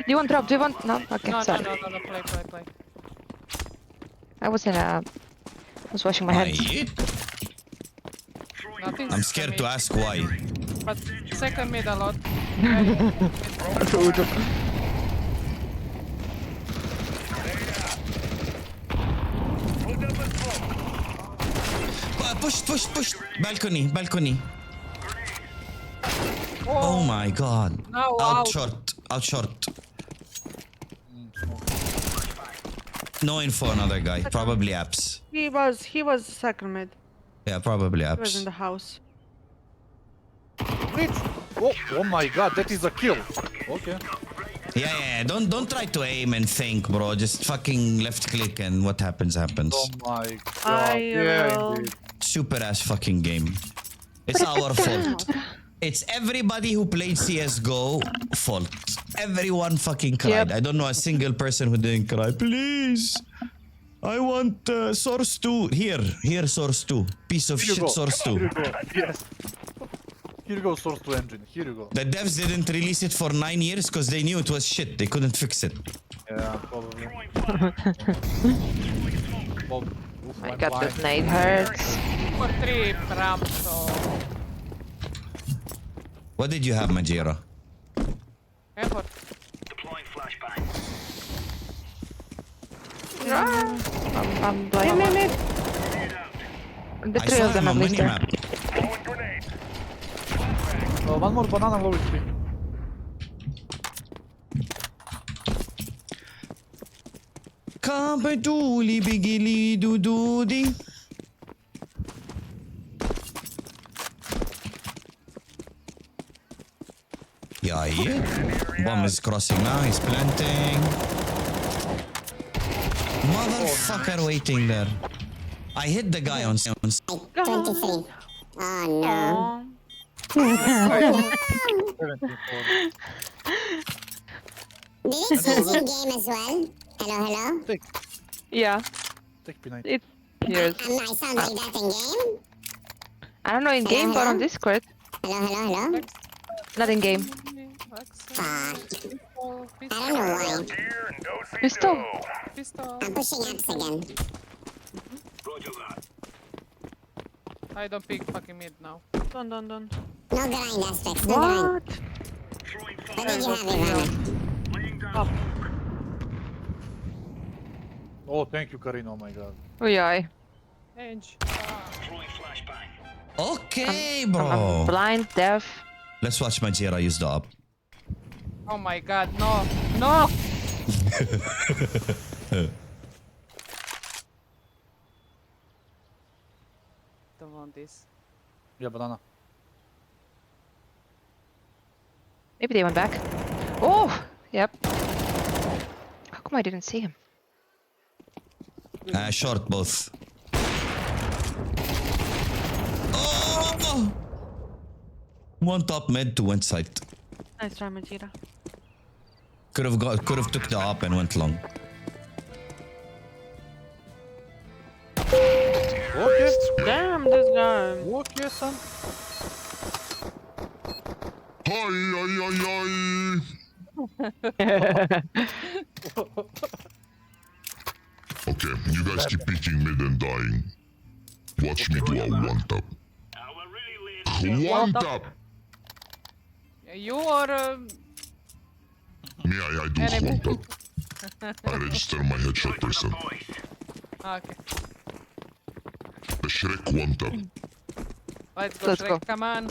Speaker 14: you want drop? Do you want? No? Okay,
Speaker 13: No,
Speaker 14: sorry.
Speaker 13: play.
Speaker 14: I was washing my hands.
Speaker 13: Nothing.
Speaker 1: I'm scared to ask why.
Speaker 13: But second mid a lot.
Speaker 1: Push. Balcony. Oh my god.
Speaker 13: No,
Speaker 1: Out short. No info, another guy. Probably apps.
Speaker 2: He was second mid.
Speaker 1: Yeah, probably
Speaker 2: He was in
Speaker 1: apps.
Speaker 2: the house.
Speaker 12: Wait. Oh my god, that is a kill. Okay.
Speaker 1: Yeah. Don't try to aim and think, bro. Just fucking left click and what happens.
Speaker 12: Oh my god. Yeah, indeed.
Speaker 1: Super ass fucking game. It's our fault. It's everybody who played CSGO fault. Everyone fucking cried.
Speaker 14: Yep.
Speaker 1: I don't know a single person who didn't cry. Please. I want source 2. Here source 2. Piece of
Speaker 12: Here you
Speaker 1: shit
Speaker 12: go.
Speaker 1: source 2.
Speaker 12: Here you go. Yes. Here you go, source 2 engine. Here you go.
Speaker 1: The devs didn't release it for 9 years because they knew it was shit. They couldn't fix it.
Speaker 12: Yeah, probably. Well, oof,
Speaker 14: My
Speaker 12: I'm
Speaker 14: god,
Speaker 12: blind.
Speaker 14: that nade hurts.
Speaker 13: For 3 ramps, so.
Speaker 1: What did you have, Majira?
Speaker 13: Effort.
Speaker 3: Deploying flashbang.
Speaker 14: I'm blind.
Speaker 2: Mid.
Speaker 14: The
Speaker 1: I
Speaker 14: three
Speaker 1: saw
Speaker 14: of them
Speaker 1: him
Speaker 14: at
Speaker 1: on
Speaker 14: least there.
Speaker 1: minimap.
Speaker 3: Throwing grenade.
Speaker 12: One more banana low HP.
Speaker 1: Kabaduli bigili dududi. Yeah. Bomb is crossing now. He's planting. Motherfucker waiting there. I hit the guy on sounds.
Speaker 5: 23. Oh no. Did it change in game as well? Hello?
Speaker 14: Yeah.
Speaker 12: Take P90.
Speaker 14: It's yours.
Speaker 5: I sound like that in game?
Speaker 14: I don't know in game, but on Discord.
Speaker 5: Hello?
Speaker 14: Not in game.
Speaker 5: Fuck. I don't know why.
Speaker 3: Here and go see
Speaker 14: Pistol.
Speaker 3: go.
Speaker 13: Pistol.
Speaker 5: I'm pushing apps again.
Speaker 3: Roger that.
Speaker 13: I don't pick fucking mid now.
Speaker 2: Done.
Speaker 5: No grind aspects, no grind.
Speaker 3: Throwing
Speaker 5: What did you have, Ivana?
Speaker 3: laying down.
Speaker 2: Up.
Speaker 12: Oh, thank you, Karin. Oh my god.
Speaker 14: Oh yeah.
Speaker 13: Edge.
Speaker 1: Okay,
Speaker 14: I'm
Speaker 1: bro.
Speaker 14: blind, deaf.
Speaker 1: Let's watch Majira use the up.
Speaker 13: Oh my god, no. No! Don't want this.
Speaker 12: Yeah, banana.
Speaker 14: Maybe they went back. Oh! Yep. How come I didn't see him?
Speaker 1: Short both. Oh! One top mid to one side.
Speaker 2: Nice try, Majira.
Speaker 1: Could have took the up and went long.
Speaker 12: Okay.
Speaker 2: Damn, this guy.
Speaker 12: Okay, son.
Speaker 6: Hi, Okay, you guys keep peeking mid and dying. Watch me do a one tap. One tap!
Speaker 13: You are
Speaker 6: Me, I do one tap. I register my headshot percent.
Speaker 13: okay.
Speaker 6: The Shrek one tap.
Speaker 13: Let's go,
Speaker 14: Let's
Speaker 13: Shrek.
Speaker 14: go.
Speaker 13: Come on.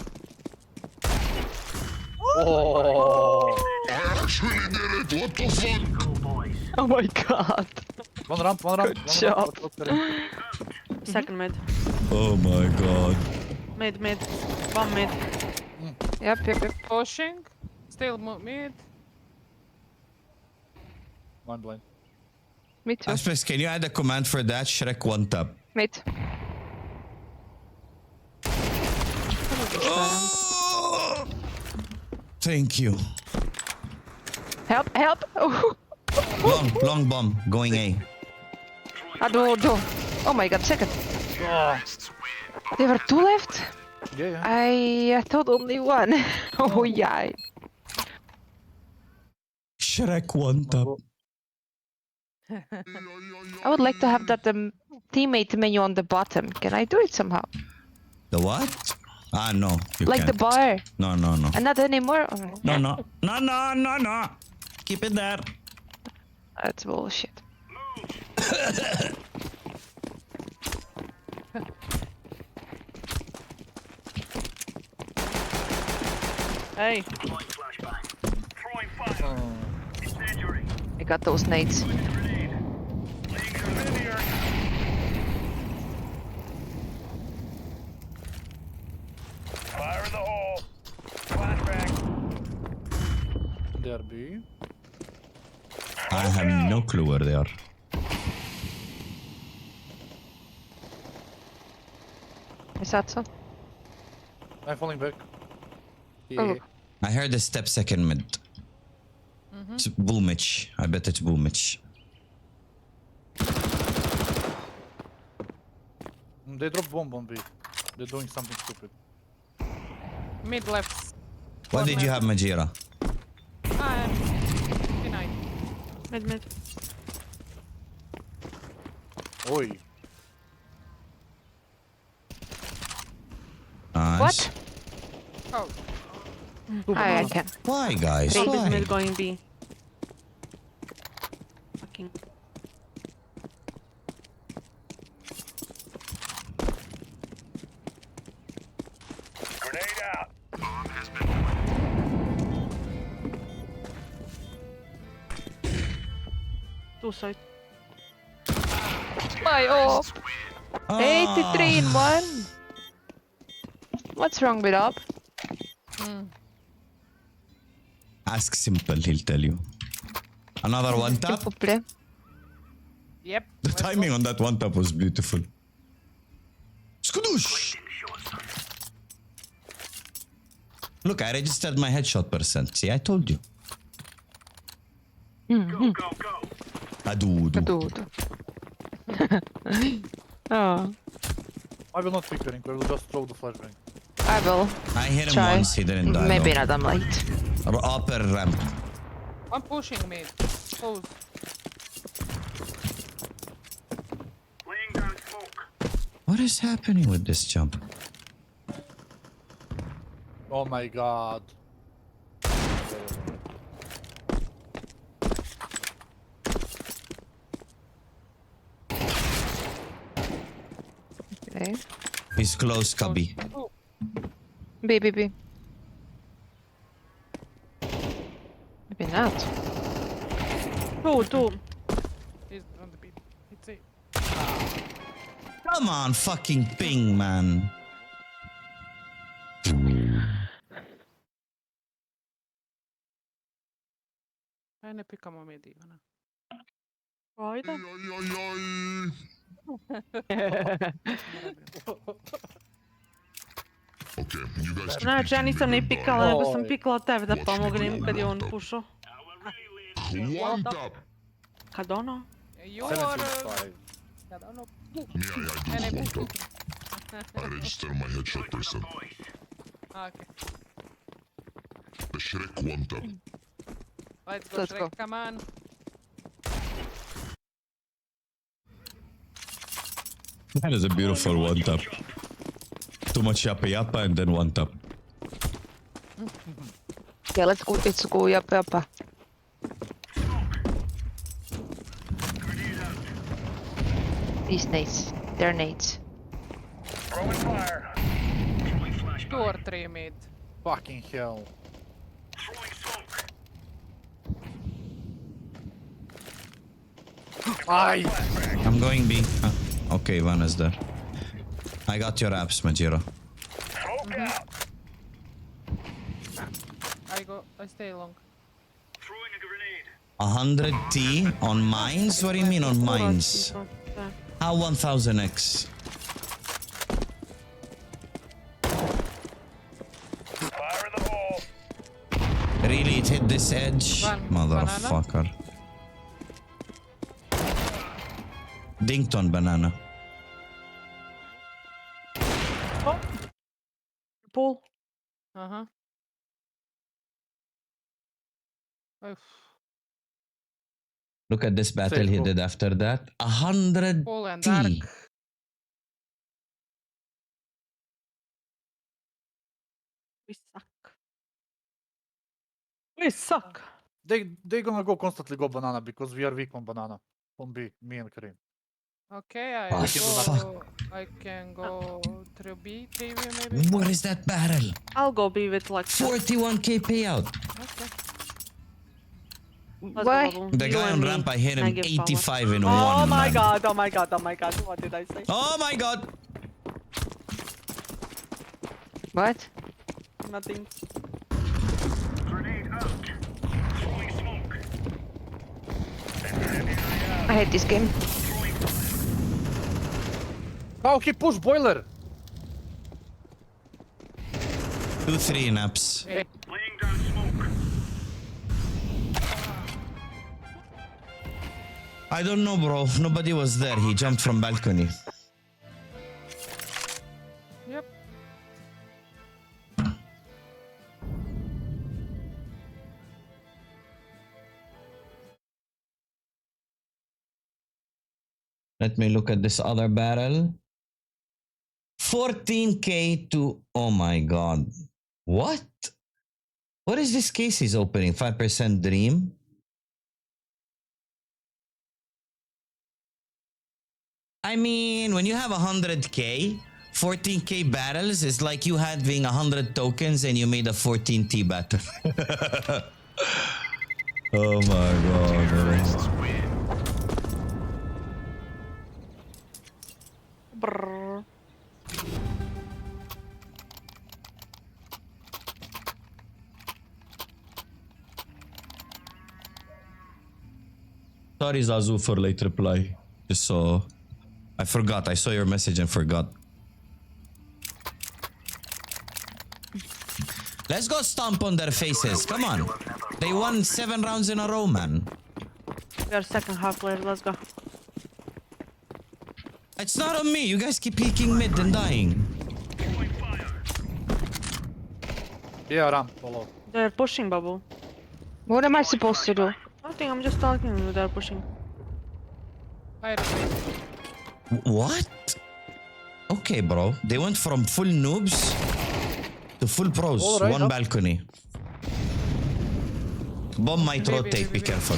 Speaker 12: Oh.
Speaker 6: I actually did it! What the fuck?
Speaker 14: Oh my god.
Speaker 12: One ramp, one ramp.
Speaker 14: Good
Speaker 12: one
Speaker 14: job.
Speaker 12: Ramp. Let's go, Karin.
Speaker 2: Second mid.
Speaker 1: Oh my god.
Speaker 2: Mid, mid. Bomb mid.
Speaker 14: Yep.
Speaker 13: Pushing. Still mid.
Speaker 12: One blind.
Speaker 14: Me too.
Speaker 1: Asplex, can you add a command for that? Shrek one tap.
Speaker 14: Mate.
Speaker 1: Oh! Thank you.
Speaker 14: Help! Help! Oh,
Speaker 1: Long bomb going A.
Speaker 14: do. Oh my god, second.
Speaker 12: Oh.
Speaker 14: There were two left?
Speaker 12: Yeah.
Speaker 14: I thought only one. Oh yeah.
Speaker 1: Shrek one tap.
Speaker 14: I would like to have that teammate menu on the bottom. Can I do it somehow?
Speaker 1: The what? Ah, no. You
Speaker 14: Like the
Speaker 1: can't.
Speaker 14: bar.
Speaker 1: No.
Speaker 14: And not anymore? Oh,
Speaker 1: No. Keep it there.
Speaker 14: that's bullshit.
Speaker 2: Hey.
Speaker 14: I got those nades.
Speaker 3: Fire in the hole. Flashbang.
Speaker 12: There be.
Speaker 1: I have no clue where they are.
Speaker 14: Is that so?
Speaker 12: I'm falling back.
Speaker 14: Oh.
Speaker 1: I heard a step second mid. It's Boomich. I bet it's Boomich.
Speaker 12: They dropped bomb on B. They're doing something stupid.
Speaker 13: Mid left.
Speaker 1: What did you have, Majira?
Speaker 13: Ah, P9.
Speaker 2: Mid.
Speaker 12: Oi.
Speaker 1: Nice.
Speaker 14: What?
Speaker 13: Oh.
Speaker 14: I can.
Speaker 1: Why, guys?
Speaker 2: Bomb is
Speaker 1: Why?
Speaker 2: mid going B. Fucking.
Speaker 3: Grenade out.
Speaker 2: Two side.
Speaker 14: My oh.
Speaker 1: Ah.
Speaker 14: 83 in one. What's wrong with up?
Speaker 1: Ask simple, he'll tell you. Another one tap?
Speaker 14: Probably.
Speaker 13: Yep.
Speaker 1: The timing on that one tap was beautiful. Skadoosh! Look, I registered my headshot percent. See, I told you.
Speaker 3: Go.
Speaker 1: Adudu.
Speaker 14: Oh.
Speaker 12: I will not pick Karin. I will just throw the flashbang.
Speaker 14: I will.
Speaker 1: I hit him
Speaker 14: Try.
Speaker 1: once, he didn't die.
Speaker 14: Maybe
Speaker 1: though.
Speaker 14: not, I'm late.
Speaker 1: Upper ramp.
Speaker 13: I'm pushing mid. Close.
Speaker 3: Laying down smoke.
Speaker 1: What is happening with this jump?
Speaker 12: Oh my god.
Speaker 14: Okay.
Speaker 1: He's close, Cubby.
Speaker 13: Oh,
Speaker 14: B, B, B. Maybe not.
Speaker 2: Two.
Speaker 13: he's on the beat. It's it.
Speaker 1: Come on, fucking ping, man.
Speaker 13: Ne pikamo mid Ivana.
Speaker 2: Ajde.
Speaker 6: Okay, you guys keep
Speaker 2: Znači, ja
Speaker 6: peeking
Speaker 2: nisam
Speaker 6: mid
Speaker 2: ni
Speaker 6: and
Speaker 2: pikala,
Speaker 6: dying.
Speaker 2: nego sam pikala tebe da
Speaker 6: Watch me
Speaker 2: pomognem
Speaker 6: go
Speaker 2: kad je
Speaker 6: one
Speaker 2: on
Speaker 6: tap.
Speaker 2: pušao.
Speaker 6: One tap.
Speaker 2: Kad ono?
Speaker 13: You are...
Speaker 12: 75.
Speaker 13: Ja da ono...
Speaker 6: Yeah, I do one tap. I register my headshot percent.
Speaker 13: Okay.
Speaker 6: The Shrek one tap.
Speaker 13: Let's go,
Speaker 14: Let's
Speaker 13: Shrek,
Speaker 14: go.
Speaker 13: come on.
Speaker 1: That is a beautiful one tap. Too much yappa yappa and then one tap.
Speaker 14: Yeah, let's go yappa yappa. These nades. They're nades.
Speaker 3: Throwing fire.
Speaker 13: 2 or 3 mid.
Speaker 12: Fucking hell.
Speaker 3: Throwing smoke.
Speaker 12: Ay!
Speaker 1: I'm going B. Okay, Ivana's there. I got your apps, Majiro.
Speaker 3: Smoke out.
Speaker 13: I stay long.
Speaker 3: Throwing a grenade.
Speaker 1: 100 T on mines? What do you mean on mines? How 1000x?
Speaker 3: Fire in the hole.
Speaker 1: Really, it hit this edge?
Speaker 13: One
Speaker 1: Motherfucker. Dinked on banana.
Speaker 2: Pull.
Speaker 13: Uh-huh. Oof.
Speaker 1: Look at this battle he
Speaker 12: Safe,
Speaker 1: did after that. 100
Speaker 13: Pull and
Speaker 1: T.
Speaker 13: dark.
Speaker 2: We suck. We suck.
Speaker 12: They gonna go constantly go banana because we are weak on banana. On B, me and Karim.
Speaker 13: Okay, I
Speaker 1: Oh,
Speaker 13: go... I can go through B, 3v maybe?
Speaker 1: What is that battle?
Speaker 2: I'll go be with like
Speaker 1: 41k payout.
Speaker 13: Okay.
Speaker 2: Let's
Speaker 14: Why?
Speaker 2: go,
Speaker 1: The
Speaker 2: you
Speaker 1: guy
Speaker 2: and
Speaker 1: on
Speaker 2: me.
Speaker 1: ramp, I hit
Speaker 2: I
Speaker 1: him
Speaker 2: give
Speaker 1: 85 in
Speaker 2: power.
Speaker 1: one. man.
Speaker 2: God, oh my god, oh my god, oh my god. What did I say?
Speaker 1: Oh my god.
Speaker 14: What?
Speaker 2: Nothing.
Speaker 3: Grenade out. Throwing smoke.
Speaker 14: I hate this game.
Speaker 12: Oh, he pushed boiler!
Speaker 1: 2-3 naps.
Speaker 3: Laying down smoke.
Speaker 1: I don't know, bro. Nobody was there. He jumped from balcony.
Speaker 13: Yep.
Speaker 1: Let me look at this other barrel. 14k to... Oh my god. What? What is this case he's opening? 5% dream? I mean, when you have 100k, 14k barrels is like you having 100 tokens and you made a 14t battle. Oh my god.
Speaker 2: Brrr.
Speaker 1: Sorry, Zazu, for late reply. Just so... I forgot. I saw your message and forgot. Let's go stomp on their faces. Come on. They won 7 rounds in a row, man.
Speaker 2: We are second half player, let's go.
Speaker 1: It's not on me. You guys keep peeking mid and dying.
Speaker 12: Yeah, ramp, follow.
Speaker 2: They're pushing, Babu.
Speaker 14: What am I supposed to do?
Speaker 2: Nothing, I'm just talking to you, they're pushing.
Speaker 13: I repeat.
Speaker 1: What? Okay, bro. They went from full noobs to full pros.
Speaker 12: All right,
Speaker 1: One
Speaker 12: up.
Speaker 1: balcony. Bomb might
Speaker 13: Maybe,
Speaker 1: rotate. Be
Speaker 13: maybe.
Speaker 1: careful.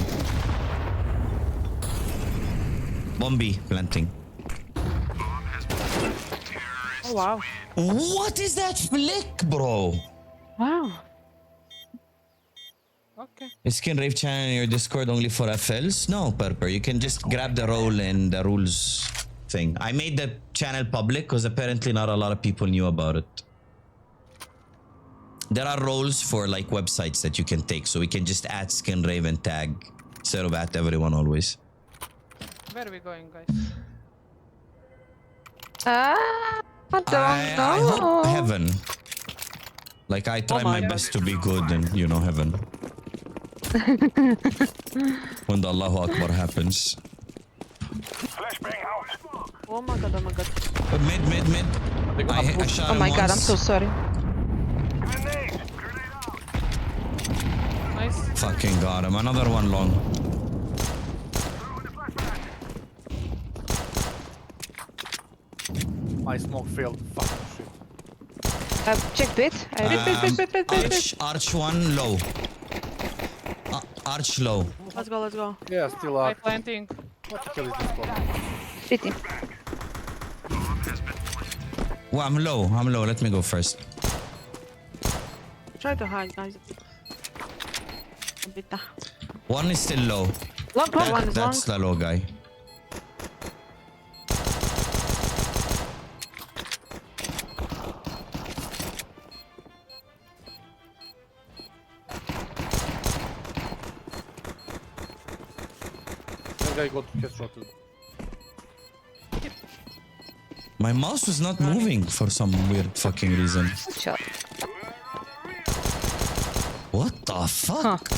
Speaker 1: Bomb B planting.
Speaker 2: Oh wow.
Speaker 1: What is that flick, bro?
Speaker 2: Wow.
Speaker 13: Okay.
Speaker 1: Is Skin Rave channel in your Discord only for FLs? No, Purper. You can just grab the role in the rules thing. I made the channel public because apparently not a lot of people knew about it. There are roles for like websites that you can take, so we can just add Skin Rave and tag instead of at everyone always.
Speaker 13: Where are we going, guys?
Speaker 14: I don't know.
Speaker 1: I hope heaven. Like I try my best to be good and you know heaven. When the Allahu Akbar happens.
Speaker 3: Flashbang out.
Speaker 2: Oh my god, oh my god.
Speaker 1: Mid. I shot
Speaker 14: Oh
Speaker 1: him
Speaker 14: my god, I'm
Speaker 1: once.
Speaker 14: so sorry.
Speaker 3: Grenade. Grenade out.
Speaker 13: Nice.
Speaker 1: Fucking got him. Another one long.
Speaker 12: My smoke failed. Fucking shit.
Speaker 14: Check bit.
Speaker 1: Arch one low. Arch low.
Speaker 2: Let's go, let's go.
Speaker 12: Yeah, still
Speaker 13: I'm
Speaker 12: up.
Speaker 13: planting.
Speaker 12: What the hell is this for?
Speaker 14: City.
Speaker 1: Well, I'm low. Let me go first.
Speaker 2: Try to hide, guys. A bit.
Speaker 1: One is still low.
Speaker 2: One is
Speaker 1: That's
Speaker 2: long.
Speaker 1: the low guy.
Speaker 12: That guy got headshotted.
Speaker 1: My mouse was not moving for some weird fucking reason.
Speaker 14: Shot.
Speaker 1: What the fuck?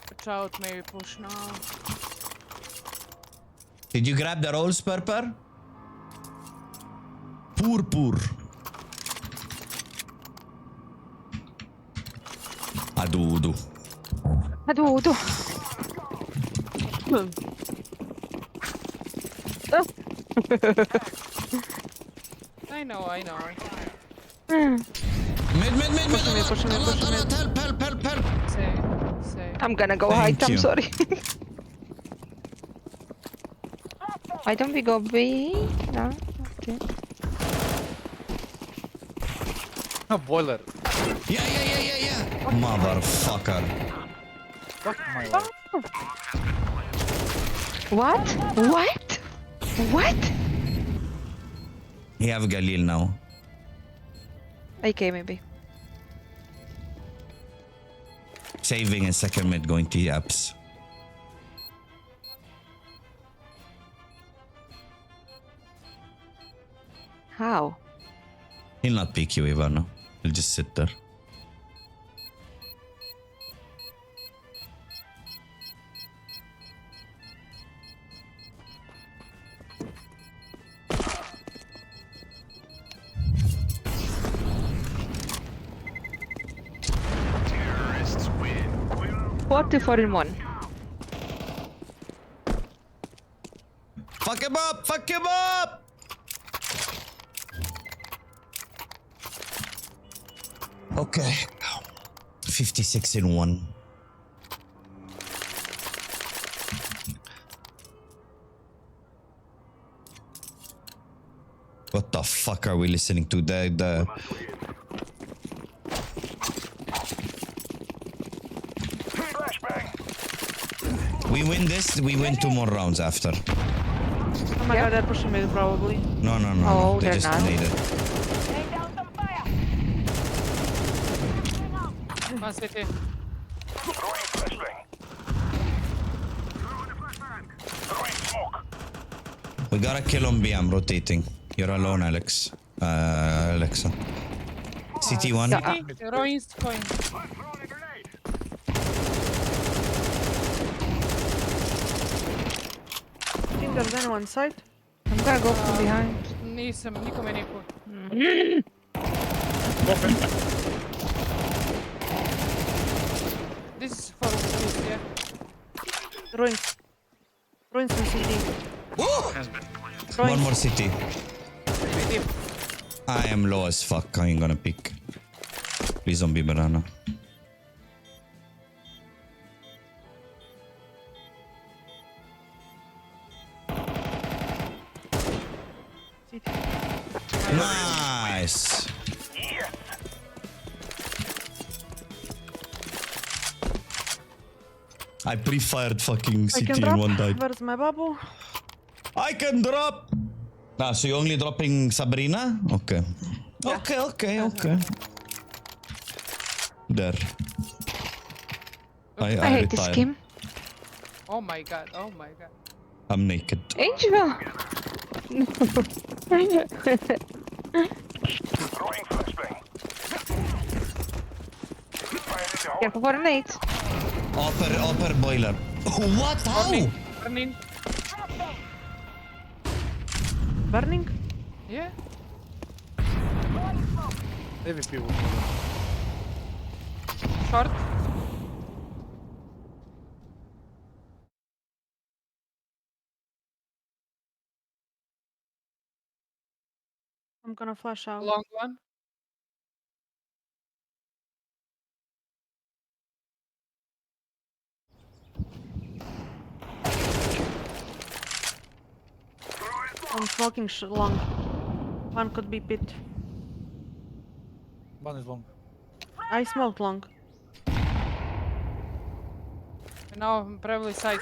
Speaker 13: Watch out, maybe push now.
Speaker 1: Did you grab the rolls, Purper? Pur. Adudu.
Speaker 13: I know.
Speaker 1: Mid.
Speaker 2: Push me.
Speaker 1: Help.
Speaker 13: Say.
Speaker 14: I'm gonna go
Speaker 1: Thank
Speaker 14: hide, I'm
Speaker 1: you.
Speaker 14: sorry. Why don't we go B? No? Okay.
Speaker 12: Boiler.
Speaker 1: Yeah. Motherfucker.
Speaker 12: Fuck my life.
Speaker 14: What?
Speaker 1: You have Galil now.
Speaker 14: AK maybe.
Speaker 1: Saving in second mid, going to apps.
Speaker 14: How?
Speaker 1: He'll not pick you, Ivana. He'll just sit there.
Speaker 3: Terrorists win.
Speaker 14: 44-in-1.
Speaker 1: Fuck him up! Okay. 56-in-1. What the fuck are we listening to? The We win this, we win 2 more rounds after.
Speaker 2: Oh my god, they're pushing me probably.
Speaker 1: No.
Speaker 14: Oh,
Speaker 1: They
Speaker 14: they're
Speaker 1: just
Speaker 14: not.
Speaker 1: need it.
Speaker 13: One city.
Speaker 3: Throwing flashbang. Throwing smoke.
Speaker 1: We gotta kill on B, I'm rotating. You're alone, Alex. Alexa. CT1.
Speaker 13: Ruins coin.
Speaker 3: Throwing a grenade.
Speaker 2: I think there's anyone inside.
Speaker 14: I'm gonna go from behind.
Speaker 13: Nisam, nikome niko. This is for this, yeah.
Speaker 2: Ruins. Ruins in CD.
Speaker 1: One more city.
Speaker 13: Deep.
Speaker 1: I am low as fuck. I ain't gonna pick. Please don't be banana. I pre-fired fucking
Speaker 2: I can
Speaker 1: CT
Speaker 2: drop.
Speaker 1: and one died.
Speaker 2: Where's my bubble?
Speaker 1: I can drop. Ah, so you're only dropping Sabrina? Okay.
Speaker 2: Yeah.
Speaker 1: Okay. There.
Speaker 14: I hate this
Speaker 1: retire.
Speaker 14: game.
Speaker 13: Oh my god, oh my god.
Speaker 1: I'm naked.
Speaker 14: Angel!
Speaker 3: Throwing flashbang.
Speaker 14: Careful for the nades.
Speaker 1: Upper boiler. What? How?
Speaker 13: Burning.
Speaker 2: Burning?
Speaker 13: Yeah.
Speaker 12: AVP will
Speaker 13: Short.
Speaker 2: I'm gonna flash out.
Speaker 13: Long one.
Speaker 2: I'm smoking long. One could be pit.
Speaker 12: One is long.
Speaker 2: I smoked long.
Speaker 13: And now probably side.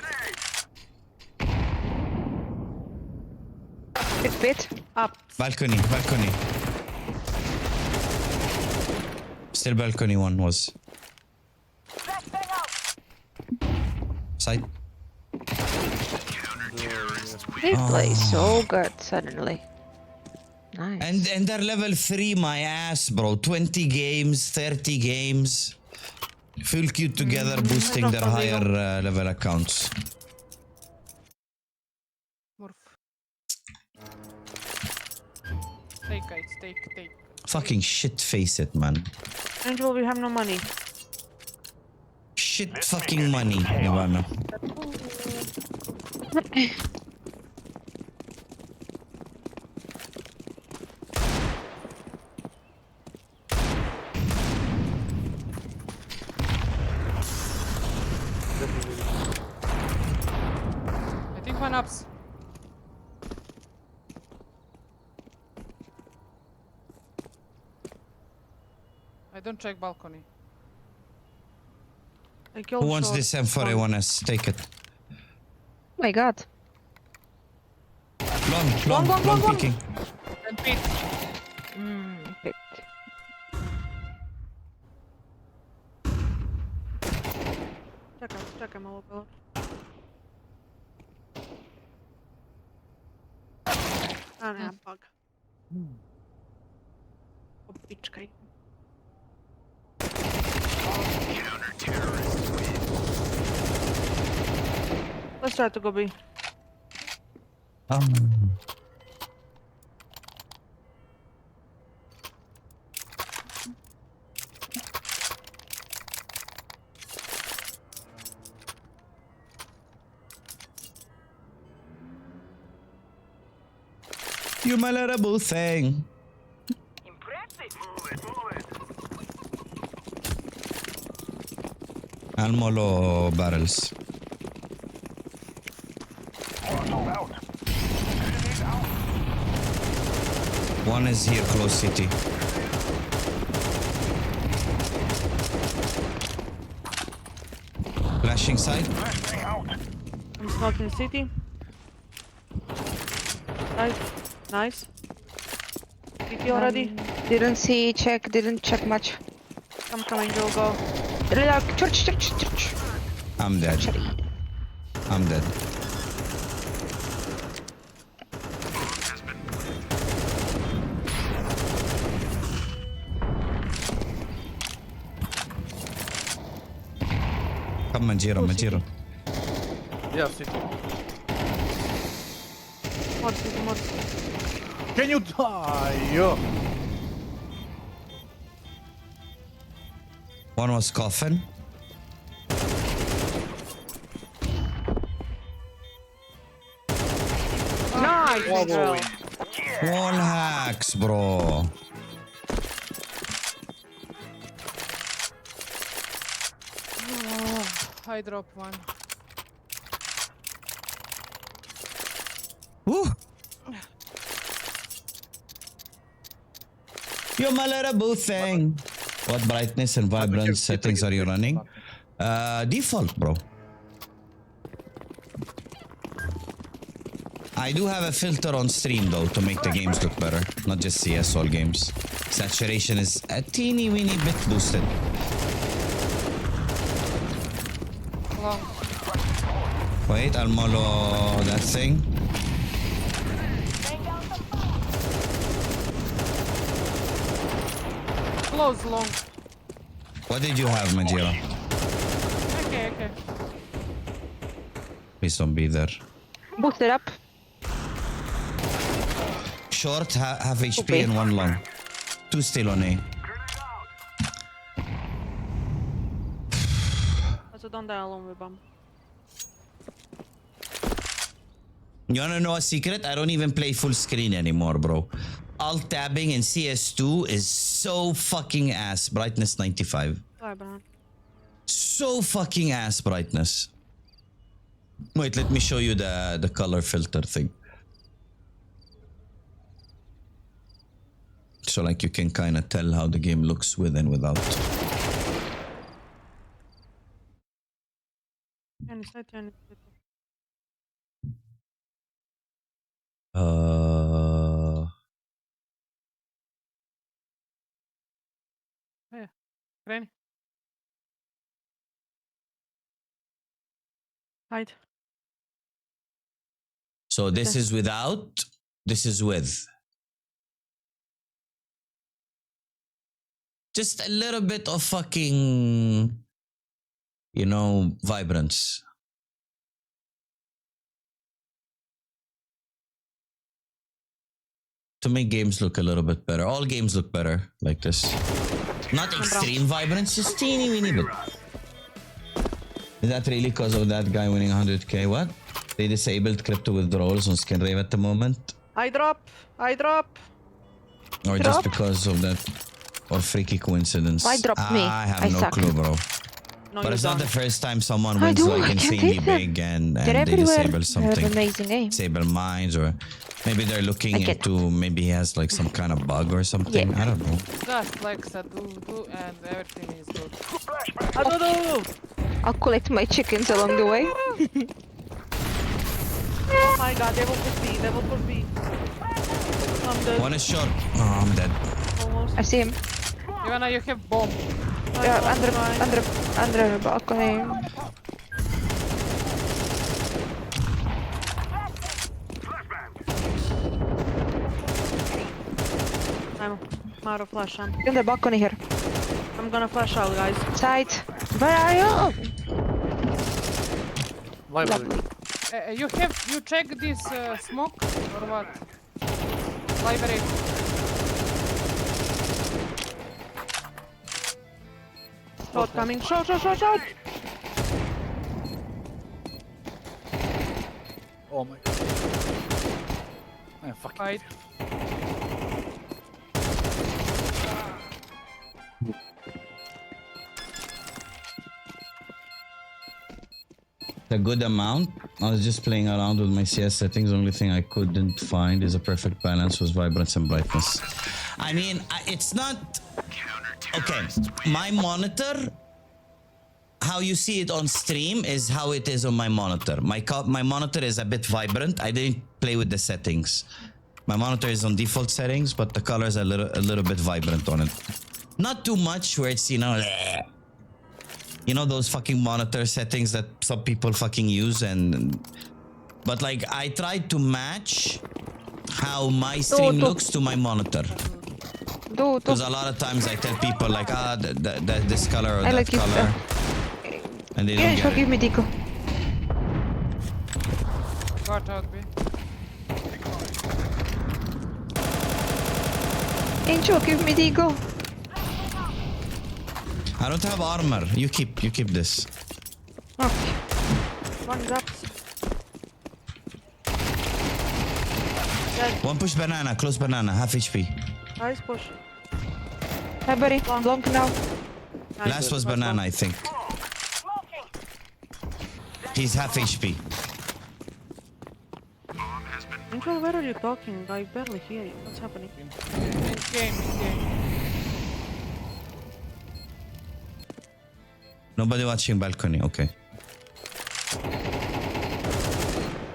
Speaker 14: Pit.
Speaker 2: Up.
Speaker 1: Balcony. Still balcony one was. Side.
Speaker 14: They play so good suddenly. Nice.
Speaker 1: And they're level 3, my ass, bro. 20 games, 30 games. Full queue together, boosting their higher level accounts.
Speaker 13: Morph. Take guys, take.
Speaker 1: Fucking shit face it, man.
Speaker 2: Angel, we have no money.
Speaker 1: Shit fucking money, Ivana.
Speaker 13: I think one ups. I don't check balcony.
Speaker 2: I killed
Speaker 1: Who wants
Speaker 2: short.
Speaker 1: this M4A1S? Take it.
Speaker 14: Oh my god.
Speaker 1: Long peeking.
Speaker 13: And pit.
Speaker 14: Pit.
Speaker 2: Czekaj, mało było. A nie, bug. Popiczkaj. Let's try to go B.
Speaker 1: You my little thing. Almolo barrels. One is here, close city. Flashing side.
Speaker 2: I'm smoking city. Nice. City already?
Speaker 14: Didn't check much.
Speaker 2: I'm coming, go.
Speaker 14: Church.
Speaker 1: I'm dead. I'm dead. Come Majiro.
Speaker 12: Yeah, city.
Speaker 2: More city.
Speaker 12: Can you die? Yo.
Speaker 1: One was coffin.
Speaker 2: Nice, Angel.
Speaker 1: Wall hacks, bro.
Speaker 13: I drop one.
Speaker 1: Woo. Yo, my little thing. What brightness and vibrance settings are you running? Default, bro. I do have a filter on stream though to make the games look better, not just CS all games. Saturation is a teeny weeny bit boosted.
Speaker 13: Long.
Speaker 1: Wait, I'll mollo that thing.
Speaker 13: Close long.
Speaker 1: What did you have, Majira?
Speaker 13: Okay.
Speaker 1: Please don't be there.
Speaker 14: Boost it up.
Speaker 1: Short, half HP
Speaker 14: Okay.
Speaker 1: and one long. Two still on A.
Speaker 2: Also don't die alone with bomb.
Speaker 1: You wanna know a secret? I don't even play full screen anymore, bro. Alt tabbing in CS2 is so fucking ass. Brightness 95.
Speaker 2: Sorry, Brian.
Speaker 1: So fucking ass brightness. Wait, let me show you the color filter thing. So like you can kind of tell how the game looks with and without.
Speaker 2: Yani set yani.
Speaker 13: Kreni.
Speaker 2: Hide.
Speaker 1: So this is without, this is with. Just a little bit of fucking, you know, vibrance. To make games look a little bit better. All games look better like this. Not extreme vibrance, just teeny weeny bit. Is that really because of that guy winning 100k? What? They disabled crypto withdrawals on Skin Rave at the moment?
Speaker 2: I drop.
Speaker 1: Or just because of that? Or freaky coincidence?
Speaker 14: Why drop me?
Speaker 1: I have
Speaker 14: I
Speaker 1: no
Speaker 14: suck.
Speaker 1: clue, bro.
Speaker 2: No,
Speaker 1: But
Speaker 2: you
Speaker 1: it's not
Speaker 2: don't.
Speaker 1: the first time someone
Speaker 14: I
Speaker 1: wins
Speaker 14: do,
Speaker 1: like
Speaker 14: I can't
Speaker 1: insanely
Speaker 14: take them.
Speaker 1: big and
Speaker 14: They're
Speaker 1: they
Speaker 14: everywhere.
Speaker 1: disable
Speaker 14: They have
Speaker 1: something.
Speaker 14: amazing aim.
Speaker 1: Disable mines, or maybe they're looking
Speaker 14: I get
Speaker 1: into, maybe he has like some kind of bug or something.
Speaker 14: Yeah.
Speaker 1: I don't know.
Speaker 13: Just like that, do, and everything is good.
Speaker 14: I'll collect my chickens along the way.
Speaker 2: Oh my god, they will push B. I'm dead.
Speaker 1: One is short. Oh, I'm dead.
Speaker 2: Almost.
Speaker 14: I see him.
Speaker 13: Ivana, you have bomb.
Speaker 14: Yeah, under the balcony.
Speaker 2: I'm out of flash. I'm
Speaker 14: On the balcony here.
Speaker 2: gonna flash out, guys.
Speaker 14: Side. Where are you?
Speaker 12: Library.
Speaker 13: You check this smoke or what? Library.
Speaker 2: Shot coming. Shot.
Speaker 12: Oh my god. Man, fucking.
Speaker 13: Hide.
Speaker 1: A good amount. I was just playing around with my CS settings. The only thing I couldn't find is a perfect balance was vibrance and brightness. I mean, it's not... Okay, my monitor, how you see it on stream is how it is on my monitor. My monitor is a bit vibrant. I didn't play with the settings. My monitor is on default settings, but the colors are a little bit vibrant on it. Not too much where it's, you know those fucking monitor settings that some people fucking use, but like I tried to match how my stream looks to my monitor. Because a lot of times I tell people like, this color or
Speaker 14: I
Speaker 1: that
Speaker 14: like
Speaker 1: color, and they don't get
Speaker 14: give
Speaker 1: it.
Speaker 14: me Deco.
Speaker 13: Got out, B.
Speaker 14: Angel, give me Deco.
Speaker 1: I don't have armor. You keep this.
Speaker 14: Okay.
Speaker 2: One drops.
Speaker 1: One push banana, close banana, half HP.
Speaker 2: Nice push.
Speaker 14: Hi, buddy. Long now.
Speaker 1: Last was banana, I think. He's half HP.
Speaker 2: Angel, where are you talking? I barely hear you. What's happening?
Speaker 13: In game.
Speaker 1: Nobody watching balcony, okay.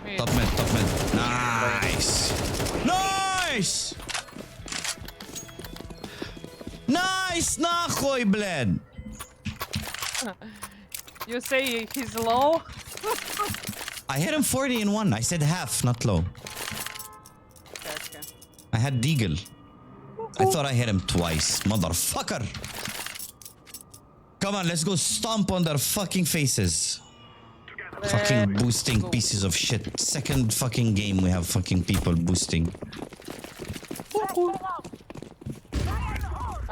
Speaker 13: Mid.
Speaker 1: Top mid. Nah. Nice! Nice! Nachoy, bled!
Speaker 13: You say he's low?
Speaker 1: I hit him 40 in one. I said half, not low.
Speaker 13: Okay.
Speaker 1: I had Deagle. I thought I hit him twice. Motherfucker! Come on, let's go stomp on their fucking faces. Fucking boosting pieces of shit. Second fucking game we have fucking people boosting.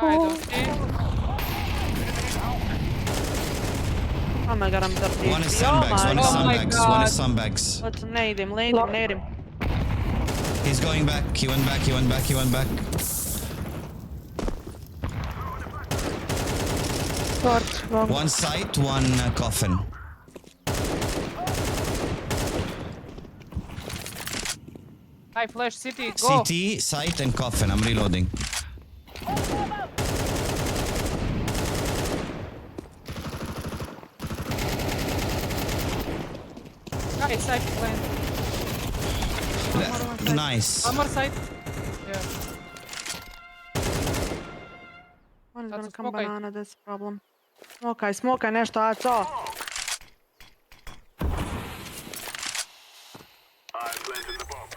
Speaker 13: I don't see.
Speaker 2: Oh my god, I'm 30.
Speaker 1: One is sandbags, one is sandbags, one is sandbags.
Speaker 2: Let's nade him, nade him.
Speaker 1: He's going back, he went back, he went back, he went back. One site, one coffin.
Speaker 13: I flash city, go!
Speaker 1: CT, site, and coffin. I'm reloading.
Speaker 13: Guys, side plan.
Speaker 1: Nice.
Speaker 13: One more side. Yeah.
Speaker 2: One is
Speaker 13: That's
Speaker 2: gonna
Speaker 13: a
Speaker 2: come
Speaker 13: smoke,
Speaker 2: banana, that's the problem. Smokaj nešto, a co?
Speaker 3: I've planted the bomb.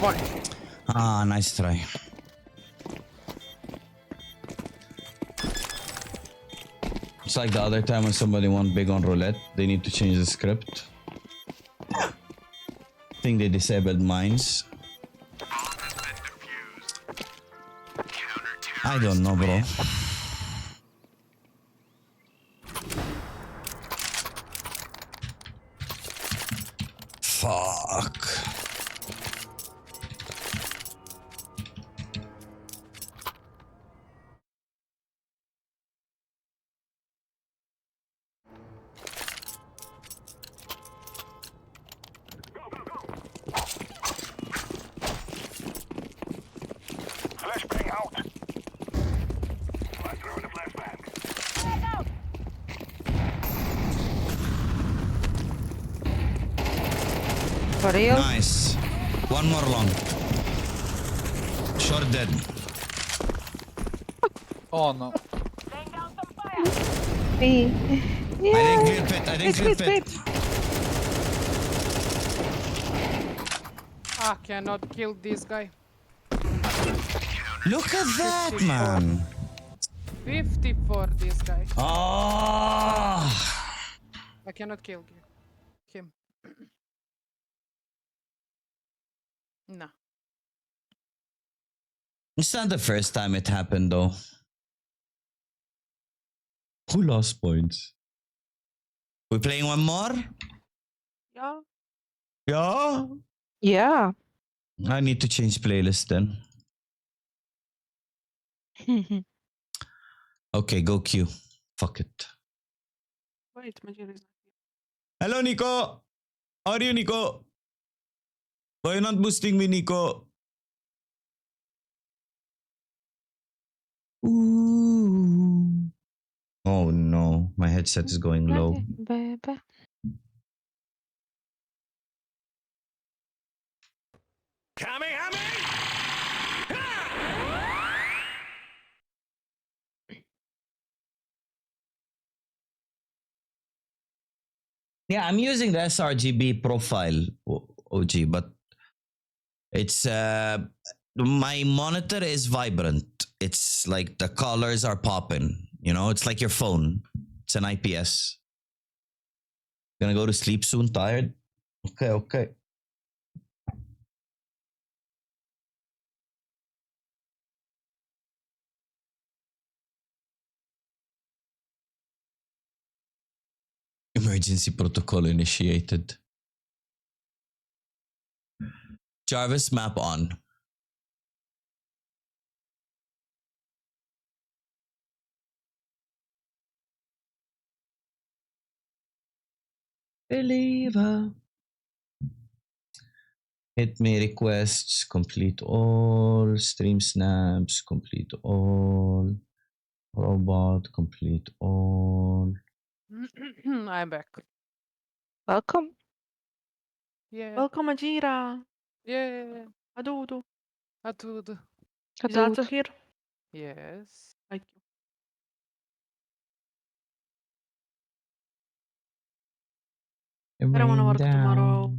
Speaker 12: Fuck.
Speaker 1: Ah, nice try. It's like the other time when somebody went big on roulette, they need to change the script. I think they disabled mines. I don't know, bro. Fuck.
Speaker 3: Flashbang out. I throw in a flashbang.
Speaker 14: For real?
Speaker 1: Nice. One more long. Short dead.
Speaker 12: Oh no.
Speaker 14: Me. Yeah.
Speaker 1: I didn't clear pit. I didn't clear pit.
Speaker 13: Ah, cannot kill this guy.
Speaker 1: Look at that, man.
Speaker 13: 50 for this guy.
Speaker 1: Oh.
Speaker 13: I cannot kill him. No.
Speaker 1: It's not the first time it happened, though. Who lost points? We playing one more?
Speaker 2: Yeah.
Speaker 1: Yeah.
Speaker 14: Yeah.
Speaker 1: I need to change playlist then. Okay, go Q. Fuck it.
Speaker 2: Wait, Major is not here.
Speaker 1: Hello, Nico. How are you, Nico? Why are you not boosting me, Nico? Ooh. Oh no, my headset is going low.
Speaker 14: Baby.
Speaker 1: Yeah, I'm using the sRGB profile OG, but it's my monitor is vibrant. It's like the colors are popping. You know, it's like your phone. It's an IPS. Gonna go to sleep soon. Tired. Okay. Emergency protocol initiated. Jarvis map on. Believer. Hit me requests. Complete all. Stream snaps. Complete all. Robot. Complete all.
Speaker 13: I'm back.
Speaker 14: Welcome.
Speaker 13: Yeah.
Speaker 2: Welkom Ajira.
Speaker 13: Yeah.
Speaker 2: Adudu.
Speaker 13: Atudo.
Speaker 2: Is Ato here?
Speaker 13: Yes.
Speaker 2: Thank you. I don't wanna work tomorrow.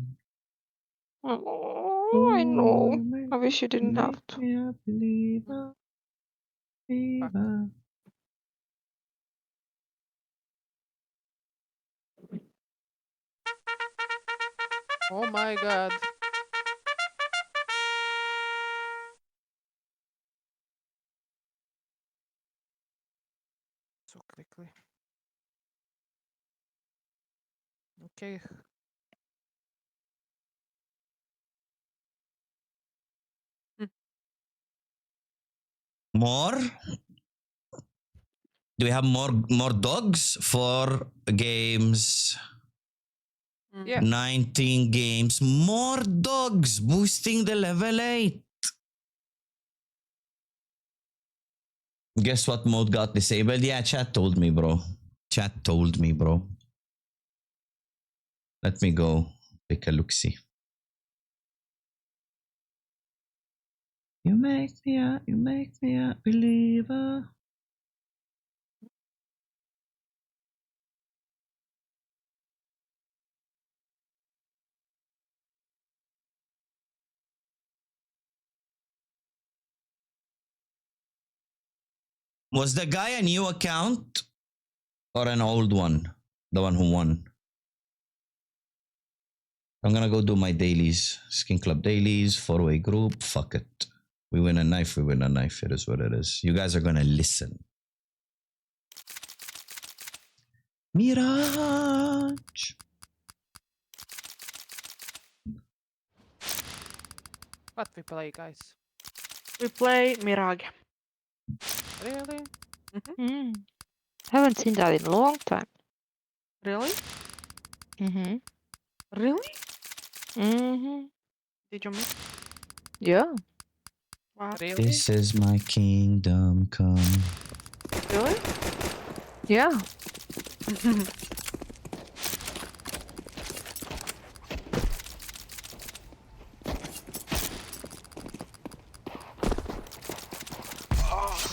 Speaker 14: Oh, I know. I wish you didn't have to.
Speaker 13: Oh my god. So quickly. Okay.
Speaker 1: More? Do we have more dogs? 4 games.
Speaker 13: Yeah.
Speaker 1: 19 games. More dogs boosting the level 8. Guess what mode got disabled? Yeah, chat told me, bro. Chat told me, bro. Let me go take a look-see. You make me a believer. Was the guy a new account or an old one? The one who won. I'm gonna go do my dailies. Skin Club dailies, 4-way group. Fuck it. We win a knife, we win a knife. It is what it is. You guys are gonna listen. Mirage.
Speaker 13: What we play, guys?
Speaker 2: We play Mirage.
Speaker 13: Really?
Speaker 14: Haven't seen that in a long time.
Speaker 2: Really?
Speaker 14: Mm-hmm.
Speaker 2: Really?
Speaker 14: Mm-hmm.
Speaker 2: Did you miss?
Speaker 14: Yeah.
Speaker 2: Wow.
Speaker 13: Really?
Speaker 1: This is my kingdom come.
Speaker 2: Really?
Speaker 14: Yeah.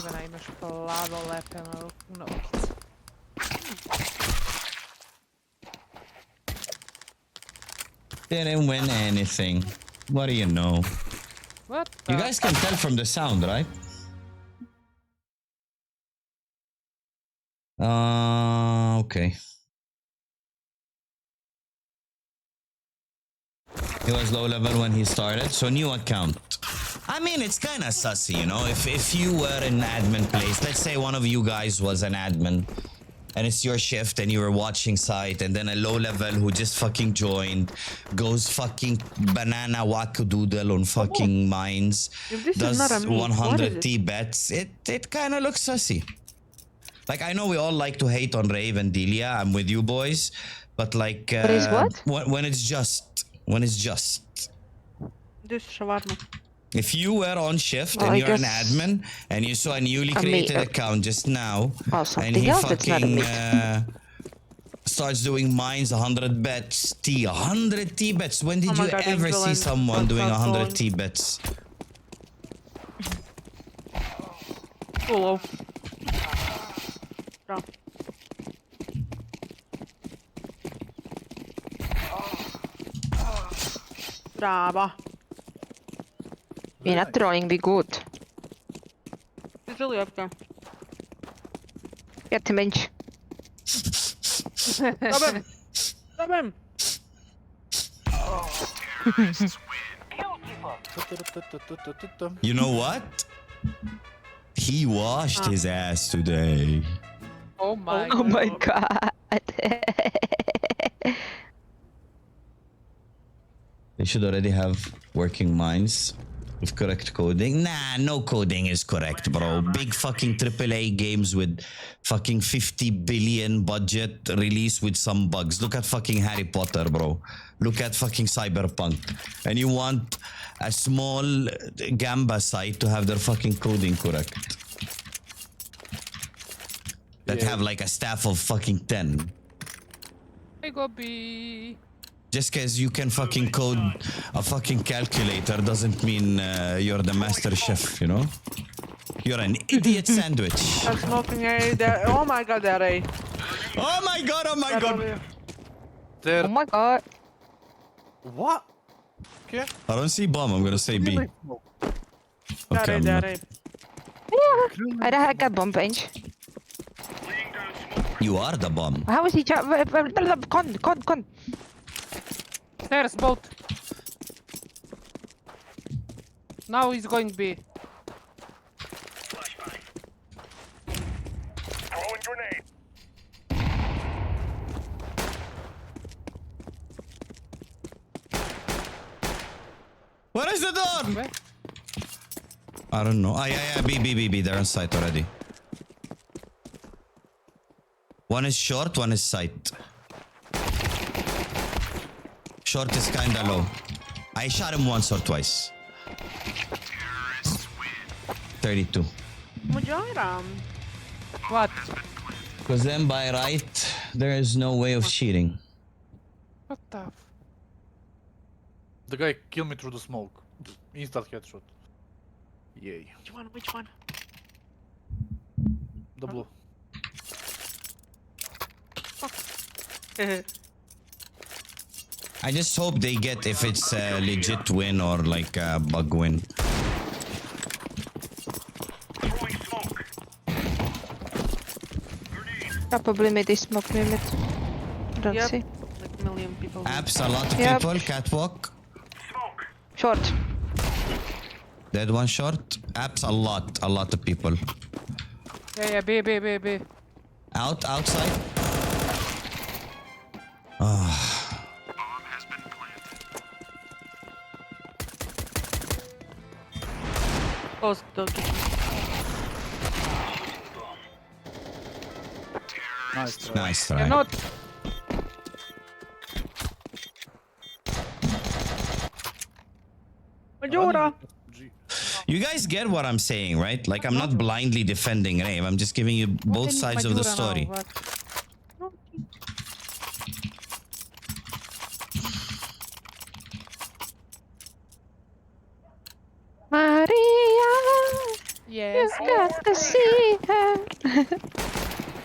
Speaker 13: Сега имаш плаво лепено ногица.
Speaker 1: Didn't win anything. What do you know?
Speaker 13: What
Speaker 1: You
Speaker 13: the?
Speaker 1: guys can tell from the sound, right? Okay. He was low level when he started, so new account. I mean, it's kind of sussy, you know? If you were in admin place, let's say one of you guys was an admin, and it's your shift and you were watching site, and then a low level who just fucking joined goes fucking banana wackadoodle on fucking mines,
Speaker 2: If this
Speaker 1: does
Speaker 2: is not a me, what is
Speaker 1: 100
Speaker 2: it?
Speaker 1: T-bets, it kind of looks sussy. Like, I know we all like to hate on Rave and Delia, I'm with you boys, but like,
Speaker 14: What is what?
Speaker 1: when it's just,
Speaker 2: This shawarma.
Speaker 1: if you were on shift
Speaker 14: Well,
Speaker 1: and
Speaker 14: I
Speaker 1: you're an
Speaker 14: guess
Speaker 1: admin and you saw a newly
Speaker 14: a
Speaker 1: created
Speaker 14: meat.
Speaker 1: account just now,
Speaker 14: Oh,
Speaker 1: and
Speaker 14: something
Speaker 1: he
Speaker 14: else that's not a
Speaker 1: fucking
Speaker 14: meat.
Speaker 1: starts doing mines 100 bets, 100 T bets. When did
Speaker 2: Oh my
Speaker 1: you
Speaker 2: God,
Speaker 1: ever
Speaker 2: Angel
Speaker 1: see
Speaker 2: and
Speaker 1: someone doing
Speaker 2: What's
Speaker 1: 100
Speaker 2: calling?
Speaker 1: T bets?
Speaker 2: Hello. Go. Brava.
Speaker 14: You're not throwing me good.
Speaker 2: It's really up there.
Speaker 14: Get him, bench.
Speaker 2: Stop him! Stop him!
Speaker 1: You know what? He washed his ass today.
Speaker 13: Oh my
Speaker 14: Oh my
Speaker 13: god.
Speaker 14: god.
Speaker 1: They should already have working minds with correct coding. Nah, no coding is correct, bro. Big fucking AAA games with fucking 50 billion budget release with some bugs. Look at fucking Harry Potter, bro. Look at fucking Cyberpunk. And you want a small Gamba site to have their fucking coding correct. That
Speaker 10: Yeah.
Speaker 1: have like a staff of fucking 10.
Speaker 13: I go B.
Speaker 1: Just cause you can fucking code a fucking calculator doesn't mean you're the master chef, you know? You're an idiot sandwich.
Speaker 2: I'm smoking A. There. Oh my god, they're A.
Speaker 1: Oh my god, oh my
Speaker 2: They're
Speaker 1: god.
Speaker 2: over here.
Speaker 12: There.
Speaker 14: Oh my god.
Speaker 12: What? Okay.
Speaker 1: I don't see bomb, I'm gonna say B.
Speaker 2: They're
Speaker 1: Okay,
Speaker 2: A,
Speaker 1: I'm
Speaker 2: they're
Speaker 1: not.
Speaker 2: A.
Speaker 14: Yeah. I got bomb range.
Speaker 1: You are the bomb.
Speaker 14: How is he? Con.
Speaker 13: Stairs, both. Now he's going B.
Speaker 3: Throwing grenade.
Speaker 1: Where is the door?
Speaker 13: Where?
Speaker 1: I don't know. Ah, yeah, B. They're on site already. One is short, one is sight. Short is kinda low. I shot him once or twice. 32.
Speaker 2: Mujahideen.
Speaker 13: What?
Speaker 1: Because then by right, there is no way of cheating.
Speaker 13: What the f...
Speaker 12: The guy killed me through the smoke. Instant headshot. Yay.
Speaker 2: Which one? Which one?
Speaker 12: The blue.
Speaker 1: I just hope they get if it's a legit win or like a bug win.
Speaker 3: Throwing smoke.
Speaker 14: Probably mid is smoke limit. Don't
Speaker 2: Yep.
Speaker 14: see.
Speaker 2: Like a million people.
Speaker 1: Apps, a lot of
Speaker 14: Yep.
Speaker 1: people, catwalk.
Speaker 3: Smoke.
Speaker 14: Short.
Speaker 1: Dead one short. Apps, a lot of people.
Speaker 13: Yeah, B.
Speaker 1: Outside.
Speaker 2: Close the kitchen.
Speaker 12: Nice try.
Speaker 1: Nice try.
Speaker 13: You're not.
Speaker 2: Majora.
Speaker 1: You guys get what I'm saying, right? Like, I'm not blindly defending Rave. I'm just giving you both sides of the story.
Speaker 14: Maria,
Speaker 13: Yes.
Speaker 14: you got to see her.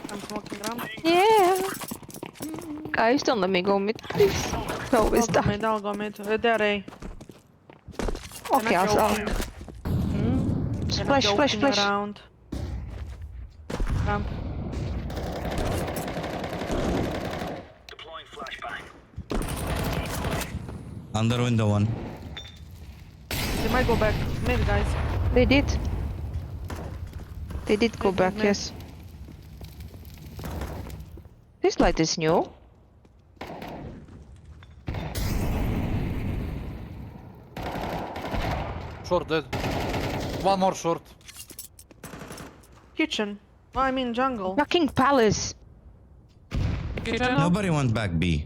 Speaker 2: I'm smoking around.
Speaker 14: Yeah. Guys, don't let me go mid, please. No, it's done.
Speaker 2: I'll go mid. They're A.
Speaker 14: Okay, I'll. Flash.
Speaker 2: Around. Ramp.
Speaker 3: Deploying flashbang.
Speaker 1: Under window one.
Speaker 2: They might go back mid, guys.
Speaker 14: They did. They did go back,
Speaker 2: mid.
Speaker 14: yes. This light is new.
Speaker 12: Short dead. One more short.
Speaker 2: Kitchen. Oh, I mean jungle.
Speaker 14: Fucking palace.
Speaker 13: Kitchen.
Speaker 1: Nobody went back B.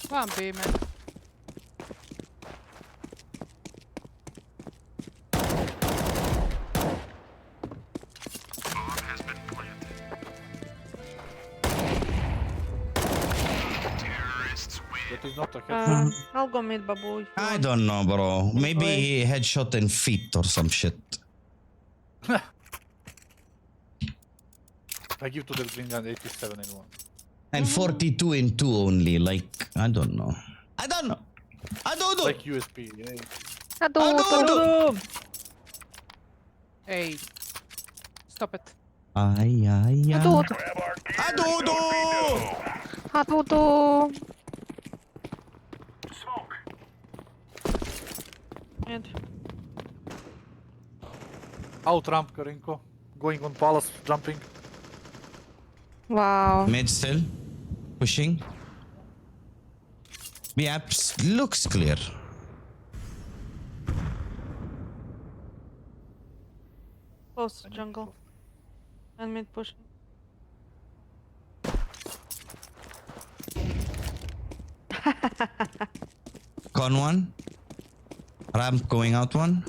Speaker 13: One B, man.
Speaker 12: That is not a headshot.
Speaker 2: I'll go mid, babu.
Speaker 1: I don't know, bro. Maybe he headshot in feet or some shit.
Speaker 12: I give to the green gun 87 in 1.
Speaker 1: And 42 in 2 only. Like, I don't know. I don't know.
Speaker 12: Like USP, yeah.
Speaker 13: Hey. Stop it.
Speaker 1: Ay.
Speaker 14: Adudo.
Speaker 3: Smoke.
Speaker 2: Mid.
Speaker 12: Out ramp, Karinko. Going on palace, jumping.
Speaker 14: Wow.
Speaker 1: Mid still. Pushing. B apps looks clear.
Speaker 2: Close jungle. And mid pushing.
Speaker 1: Con one. Ramp going out one.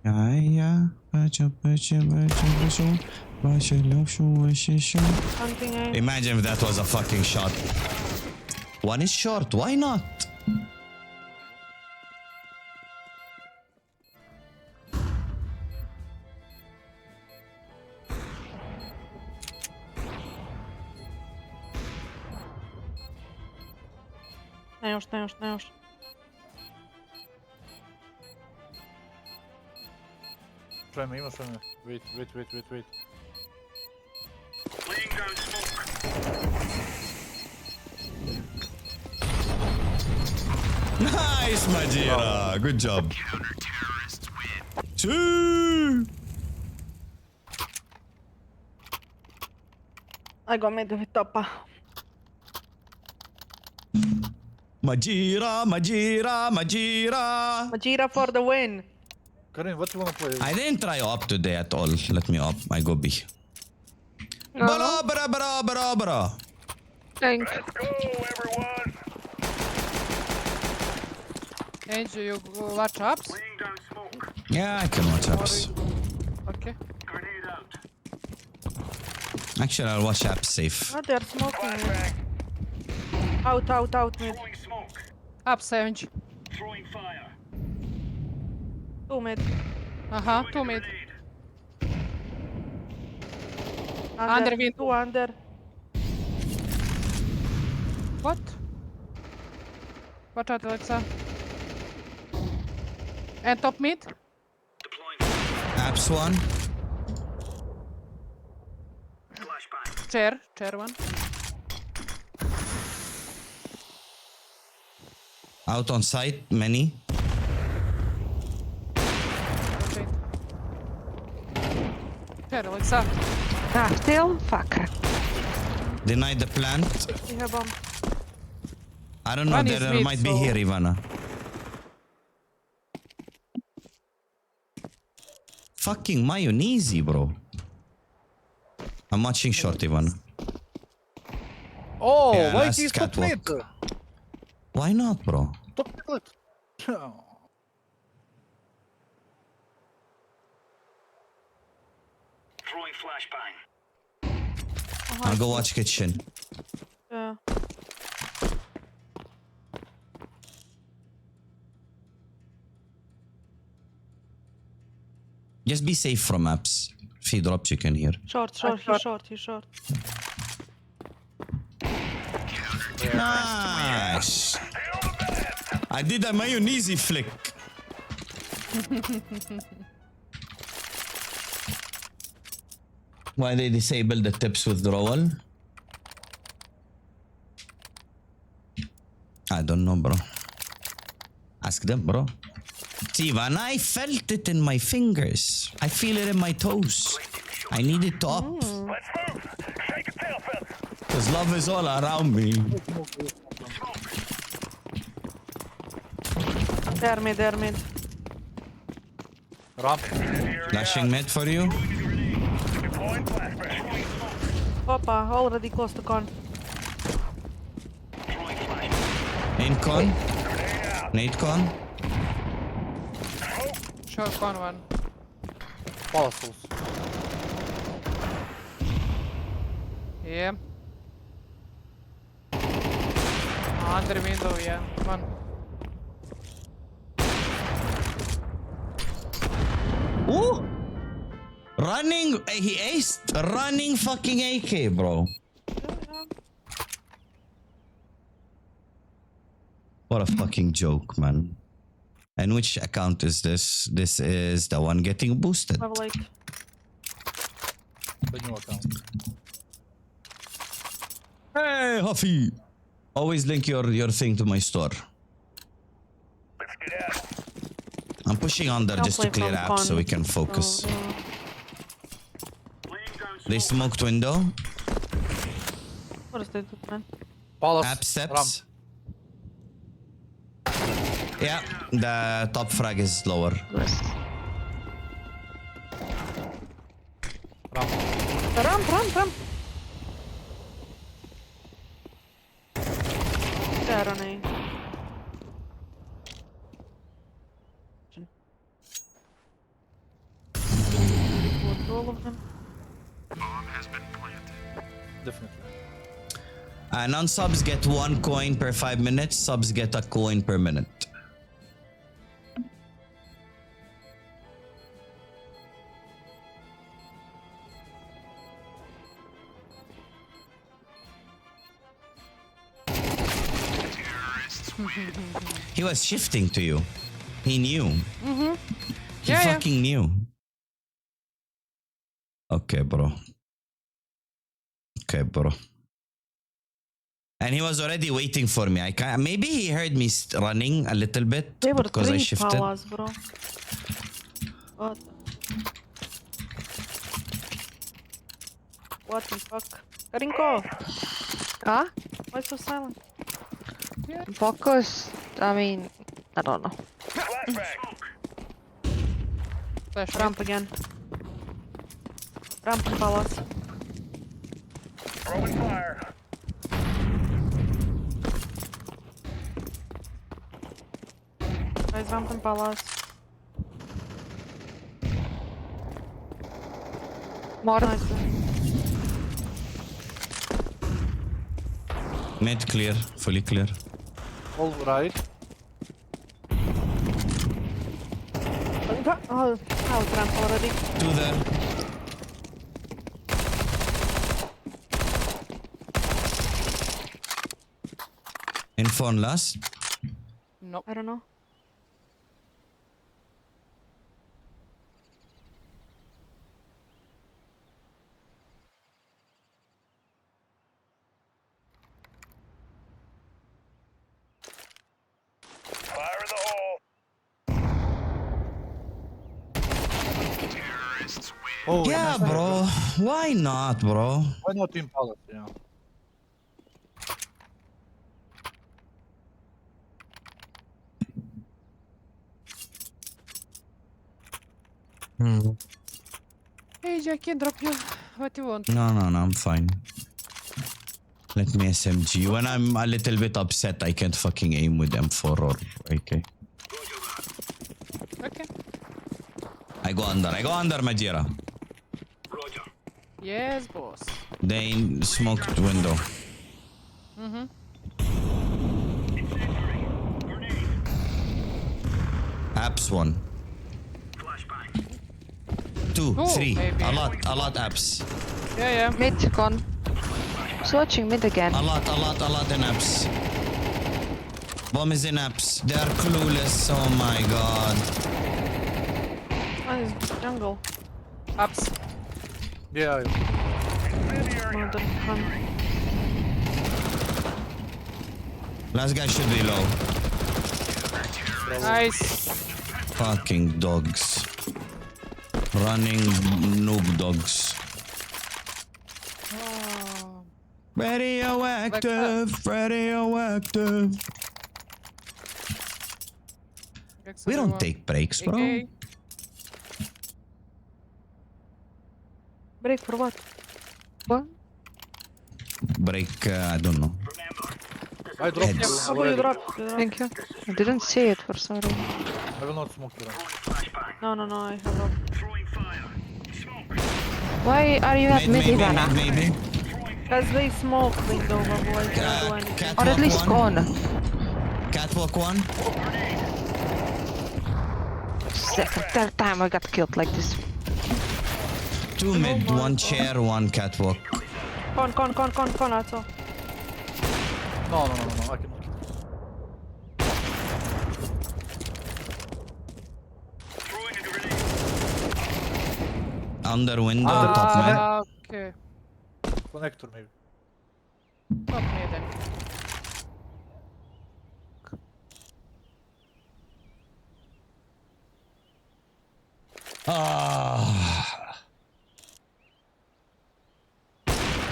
Speaker 1: Yeah.
Speaker 2: Hunting A.
Speaker 1: Imagine if that was a fucking shot. One is short, why not?
Speaker 2: Neos.
Speaker 12: Try me, try me. Wait.
Speaker 3: Laying down smoke.
Speaker 1: Nice, Majira. Good job.
Speaker 3: Counter-terrorists win.
Speaker 1: Two.
Speaker 2: I got mid with Toppa.
Speaker 1: Majira.
Speaker 2: Majira for the win.
Speaker 12: Karin, what you wanna play?
Speaker 1: I didn't try op today at all. Let me op. I go B. Bra.
Speaker 14: Thanks.
Speaker 3: Let's go, everyone.
Speaker 13: Angel, you watch ups?
Speaker 3: Laying down smoke.
Speaker 1: Yeah, I can watch apps.
Speaker 13: Okay.
Speaker 3: Grenade out.
Speaker 1: Actually, I'll watch apps safe.
Speaker 2: Oh, they're smoking mid.
Speaker 3: Flashbang.
Speaker 2: Out mid.
Speaker 3: Throwing smoke.
Speaker 13: Ups, Angel.
Speaker 3: Throwing fire.
Speaker 2: 2 mid.
Speaker 13: Aha, 2 mid.
Speaker 3: Grenade.
Speaker 13: Under window.
Speaker 2: 2 under.
Speaker 13: What? Watch out, Alexa. And top mid?
Speaker 3: Deploying
Speaker 1: Apps one.
Speaker 3: flashbang.
Speaker 13: Chair one.
Speaker 1: Out on site, many.
Speaker 13: Okay. Chair, Alexa.
Speaker 14: Ah, still? Fuck.
Speaker 1: Denied the plant.
Speaker 2: We have bomb.
Speaker 1: I don't know,
Speaker 13: One is
Speaker 1: there
Speaker 13: mid,
Speaker 1: might be
Speaker 13: so-
Speaker 1: here, Ivana. Fucking mayonnaise, bro. I'm watching short, Ivana.
Speaker 12: Oh,
Speaker 1: Yeah,
Speaker 12: why
Speaker 1: last
Speaker 12: is top mid?
Speaker 1: catwalk. Why not, bro?
Speaker 12: Top mid.
Speaker 3: Throwing flashbang.
Speaker 1: I'll go watch kitchen.
Speaker 2: Yeah.
Speaker 1: Just be safe from apps. If he drops, you can hear.
Speaker 2: Short. He's short.
Speaker 1: Nice. I did a mayonnaise flick. Why they disable the tips withdrawal? I don't know, bro. Ask them, bro. Steven, I felt it in my fingers. I feel it in my toes. I need it to up.
Speaker 3: Let's move. Shake a tail feather.
Speaker 1: Because love is all around me.
Speaker 2: They're mid.
Speaker 12: Ramp.
Speaker 1: Flashing mid for you.
Speaker 3: Deploying flashbang.
Speaker 2: Hoppa, already close to con.
Speaker 3: Throwing flashbang.
Speaker 1: In con. Nade con.
Speaker 13: Short con one.
Speaker 12: Palaces.
Speaker 13: Yeah. Under window, yeah. One.
Speaker 1: Ooh! Running, he aced. Running fucking AK, bro. What a fucking joke, man. And which account is this? This is the one getting boosted.
Speaker 2: Level 8.
Speaker 12: The new account.
Speaker 1: Hey, Huffy. Always link your thing to my store.
Speaker 3: Let's get out.
Speaker 1: I'm pushing under
Speaker 2: Don't
Speaker 1: just to
Speaker 2: play
Speaker 1: clear
Speaker 2: from
Speaker 1: apps so
Speaker 2: con.
Speaker 1: we can focus.
Speaker 2: Oh, yeah.
Speaker 3: Laying down
Speaker 1: They
Speaker 3: smoke.
Speaker 1: smoked window.
Speaker 2: What is that, man?
Speaker 12: Palace.
Speaker 1: App steps. Yeah, the top frag is lower.
Speaker 2: Ramp. They're on A.
Speaker 1: Non-subs get 1 coin per 5 minutes. Subs get a coin per minute. He was shifting to you. He knew.
Speaker 13: Mm-hmm.
Speaker 1: He fucking knew. Okay, bro. Okay, bro. And he was already waiting for me. I can't. Maybe he heard me running a little bit
Speaker 2: They were
Speaker 1: because I
Speaker 2: 3
Speaker 1: shifted.
Speaker 2: palace, bro. What? What the fuck? Karinko!
Speaker 14: Ah?
Speaker 2: Why so silent?
Speaker 14: Focus. I mean, I don't know.
Speaker 13: Flash
Speaker 2: Ramp again. Ramp and palace.
Speaker 3: Throwing fire.
Speaker 2: Guys, ramp and palace.
Speaker 14: More.
Speaker 2: Nice.
Speaker 1: Mid clear, fully clear.
Speaker 12: All right.
Speaker 2: Oh, out ramp already.
Speaker 1: 2 there. Info on last.
Speaker 13: Nope.
Speaker 2: I don't know.
Speaker 3: Fire in the hole.
Speaker 12: Oh,
Speaker 1: Yeah,
Speaker 12: nice.
Speaker 1: bro. Why not, bro?
Speaker 12: Why not in palace? Yeah.
Speaker 13: Hey, Jack, can drop you. What you want?
Speaker 1: No, I'm fine. Let me SMG. When I'm a little bit upset, I can't fucking aim with M4 or AK.
Speaker 13: Okay.
Speaker 1: I go under, Majira.
Speaker 13: Yes, boss.
Speaker 1: They smoked window.
Speaker 13: Mm-hmm.
Speaker 1: Apps 1. 2,
Speaker 13: Oh,
Speaker 1: 3.
Speaker 13: maybe.
Speaker 1: A lot apps.
Speaker 13: Yeah.
Speaker 14: Mid gone. Swatching mid again.
Speaker 1: A lot in apps. Bomb is in apps. They are clueless. Oh my god.
Speaker 2: Nice. Jungle.
Speaker 13: Ups.
Speaker 12: Yeah.
Speaker 2: Modern fun.
Speaker 1: Last guy should be low.
Speaker 13: Nice.
Speaker 1: Fucking dogs. Running noob dogs.
Speaker 13: Oh.
Speaker 1: Radioactive. We don't take breaks, bro.
Speaker 13: Okay.
Speaker 2: Break for what?
Speaker 14: What?
Speaker 1: Break, I don't know.
Speaker 12: I dropped
Speaker 1: Heads.
Speaker 12: you
Speaker 2: Oh, you
Speaker 12: already.
Speaker 2: dropped.
Speaker 14: Thank you. I didn't see it for some reason.
Speaker 12: I will not smoke you.
Speaker 2: No, I have a...
Speaker 14: Why are you at mid, Ivana?
Speaker 1: Maybe.
Speaker 2: Because they smoke window, otherwise they don't do anything.
Speaker 14: Or at least gone.
Speaker 1: Catwalk 1.
Speaker 14: Third time I got killed like this.
Speaker 1: 2 mid, 1 chair, 1 catwalk.
Speaker 2: Con, that's all.
Speaker 12: No, I cannot.
Speaker 1: Under window, top mid.
Speaker 13: Okay.
Speaker 12: Connector maybe.
Speaker 13: Top me then.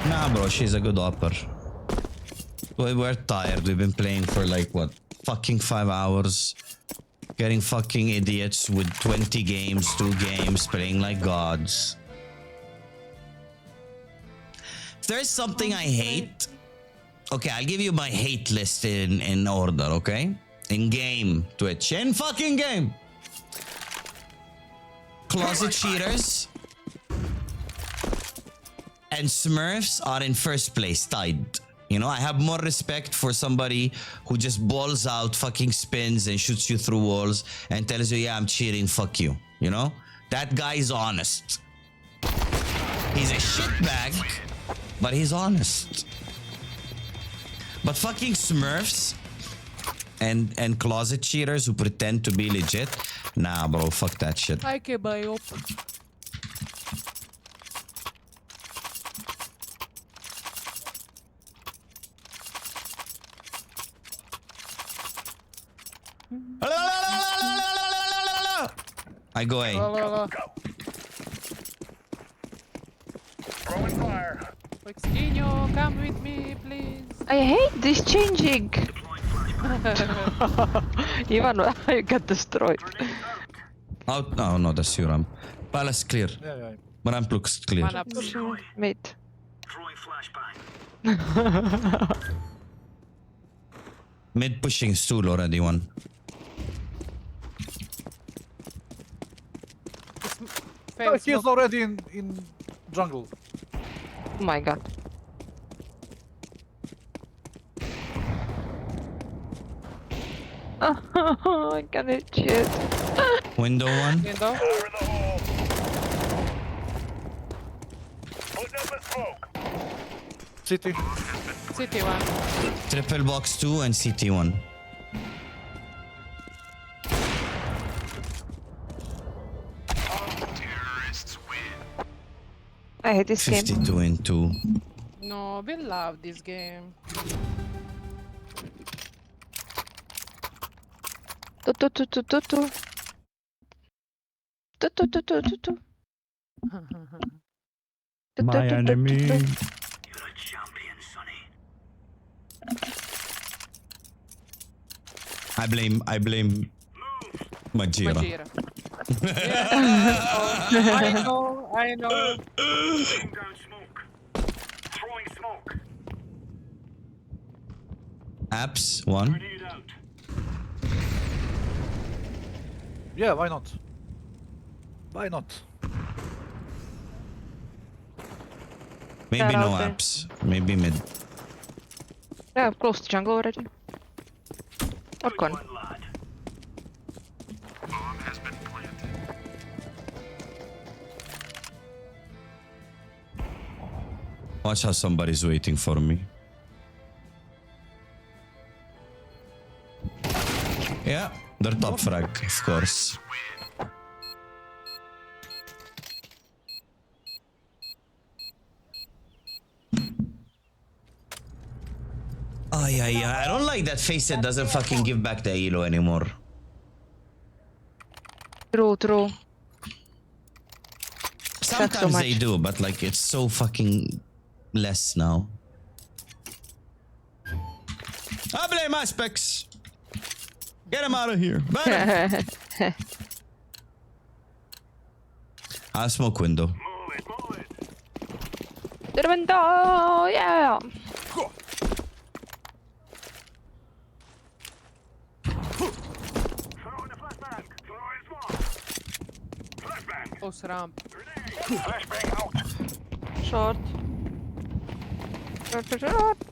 Speaker 1: Nah, bro, she's a good upper. We're tired. We've been playing for like, what, fucking 5 hours. Getting fucking idiots with 20 games, 2 games, playing like gods. If there's something I hate... Okay, I'll give you my hate list in order, okay? In game, Twitch. In fucking game! Closet cheaters and Smurfs are in first place, tied. You know, I have more respect for somebody who just balls out, fucking spins and shoots you through walls and tells you, yeah, I'm cheating, fuck you. You know? That guy is honest. He's a shitbag, but he's honest. But fucking Smurfs and closet cheaters who pretend to be legit, nah, bro, fuck that shit.
Speaker 13: I can buy up.
Speaker 1: I go A.
Speaker 3: Throwing fire.
Speaker 13: Extinio, come with me, please.
Speaker 14: I hate this changing. Ivan, I got destroyed.
Speaker 1: Oh, no, no, that's your ramp. Palace clear.
Speaker 12: Yeah, yeah.
Speaker 1: But ramp looks clear.
Speaker 13: Mana push.
Speaker 14: Mate.
Speaker 3: Throwing flashbang.
Speaker 1: Mid pushing stool already one.
Speaker 12: Oh, he is already in jungle.
Speaker 14: Oh my god. I can't hit shit.
Speaker 1: Window one.
Speaker 13: Window.
Speaker 3: Fire in the hole. Putting up a smoke.
Speaker 12: City.
Speaker 13: City one.
Speaker 1: Triple box 2 and CT 1.
Speaker 3: Terrorists win.
Speaker 14: I hate this game.
Speaker 1: 52 and 2.
Speaker 13: No, we love this game.
Speaker 14: Tu.
Speaker 1: My enemy.
Speaker 3: You're a champion, Sonny.
Speaker 1: I blame Majira.
Speaker 13: Majira. Yeah. I know.
Speaker 3: Laying down smoke. Throwing smoke.
Speaker 1: Apps 1.
Speaker 3: Grenade out.
Speaker 12: Yeah, why not? Why not?
Speaker 1: Maybe
Speaker 14: They're
Speaker 1: no
Speaker 14: out there.
Speaker 1: apps. Maybe mid.
Speaker 14: Yeah, I'm close to jungle already. Or con.
Speaker 3: One lad. Bomb has been planted.
Speaker 1: Watch how somebody's waiting for me. Yeah, they're top frag, of course. Oh, yeah. I don't like that Faceit doesn't fucking give back the elo anymore.
Speaker 14: True.
Speaker 1: Sometimes they
Speaker 14: much.
Speaker 1: do, but like it's so fucking less now. I blame aspects. Get him out of here. Ban him. I'll smoke window.
Speaker 3: Move it.
Speaker 14: To the window, yeah.
Speaker 3: Throwing a flashbang. Throwing smoke. Flashbang.
Speaker 13: Close ramp.
Speaker 3: Grenade. Flashbang out.
Speaker 2: Short.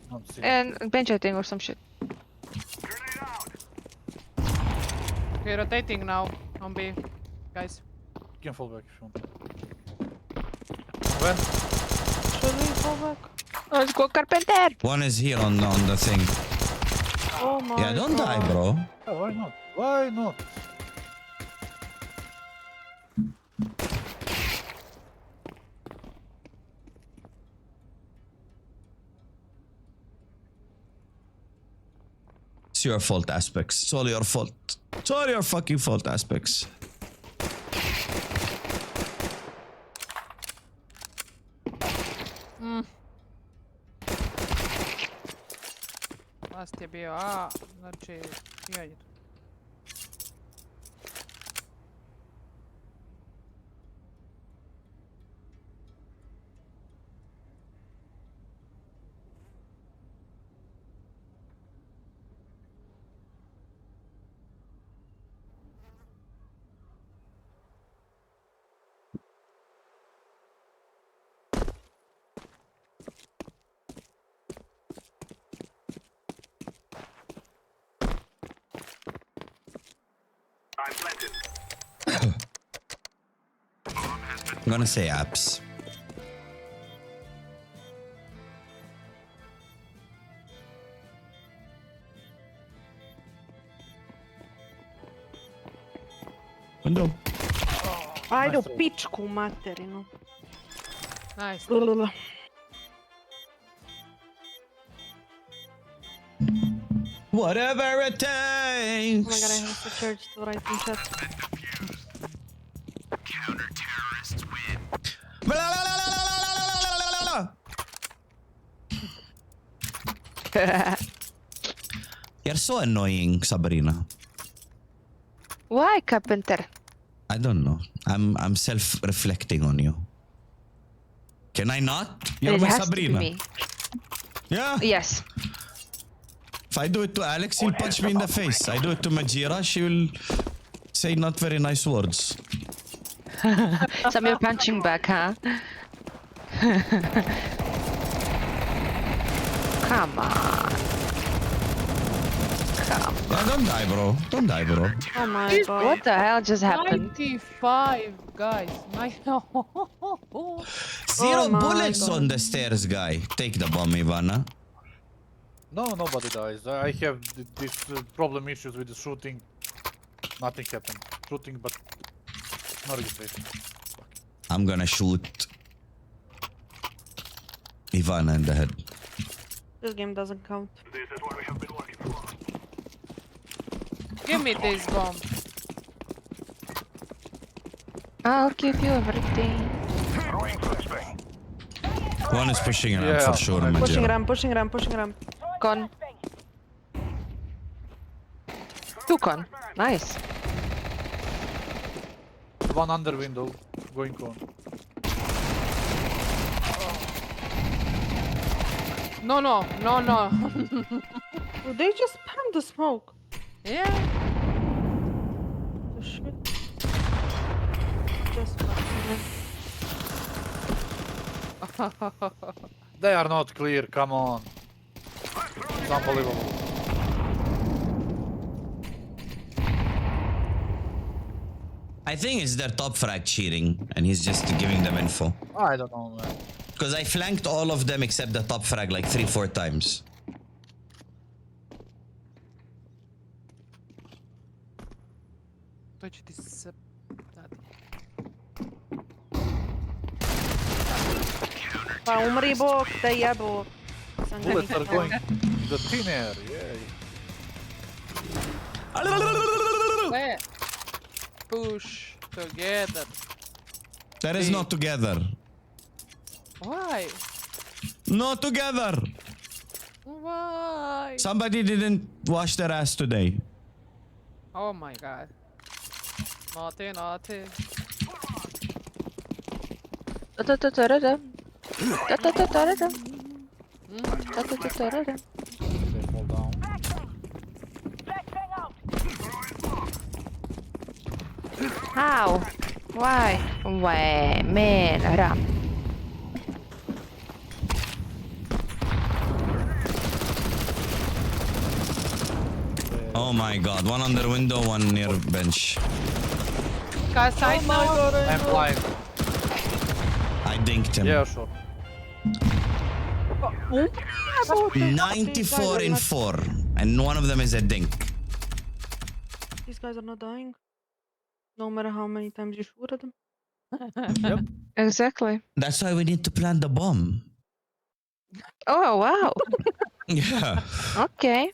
Speaker 12: Not see.
Speaker 14: And bench I think or some shit.
Speaker 3: Grenade out.
Speaker 13: Okay, rotating now on B, guys.
Speaker 12: You can fall back if you want. When?
Speaker 2: Should we fall back?
Speaker 14: Let's go, Carpenter.
Speaker 1: One is here on the thing.
Speaker 2: Oh my
Speaker 1: Yeah, don't die,
Speaker 2: God.
Speaker 1: bro.
Speaker 12: Oh, why not? Why not?
Speaker 1: It's your fault, aspects. It's all your fault. It's all your fucking fault, aspects.
Speaker 13: Last je bio znači igranje.
Speaker 1: I'm gonna say apps. Window.
Speaker 2: Ajde u pičku materinu.
Speaker 13: Nice.
Speaker 1: Whatever it
Speaker 2: Oh my god, I
Speaker 1: takes.
Speaker 2: have to search to write in chat.
Speaker 1: Blah, la, la, la, la, la, la, la, la, la. You're so annoying, Sabrina.
Speaker 14: Why, Carpenter?
Speaker 1: I don't know. I'm self-reflecting on you. Can I not? You're
Speaker 14: It
Speaker 1: my
Speaker 14: has to be
Speaker 1: Sabrina.
Speaker 14: me.
Speaker 1: Yeah.
Speaker 14: Yes.
Speaker 1: If I do it to Alex, he'll punch me in the face. I do it to Majira, she will say not very nice words.
Speaker 14: So you're punching back, huh? Come on.
Speaker 1: Yeah, don't die, bro. Don't die, bro.
Speaker 2: Oh my god.
Speaker 14: What the hell just happened?
Speaker 13: 95, guys.
Speaker 1: Zero
Speaker 2: Oh my
Speaker 1: bullets
Speaker 2: God.
Speaker 1: on the stairs, guy. Take the bomb, Ivana.
Speaker 12: No, nobody dies. I have this problem issues with the shooting. Nothing happened. Shooting, but no registration.
Speaker 1: I'm gonna shoot Ivana in the head.
Speaker 2: This game doesn't count.
Speaker 13: Give me this bomb.
Speaker 14: I'll give you everything.
Speaker 1: One is pushing ramp
Speaker 12: Yeah.
Speaker 1: for sure,
Speaker 2: Pushing
Speaker 1: Majira.
Speaker 2: ramp, pushing ramp, pushing ramp.
Speaker 14: Con. Two con. Nice.
Speaker 12: One under window, going on.
Speaker 13: No.
Speaker 2: Oh, they just spammed the smoke.
Speaker 13: Yeah.
Speaker 2: The shit. Just fucking
Speaker 12: They are not clear, come on. It's unbelievable.
Speaker 1: I think it's their top frag cheating, and he's just giving them info.
Speaker 12: I don't know, man.
Speaker 1: Because I flanked all of them except the top frag like 3-4 times.
Speaker 13: Touch this.
Speaker 2: Pa umri bok, te jebo. Sam ga
Speaker 12: Bullets are
Speaker 2: nikad
Speaker 12: going the thin air, yay.
Speaker 13: Let's push together.
Speaker 1: That is not together.
Speaker 13: Why?
Speaker 1: Not together.
Speaker 13: Why?
Speaker 1: Somebody didn't wash their ass today.
Speaker 13: Oh my god. Naughty.
Speaker 14: Da-da-da-da-da-da. Da-da-da-da-da-da. Da-da-da-da-da-da.
Speaker 12: They fall down.
Speaker 14: How? Why? Why? Man, ramp.
Speaker 1: Oh my god. One under window, one near bench.
Speaker 13: Guys, side now.
Speaker 12: I'm blind.
Speaker 1: I dinked him.
Speaker 12: Yeah, sure.
Speaker 1: 94 in 4. And one of them is a dink.
Speaker 2: These guys are not dying. No matter how many times you shoot at them.
Speaker 12: Yep.
Speaker 14: Exactly.
Speaker 1: That's why we need to plant the bomb.
Speaker 14: Oh, wow.
Speaker 1: Yeah.
Speaker 14: Okay.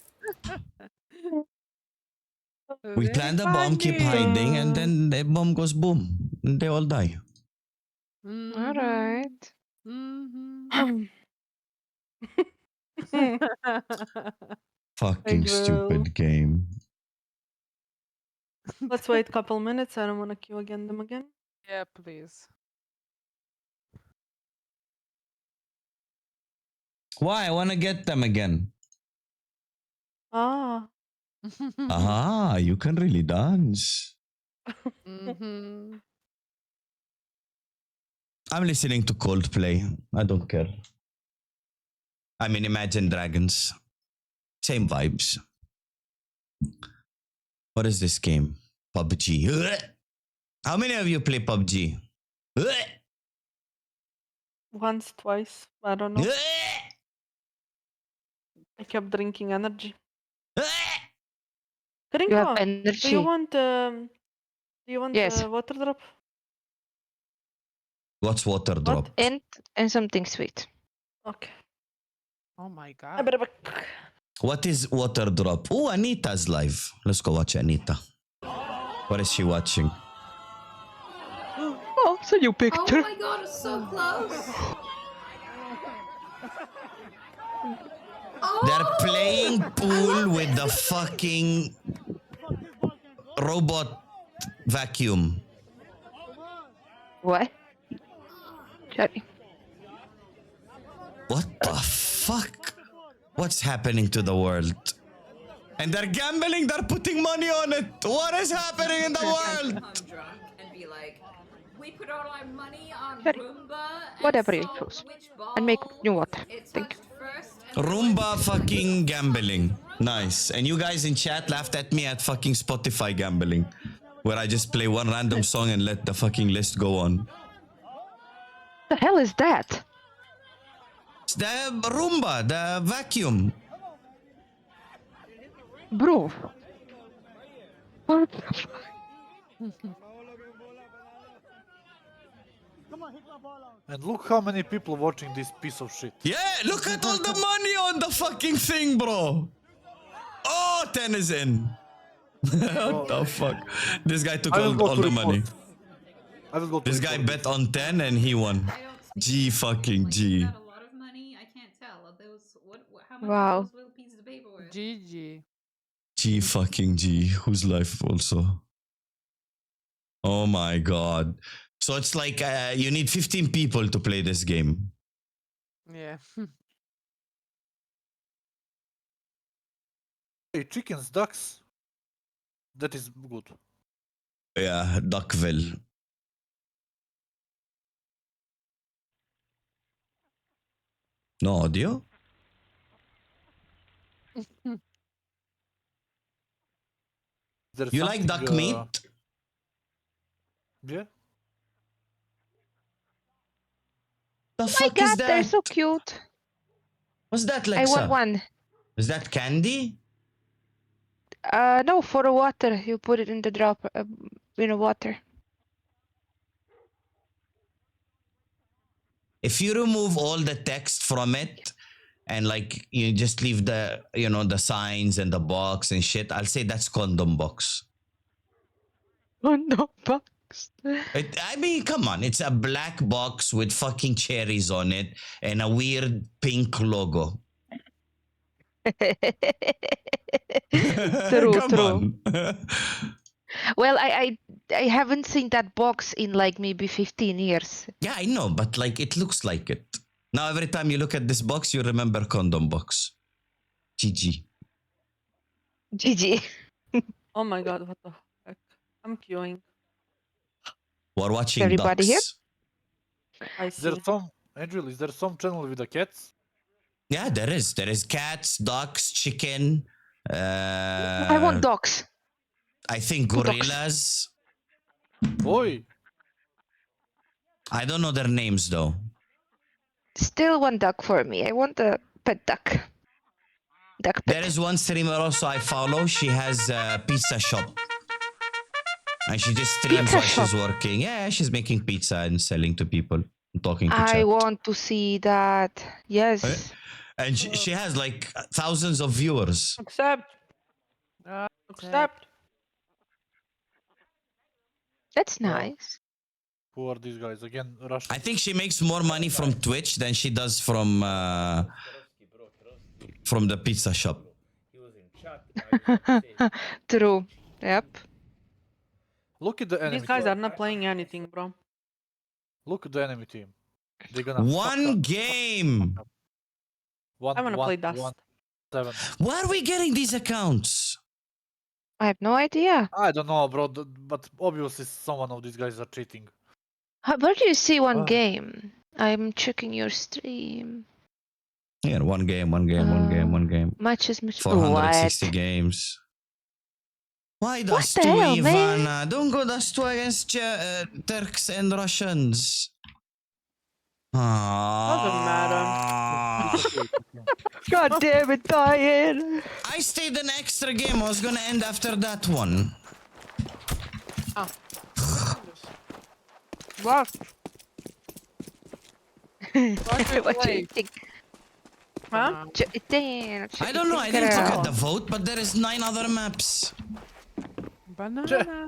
Speaker 1: We plant the bomb, keep hiding, and then the bomb goes boom. And they all die.
Speaker 14: All right.
Speaker 1: Fucking
Speaker 2: Thank you.
Speaker 1: stupid game.
Speaker 2: Let's wait a couple minutes. I don't want to queue again them again.
Speaker 13: Yeah, please.
Speaker 1: Why? I want to get them again.
Speaker 2: Ah.
Speaker 1: Ah, you can really dance.
Speaker 13: Mhm.
Speaker 1: I'm listening to Coldplay. I don't care. I mean, Imagine Dragons. Same vibes. What is this game? PUBG. How many of you play PUBG?
Speaker 2: Once, twice. I don't know. I kept drinking energy.
Speaker 14: You have
Speaker 2: Karinko,
Speaker 14: energy.
Speaker 2: do you want
Speaker 14: Yes.
Speaker 2: water drop?
Speaker 1: What's water drop?
Speaker 14: And something sweet.
Speaker 2: Okay.
Speaker 13: Oh my
Speaker 2: I
Speaker 13: god.
Speaker 2: better back.
Speaker 1: What is water drop? Oh, Anita's live. Let's go watch Anita. What is she watching?
Speaker 14: Oh, it's a new picture.
Speaker 8: Oh my god, it's so close.
Speaker 1: They're playing pool with the fucking robot vacuum.
Speaker 14: What? Sorry.
Speaker 1: What the fuck? What's happening to the world? And they're gambling, they're putting money on it. What is happening in the world?
Speaker 8: Become drunk and be like, we put all our money on
Speaker 14: Sorry.
Speaker 8: Roomba
Speaker 14: Whatever you
Speaker 8: and
Speaker 14: choose.
Speaker 8: saw which
Speaker 14: And make
Speaker 8: ball
Speaker 14: new water.
Speaker 8: it
Speaker 14: Thank you.
Speaker 8: touched first. And
Speaker 1: Roomba fucking gambling. Nice. And you guys in chat laughed at me at fucking Spotify gambling, where I just play one random song and let the fucking list go on.
Speaker 14: What the hell is that?
Speaker 1: It's the Roomba, the vacuum.
Speaker 14: Bro. What the fuck?
Speaker 12: And look how many people watching this piece of shit.
Speaker 1: Yeah, look at all the money on the fucking thing, bro. Oh, 10 is in. What the fuck? This guy took all the money.
Speaker 12: I will go to
Speaker 1: This guy bet on 10 and he won. G fucking G.
Speaker 8: got a lot of money. I can't tell. Those how much
Speaker 14: Wow.
Speaker 8: are those little pieces of paper worth?
Speaker 13: GG.
Speaker 1: G fucking G. Whose life also? Oh my god. So it's like you need 15 people to play this game.
Speaker 13: Yeah.
Speaker 12: Hey, chickens, ducks. That is good.
Speaker 1: Yeah, Duckville. No audio?
Speaker 12: There's
Speaker 1: You like
Speaker 12: something,
Speaker 1: duck meat?
Speaker 12: Yeah.
Speaker 1: The
Speaker 14: Oh my
Speaker 1: fuck
Speaker 14: god,
Speaker 1: is
Speaker 14: they're
Speaker 1: that?
Speaker 14: so cute.
Speaker 1: What's that,
Speaker 14: I
Speaker 1: Lexa?
Speaker 14: want one.
Speaker 1: Is that candy?
Speaker 14: No, for the water. You put it in the drop, in the water.
Speaker 1: If you remove all the text from it and like you just leave the, you know, the signs and the box and shit, I'll say that's condom box.
Speaker 14: Condom box.
Speaker 1: I mean, come on. It's a black box with fucking cherries on it and a weird pink logo.
Speaker 14: True,
Speaker 1: Come
Speaker 14: true.
Speaker 1: on.
Speaker 14: Well, I haven't seen that box in like maybe 15 years.
Speaker 1: Yeah, I know, but like it looks like it. Now every time you look at this box, you remember condom box. GG.
Speaker 14: GG.
Speaker 2: Oh my god, what the heck? I'm queuing.
Speaker 1: We're watching
Speaker 14: Everybody
Speaker 1: ducks.
Speaker 2: I
Speaker 12: Is there
Speaker 2: see.
Speaker 12: some, Angel, is there some channel with the cats?
Speaker 1: Yeah, there is. There is cats, ducks, chicken.
Speaker 14: I want dogs.
Speaker 1: I think
Speaker 14: Two ducks.
Speaker 1: gorillas.
Speaker 12: Boy,
Speaker 1: I don't know their names though.
Speaker 14: Still one duck for me. I want a pet duck. Duck pet.
Speaker 1: There is one streamer also I follow. She has a pizza shop. And she just streams
Speaker 14: Pizza
Speaker 1: while she's
Speaker 14: shop?
Speaker 1: working. Yeah, she's making pizza and selling to people. And talking to
Speaker 14: I
Speaker 1: chat.
Speaker 14: want to see that. Yes.
Speaker 1: And she has like thousands of viewers.
Speaker 2: Accept. Accept.
Speaker 14: That's nice.
Speaker 12: who are these guys? Again, Russian.
Speaker 1: I think she makes more money from Twitch than she does from the pizza shop.
Speaker 14: True. Yep.
Speaker 12: Look at the enemy.
Speaker 2: These guys are not playing anything, bro.
Speaker 12: Look at the enemy team. They're gonna
Speaker 1: One game.
Speaker 2: I wanna play Dust.
Speaker 12: 7.
Speaker 1: Where are we getting these accounts?
Speaker 14: I have no idea.
Speaker 12: I don't know, bro, but obviously someone of these guys are cheating.
Speaker 14: Where do you see one
Speaker 12: Ah.
Speaker 14: game? I'm checking your stream.
Speaker 1: Yeah, one game.
Speaker 14: Matches.
Speaker 1: 460 games. Why does
Speaker 14: the
Speaker 1: two,
Speaker 14: hell, man?
Speaker 1: Ivana? Don't go does two against Turks and Russians.
Speaker 2: Doesn't matter.
Speaker 14: God damn it, Diane.
Speaker 1: I stayed an extra game. I was gonna end after that one.
Speaker 13: What?
Speaker 14: What do you think?
Speaker 2: Huh?
Speaker 14: Dan,
Speaker 1: I don't know. I didn't look at the vote, but there is 9 other maps.
Speaker 13: Banana.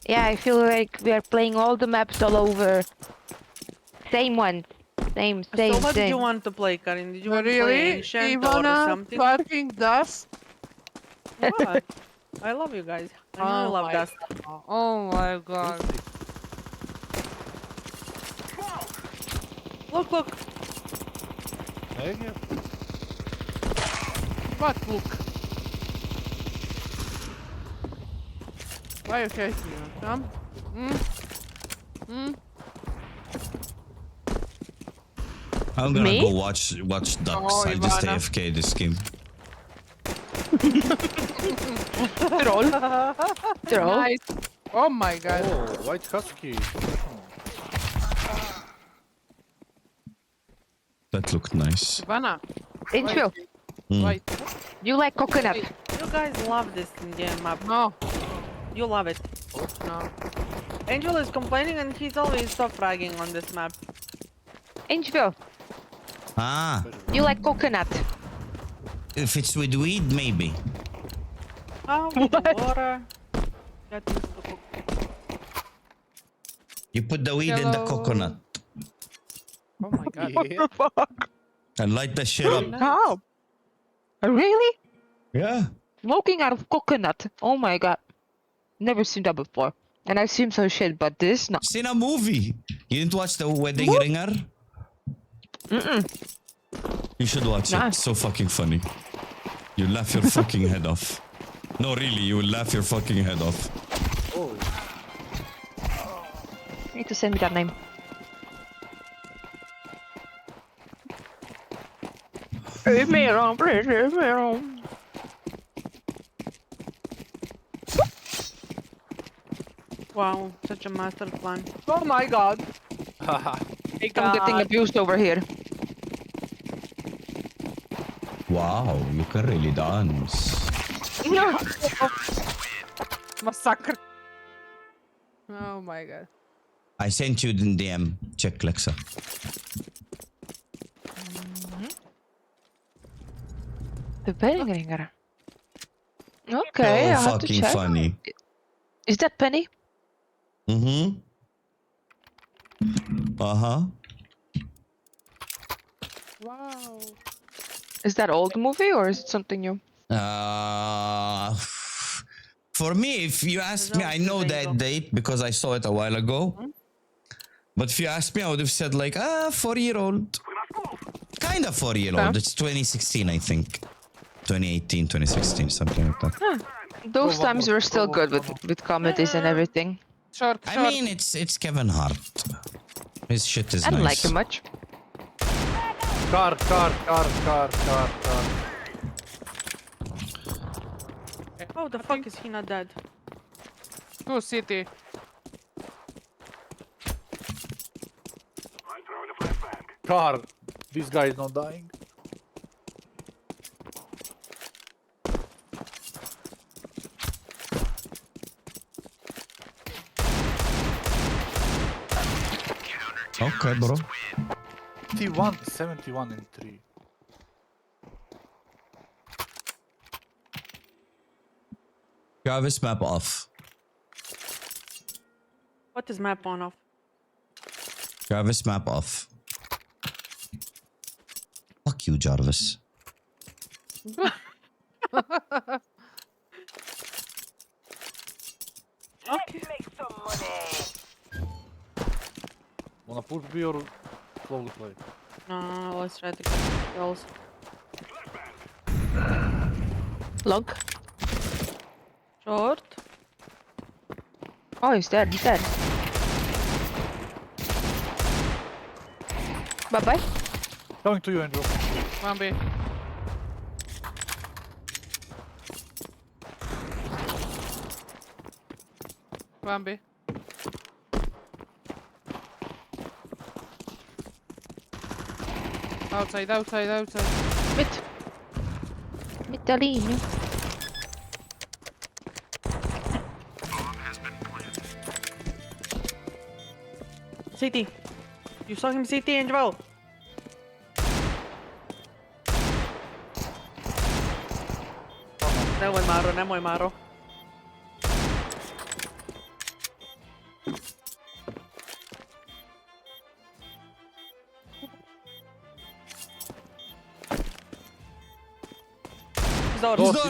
Speaker 14: Yeah, I feel like we are playing all the maps all over. Same one. Same.
Speaker 2: So what did you want to play, Karin? Did you want to play
Speaker 13: Really?
Speaker 2: Ancient or
Speaker 13: Ivana
Speaker 2: something?
Speaker 13: fucking dust?
Speaker 2: What? I love you guys. I know you love
Speaker 13: my
Speaker 2: dust.
Speaker 13: God. Oh my god.
Speaker 2: Look, look.
Speaker 12: Thank you.
Speaker 13: What look? Why you hate me? Come?
Speaker 1: I'm gonna
Speaker 14: Me?
Speaker 1: go watch Ducks.
Speaker 13: Oh,
Speaker 1: I just
Speaker 13: Ivana.
Speaker 1: AFK this game.
Speaker 14: Troll. Troll.
Speaker 13: Nice. Oh my god.
Speaker 12: Oh, white husky.
Speaker 1: That looked nice.
Speaker 13: Ivana.
Speaker 14: Angel,
Speaker 13: Wait.
Speaker 14: you like coconut?
Speaker 2: You guys love this Indian map.
Speaker 13: No.
Speaker 2: You love it.
Speaker 13: No.
Speaker 2: Angel is complaining and he's always stop fragging on this map.
Speaker 14: Angel,
Speaker 1: Ah,
Speaker 14: you like coconut?
Speaker 1: if it's with weed, maybe.
Speaker 2: Oh, with the water. Get into the cook.
Speaker 1: You put the weed in the
Speaker 13: Hello.
Speaker 1: coconut
Speaker 13: Oh my god.
Speaker 12: Yeah.
Speaker 1: and light the shit up.
Speaker 14: How? Really?
Speaker 1: Yeah.
Speaker 14: Smoking out of coconut. Oh my god. Never seen that before. And I've seen some shit, but this no.
Speaker 1: Seen a movie. You didn't watch The Wedding
Speaker 14: What?
Speaker 1: Ringer? You should watch
Speaker 14: Nah.
Speaker 1: it. So fucking funny. You laugh your fucking head off. No, really, you will laugh your fucking head off.
Speaker 12: Oh,
Speaker 14: You need to send me that name. Leave me alone, please leave me alone.
Speaker 2: Wow, such a master plan.
Speaker 13: Oh my god.
Speaker 12: haha.
Speaker 2: Hey,
Speaker 14: I'm getting abused over here.
Speaker 1: Wow, you can really dance.
Speaker 13: Massacre. Oh my god.
Speaker 1: I sent you the DM. Check Lexa.
Speaker 14: The wedding ringer. Okay,
Speaker 1: So
Speaker 14: I'll have to
Speaker 1: fucking
Speaker 14: check.
Speaker 1: funny.
Speaker 14: Is that Penny?
Speaker 1: Mm-hmm. Uh-huh.
Speaker 13: Wow.
Speaker 14: Is that old movie or is it something new?
Speaker 1: For me, if you ask me, I know that date because I saw it a while ago. But if you ask me, I would have said like, 4-year-old. Kind of 4-year-old. It's 2016, I think. 2018, 2016, something like that.
Speaker 14: Those times were still good with comedies and everything.
Speaker 13: Short,
Speaker 1: I mean, it's Kevin Hart. His shit is
Speaker 14: I don't
Speaker 1: nice.
Speaker 14: like him much.
Speaker 12: Car.
Speaker 2: How the fuck is he not dead?
Speaker 13: Two city.
Speaker 12: Car. This guy is not dying.
Speaker 1: Okay, bro.
Speaker 12: 71 and 3.
Speaker 1: Travis map off.
Speaker 2: What is map on off?
Speaker 1: Jarvis map off. Fuck you, Jarvis.
Speaker 2: Okay.
Speaker 12: Wanna push B or slowly play?
Speaker 2: No, let's try to get kills.
Speaker 14: Long.
Speaker 2: Short.
Speaker 14: Oh, he's dead. He's dead. Bye bye.
Speaker 12: Coming to you, Andrew.
Speaker 13: 1B. One B. Outside, outside, outside.
Speaker 14: Metalino.
Speaker 2: CT. You saw him CT, Angel. Nemoj Maro.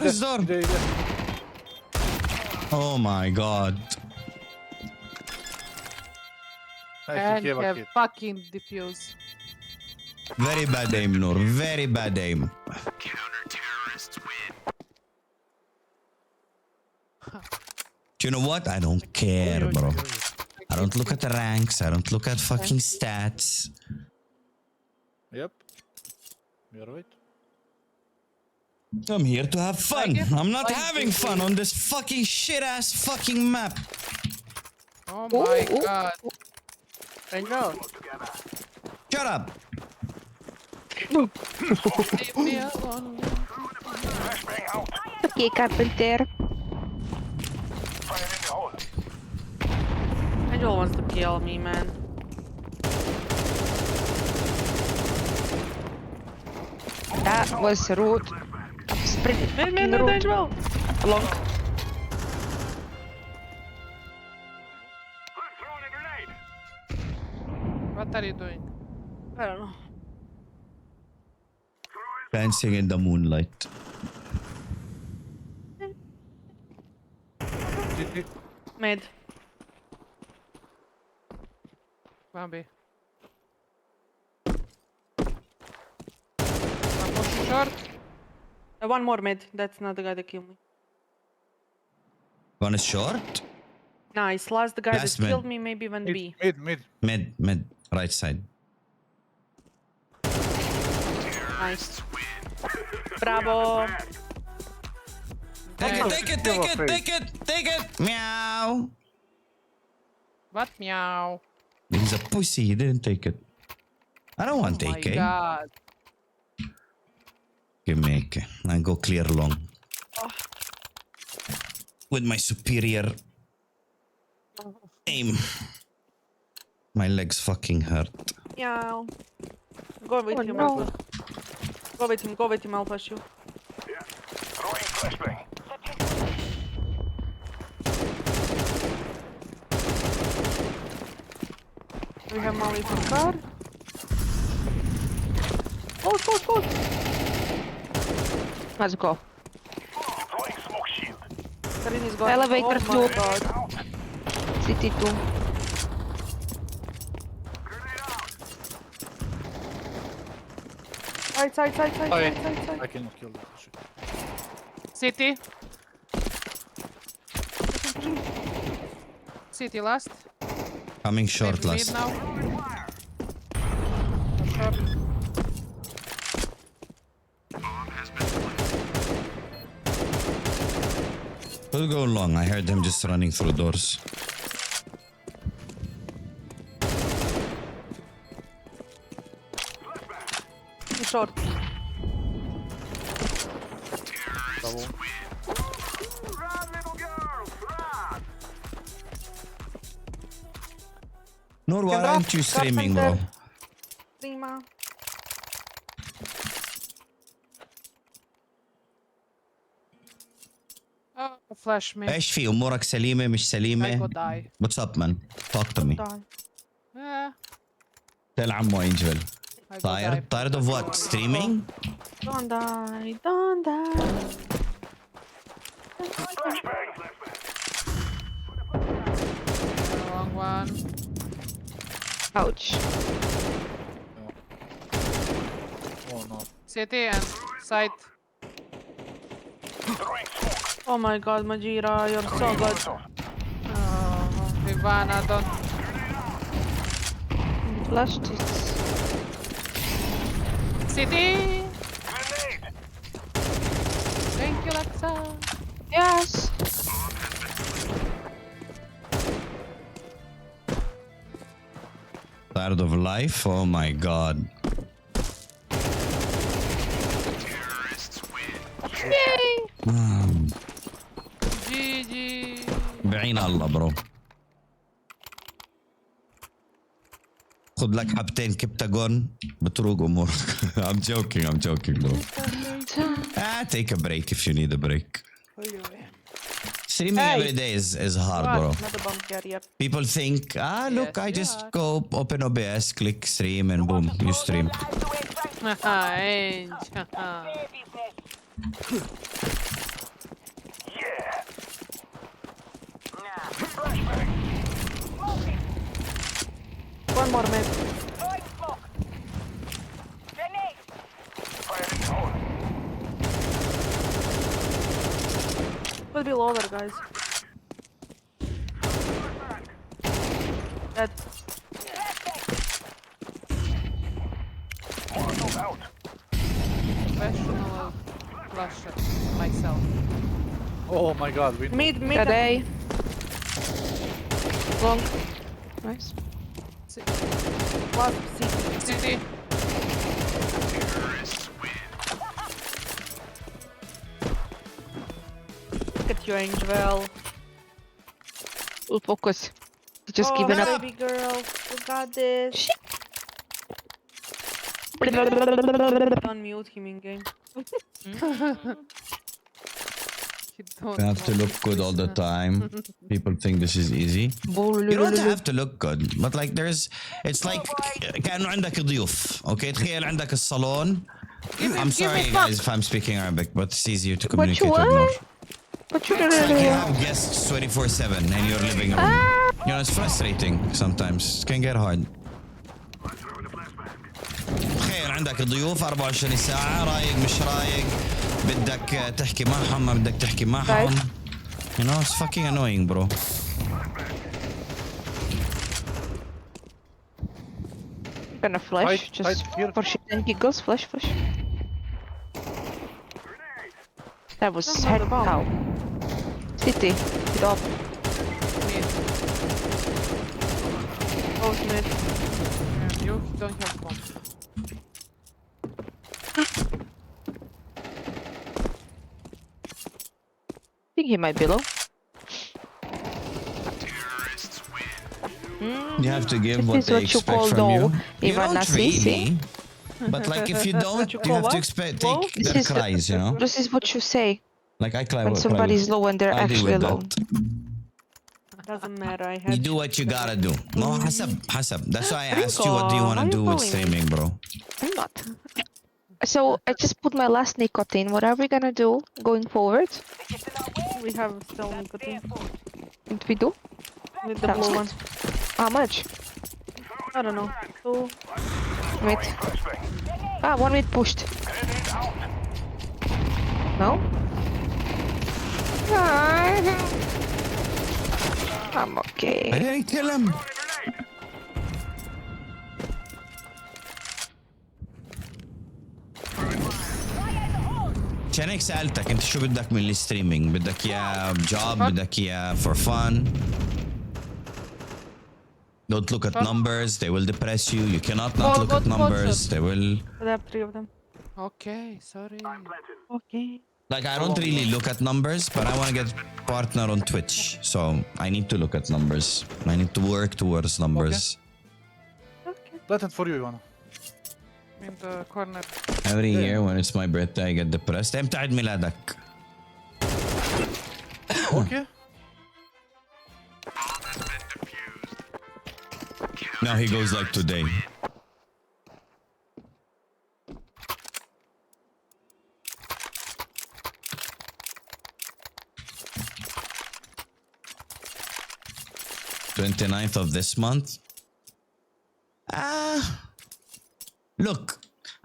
Speaker 1: His door. Oh my god.
Speaker 13: And have fucking defuse.
Speaker 1: Very bad aim, Noor. Very bad aim. Do you know what? I don't care, bro. I don't look at the ranks. I don't look at fucking stats.
Speaker 12: Yep. You're right.
Speaker 1: I'm here to have fun. I'm not having fun on this fucking shit-ass fucking map.
Speaker 13: Oh my god.
Speaker 2: Angel.
Speaker 1: Shut up.
Speaker 13: Leave me alone.
Speaker 14: Okay, Carpenter.
Speaker 2: Angel wants to kill me, man.
Speaker 14: That was rude.
Speaker 2: Man,
Speaker 14: rude.
Speaker 2: Angel.
Speaker 14: Long.
Speaker 13: What are you doing?
Speaker 2: I don't know.
Speaker 1: Dancing in the moonlight.
Speaker 2: Mid.
Speaker 13: One B. One pushing short.
Speaker 2: One more mid. That's not the guy that killed me.
Speaker 1: One is short.
Speaker 2: Nice. Last the guy
Speaker 1: Last
Speaker 2: that
Speaker 1: mid.
Speaker 2: killed me maybe went B.
Speaker 1: Mid. Right side.
Speaker 2: Nice. Bravo.
Speaker 1: Take it. Meow.
Speaker 13: What meow?
Speaker 1: He's a pussy. He didn't take it. I don't want
Speaker 13: Oh
Speaker 1: AK.
Speaker 13: my god.
Speaker 1: Give me AK. I go clear long. With my superior aim. My legs fucking hurt.
Speaker 2: Meow. Go with him.
Speaker 14: no.
Speaker 2: Alpha. Go with him, I'll push you.
Speaker 3: Throwing flashbang.
Speaker 2: We have Molly for car. Close.
Speaker 14: Let's go.
Speaker 3: Deploying smoke shield.
Speaker 2: Karin is going.
Speaker 14: Elevator
Speaker 2: oh my
Speaker 14: floor.
Speaker 2: god.
Speaker 14: City 2.
Speaker 2: Side.
Speaker 12: I cannot kill that shit.
Speaker 13: City. City last.
Speaker 1: Coming short
Speaker 13: Maybe
Speaker 1: last.
Speaker 13: mid now. Short.
Speaker 1: We'll go long. I heard him just running through doors.
Speaker 2: Short.
Speaker 12: Bravo.
Speaker 3: Run, little girls, run!
Speaker 1: Noor, why aren't you streaming, bro?
Speaker 2: Prima.
Speaker 13: Oh, flash me.
Speaker 1: ايش في امورك سليمه مش
Speaker 13: I
Speaker 1: سليمه؟
Speaker 13: go die.
Speaker 1: What's up, man? Talk to me.
Speaker 2: Die.
Speaker 1: Tell عمو انجل.
Speaker 13: I go
Speaker 1: Tired?
Speaker 13: die.
Speaker 1: Tired of what? Streaming?
Speaker 2: Don't die.
Speaker 3: Flashbang!
Speaker 13: Wrong one.
Speaker 14: Ouch.
Speaker 12: Oh no.
Speaker 13: City and side.
Speaker 3: Throwing smoke.
Speaker 2: Oh my god, Majira, you're so good.
Speaker 13: Oh, Ivana, don't.
Speaker 14: Flushed it.
Speaker 13: City!
Speaker 3: Grenade!
Speaker 13: Thank you, Laksa.
Speaker 14: Yes.
Speaker 1: tired of life? Oh my god.
Speaker 13: Yay!
Speaker 1: Hmm.
Speaker 13: GG.
Speaker 1: بعين الله برو. خذ لك حبتين كبتاجون بتروق امورك. I'm joking bro. Take a break if you need a break. Streaming
Speaker 2: Hey.
Speaker 1: every day is hard,
Speaker 2: What?
Speaker 1: bro.
Speaker 2: Not a bomb carrier.
Speaker 1: People think, look,
Speaker 13: Yes,
Speaker 1: I
Speaker 13: you
Speaker 1: just
Speaker 13: are.
Speaker 1: go open OBS, click stream, and boom, you stream.
Speaker 13: Ange.
Speaker 2: One more mid. Will be lower, guys. Dead.
Speaker 13: Professional flasher myself.
Speaker 12: Oh my god, we
Speaker 2: Mid.
Speaker 14: Today. Long. Nice.
Speaker 2: What?
Speaker 13: City.
Speaker 2: Look at you, Angel.
Speaker 14: Full focus. Just
Speaker 2: Oh,
Speaker 14: giving up.
Speaker 2: baby girl. You got this. Don't mute him in game.
Speaker 1: You have to look good all the time. People think this is easy. You don't have to look good, but like it's like كأنه عندك ضيوف. Okay, تخيل عندك الصالون. I'm sorry guys if I'm speaking Arabic, but it's easier to communicate with more.
Speaker 14: But you
Speaker 1: It's like you have guests 24/7 in your living room. You know, it's frustrating sometimes. It can get hard. تخيل عندك ضيوف 24 ساعة رايق مش رايق بدك تحكي معهم ما بدك تحكي معهم. You know, it's fucking annoying, bro.
Speaker 14: Gonna flash, just for shit and giggles, flash. That was head how. City, get up.
Speaker 13: Mid.
Speaker 2: Both mid.
Speaker 13: You don't have bomb.
Speaker 14: I think he might be low.
Speaker 1: You have to give
Speaker 14: This
Speaker 1: what
Speaker 14: is
Speaker 1: they
Speaker 14: what you
Speaker 1: expect
Speaker 14: call
Speaker 1: from
Speaker 14: low,
Speaker 1: you. You
Speaker 14: Ivan
Speaker 1: don't
Speaker 14: Assisi.
Speaker 1: really. But like if you don't, you have to expect take their cries, you know?
Speaker 14: This is what you say
Speaker 1: Like I cry
Speaker 14: when somebody's low and they're
Speaker 1: I deal
Speaker 14: actually
Speaker 1: with
Speaker 14: low.
Speaker 1: that.
Speaker 2: Doesn't matter. I
Speaker 1: You
Speaker 2: had.
Speaker 1: do what you gotta do. No, حسب. That's why I asked you what do you want to do with streaming, bro?
Speaker 14: I'm not. So I just put my last nicotine. What are we gonna do going forward?
Speaker 2: We have still nicotine.
Speaker 14: What we do?
Speaker 2: With the blue one.
Speaker 14: How much?
Speaker 2: I don't know. 2.
Speaker 14: Wait. One minute pushed. No? I'm okay.
Speaker 1: I didn't kill him. عشانك سألتك انت شو بدك من الستريمينج؟ بدك اياه job؟ بدك اياه for fun؟ Don't look at numbers, they will depress you. You cannot not look at numbers, they will...
Speaker 2: They have 3 of them.
Speaker 13: Okay, sorry.
Speaker 2: Okay.
Speaker 1: Like I don't really look at numbers, but I want to get partner on Twitch. So I need to look at numbers. I need to work towards numbers.
Speaker 12: Latent for you, Ivana.
Speaker 13: In the corner.
Speaker 1: Every year when it's my birthday, I get depressed. امتى عيد ميلادك؟
Speaker 12: Okay.
Speaker 1: Now he goes like today. "29th of this month." Look,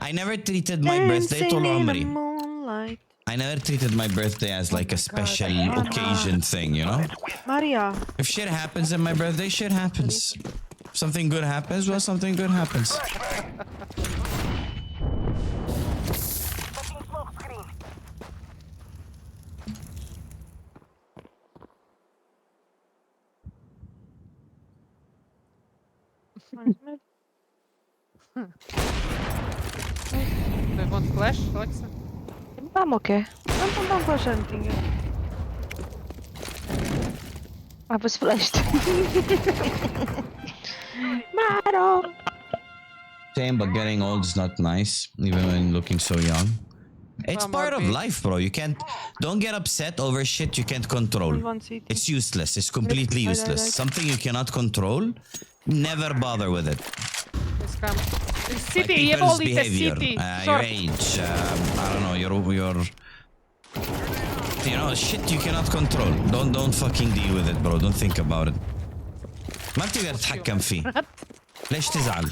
Speaker 1: I never treated my birthday طول عمري. I never treated my birthday as like a special occasion thing, you know?
Speaker 2: Maria.
Speaker 1: If shit happens in my birthday, shit happens. If something good happens, well, something good happens.
Speaker 13: They want flash, Alexa?
Speaker 14: I'm okay.
Speaker 2: Don't flash anything yet.
Speaker 14: I was flashed. Maro!
Speaker 1: Same, but getting old is not nice, even when looking so young. It's
Speaker 13: One
Speaker 1: part
Speaker 13: more
Speaker 1: of
Speaker 13: B.
Speaker 1: life, bro. You can't. Don't get upset over shit you can't control.
Speaker 2: One CT.
Speaker 1: It's useless. It's completely
Speaker 2: I
Speaker 1: useless.
Speaker 2: died.
Speaker 1: Something you cannot control, never bother with it.
Speaker 13: It's come.
Speaker 1: Like
Speaker 13: City, you
Speaker 1: people's
Speaker 13: all eat a
Speaker 1: behavior,
Speaker 13: city.
Speaker 1: your
Speaker 13: Short.
Speaker 1: age, I don't know, your, you know, shit you cannot control. Don't fucking deal with it, bro. Don't think about it. ما بتقدر تتحكم فيه. ليش تزعل؟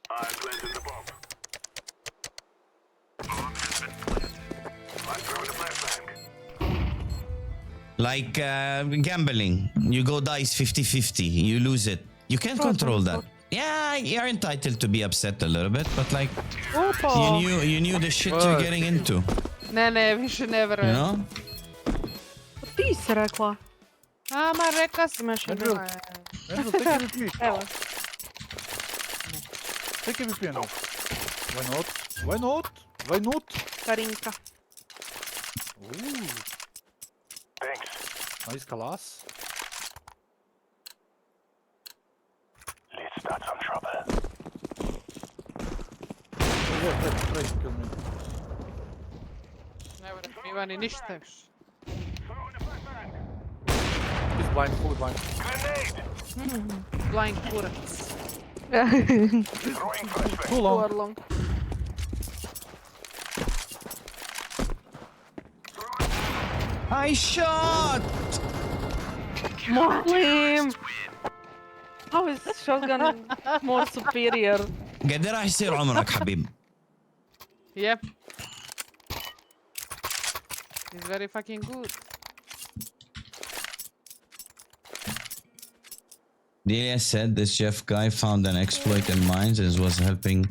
Speaker 3: I planted the bomb. I'm throwing a flashbang.
Speaker 1: Like gambling. You go dice 50-50. You lose it. You can't control that. Yeah, you're entitled to be upset a little bit, but like you knew the shit you're getting into.
Speaker 13: Ne, više ne
Speaker 1: You
Speaker 13: verujem.
Speaker 1: know?
Speaker 2: Ti si rekla.
Speaker 13: Ma rekla sam.
Speaker 2: Meša
Speaker 12: Andrew, Andrew, take MVP.
Speaker 2: Evo.
Speaker 12: Take MVP, Andrew. Why not? Why not? Why not?
Speaker 2: Karinka.
Speaker 12: Ooh,
Speaker 3: Thanks.
Speaker 12: nice class.
Speaker 3: Let's start some trouble.
Speaker 12: Yeah, try to kill me.
Speaker 13: Ne verujem, Ivani, ništa još.
Speaker 3: Throwing a flashbang.
Speaker 12: He's blind, fully blind.
Speaker 3: Grenade.
Speaker 13: Blind kurac.
Speaker 3: Throwing flashbang.
Speaker 12: Too long.
Speaker 2: Too long.
Speaker 1: I shot!
Speaker 2: Muslim! How is shotgun more superior?
Speaker 1: قد راح يصير عمرك حبيب؟
Speaker 13: Yep. He's very fucking good.
Speaker 1: Delia said this Jeff guy found an exploit in mines and was helping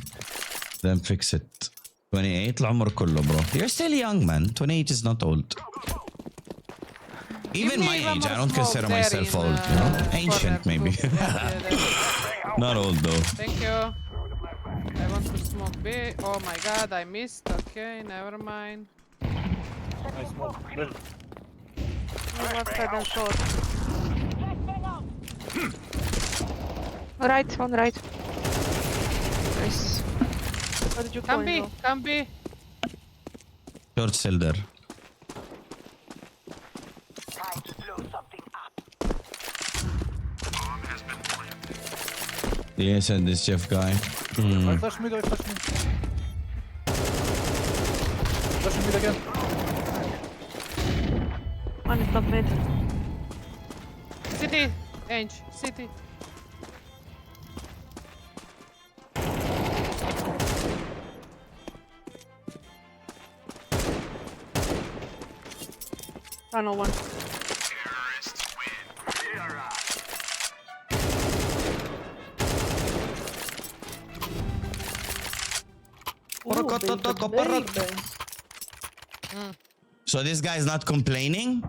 Speaker 1: them fix it. 28 العمر كله, bro. You're still young, man. 28 is not old. Even
Speaker 13: me
Speaker 1: my
Speaker 13: one
Speaker 1: age, I
Speaker 13: more
Speaker 1: don't
Speaker 13: smoke
Speaker 1: consider
Speaker 13: there
Speaker 1: myself
Speaker 13: in,
Speaker 1: old, you know? Ancient,
Speaker 13: corner.
Speaker 1: maybe.
Speaker 13: Yeah.
Speaker 1: Not old, though.
Speaker 13: Thank you. I want to smoke B. Oh my god, I missed. Okay, never mind.
Speaker 12: Nice smoke. Ready.
Speaker 2: Left side and short.
Speaker 14: Right, on right. Nice.
Speaker 2: Where did you
Speaker 13: Come
Speaker 2: go?
Speaker 13: B, come B.
Speaker 1: Short cylinder.
Speaker 3: Time to blow something up.
Speaker 1: Delia said this Jeff guy.
Speaker 12: I flash mid, I flash mid. Flashing mid again.
Speaker 2: One is top mid.
Speaker 13: City, Ange, City.
Speaker 2: Tunnel one.
Speaker 1: So this guy's not complaining?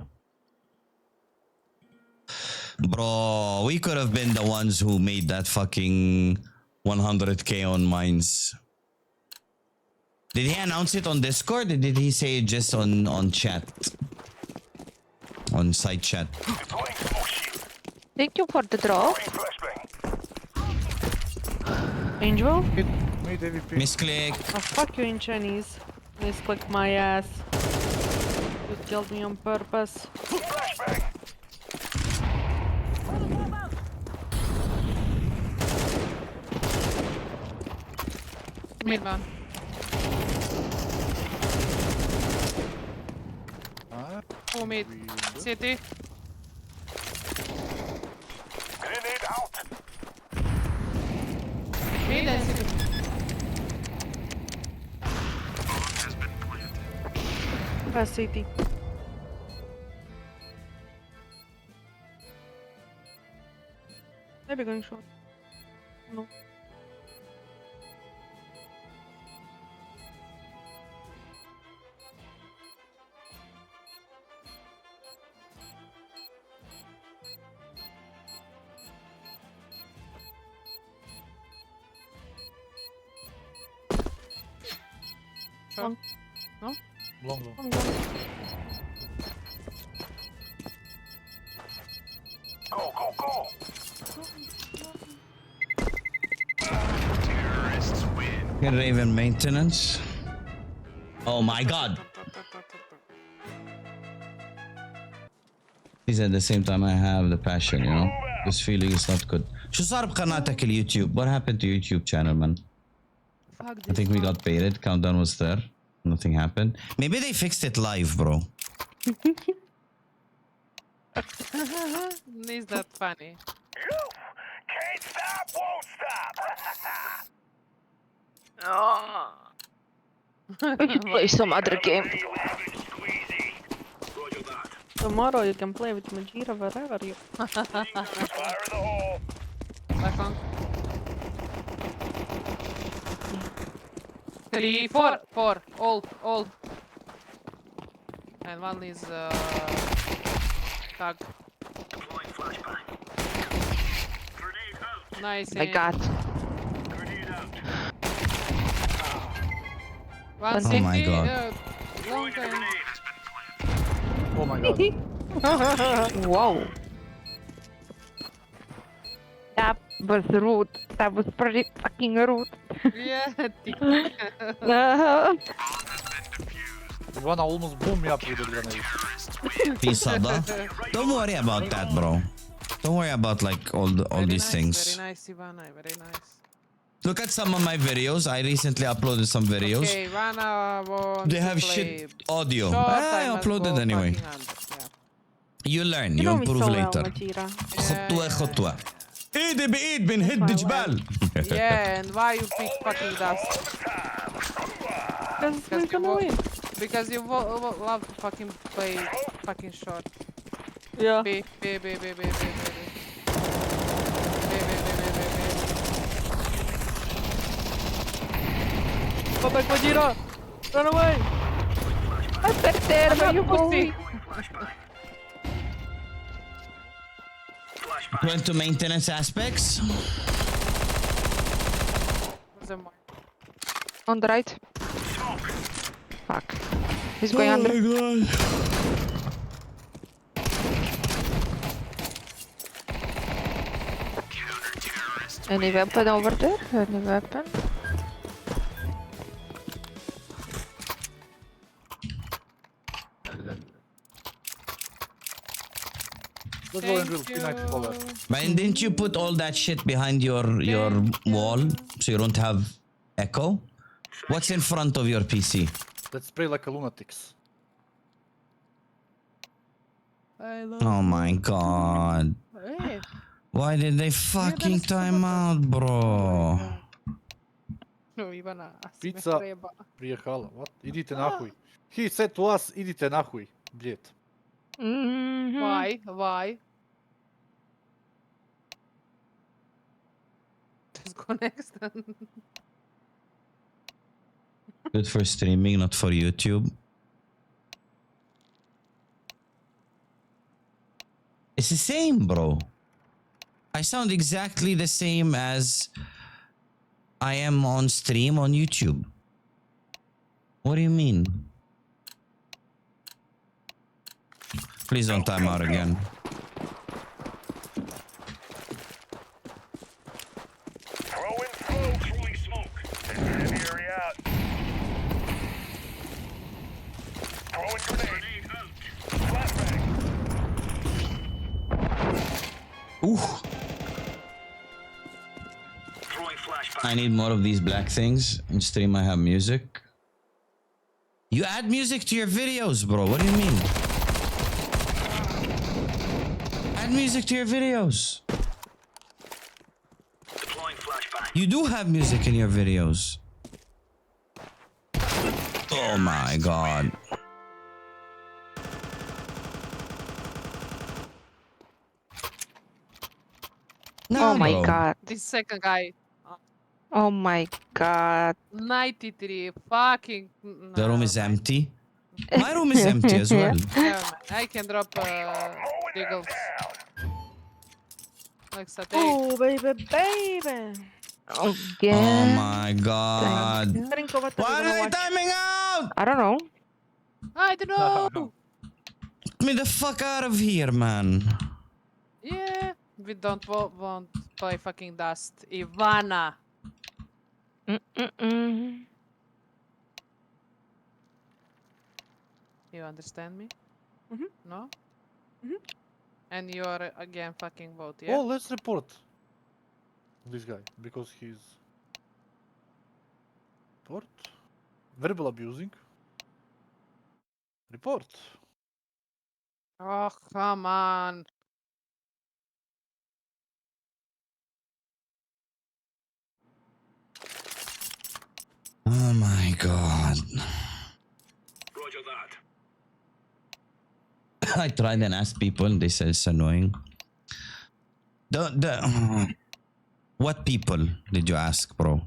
Speaker 1: Bro, we could have been the ones who made that fucking 100k on mines. Did he announce it on Discord or did he say it just on chat? On side chat.
Speaker 3: Deploying smoke shield.
Speaker 14: Thank you for the drop.
Speaker 3: Throwing flashbang.
Speaker 2: Angel?
Speaker 12: Mid AVP.
Speaker 1: Misclick.
Speaker 2: Oh, fuck you in Chinese. Misclick my ass. You killed me on purpose.
Speaker 3: Flashbang.
Speaker 13: Mid man. Who mid? City.
Speaker 3: Grenade out.
Speaker 13: Mid and city.
Speaker 2: Faceit. Maybe going short. No.
Speaker 13: short. No?
Speaker 12: Long.
Speaker 3: Go, go, go!
Speaker 1: Get Raven maintenance. Oh my god. Please at the same time I have the passion, you know. This feeling is not good. شو صار بقناتك اليوتيوب? What happened to YouTube channel, man?
Speaker 13: Fuck
Speaker 1: I think we got baited. Countdown was there. Nothing happened. Maybe they fixed it live, bro.
Speaker 13: Is that funny?
Speaker 3: You can't stop, won't stop!
Speaker 14: We should play some other game.
Speaker 2: Tomorrow you can play with Majira wherever you.
Speaker 3: Fire in the hole!
Speaker 13: Back on. 3, 4, 4. All. And one is tag.
Speaker 3: Deploying flashbang. Grenade out!
Speaker 13: Nice.
Speaker 14: I got.
Speaker 3: Grenade out!
Speaker 13: One
Speaker 1: Oh my God.
Speaker 13: Long time.
Speaker 12: Oh my god.
Speaker 14: Whoa. That was rude. That was pretty fucking rude.
Speaker 13: Yeah.
Speaker 12: Ivana almost blew me up with the grenade.
Speaker 1: Peace, Sada. Don't worry about that, bro. Don't worry about like all these things.
Speaker 13: Very nice, Ivana. Very nice.
Speaker 1: Look at some of my videos. I recently uploaded some videos.
Speaker 13: Okay, Ivana wants
Speaker 1: They have
Speaker 13: to play
Speaker 1: shit audio.
Speaker 13: short,
Speaker 1: I
Speaker 13: must
Speaker 1: uploaded
Speaker 13: go
Speaker 1: anyway.
Speaker 13: fucking under, yeah.
Speaker 1: You learn.
Speaker 2: You
Speaker 1: You
Speaker 2: know me
Speaker 1: improve
Speaker 2: so well,
Speaker 1: later.
Speaker 2: Majira.
Speaker 1: خطوة خطوة. ايدي بايد بنهد
Speaker 2: my
Speaker 1: جبال.
Speaker 13: Yeah, and why you pick fucking dust?
Speaker 2: Because we're gonna win.
Speaker 13: Because you love to fucking play fucking short.
Speaker 2: Yeah.
Speaker 13: B.
Speaker 2: Go back, Majira! Run away!
Speaker 14: I'm back there, but you
Speaker 13: pussy.
Speaker 1: Went to maintenance aspects.
Speaker 14: on the right. Fuck. He's going under.
Speaker 1: Oh my god.
Speaker 14: Any weapon over there? Any weapon?
Speaker 12: Let's go and drill. P90
Speaker 1: Man, didn't you put all that shit behind your wall so you don't have echo? What's in front of your PC?
Speaker 12: Let's spray like a lunatics.
Speaker 1: Oh my god.
Speaker 13: Hey.
Speaker 1: Why did they fucking time out, bro?
Speaker 13: No, Ivana,
Speaker 12: Pizza приехала. What? Идите нахуй. He said to us, идите нахуй. Блядь.
Speaker 13: Why? Why? Let's go next.
Speaker 1: Good for streaming, not for YouTube. It's the same, bro. I sound exactly the same as I am on stream on YouTube. What do you mean? Please don't time out again.
Speaker 3: Throwing smoke, throwing smoke. Enemy area out. Throwing grenade out. Flashbang.
Speaker 1: Ooh.
Speaker 3: Throwing flashbang.
Speaker 1: I need more of these black things. In stream I have music. You add music to your videos, bro. What do you mean? Add music to your videos.
Speaker 3: Deploying flashbang.
Speaker 1: You do have music in your videos. Oh my god. No,
Speaker 14: Oh my
Speaker 1: bro.
Speaker 14: god.
Speaker 13: This second guy.
Speaker 14: Oh my god.
Speaker 13: 93 fucking.
Speaker 1: The room is
Speaker 13: man.
Speaker 1: empty. My room is empty as well.
Speaker 13: Yeah, man. I can drop diggles. Like satay.
Speaker 2: Oh, baby, baby.
Speaker 1: Oh
Speaker 14: Again.
Speaker 1: my god.
Speaker 2: Drink over
Speaker 1: Why are they timing out? out!
Speaker 14: I don't know.
Speaker 13: I don't know.
Speaker 1: Get me the fuck out of here, man.
Speaker 13: Yeah, we don't want play fucking Dust. Ivana.
Speaker 14: Mm-mm-mm.
Speaker 13: You understand me?
Speaker 2: Mhm.
Speaker 13: No?
Speaker 2: Mhm.
Speaker 13: And you are again fucking vote, yeah?
Speaker 12: Oh, let's report this guy because he's report verbal abusing. Report.
Speaker 13: Oh, come on.
Speaker 1: Oh my god.
Speaker 3: Roger that.
Speaker 1: I tried and asked people and they said it's annoying. What people did you ask, bro?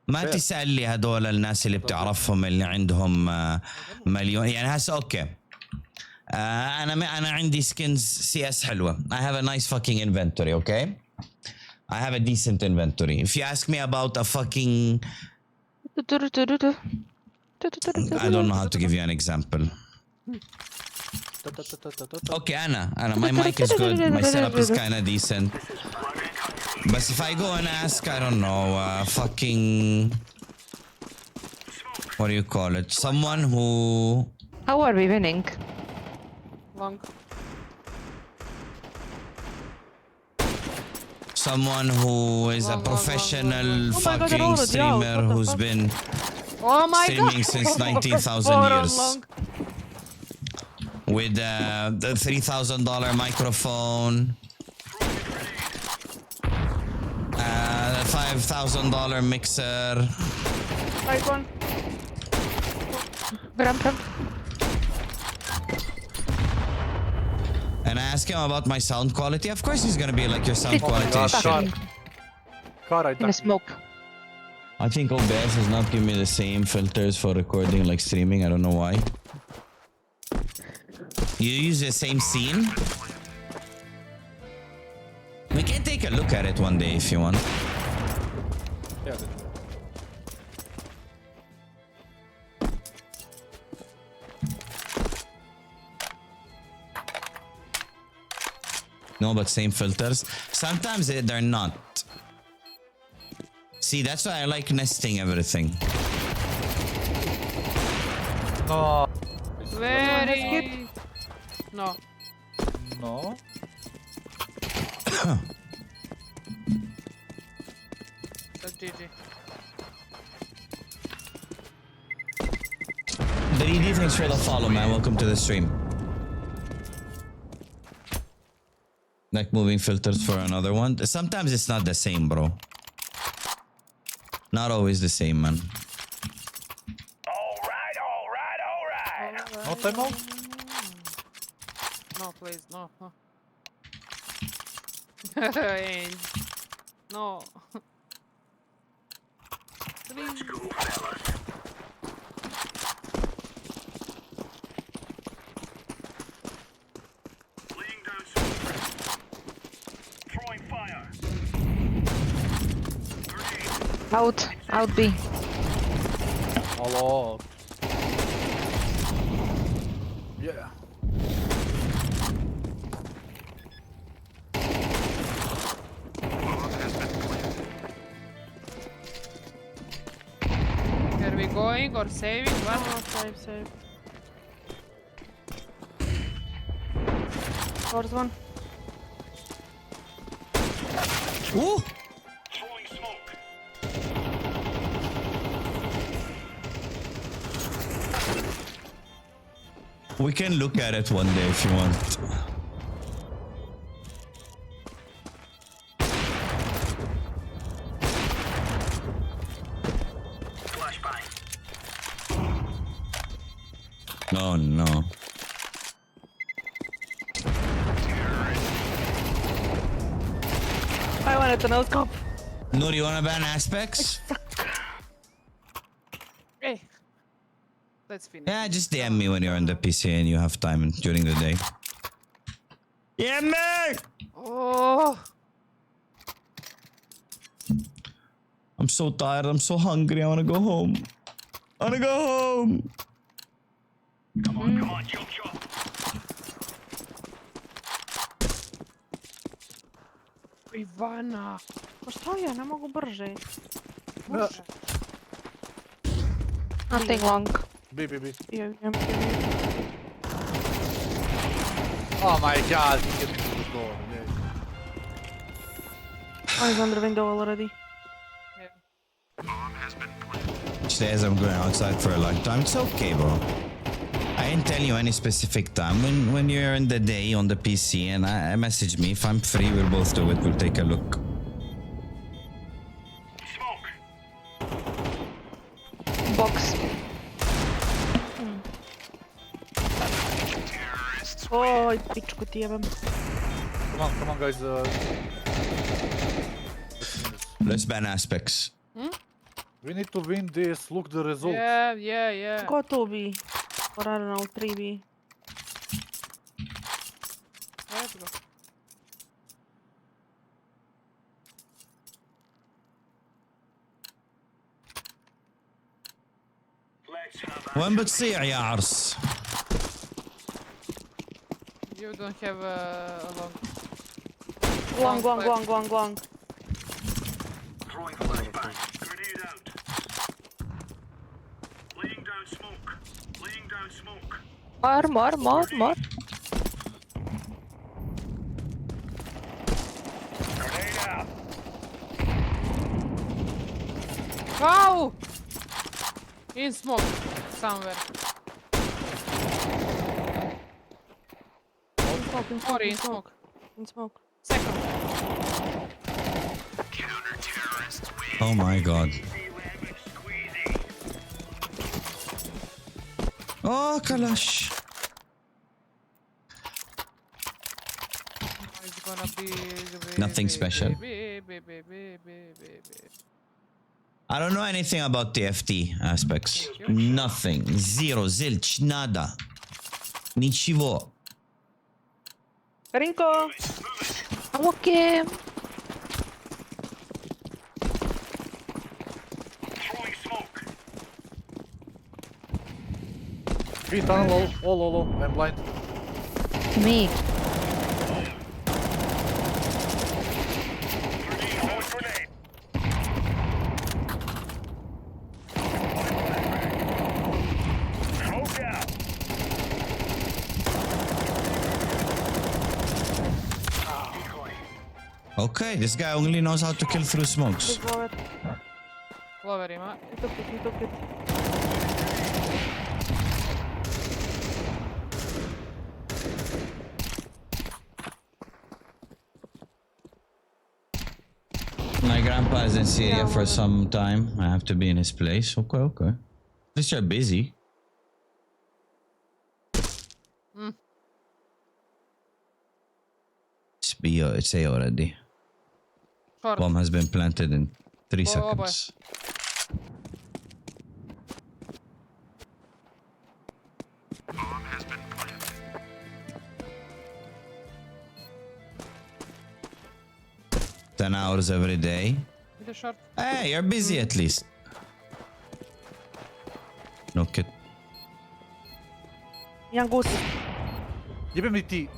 Speaker 1: ما تسأل لي هدول الناس اللي بتعرفهم اللي عندهم مليون يعني هسه اوكي انا عندي skins CS حلوة. I have a nice fucking inventory, okay? I have a decent inventory. If you ask me about a fucking I don't know how to give you an example. Okay, Anna, my mic is good. My setup is kind of decent. But if I go and ask, I don't know, fucking... What do you call it? Someone who...
Speaker 14: How are we winning?
Speaker 13: Long.
Speaker 1: Someone who is a professional
Speaker 2: Oh my God,
Speaker 1: fucking
Speaker 2: they're already out.
Speaker 1: streamer
Speaker 2: What the
Speaker 1: who's
Speaker 2: fuck?
Speaker 1: been
Speaker 13: Oh my
Speaker 1: streaming
Speaker 13: god!
Speaker 1: since 19,000
Speaker 13: Four on
Speaker 1: years.
Speaker 13: long.
Speaker 1: With the $3,000 microphone. $5,000 mixer.
Speaker 2: Right one.
Speaker 14: Ramp.
Speaker 1: And I ask him about my sound quality. Of course he's gonna be like, your sound quality is shit.
Speaker 12: Car, I
Speaker 14: In a smoke.
Speaker 1: I think OBS is not giving me the same filters for recording like streaming. I don't know why. You use the same scene? We can take a look at it one day if you want.
Speaker 12: Yeah.
Speaker 1: No, but same filters. Sometimes they're not. See, that's why I like nesting everything.
Speaker 12: No.
Speaker 13: Very... No.
Speaker 12: No.
Speaker 13: That's GG.
Speaker 1: 3D, thanks for the follow, man. Welcome to the stream. Like moving filters for another one. Sometimes it's not the same, bro. Not always the same, man.
Speaker 12: No time out?
Speaker 13: No, please, no. And no. Please.
Speaker 3: Laying down smoke. Throwing fire.
Speaker 14: Out B.
Speaker 12: Hello. Yeah.
Speaker 13: Are we going or saving? What?
Speaker 2: Oh, save. Short one.
Speaker 1: Ooh!
Speaker 3: Throwing smoke.
Speaker 1: We can look at it one day if you want.
Speaker 3: Flashbang.
Speaker 1: No, no.
Speaker 2: I wanted to know scope.
Speaker 1: Noor, you wanna ban aspects?
Speaker 13: Hey. Let's finish.
Speaker 1: Yeah, just DM me when you're on the PC and you have time during the day. Yeah, man!
Speaker 13: Oh.
Speaker 1: I'm so tired, I'm so hungry, I wanna go home. I wanna go home.
Speaker 3: Come on, jump shot.
Speaker 2: Ivana. Pa šta ja, ne mogu brže.
Speaker 14: Nothing wrong.
Speaker 12: B, B, B.
Speaker 2: Ja.
Speaker 12: Oh my god, he hit me through the door. Yeah.
Speaker 2: Oh, he's under window already.
Speaker 1: Says I'm going outside for a long time. It's okay, bro. I didn't tell you any specific time. When you're in the day on the PC and I message me if I'm free, we'll both do it. We'll take a look.
Speaker 3: Smoke.
Speaker 14: Box.
Speaker 2: Oj, pičku ti jebem.
Speaker 12: Come on, guys.
Speaker 1: Let's ban aspects.
Speaker 12: We need to win this. Look the results.
Speaker 13: Yeah.
Speaker 2: Go 2B. Or I don't know, 3B.
Speaker 13: Let's go.
Speaker 3: Let's have
Speaker 1: وين بتصيع يا عرس؟
Speaker 13: You don't have a long.
Speaker 2: Guang.
Speaker 3: throwing flashbang. Grenade out. Laying down smoke.
Speaker 14: More.
Speaker 3: Grenade out.
Speaker 13: Wow! In smoke somewhere. Or in smoke.
Speaker 2: In smoke.
Speaker 13: Second.
Speaker 1: Oh my god. Oh, Kalash.
Speaker 13: It's gonna be
Speaker 1: Nothing special. I don't know anything about the FT aspects. Nothing. Zero. Zilch. Nada. Ничего.
Speaker 2: Rinko!
Speaker 14: I'm okay.
Speaker 3: Throwing smoke.
Speaker 12: B tunnel, all. I'm blind.
Speaker 14: Me.
Speaker 3: Grenade. Smoke out.
Speaker 1: Okay, this guy only knows how to kill through smokes.
Speaker 13: Clover ima.
Speaker 2: He took it.
Speaker 1: My grandpa is in Syria for some time. I have to be in his place. Okay. At least you're busy. It's B. It's A already.
Speaker 13: Short.
Speaker 1: Bomb has been planted in 3
Speaker 13: Oh, boy.
Speaker 1: seconds. Ten hours every day.
Speaker 13: With a short.
Speaker 1: Hey, you're busy at least. No kid.
Speaker 2: Jedan gut.
Speaker 12: Jebem li ti.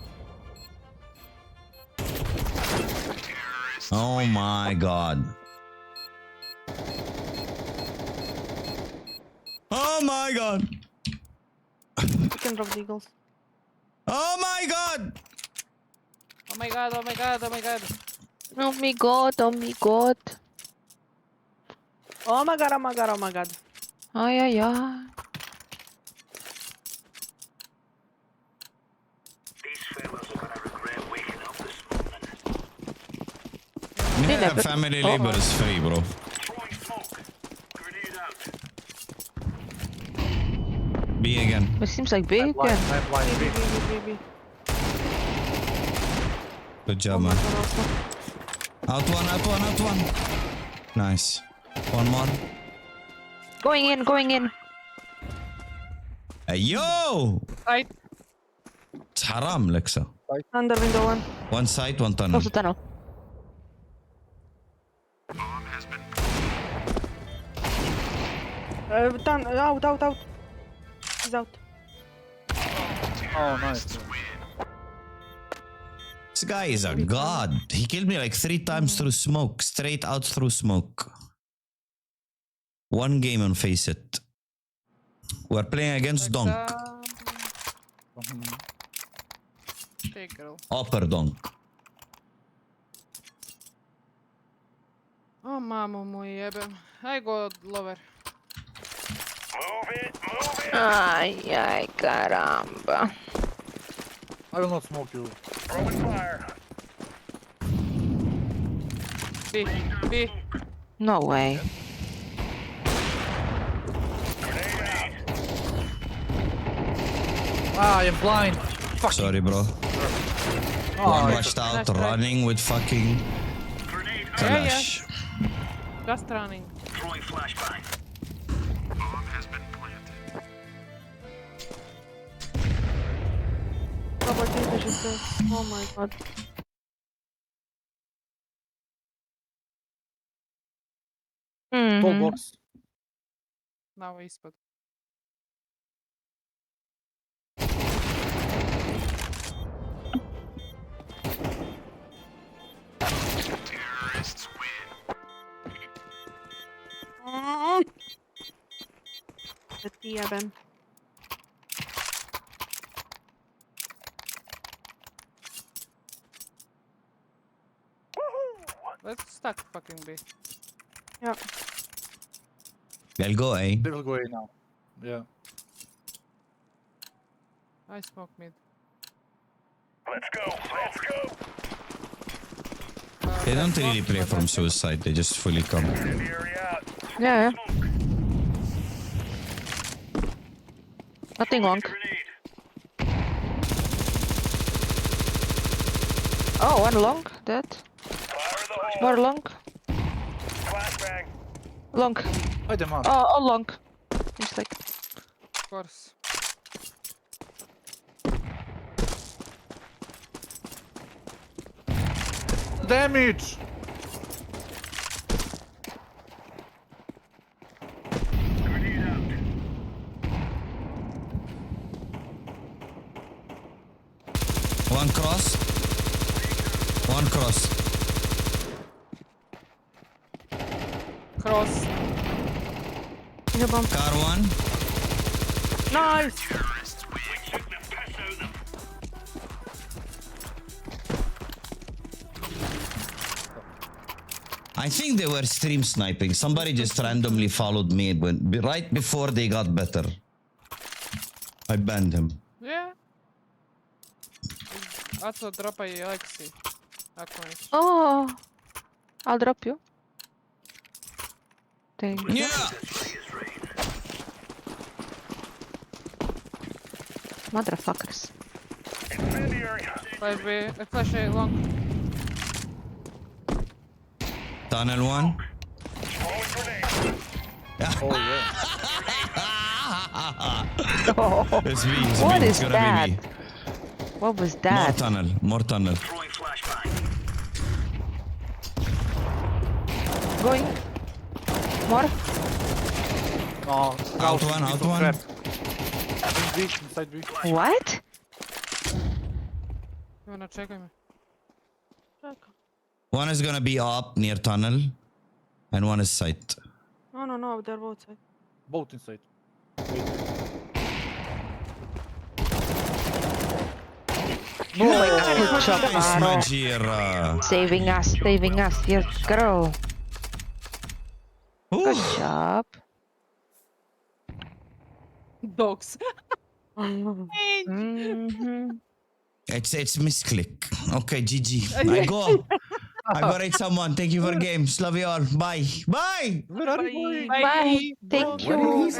Speaker 1: Oh my god. Oh my god.
Speaker 2: You can drop the eagles.
Speaker 1: Oh my god.
Speaker 13: Oh my god.
Speaker 14: Oh my god.
Speaker 2: Oh my god.
Speaker 14: Ay.
Speaker 3: These fellas are gonna regret waking up this morning.
Speaker 1: Yeah, family labor is free, bro.
Speaker 3: Throwing smoke. Grenade out.
Speaker 1: B again.
Speaker 14: It seems like big.
Speaker 12: I'm blind, B.
Speaker 2: Baby.
Speaker 1: Good job, man. Out one. Nice. One more.
Speaker 14: Going in.
Speaker 1: Hey, yo!
Speaker 13: Right.
Speaker 1: It's haram, Lexa.
Speaker 2: Under window one.
Speaker 1: One side, one tunnel.
Speaker 14: Also tunnel.
Speaker 2: Done. Out. He's out.
Speaker 12: Oh, nice.
Speaker 1: This guy is a god. He killed me like 3 times through smoke, straight out through smoke. 1 game on Faceit. We're playing against Donk.
Speaker 13: Take girl.
Speaker 1: Upper Donk.
Speaker 13: O mamo mu jebem. I go lower.
Speaker 3: Move it.
Speaker 14: Ay, caramba.
Speaker 12: I will not smoke you.
Speaker 3: Throwing fire.
Speaker 13: B.
Speaker 14: No way.
Speaker 12: Ah, I am blind.
Speaker 1: Sorry, bro. One rushed out, running with fucking Kalash.
Speaker 13: Just running.
Speaker 3: Throwing flashbang. Bomb has been planted.
Speaker 2: Oh my god.
Speaker 12: Full box.
Speaker 13: Now ispod.
Speaker 3: Terrorists win.
Speaker 2: The jebem.
Speaker 13: Let's stack fucking B.
Speaker 2: Yeah.
Speaker 1: They'll go, eh?
Speaker 12: They will go A now. Yeah.
Speaker 13: I smoke mid.
Speaker 3: Let's go.
Speaker 1: They don't really play from suicide, they just fully come.
Speaker 3: Incendiary out.
Speaker 14: Yeah. Nothing long.
Speaker 3: Grenade.
Speaker 14: Oh, 1 long. Dead.
Speaker 3: Fire the hole.
Speaker 14: More long.
Speaker 3: Flashbang.
Speaker 14: Long.
Speaker 12: Hide them out.
Speaker 14: Oh, all long. It's like.
Speaker 13: Of course.
Speaker 12: Damage!
Speaker 3: Grenade out.
Speaker 1: One cross.
Speaker 13: Cross.
Speaker 1: Car 1.
Speaker 2: Nice.
Speaker 3: Terrorists win. We took the piss out of them.
Speaker 1: I think they were stream sniping. Somebody just randomly followed me right before they got better. I banned him.
Speaker 13: Yeah. Aco, dropaj Alexi. Ako neće.
Speaker 14: Oh. I'll drop you. Thank you.
Speaker 1: Yeah!
Speaker 14: Motherfuckers.
Speaker 3: Incendiary.
Speaker 13: Flash B. Flash A long.
Speaker 1: Tunnel 1.
Speaker 3: Throwing grenade.
Speaker 12: Oh yeah.
Speaker 1: It's me, it's
Speaker 14: What
Speaker 1: me.
Speaker 14: is
Speaker 1: It's gonna
Speaker 14: that?
Speaker 1: be me.
Speaker 14: What was that?
Speaker 1: More tunnel.
Speaker 3: Throwing flashbang.
Speaker 14: Going. More.
Speaker 12: No.
Speaker 1: Out one.
Speaker 12: Inside B.
Speaker 14: What?
Speaker 13: Ivana, čekaj me.
Speaker 2: Čekam.
Speaker 1: One is gonna be up near tunnel, and one is sight.
Speaker 2: No, they're both side.
Speaker 12: Both inside.
Speaker 14: Oh my god, good job,
Speaker 1: Nice,
Speaker 14: Aro.
Speaker 1: Majira.
Speaker 14: Saving us, yes, girl. Good job.
Speaker 13: Dogs.
Speaker 14: Mm-hmm.
Speaker 1: It's misclick. Okay, GG. I go rate someone. Thank you for games. Love you all. Bye. Bye.
Speaker 14: Bye. Thank you.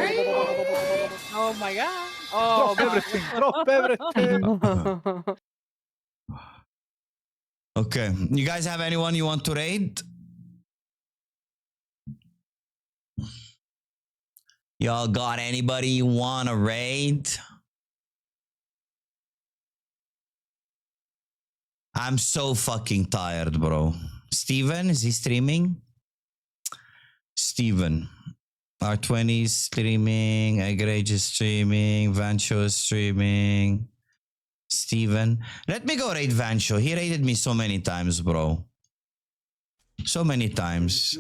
Speaker 13: Oh my god. Oh,
Speaker 12: Drop everything. Drop everything.
Speaker 1: Okay. You guys have anyone you want to raid? Y'all got anybody you want to raid? I'm so fucking tired, bro. Steven, is he streaming? Steven. R20 is streaming. Eggrage is streaming. Vancho is streaming. Steven. Let me go raid Vancho. He raided me so many times, bro. So many times.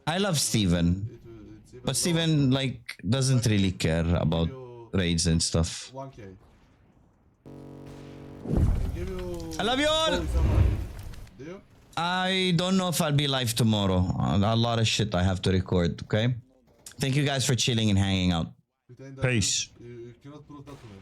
Speaker 1: I love Steven. But Steven, like, doesn't really care about raids and stuff.
Speaker 7: 1K.
Speaker 1: I love you all! I don't know if I'll be live tomorrow. A lot of shit I have to record, okay? Thank you guys for chilling and hanging out. Peace.
Speaker 7: You cannot prove that to me.